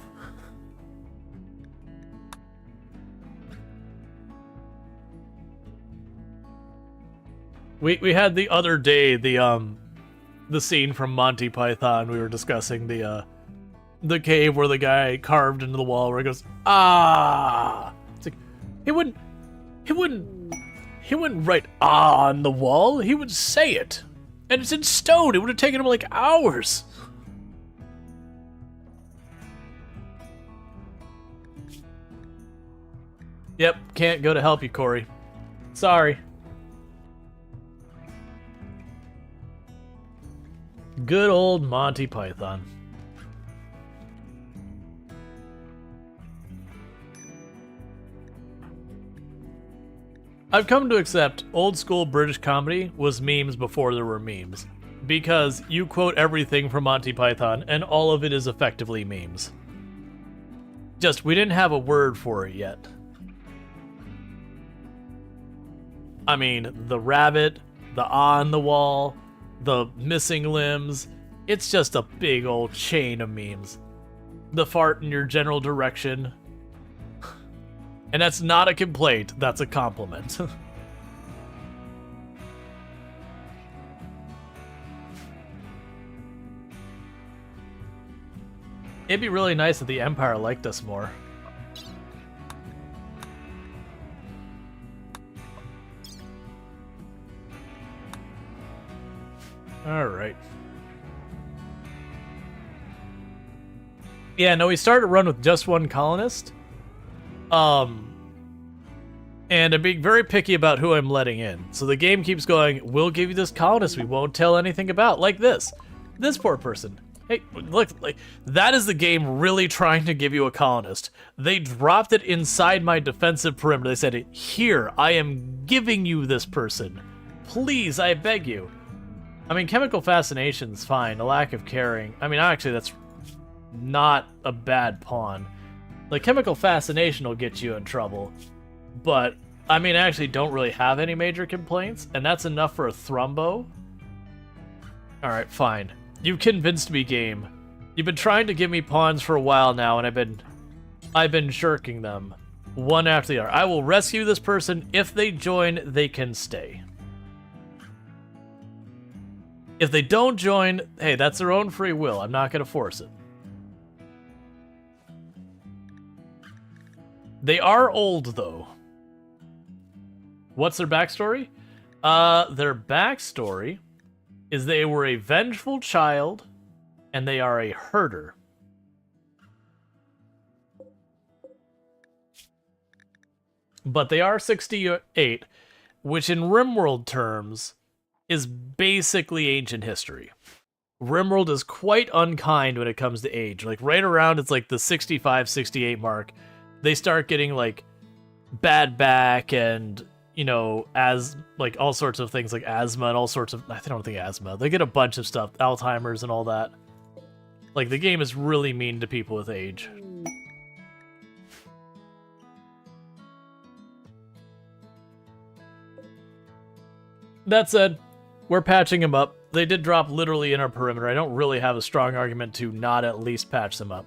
We had the other day the scene from Monty Python. We were discussing the cave where the guy carved into the wall where he goes, ah. It's like he wouldn't write ah on the wall. He would say it. And it's in stone. It would have taken him like hours. Yep, can't go to help you, Corey. Sorry. Good old Monty Python. I've come to accept old school British comedy was memes before there were memes. Because you quote everything from Monty Python and all of it is effectively memes. Just, we didn't have a word for it yet. I mean, the rabbit, the on the wall, the missing limbs, it's just a big old chain of memes. The fart in your general direction. And that's not a complaint, that's a compliment. It'd be really nice if the Empire liked us more. Alright. Yeah, no, we started a run with just one colonist. And I'm being very picky about who I'm letting in. So the game keeps going, we'll give you this colonist we won't tell anything about. Like this. This poor person. Hey, look, like, that is the game really trying to give you a colonist. They dropped it inside my defensive perimeter. They said, here, I am giving you this person. Please, I beg you. I mean, chemical fascination's fine. A lack of caring. I mean, actually, that's not a bad pawn. Like, chemical fascination will get you in trouble. But I mean, I actually don't really have any major complaints, and that's enough for a thrumbo. Alright, fine. You've convinced me, game. You've been trying to give me pawns for a while now, and I've been shirking them. One after the other. I will rescue this person. If they join, they can stay. If they don't join, hey, that's their own free will. I'm not going to force it. They are old, though. What's their backstory? Their backstory is they were a vengeful child, and they are a herder. But they are 68, which in RimWorld terms is basically ancient history. RimWorld is quite unkind when it comes to age. Like, right around, it's like the 65, 68 mark, they start getting, like, bad back and, you know, like, all sorts of things, like asthma and all sorts of, I don't think asthma. They get a bunch of stuff, Alzheimer's and all that. Like, the game is really mean to people with age. That said, we're patching them up. They did drop literally in our perimeter. I don't really have a strong argument to not at least patch them up.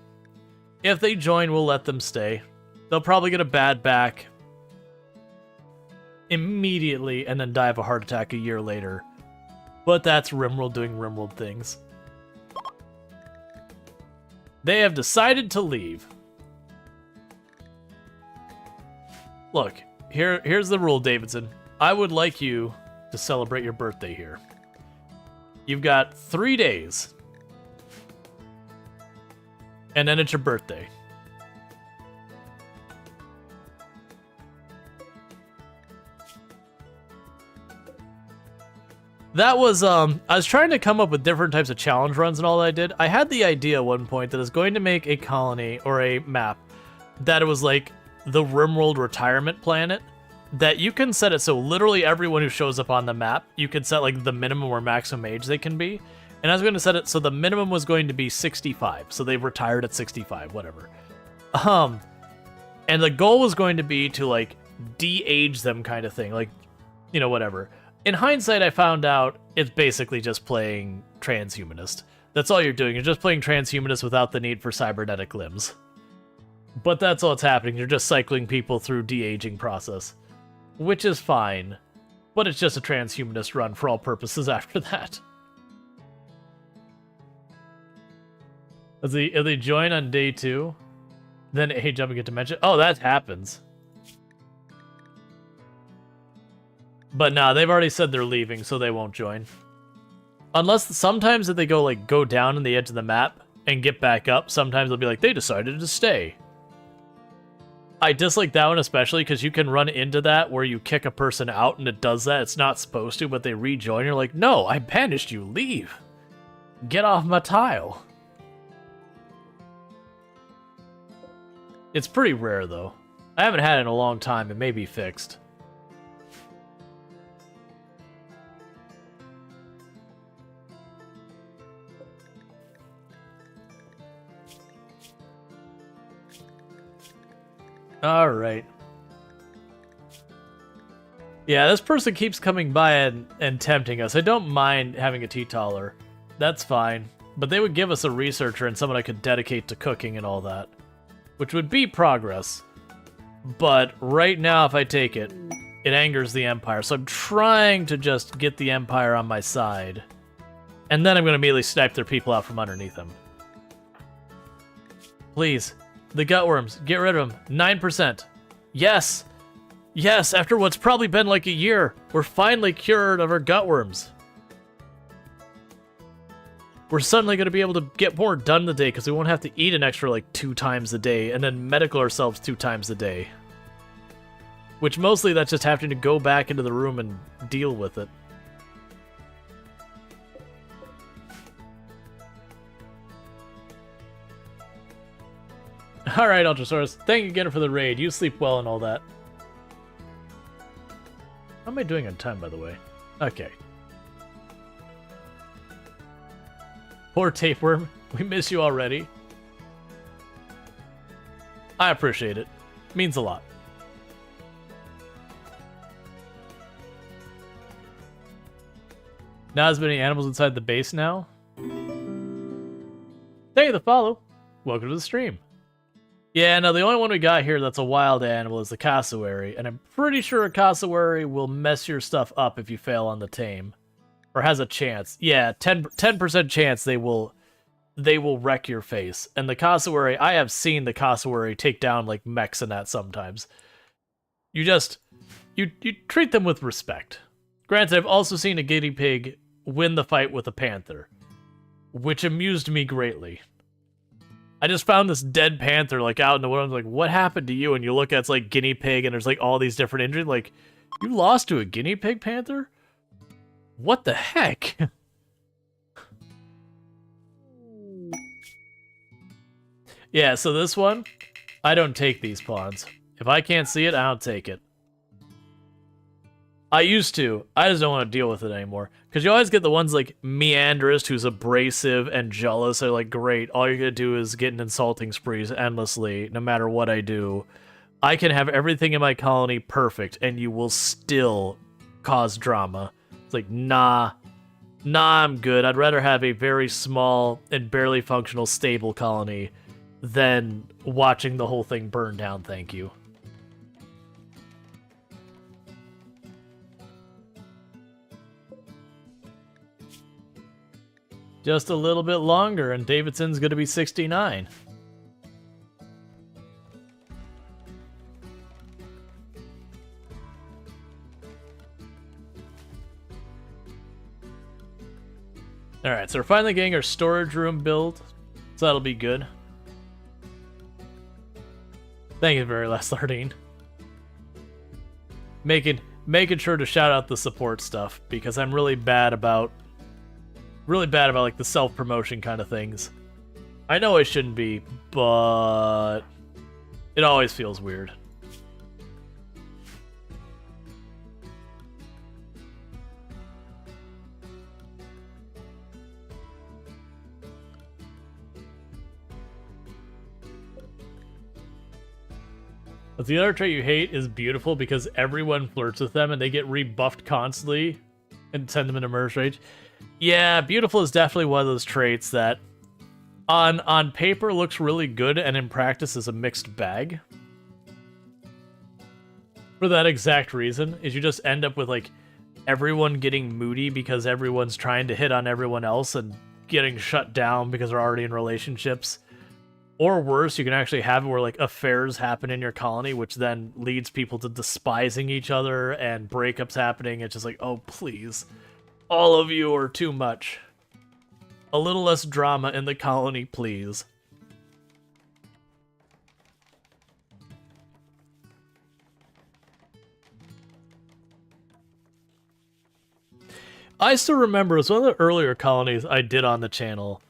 If they join, we'll let them stay. They'll probably get a bad back immediately and then die of a heart attack a year later. But that's RimWorld doing RimWorld things. They have decided to leave. Look, here's the rule, Davidson. I would like you to celebrate your birthday here. You've got 3 days. And then it's your birthday. That was, I was trying to come up with different types of challenge runs and all that I did. I had the idea at one point that I was going to make a colony or a map that it was like the RimWorld retirement planet, that you can set it so literally everyone who shows up on the map, you can set like the minimum or maximum age they can be. And I was going to set it so the minimum was going to be 65. So they retired at 65, whatever. And the goal was going to be to like de-age them kind of thing. Like, you know, whatever. In hindsight, I found out it's basically just playing transhumanist. That's all you're doing. You're just playing transhumanist without the need for cybernetic limbs. But that's all that's happening. You're just cycling people through de-aging process. Which is fine. But it's just a transhumanist run for all purposes after that. If they join on day 2, then age up and get dementia. Oh, that happens. But nah, they've already said they're leaving, so they won't join. Unless sometimes if they go down on the edge of the map and get back up, sometimes they'll be like, they decided to stay. I dislike that one especially because you can run into that where you kick a person out and it does that. It's not supposed to, but they rejoin. You're like, no, I banished you. Leave. Get off my tile. It's pretty rare, though. I haven't had it in a long time. It may be fixed. Alright. Yeah, this person keeps coming by and tempting us. I don't mind having a teetotaler. That's fine. But they would give us a researcher and someone I could dedicate to cooking and all that. Which would be progress. But right now, if I take it, it angers the Empire. So I'm trying to just get the Empire on my side. And then I'm going to immediately snipe their people out from underneath them. Please. The gutworms. Get rid of them. 9%. Yes. Yes, after what's probably been like a year, we're finally cured of our gutworms. We're suddenly going to be able to get more done today because we won't have to eat an extra like 2 times a day and then medical ourselves 2 times a day. Which mostly that's just having to go back into the room and deal with it. Alright, Ultrasaurus. Thank you again for the raid. You sleep well and all that. How am I doing on time, by the way? Okay. Poor tapeworm. We miss you already. I appreciate it. Means a lot. Not as many animals inside the base now. Thank you for the follow. Welcome to the stream. Yeah, no, the only one we got here that's a wild animal is the cassowary, and I'm pretty sure a cassowary will mess your stuff up if you fail on the tame. Or has a chance. Yeah, 10% chance they will wreck your face. And the cassowary, I have seen the cassowary take down like mechs and that sometimes. You treat them with respect. Granted, I've also seen a guinea pig win the fight with a panther, which amused me greatly. I just found this dead panther like out in the woods. Like, what happened to you? And you look at it's like guinea pig, and there's like all these different injuries. Like, you lost to a guinea pig panther? What the heck? Yeah, so this one, I don't take these pawns. If I can't see it, I don't take it. I used to. I just don't want to deal with it anymore. Because you always get the ones like Meandrist, who's abrasive and jealous. They're like, great, all you're going to do is get in insulting sprees endlessly, no matter what I do. I can have everything in my colony perfect, and you will still cause drama. It's like, nah, I'm good. I'd rather have a very small and barely functional stable colony than watching the whole thing burn down, thank you. Just a little bit longer, and Davidson's going to be 69. Alright, so we're finally getting our storage room built, so that'll be good. Thank you very much, Lardine. Making sure to shout out the support stuff, because I'm really bad about like the self-promotion kind of things. I know I shouldn't be, but it always feels weird. But the other trait you hate is beautiful because everyone flirts with them and they get rebuffed constantly and send them into murder rage. Yeah, beautiful is definitely one of those traits that on paper looks really good and in practice is a mixed bag. For that exact reason, is you just end up with like everyone getting moody because everyone's trying to hit on everyone else and getting shut down because they're already in relationships. Or worse, you can actually have it where like affairs happen in your colony, which then leads people to despising each other and breakups happening. It's just like, oh, please. All of you are too much. A little less drama in the colony, please. I still remember, it was one of the earlier colonies I did on the channel,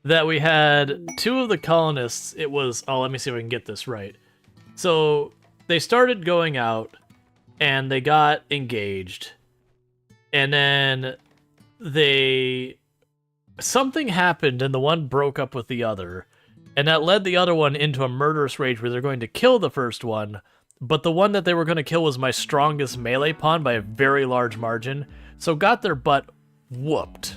that we had two of the colonists, it was, oh, let me see if I can get this right. So, they started going out, and they got engaged, and then something happened, and the one broke up with the other, and that led the other one into a murderous rage where they're going to kill the first one, but the one that they were going to kill was my strongest melee pawn by a very large margin, so got their butt whooped.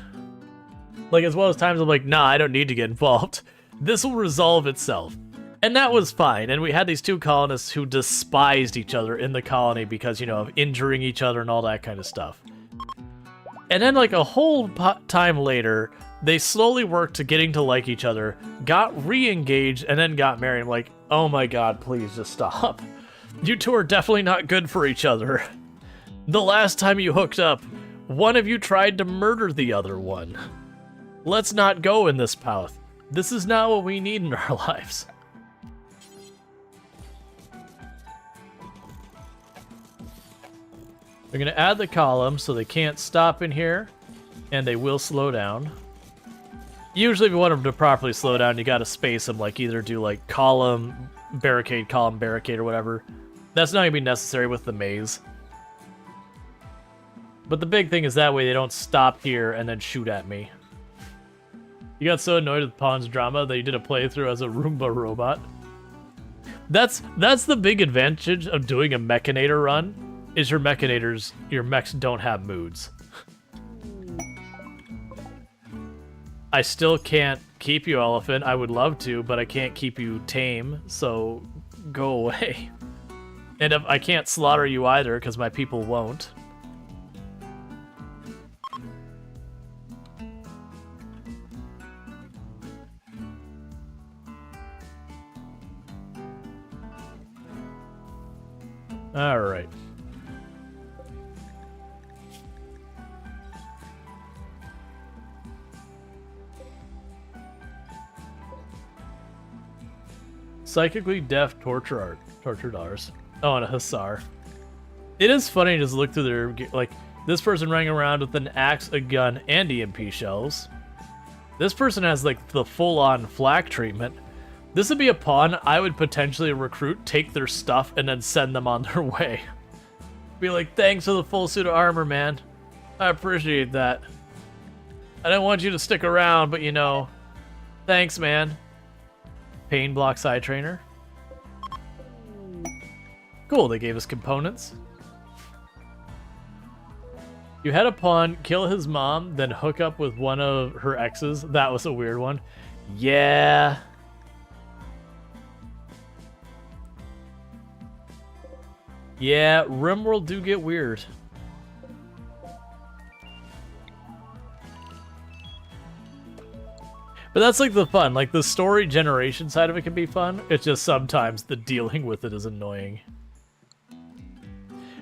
Like, as well as times I'm like, nah, I don't need to get involved. This will resolve itself. And that was fine. And we had these two colonists who despised each other in the colony because, you know, of injuring each other and all that kind of stuff. And then, like, a whole time later, they slowly worked to getting to like each other, got re-engaged, and then got married. I'm like, oh my god, please just stop. You two are definitely not good for each other. The last time you hooked up, one of you tried to murder the other one. Let's not go in this path. This is not what we need in our lives. We're going to add the column so they can't stop in here, and they will slow down. Usually if you want them to properly slow down, you got to space them, like either do like column, barricade, or whatever. That's not going to be necessary with the maze. But the big thing is that way they don't stop here and then shoot at me. You got so annoyed with Pawn's drama that you did a playthrough as a Roomba robot. That's the big advantage of doing a Mechanator run, is your mechs don't have moods. I still can't keep you, elephant. I would love to, but I can't keep you tame, so go away. And if I can't slaughter you either, because my people won't. All right. Psychically deaf tortured ours. Oh, and a hussar. It is funny to just look through their, like, this person running around with an axe, a gun, and EMP shells. This person has, like, the full-on flak treatment. This would be a pawn I would potentially recruit, take their stuff, and then send them on their way. Be like, thanks for the full suit of armor, man. I appreciate that. I don't want you to stick around, but you know, thanks, man. Pain block side trainer. Cool, they gave us components. You had a pawn kill his mom, then hook up with one of her exes. That was a weird one. Yeah. Yeah, RimWorld do get weird. But that's like the fun. Like the story generation side of it can be fun. It's just sometimes the dealing with it is annoying.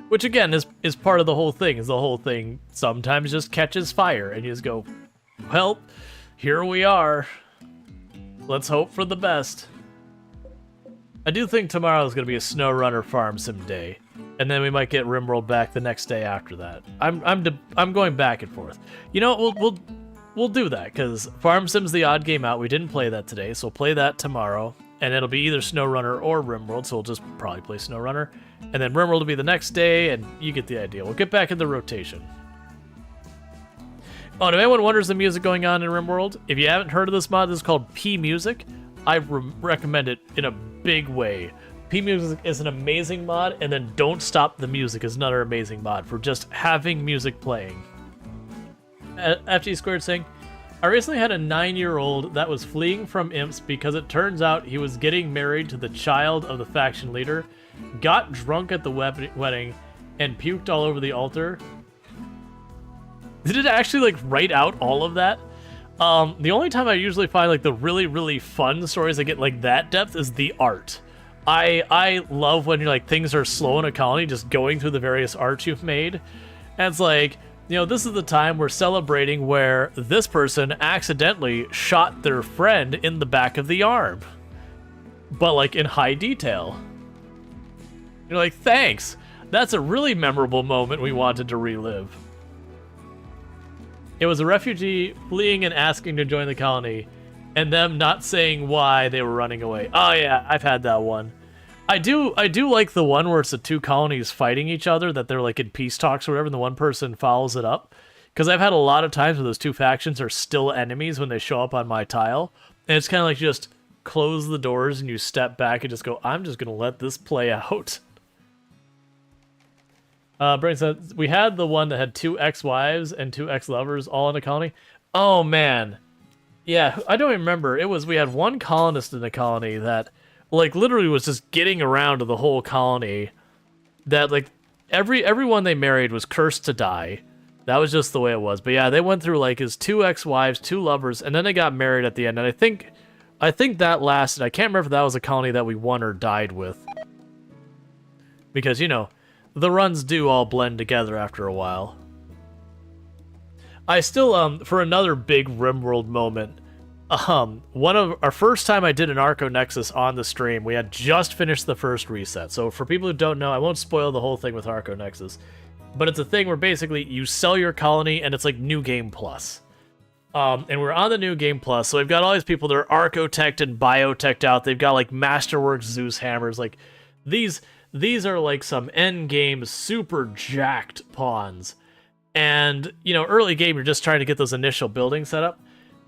Which again is part of the whole thing. Is the whole thing sometimes just catches fire and you just go, well, here we are. Let's hope for the best. I do think tomorrow is going to be a SnowRunner farm sim day, and then we might get RimWorld back the next day after that. I'm going back and forth. You know, we'll do that because Farm Sim's the odd game out. We didn't play that today, so we'll play that tomorrow, and it'll be either SnowRunner or RimWorld. So we'll just probably play SnowRunner, and then RimWorld will be the next day, and you get the idea. We'll get back in the rotation. Oh, and if anyone wonders the music going on in RimWorld, if you haven't heard of this mod, this is called P Music. I recommend it in a big way. P Music is an amazing mod, and then Don't Stop the Music is another amazing mod for just having music playing. FG Squared saying, I recently had a 9-year-old that was fleeing from imps because it turns out he was getting married to the child of the faction leader, got drunk at the wedding, and puked all over the altar. Did it actually like write out all of that? The only time I usually find like the really, really fun stories that get like that depth is the art. I love when you're like things are slow in a colony, just going through the various arts you've made. And it's like, you know, this is the time we're celebrating where this person accidentally shot their friend in the back of the arm. But like in high detail. You're like, thanks. That's a really memorable moment we wanted to relive. It was a refugee fleeing and asking to join the colony, and them not saying why they were running away. Oh yeah, I've had that one. I do like the one where it's the two colonies fighting each other, that they're like in peace talks or whatever, and the one person follows it up. Because I've had a lot of times where those two factions are still enemies when they show up on my tile, and it's kind of like you just close the doors and you step back and just go, I'm just gonna let this play out. Brent said, we had the one that had 2 ex-wives and 2 ex-lovers all in a colony. Oh, man. Yeah, I don't even remember. We had one colonist in the colony that, like, literally was just getting around to the whole colony. That, like, everyone they married was cursed to die. That was just the way it was. But yeah, they went through, like, his 2 ex-wives, 2 lovers, and then they got married at the end. And I think that lasted. I can't remember if that was a colony that we won or died with. Because, you know, the runs do all blend together after a while. I still, for another big RimWorld moment, one of our first time I did an Arco Nexus on the stream, we had just finished the first reset. So for people who don't know, I won't spoil the whole thing with Arco Nexus, but it's a thing where basically you sell your colony and it's like New Game Plus. And we're on the New Game Plus, so we've got all these people that are Architect and Biotech out. They've got like Masterworks Zeus hammers, like these are like some endgame super jacked pawns. And, you know, early game, you're just trying to get those initial buildings set up.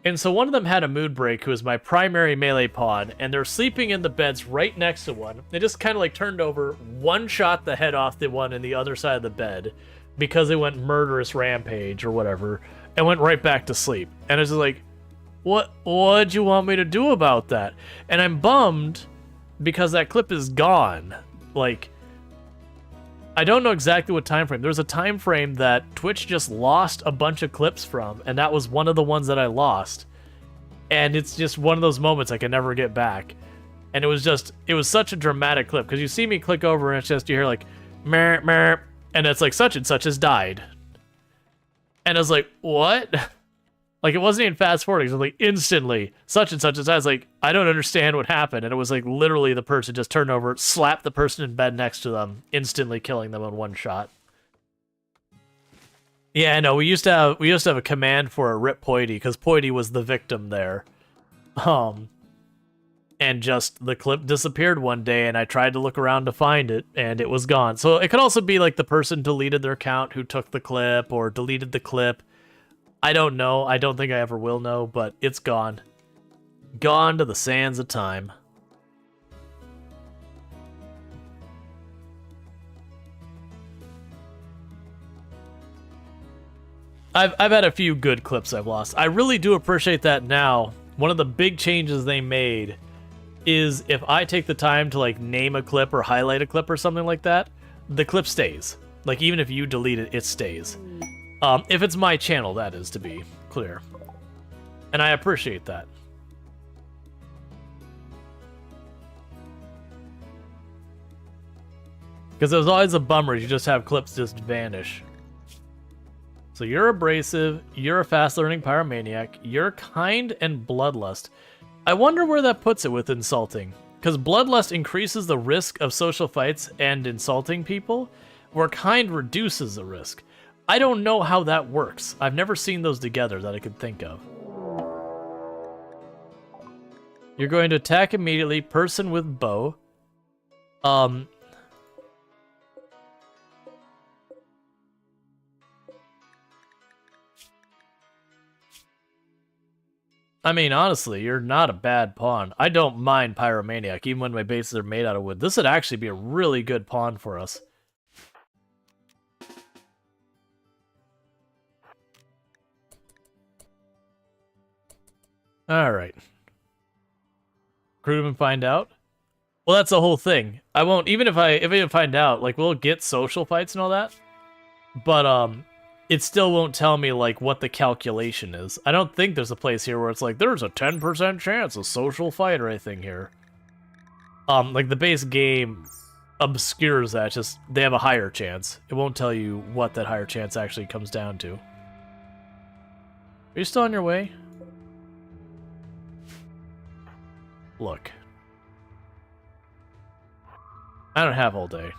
And so one of them had a mood break, who was my primary melee pawn, and they're sleeping in the beds right next to one. They just kind of like turned over, one shot the head off the one in the other side of the bed because they went murderous rampage or whatever, and went right back to sleep. And it's just like, What'd you want me to do about that? And I'm bummed because that clip is gone. Like, I don't know exactly what time frame. There's a time frame that Twitch just lost a bunch of clips from, and that was one of the ones that I lost. And it's just one of those moments I can never get back. And it was such a dramatic clip, because you see me click over and it's just, you hear like, mer, mer, and it's like, such and such has died. And I was like, what? Like, it wasn't even fast forwarding. It was like, instantly, such and such has died. I was like, I don't understand what happened. And it was like, literally the person just turned over, slapped the person in bed next to them, instantly killing them in one shot. Yeah, no, we used to have a command for a rip Poity, because Poity was the victim there. And just the clip disappeared one day, and I tried to look around to find it, and it was gone. So it could also be like the person deleted their account who took the clip, or deleted the clip. I don't know. I don't think I ever will know, but it's gone. Gone to the sands of time. I've had a few good clips I've lost. I really do appreciate that now. One of the big changes they made is if I take the time to like name a clip or highlight a clip or something like that, the clip stays. Like, even if you delete it, it stays. If it's my channel, that is, to be clear. And I appreciate that. Because it was always a bummer, you just have clips just vanish. So you're abrasive, you're a fast-learning pyromaniac, you're kind and bloodlust. I wonder where that puts it with insulting. Because bloodlust increases the risk of social fights and insulting people, where kind reduces the risk. I don't know how that works. I've never seen those together that I could think of. You're going to attack immediately, person with bow. I mean, honestly, you're not a bad pawn. I don't mind Pyromaniac, even when my bases are made out of wood. This would actually be a really good pawn for us. Alright. Recruit him and find out? Well, that's the whole thing. I won't, even if I find out, like, we'll get social fights and all that. But, it still won't tell me, like, what the calculation is. I don't think there's a place here where it's like, there's a 10% chance of social fight or anything here. Like, the base game obscures that, just, they have a higher chance. It won't tell you what that higher chance actually comes down to. Are you still on your way? Look. I don't have all day.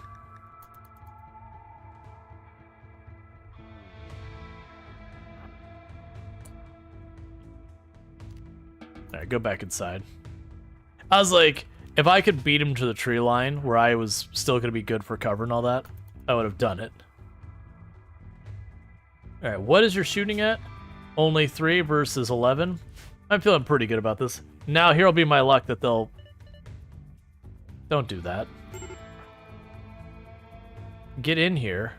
Alright, go back inside. I was like, if I could beat him to the tree line where I was still going to be good for cover and all that, I would have done it. Alright, what is your shooting at? Only 3 versus 11. I'm feeling pretty good about this. Now here'll be my luck that they'll... Don't do that. Get in here.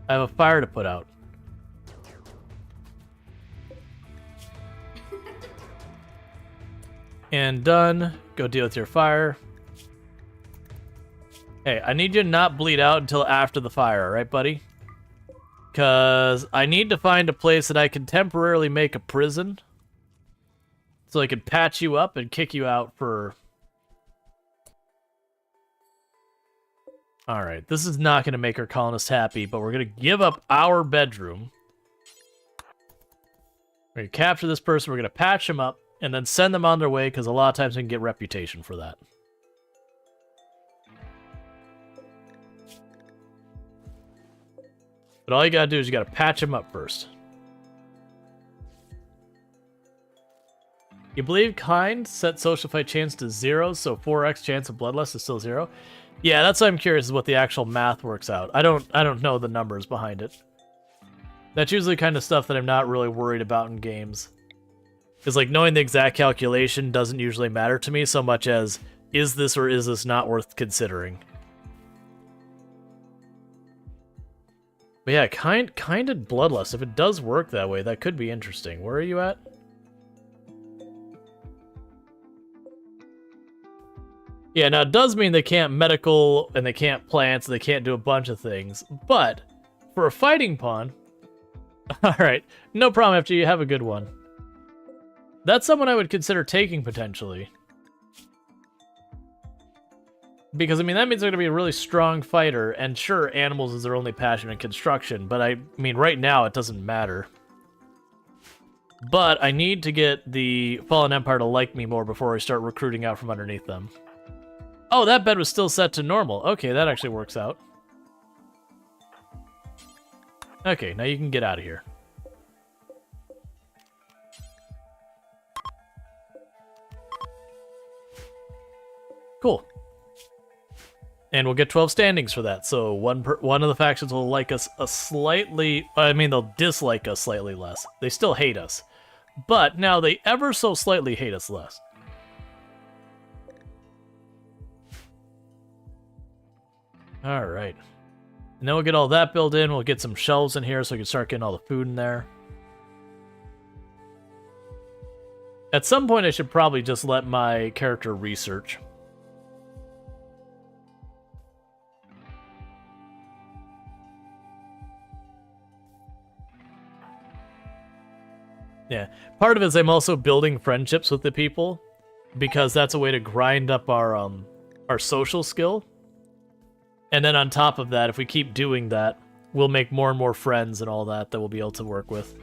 I have a fire to put out. And done. Go deal with your fire. Hey, I need you to not bleed out until after the fire, alright, buddy? Because I need to find a place that I can temporarily make a prison. So I can patch you up and kick you out for... Alright, this is not going to make our colonists happy, but we're going to give up our bedroom. We're going to capture this person, we're going to patch him up, and then send them on their way, because a lot of times we can get reputation for that. But all you gotta do is you gotta patch him up first. You believe kind set social fight chance to 0, so 4x chance of bloodlust is still 0? Yeah, that's why I'm curious is what the actual math works out. I don't know the numbers behind it. That's usually kind of stuff that I'm not really worried about in games. Because, like, knowing the exact calculation doesn't usually matter to me so much as, is this or is this not worth considering? But yeah, kind of bloodlust. If it does work that way, that could be interesting. Where are you at? Yeah, now it does mean they can't medical, and they can't plants, and they can't do a bunch of things. But, for a fighting pawn... Alright, no problem after you have a good one. That's someone I would consider taking, potentially. Because, I mean, that means they're going to be a really strong fighter, and sure, animals is their only passion in construction, but I mean, right now, it doesn't matter. But I need to get the Fallen Empire to like me more before I start recruiting out from underneath them. Oh, that bed was still set to normal. Okay, that actually works out. Okay, now you can get out of here. Cool. And we'll get 12 standings for that, so one of the factions will like us a slightly... I mean, they'll dislike us slightly less. They still hate us. But now they ever so slightly hate us less. Alright. And then we'll get all that built in. We'll get some shelves in here so we can start getting all the food in there. At some point, I should probably just let my character research. Yeah, part of it is I'm also building friendships with the people, because that's a way to grind up our social skill. And then on top of that, if we keep doing that, we'll make more and more friends and all that we'll be able to work with.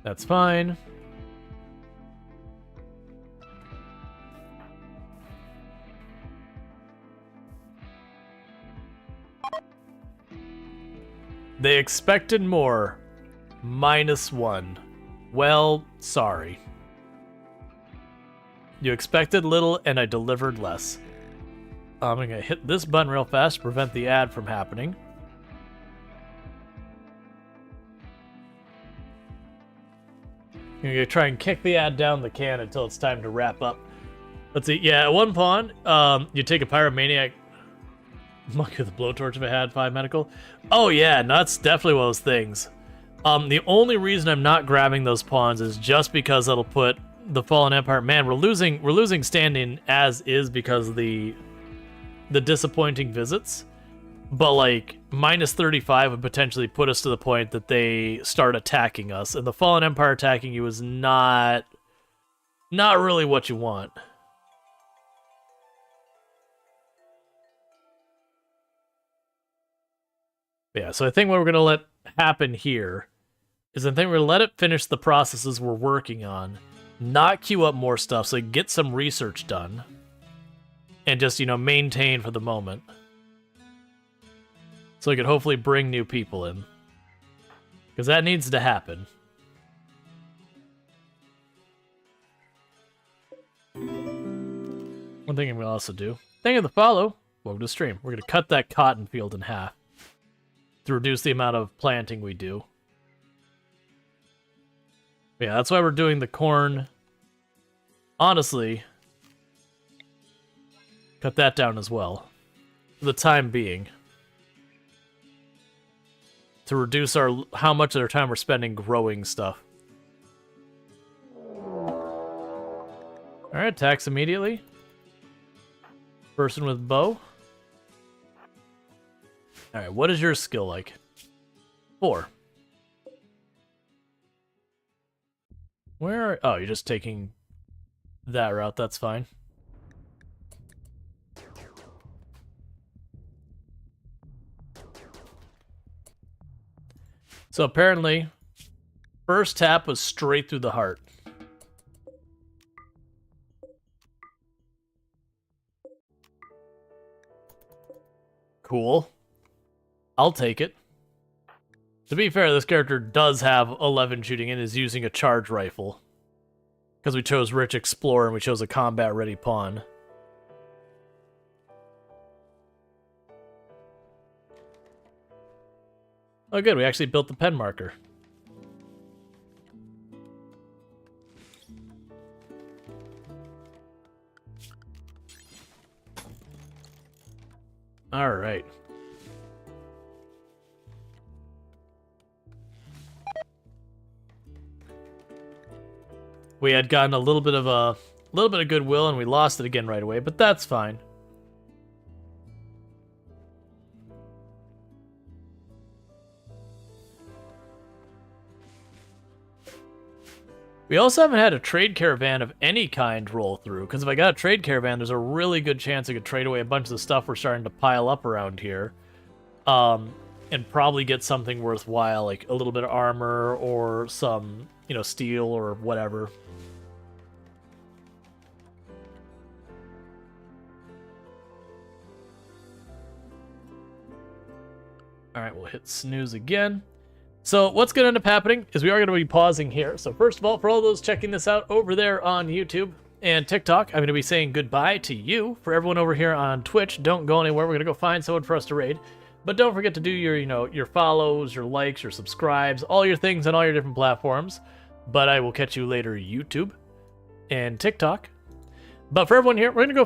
That's fine. They expected more. -1. Well, sorry. You expected little, and I delivered less. I'm gonna hit this button real fast to prevent the ad from happening. I'm gonna try and kick the ad down the can until it's time to wrap up. Let's see. Yeah, at one pawn, you take a pyromaniac. Monkey with a blowtorch if I had 5 medical. Oh yeah, no, that's definitely one of those things. The only reason I'm not grabbing those pawns is just because that'll put the Fallen Empire... Man, we're losing standing as is because of the disappointing visits. But like, -35 would potentially put us to the point that they start attacking us. And the Fallen Empire attacking you is not really what you want. Yeah, so I think what we're going to let happen here is I think we're going to let it finish the processes we're working on, not queue up more stuff, so get some research done, and just, you know, maintain for the moment. So we could hopefully bring new people in. Because that needs to happen. One thing I'm going to also do. Thank you for the follow. Welcome to the stream. We're going to cut that cotton field in half to reduce the amount of planting we do. Yeah, that's why we're doing the corn. Honestly, cut that down as well, for the time being. To reduce how much of our time we're spending growing stuff. Alright, attacks immediately. Person with bow. Alright, what is your skill like? 4. Where are... Oh, you're just taking that route, that's fine. So apparently, first tap was straight through the heart. Cool. I'll take it. To be fair, this character does have 11 shooting and is using a charge rifle. Because we chose Rich Explorer and we chose a combat-ready pawn. Oh good, we actually built the pen marker. Alright. we had gotten a little bit of goodwill and we lost it again right away, but that's fine. We also haven't had a trade caravan of any kind roll through, because if I got a trade caravan, there's a really good chance I could trade away a bunch of the stuff we're starting to pile up around here. And probably get something worthwhile, like a little bit of armor or some, you know, steel or whatever. Alright, we'll hit snooze again. So what's going to end up happening is we are going to be pausing here. So first of all, for all those checking this out over there on YouTube and TikTok, I'm going to be saying goodbye to you. For everyone over here on Twitch, don't go anywhere. We're going to go find someone for us to raid. But don't forget to do your, you know, your follows, your likes, your subscribes, all your things on all your different platforms. But I will catch you later, YouTube and TikTok. But for everyone here, we're going to go